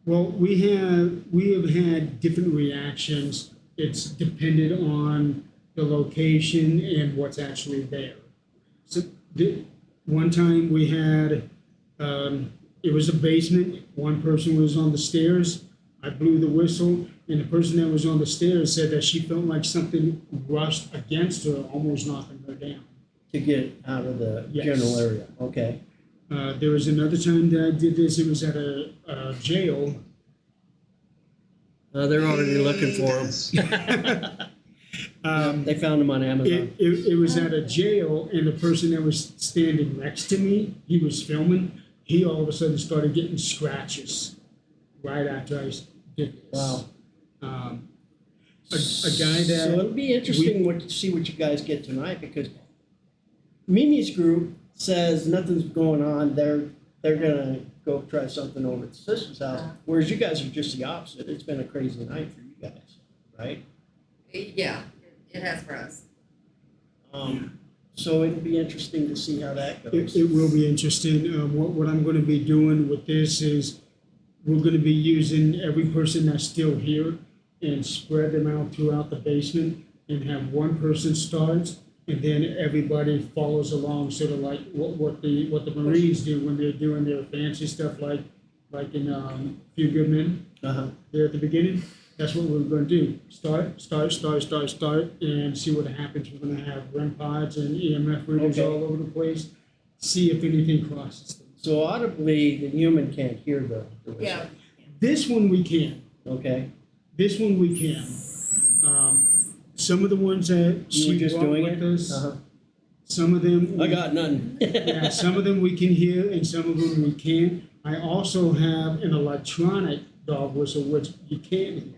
Well, we have had different reactions. It's depended on the location and what's actually there. So one time we had, it was a basement. One person was on the stairs. I blew the whistle, and the person that was on the stairs said that she felt like something rushed against her, almost knocking her down. To get out of the general area. Okay. There was another time that I did this. It was at a jail. They're already looking for them. They found them on Amazon. It was at a jail, and the person that was standing next to me, he was filming. He all of a sudden started getting scratches right after I did this. Wow. A guy that. So it'll be interesting to see what you guys get tonight, because MeMe's group says nothing's going on. They're gonna go try something over at the sister's house, whereas you guys are just the opposite. It's been a crazy night for you guys, right? Yeah, it has for us. So it'll be interesting to see how that goes. It will be interesting. What I'm going to be doing with this is we're going to be using every person that's still here and spread them out throughout the basement, and have one person starts, and then everybody follows along, sort of like what the Marines do when they're doing their fancy stuff, like in Few Good Men. There at the beginning. That's what we're going to do. Start, and see what happens. We're going to have REM pods and EMF readers all over the place. See if anything crosses them. So audibly, the human can't hear the whistle. Yeah. This one we can. Okay. This one we can. Some of the ones that You were she just brought doing with it? us, some of them I got none. yeah, some of them we can hear, and some of them we can't. I also have an electronic dog whistle, which you can't hear.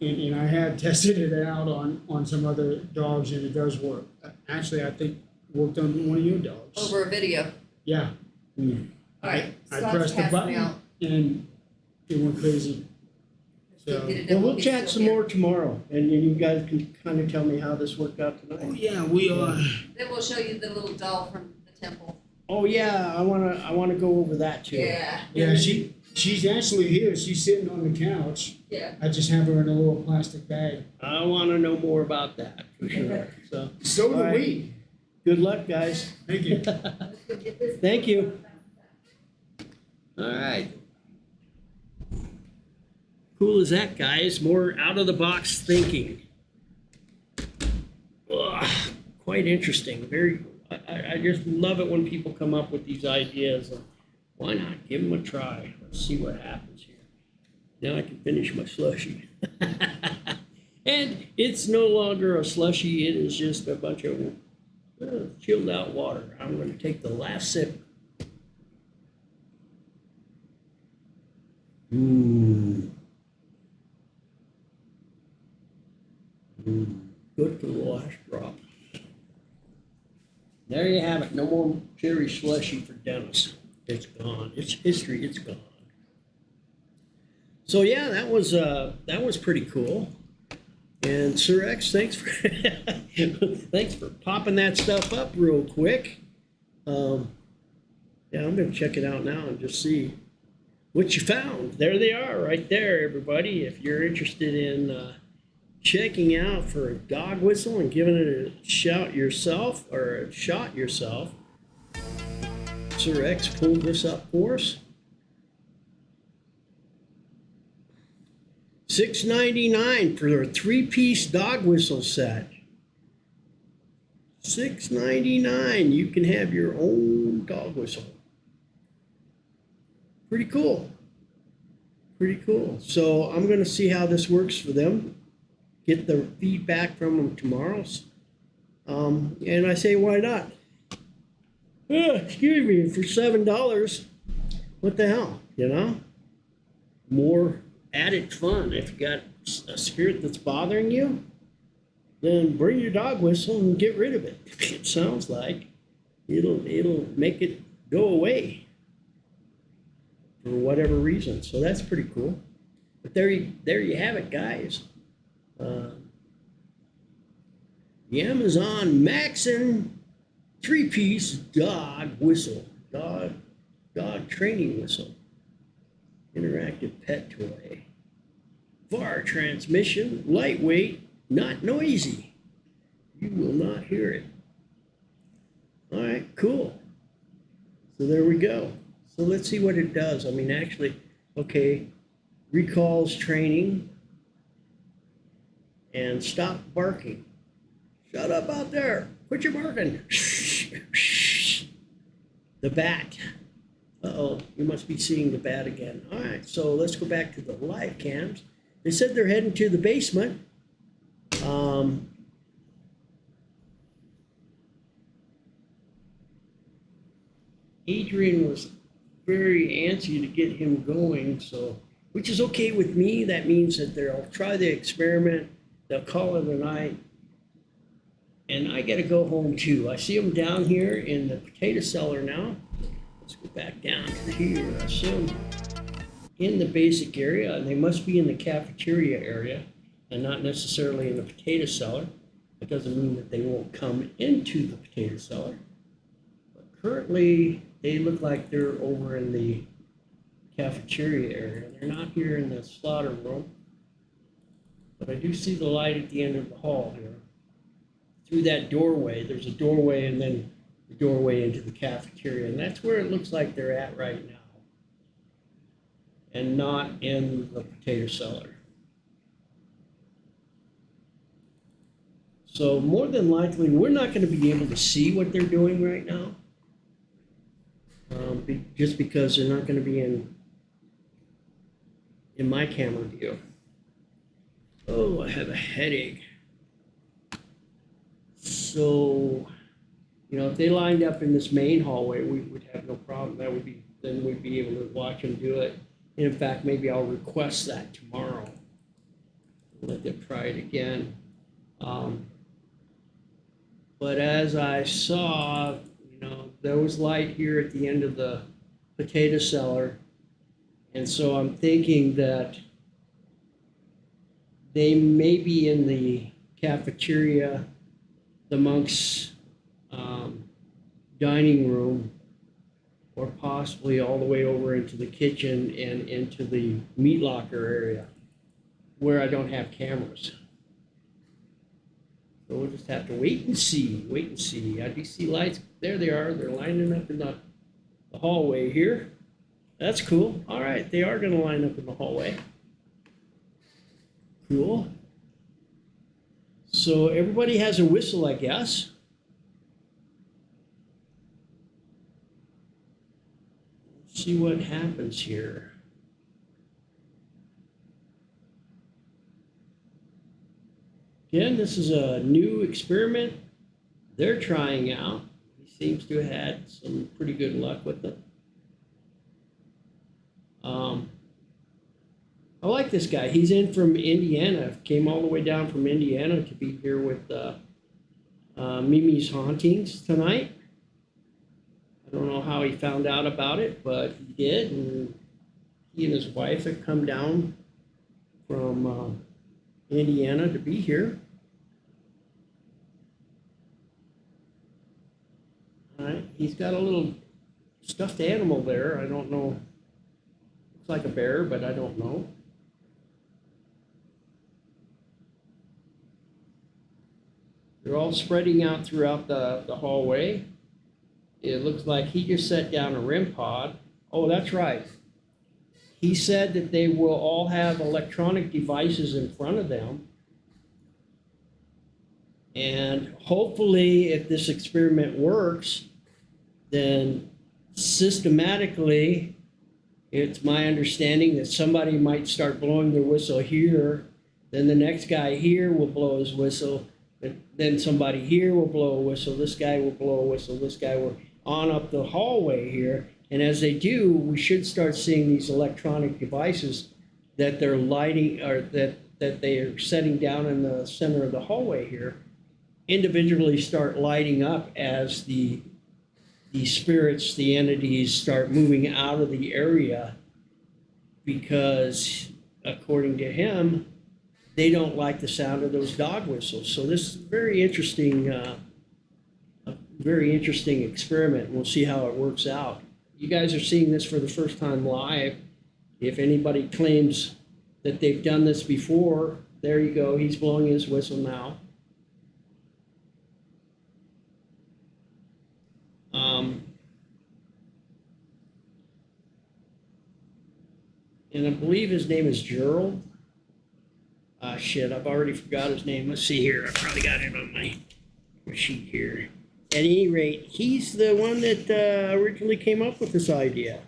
And I have tested it out on some other dogs, and it does work. Actually, I think it worked on one of your dogs. Over a video. Yeah. All right, I Scott's pressed the passing me button, out. and it went crazy. So, Get it Well, done, we'll be chat still some here. more tomorrow, and then you guys can kind of tell me how this worked out oh tonight. yeah, we are. Then we'll show you the little doll from the temple. Oh yeah, I wanna go over that too. Yeah. Yeah, she's actually here. She's sitting on the couch. Yeah. I just have her in a little plastic bag. I want to know more about that for sure. So do all right. we. Good luck, guys. Thank you. Thank you. All right. Cool as that, guys. More out of the box thinking. Ugh, quite interesting. Very. I just love it when people come up with these ideas. And why not give them a try? Let's see what happens here. Now I can finish my slushie. And it's no longer a slushie. It is just a bunch of chilled out water. I'm going to take the last sip. Good for the last drop. There you have it. No more cherry slushy for Dennis. It's gone. It's history. It's gone. So yeah, that was pretty cool. And Sir X, thanks for thanks for popping that stuff up real quick. Yeah, I'm gonna check it out now and just see what you found. There they are, right there, everybody. If you're interested in checking out for a dog whistle and giving it a shot yourself, Sir X pulled this up for us. $6.99 for a 3-piece dog whistle set. $6.99. You can have your own dog whistle. Pretty cool. Pretty cool. So I'm going to see how this works for them. Get the feedback from them tomorrow. And I say, why not? Excuse me, for $7, what the hell, you know? More added fun. If you got a spirit that's bothering you, then bring your dog whistle and get rid of it. It sounds like it'll make it go away for whatever reason. So that's pretty cool. But there you have it, guys. The Amazon Maxon 3-piece dog whistle, dog training whistle, interactive pet toy, VAR transmission, lightweight, not noisy. You will not hear it. All right, cool. So there we go. So let's see what it does. I mean, actually, okay, recalls training and stop barking. Shut up out there. Quit your barking. The bat. Uh-oh, you must be seeing the bat again. All right, so let's go back to the live cams. They said they're heading to the basement. Adrian was very antsy to get him going, so, which is okay with me. That means that they'll try the experiment. They'll call it a night. And I got to go home too. I see them down here in the potato cellar now. Let's go back down to here. I see them in the basic area, and they must be in the cafeteria area and not necessarily in the potato cellar. That doesn't mean that they won't come into the potato cellar. But currently, they look like they're over in the cafeteria area. They're not here in the slaughter room. But I do see the light at the end of the hall here. Through that doorway, there's a doorway and then the doorway into the cafeteria. And that's where it looks like they're at right now. And not in the potato cellar. So more than likely, we're not going to be able to see what they're doing right now. Just because they're not going to be in my camera view. Oh, I have a headache. So, you know, if they lined up in this main hallway, we would have no problem. Then we'd be able to watch them do it. And in fact, maybe I'll request that tomorrow. let them try it again. But as I saw, there was light here at the end of the potato cellar. And so I'm thinking that they may be in the cafeteria, the monks' dining room, or possibly all the way over into the kitchen and into the meat locker area where I don't have cameras. So we'll just have to wait and see. I do see lights. There they are. They're lining up in the hallway here. That's cool. All right, they are going to line up in the hallway. Cool. So everybody has a whistle, I guess. Let's see what happens here. Again, this is a new experiment they're trying out. He seems to have had some pretty good luck with it. I like this guy. He's in from Indiana. Came all the way down from Indiana to be here with MeMe's Hauntings tonight. I don't know how he found out about it, but he did. And he and his wife have come down from Indiana to be here. All right. He's got a little stuffed animal there. I don't know. Looks like a bear, but I don't know. They're all spreading out throughout the hallway. It looks like he just set down a REM pod. Oh, that's right. He said that they will all have electronic devices in front of them. And hopefully, if this experiment works, then systematically, it's my understanding that somebody might start blowing their whistle here. Then the next guy here will blow his whistle. Then somebody here will blow a whistle. This guy will blow a whistle. This guy will on up the hallway here. And as they do, we should start seeing these electronic devices that they're lighting or that they are setting down in the center of the hallway here individually start lighting up as the spirits, the entities start moving out of the area, because according to him, they don't like the sound of those dog whistles. So this is a very interesting experiment. We'll see how it works out. You guys are seeing this for the first time live. If anybody claims that they've done this before, there you go. He's blowing his whistle now. And I believe his name is Gerald. Shit, I've already forgot his name. Let's see here. I probably got it on my sheet here. At any rate, he's the one that originally came up with this idea.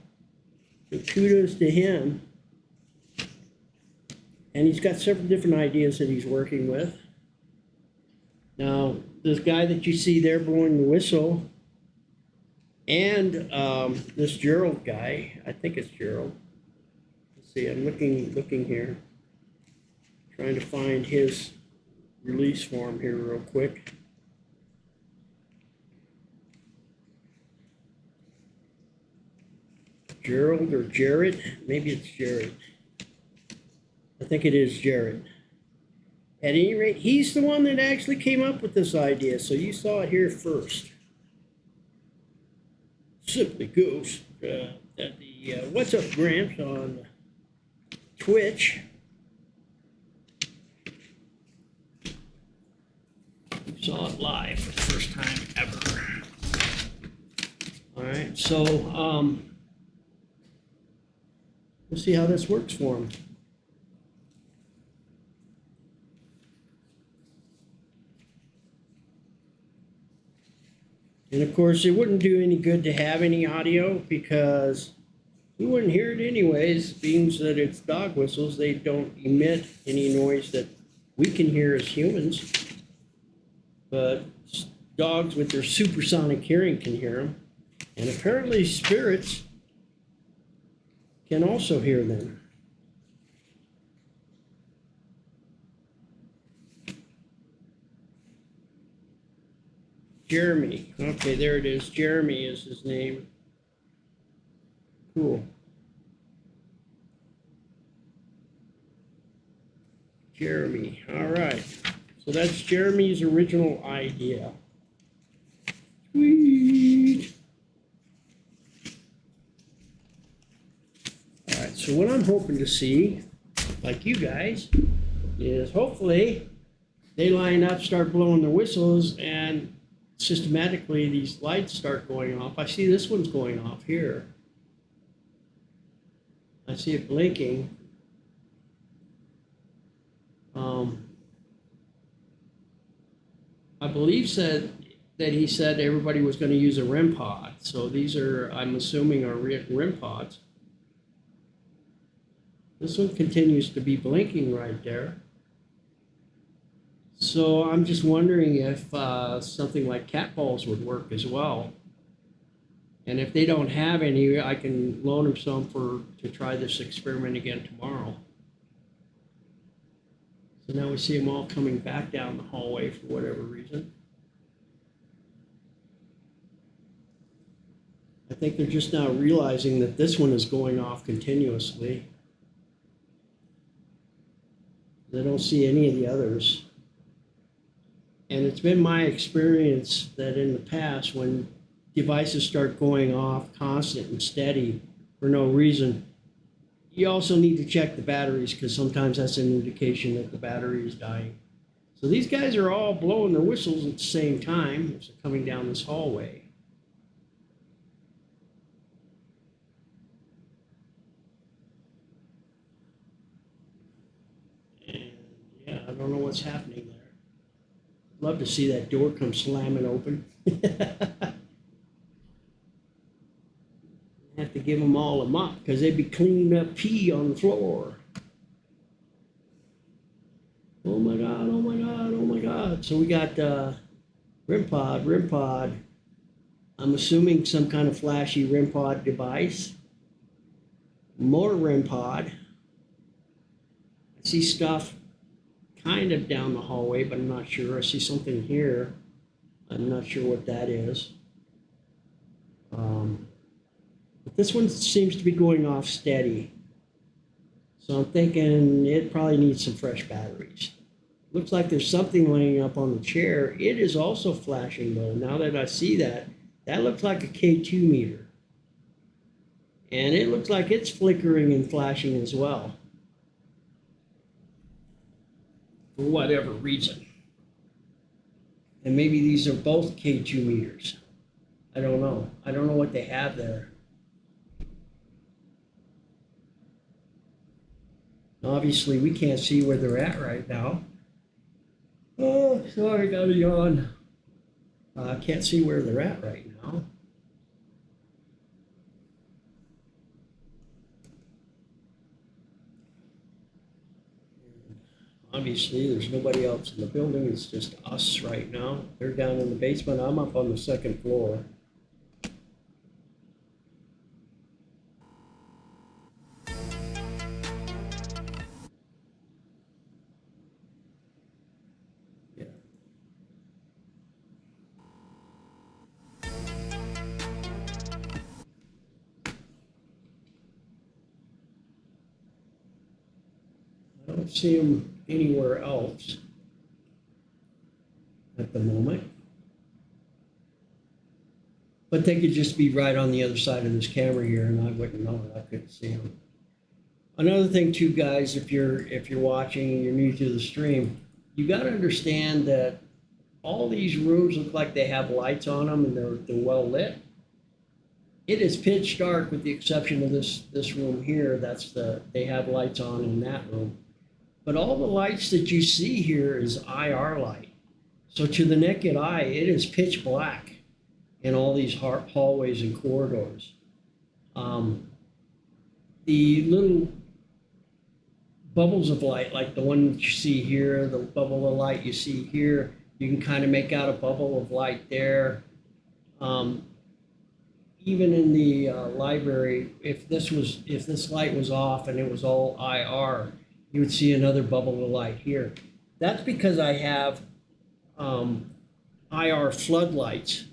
So kudos to him. And he's got several different ideas that he's working with. Now, this guy that you see there blowing the whistle, and this Gerald guy, I think it's Gerald. Let's see, I'm looking here. Trying to find his release form here real quick. Gerald or Jared? Maybe it's Jared. I think it is Jared. At any rate, he's the one that actually came up with this idea, so you saw it here first. Simply Ghost at the What's Up Gramps on Twitch. Saw it live for the first time ever. All right, so we'll see how this works for him. And of course, it wouldn't do any good to have any audio because we wouldn't hear it anyways, being that it's dog whistles. They don't emit any noise that we can hear as humans. But dogs with their supersonic hearing can hear them. And apparently spirits can also hear them. Jeremy. Okay, there it is. Jeremy is his name. Cool. Jeremy. All right. So that's Jeremy's original idea. Sweet. All right. So what I'm hoping to see, like you guys, is hopefully they line up, start blowing their whistles, and systematically these lights start going off. I see this one's going off here. I see it blinking. I believe that he said everybody was going to use a REM pod. So these are, I'm assuming, are REM pods. This one continues to be blinking right there. So I'm just wondering if something like cat balls would work as well. And if they don't have any, I can loan them some to try this experiment again tomorrow. So now we see them all coming back down the hallway for whatever reason. I think they're just now realizing that this one is going off continuously. They don't see any of the others. And it's been my experience that in the past, when devices start going off constant and steady for no reason, you also need to check the batteries, because sometimes that's an indication that the battery is dying. So these guys are all blowing their whistles at the same time as they're coming down this hallway. And yeah, I don't know what's happening there. Love to see that door come slamming open. Have to give them all a mop because they'd be cleaning up pee on the floor. Oh my God, oh my God, oh my God. So we got REM pod. I'm assuming some kind of flashy REM pod device. More REM pod. I see stuff kind of down the hallway, but I'm not sure. I see something here. I'm not sure what that is. But this one seems to be going off steady. So I'm thinking it probably needs some fresh batteries. Looks like there's something laying up on the chair. It is also flashing though. Now that I see that, that looks like a K2 meter. And it looks like it's flickering and flashing as well. For whatever reason. And maybe these are both K2 meters. I don't know. I don't know what they have there. Obviously, we can't see where they're at right now. Oh, sorry, got a yawn. I can't see where they're at right now. Obviously, there's nobody else in the building. It's just us right now. They're down in the basement. I'm up on the second floor. I don't see them anywhere else at the moment. But they could just be right on the other side of this camera here, and I wouldn't know it. I couldn't see them. Another thing too, guys, if you're watching and you're new to the stream, you got to understand that all these rooms look like they have lights on them and they're well lit. It is pitch dark with the exception of this room here. They have lights on in that room. But all the lights that you see here is IR light. So to the naked eye, it is pitch black in all these hallways and corridors. The little bubbles of light, like the one that you see here, the bubble of light you see here, you can kind of make out a bubble of light there. Even in the library, if this light was off and it was all IR, you would see another bubble of light here. That's because I have IR floodlights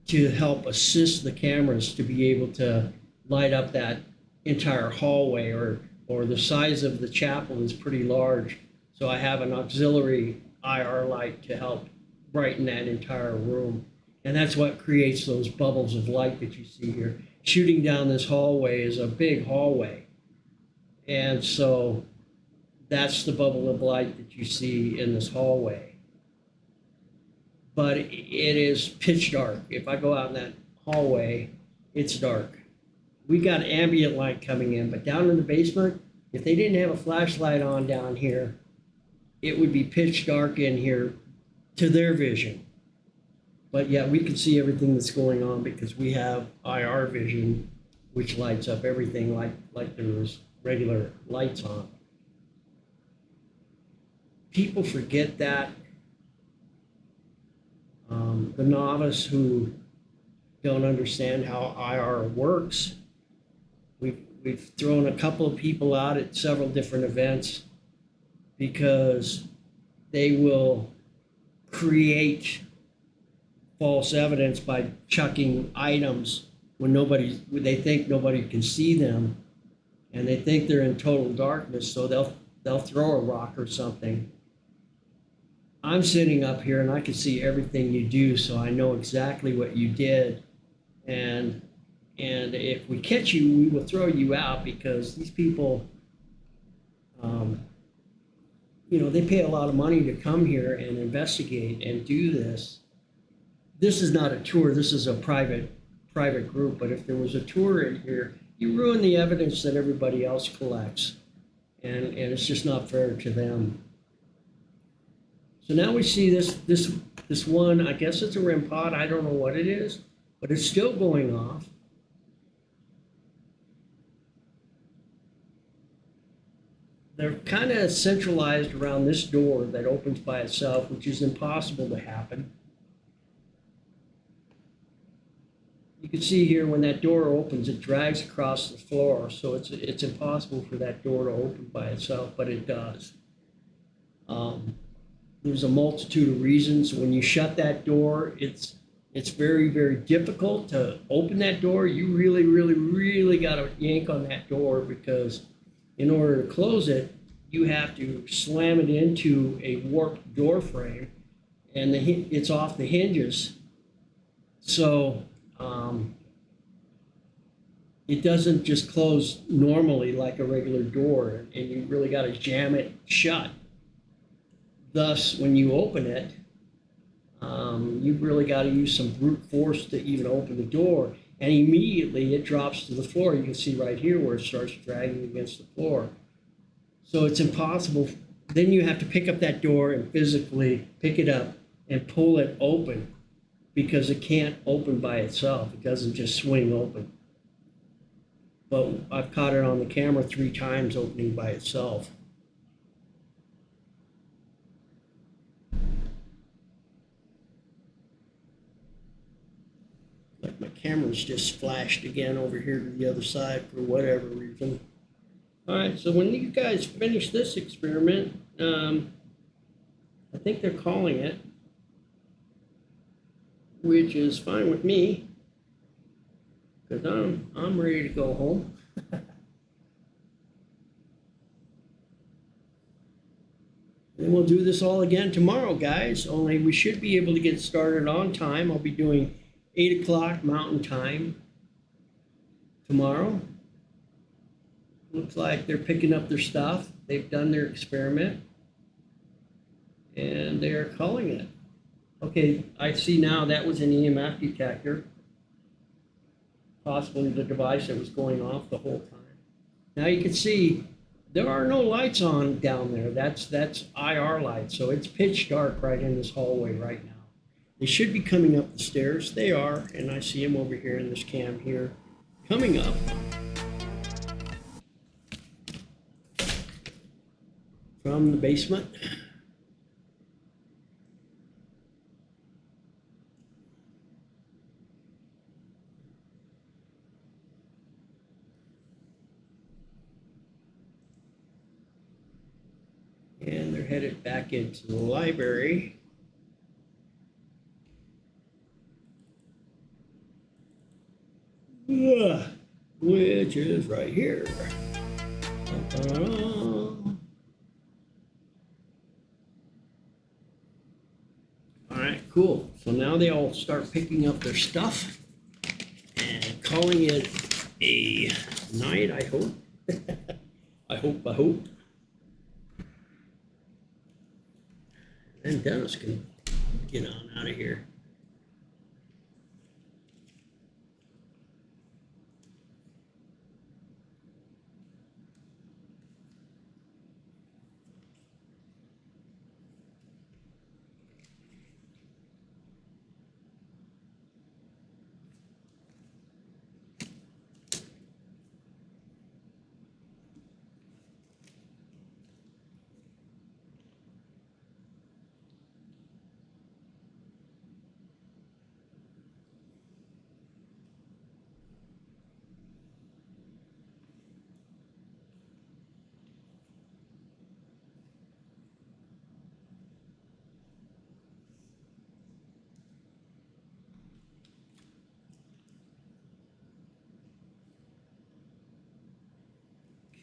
to help assist the cameras to be able to light up that entire hallway, or the size of the chapel is pretty large. So I have an auxiliary IR light to help brighten that entire room. And that's what creates those bubbles of light that you see here. Shooting down this hallway is a big hallway. And so that's the bubble of light that you see in this hallway. But it is pitch dark. If I go out in that hallway, it's dark. We got ambient light coming in, but down in the basement, if they didn't have a flashlight on down here, it would be pitch dark in here to their vision. But yeah, we can see everything that's going on because we have IR vision, which lights up everything like there's regular lights on. People forget that. The novice who don't understand how IR works. We've thrown a couple of people out at several different events because they will create false evidence by chucking items when they think nobody can see them, and they think they're in total darkness, so they'll throw a rock or something. I'm sitting up here and I can see everything you do, so I know exactly what you did. And if we catch you, we will throw you out because these people, they pay a lot of money to come here and investigate and do this. This is not a tour. This is a private group. But if there was a tour in here, you ruin the evidence that everybody else collects, and it's just not fair to them. So now we see this one. I guess it's a REM pod. I don't know what it is, but it's still going off. They're kind of centralized around this door that opens by itself, which is impossible to happen. You can see here when that door opens, it drags across the floor, so it's impossible for that door to open by itself, but it does. There's a multitude of reasons. When you shut that door, it's very, very difficult to open that door. You really, really, really got to yank on that door because in order to close it, you have to slam it into a warped door frame, and it's off the hinges. So it doesn't just close normally like a regular door, and you really got to jam it shut. Thus, when you open it, you've really got to use some brute force to even open the door, and immediately it drops to the floor. You can see right here where it starts dragging against the floor. So it's impossible. Then you have to pick up that door and physically pick it up and pull it open because it can't open by itself. It doesn't just swing open. But I've caught it on the camera 3 times opening by itself. Like my camera's just flashed again over here to the other side for whatever reason. All right, so when you guys finish this experiment, I think they're calling it, which is fine with me, because I'm ready to go home. And we'll do this all again tomorrow, guys, only we should be able to get started on time. I'll be doing 8 o'clock Mountain Time tomorrow. Looks like they're picking up their stuff. They've done their experiment, and they're calling it. Okay, I see now that was an EMF detector, possibly the device that was going off the whole time. Now you can see there are no lights on down there. That's IR lights, so it's pitch dark right in this hallway right now. They should be coming up the stairs. They are, and I see them over here in this cam here, coming up. From the basement. And they're headed back into the library. which is right here. All right, cool. So now they all start picking up their stuff and calling it a night, I hope. I hope. And Dennis can get on out of here.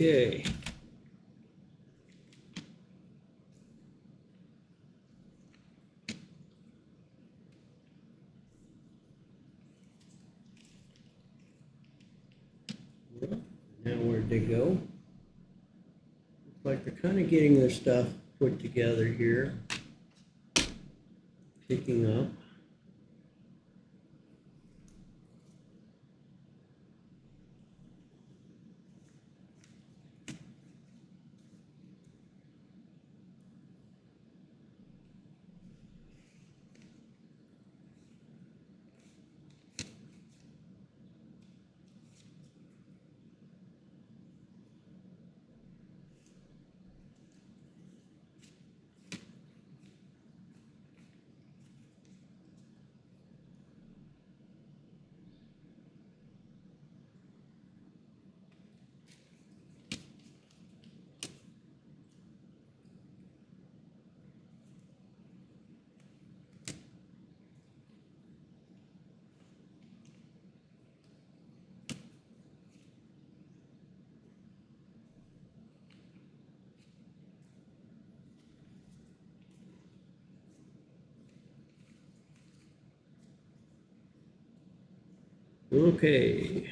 Okay. Well, now where'd they go? Looks like they're kind of getting their stuff put together here. Picking up. Okay.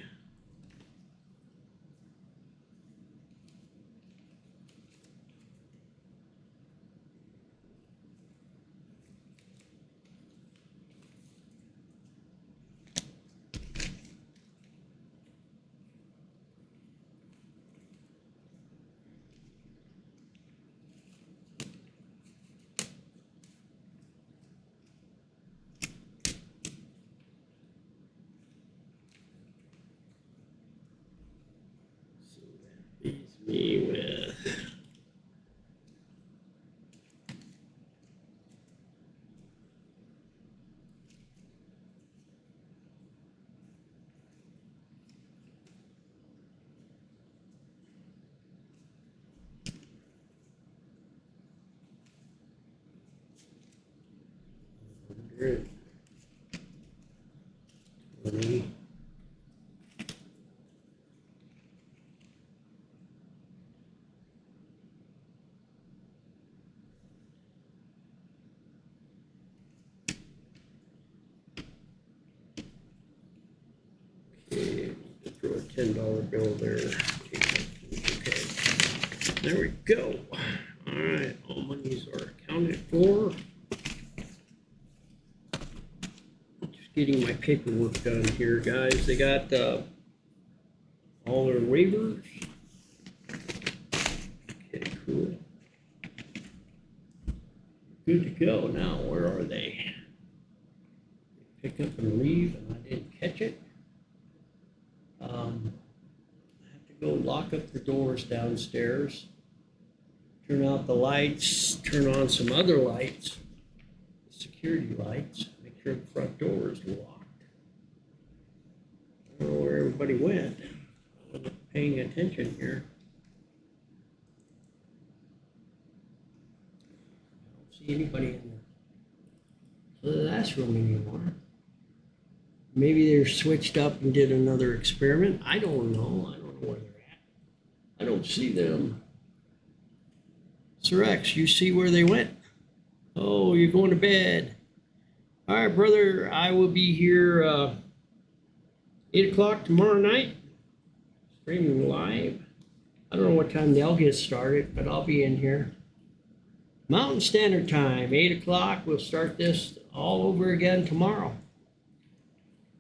Leaves me with $120. Okay, throw a $10 bill there. Okay, there we go. All right, all monies are accounted for. Just getting my paperwork done here, guys. They got all their waivers. Okay, cool. Good to go. Now, where are they? Pick up and leave, and I didn't catch it. I have to go lock up the doors downstairs, turn out the lights, turn on some other lights, security lights, make sure the front door is locked. I don't know where everybody went. I wasn't paying attention here. I don't see anybody in the last room anymore. Maybe they're switched up and did another experiment. I don't know don't know where they're at. I don't see them. Sir X, you see where they went? Oh, you're going to bed. All right, brother, I will be here 8 o'clock tomorrow night, streaming live. I don't know what time they'll get started, but I'll be in here. Mountain Standard Time, 8 o'clock. We'll start this all over again tomorrow.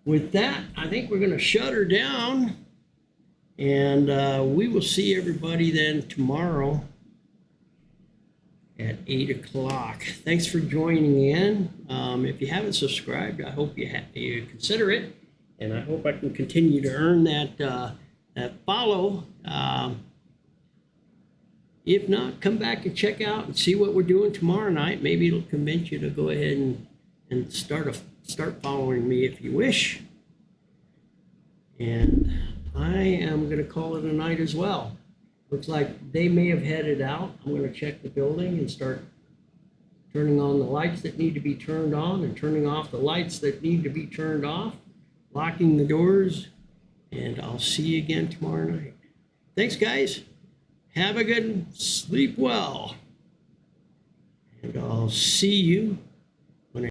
With that, I think we're going to shut her down, and we will see everybody then tomorrow at 8 o'clock. Thanks for joining in. If you haven't subscribed, I hope you consider it, and I hope I can continue to earn that follow. If not, come back and check out and see what we're doing tomorrow night. Maybe it'll convince you to go ahead and start following me if you wish. And I am going to call it a night as well. Looks like they may have headed out. I'm going to check the building and start turning on the lights that need to be turned on and turning off the lights that need to be turned off, locking the doors, and I'll see you again tomorrow night. Thanks, guys. Have a good one. Sleep well. And I'll see you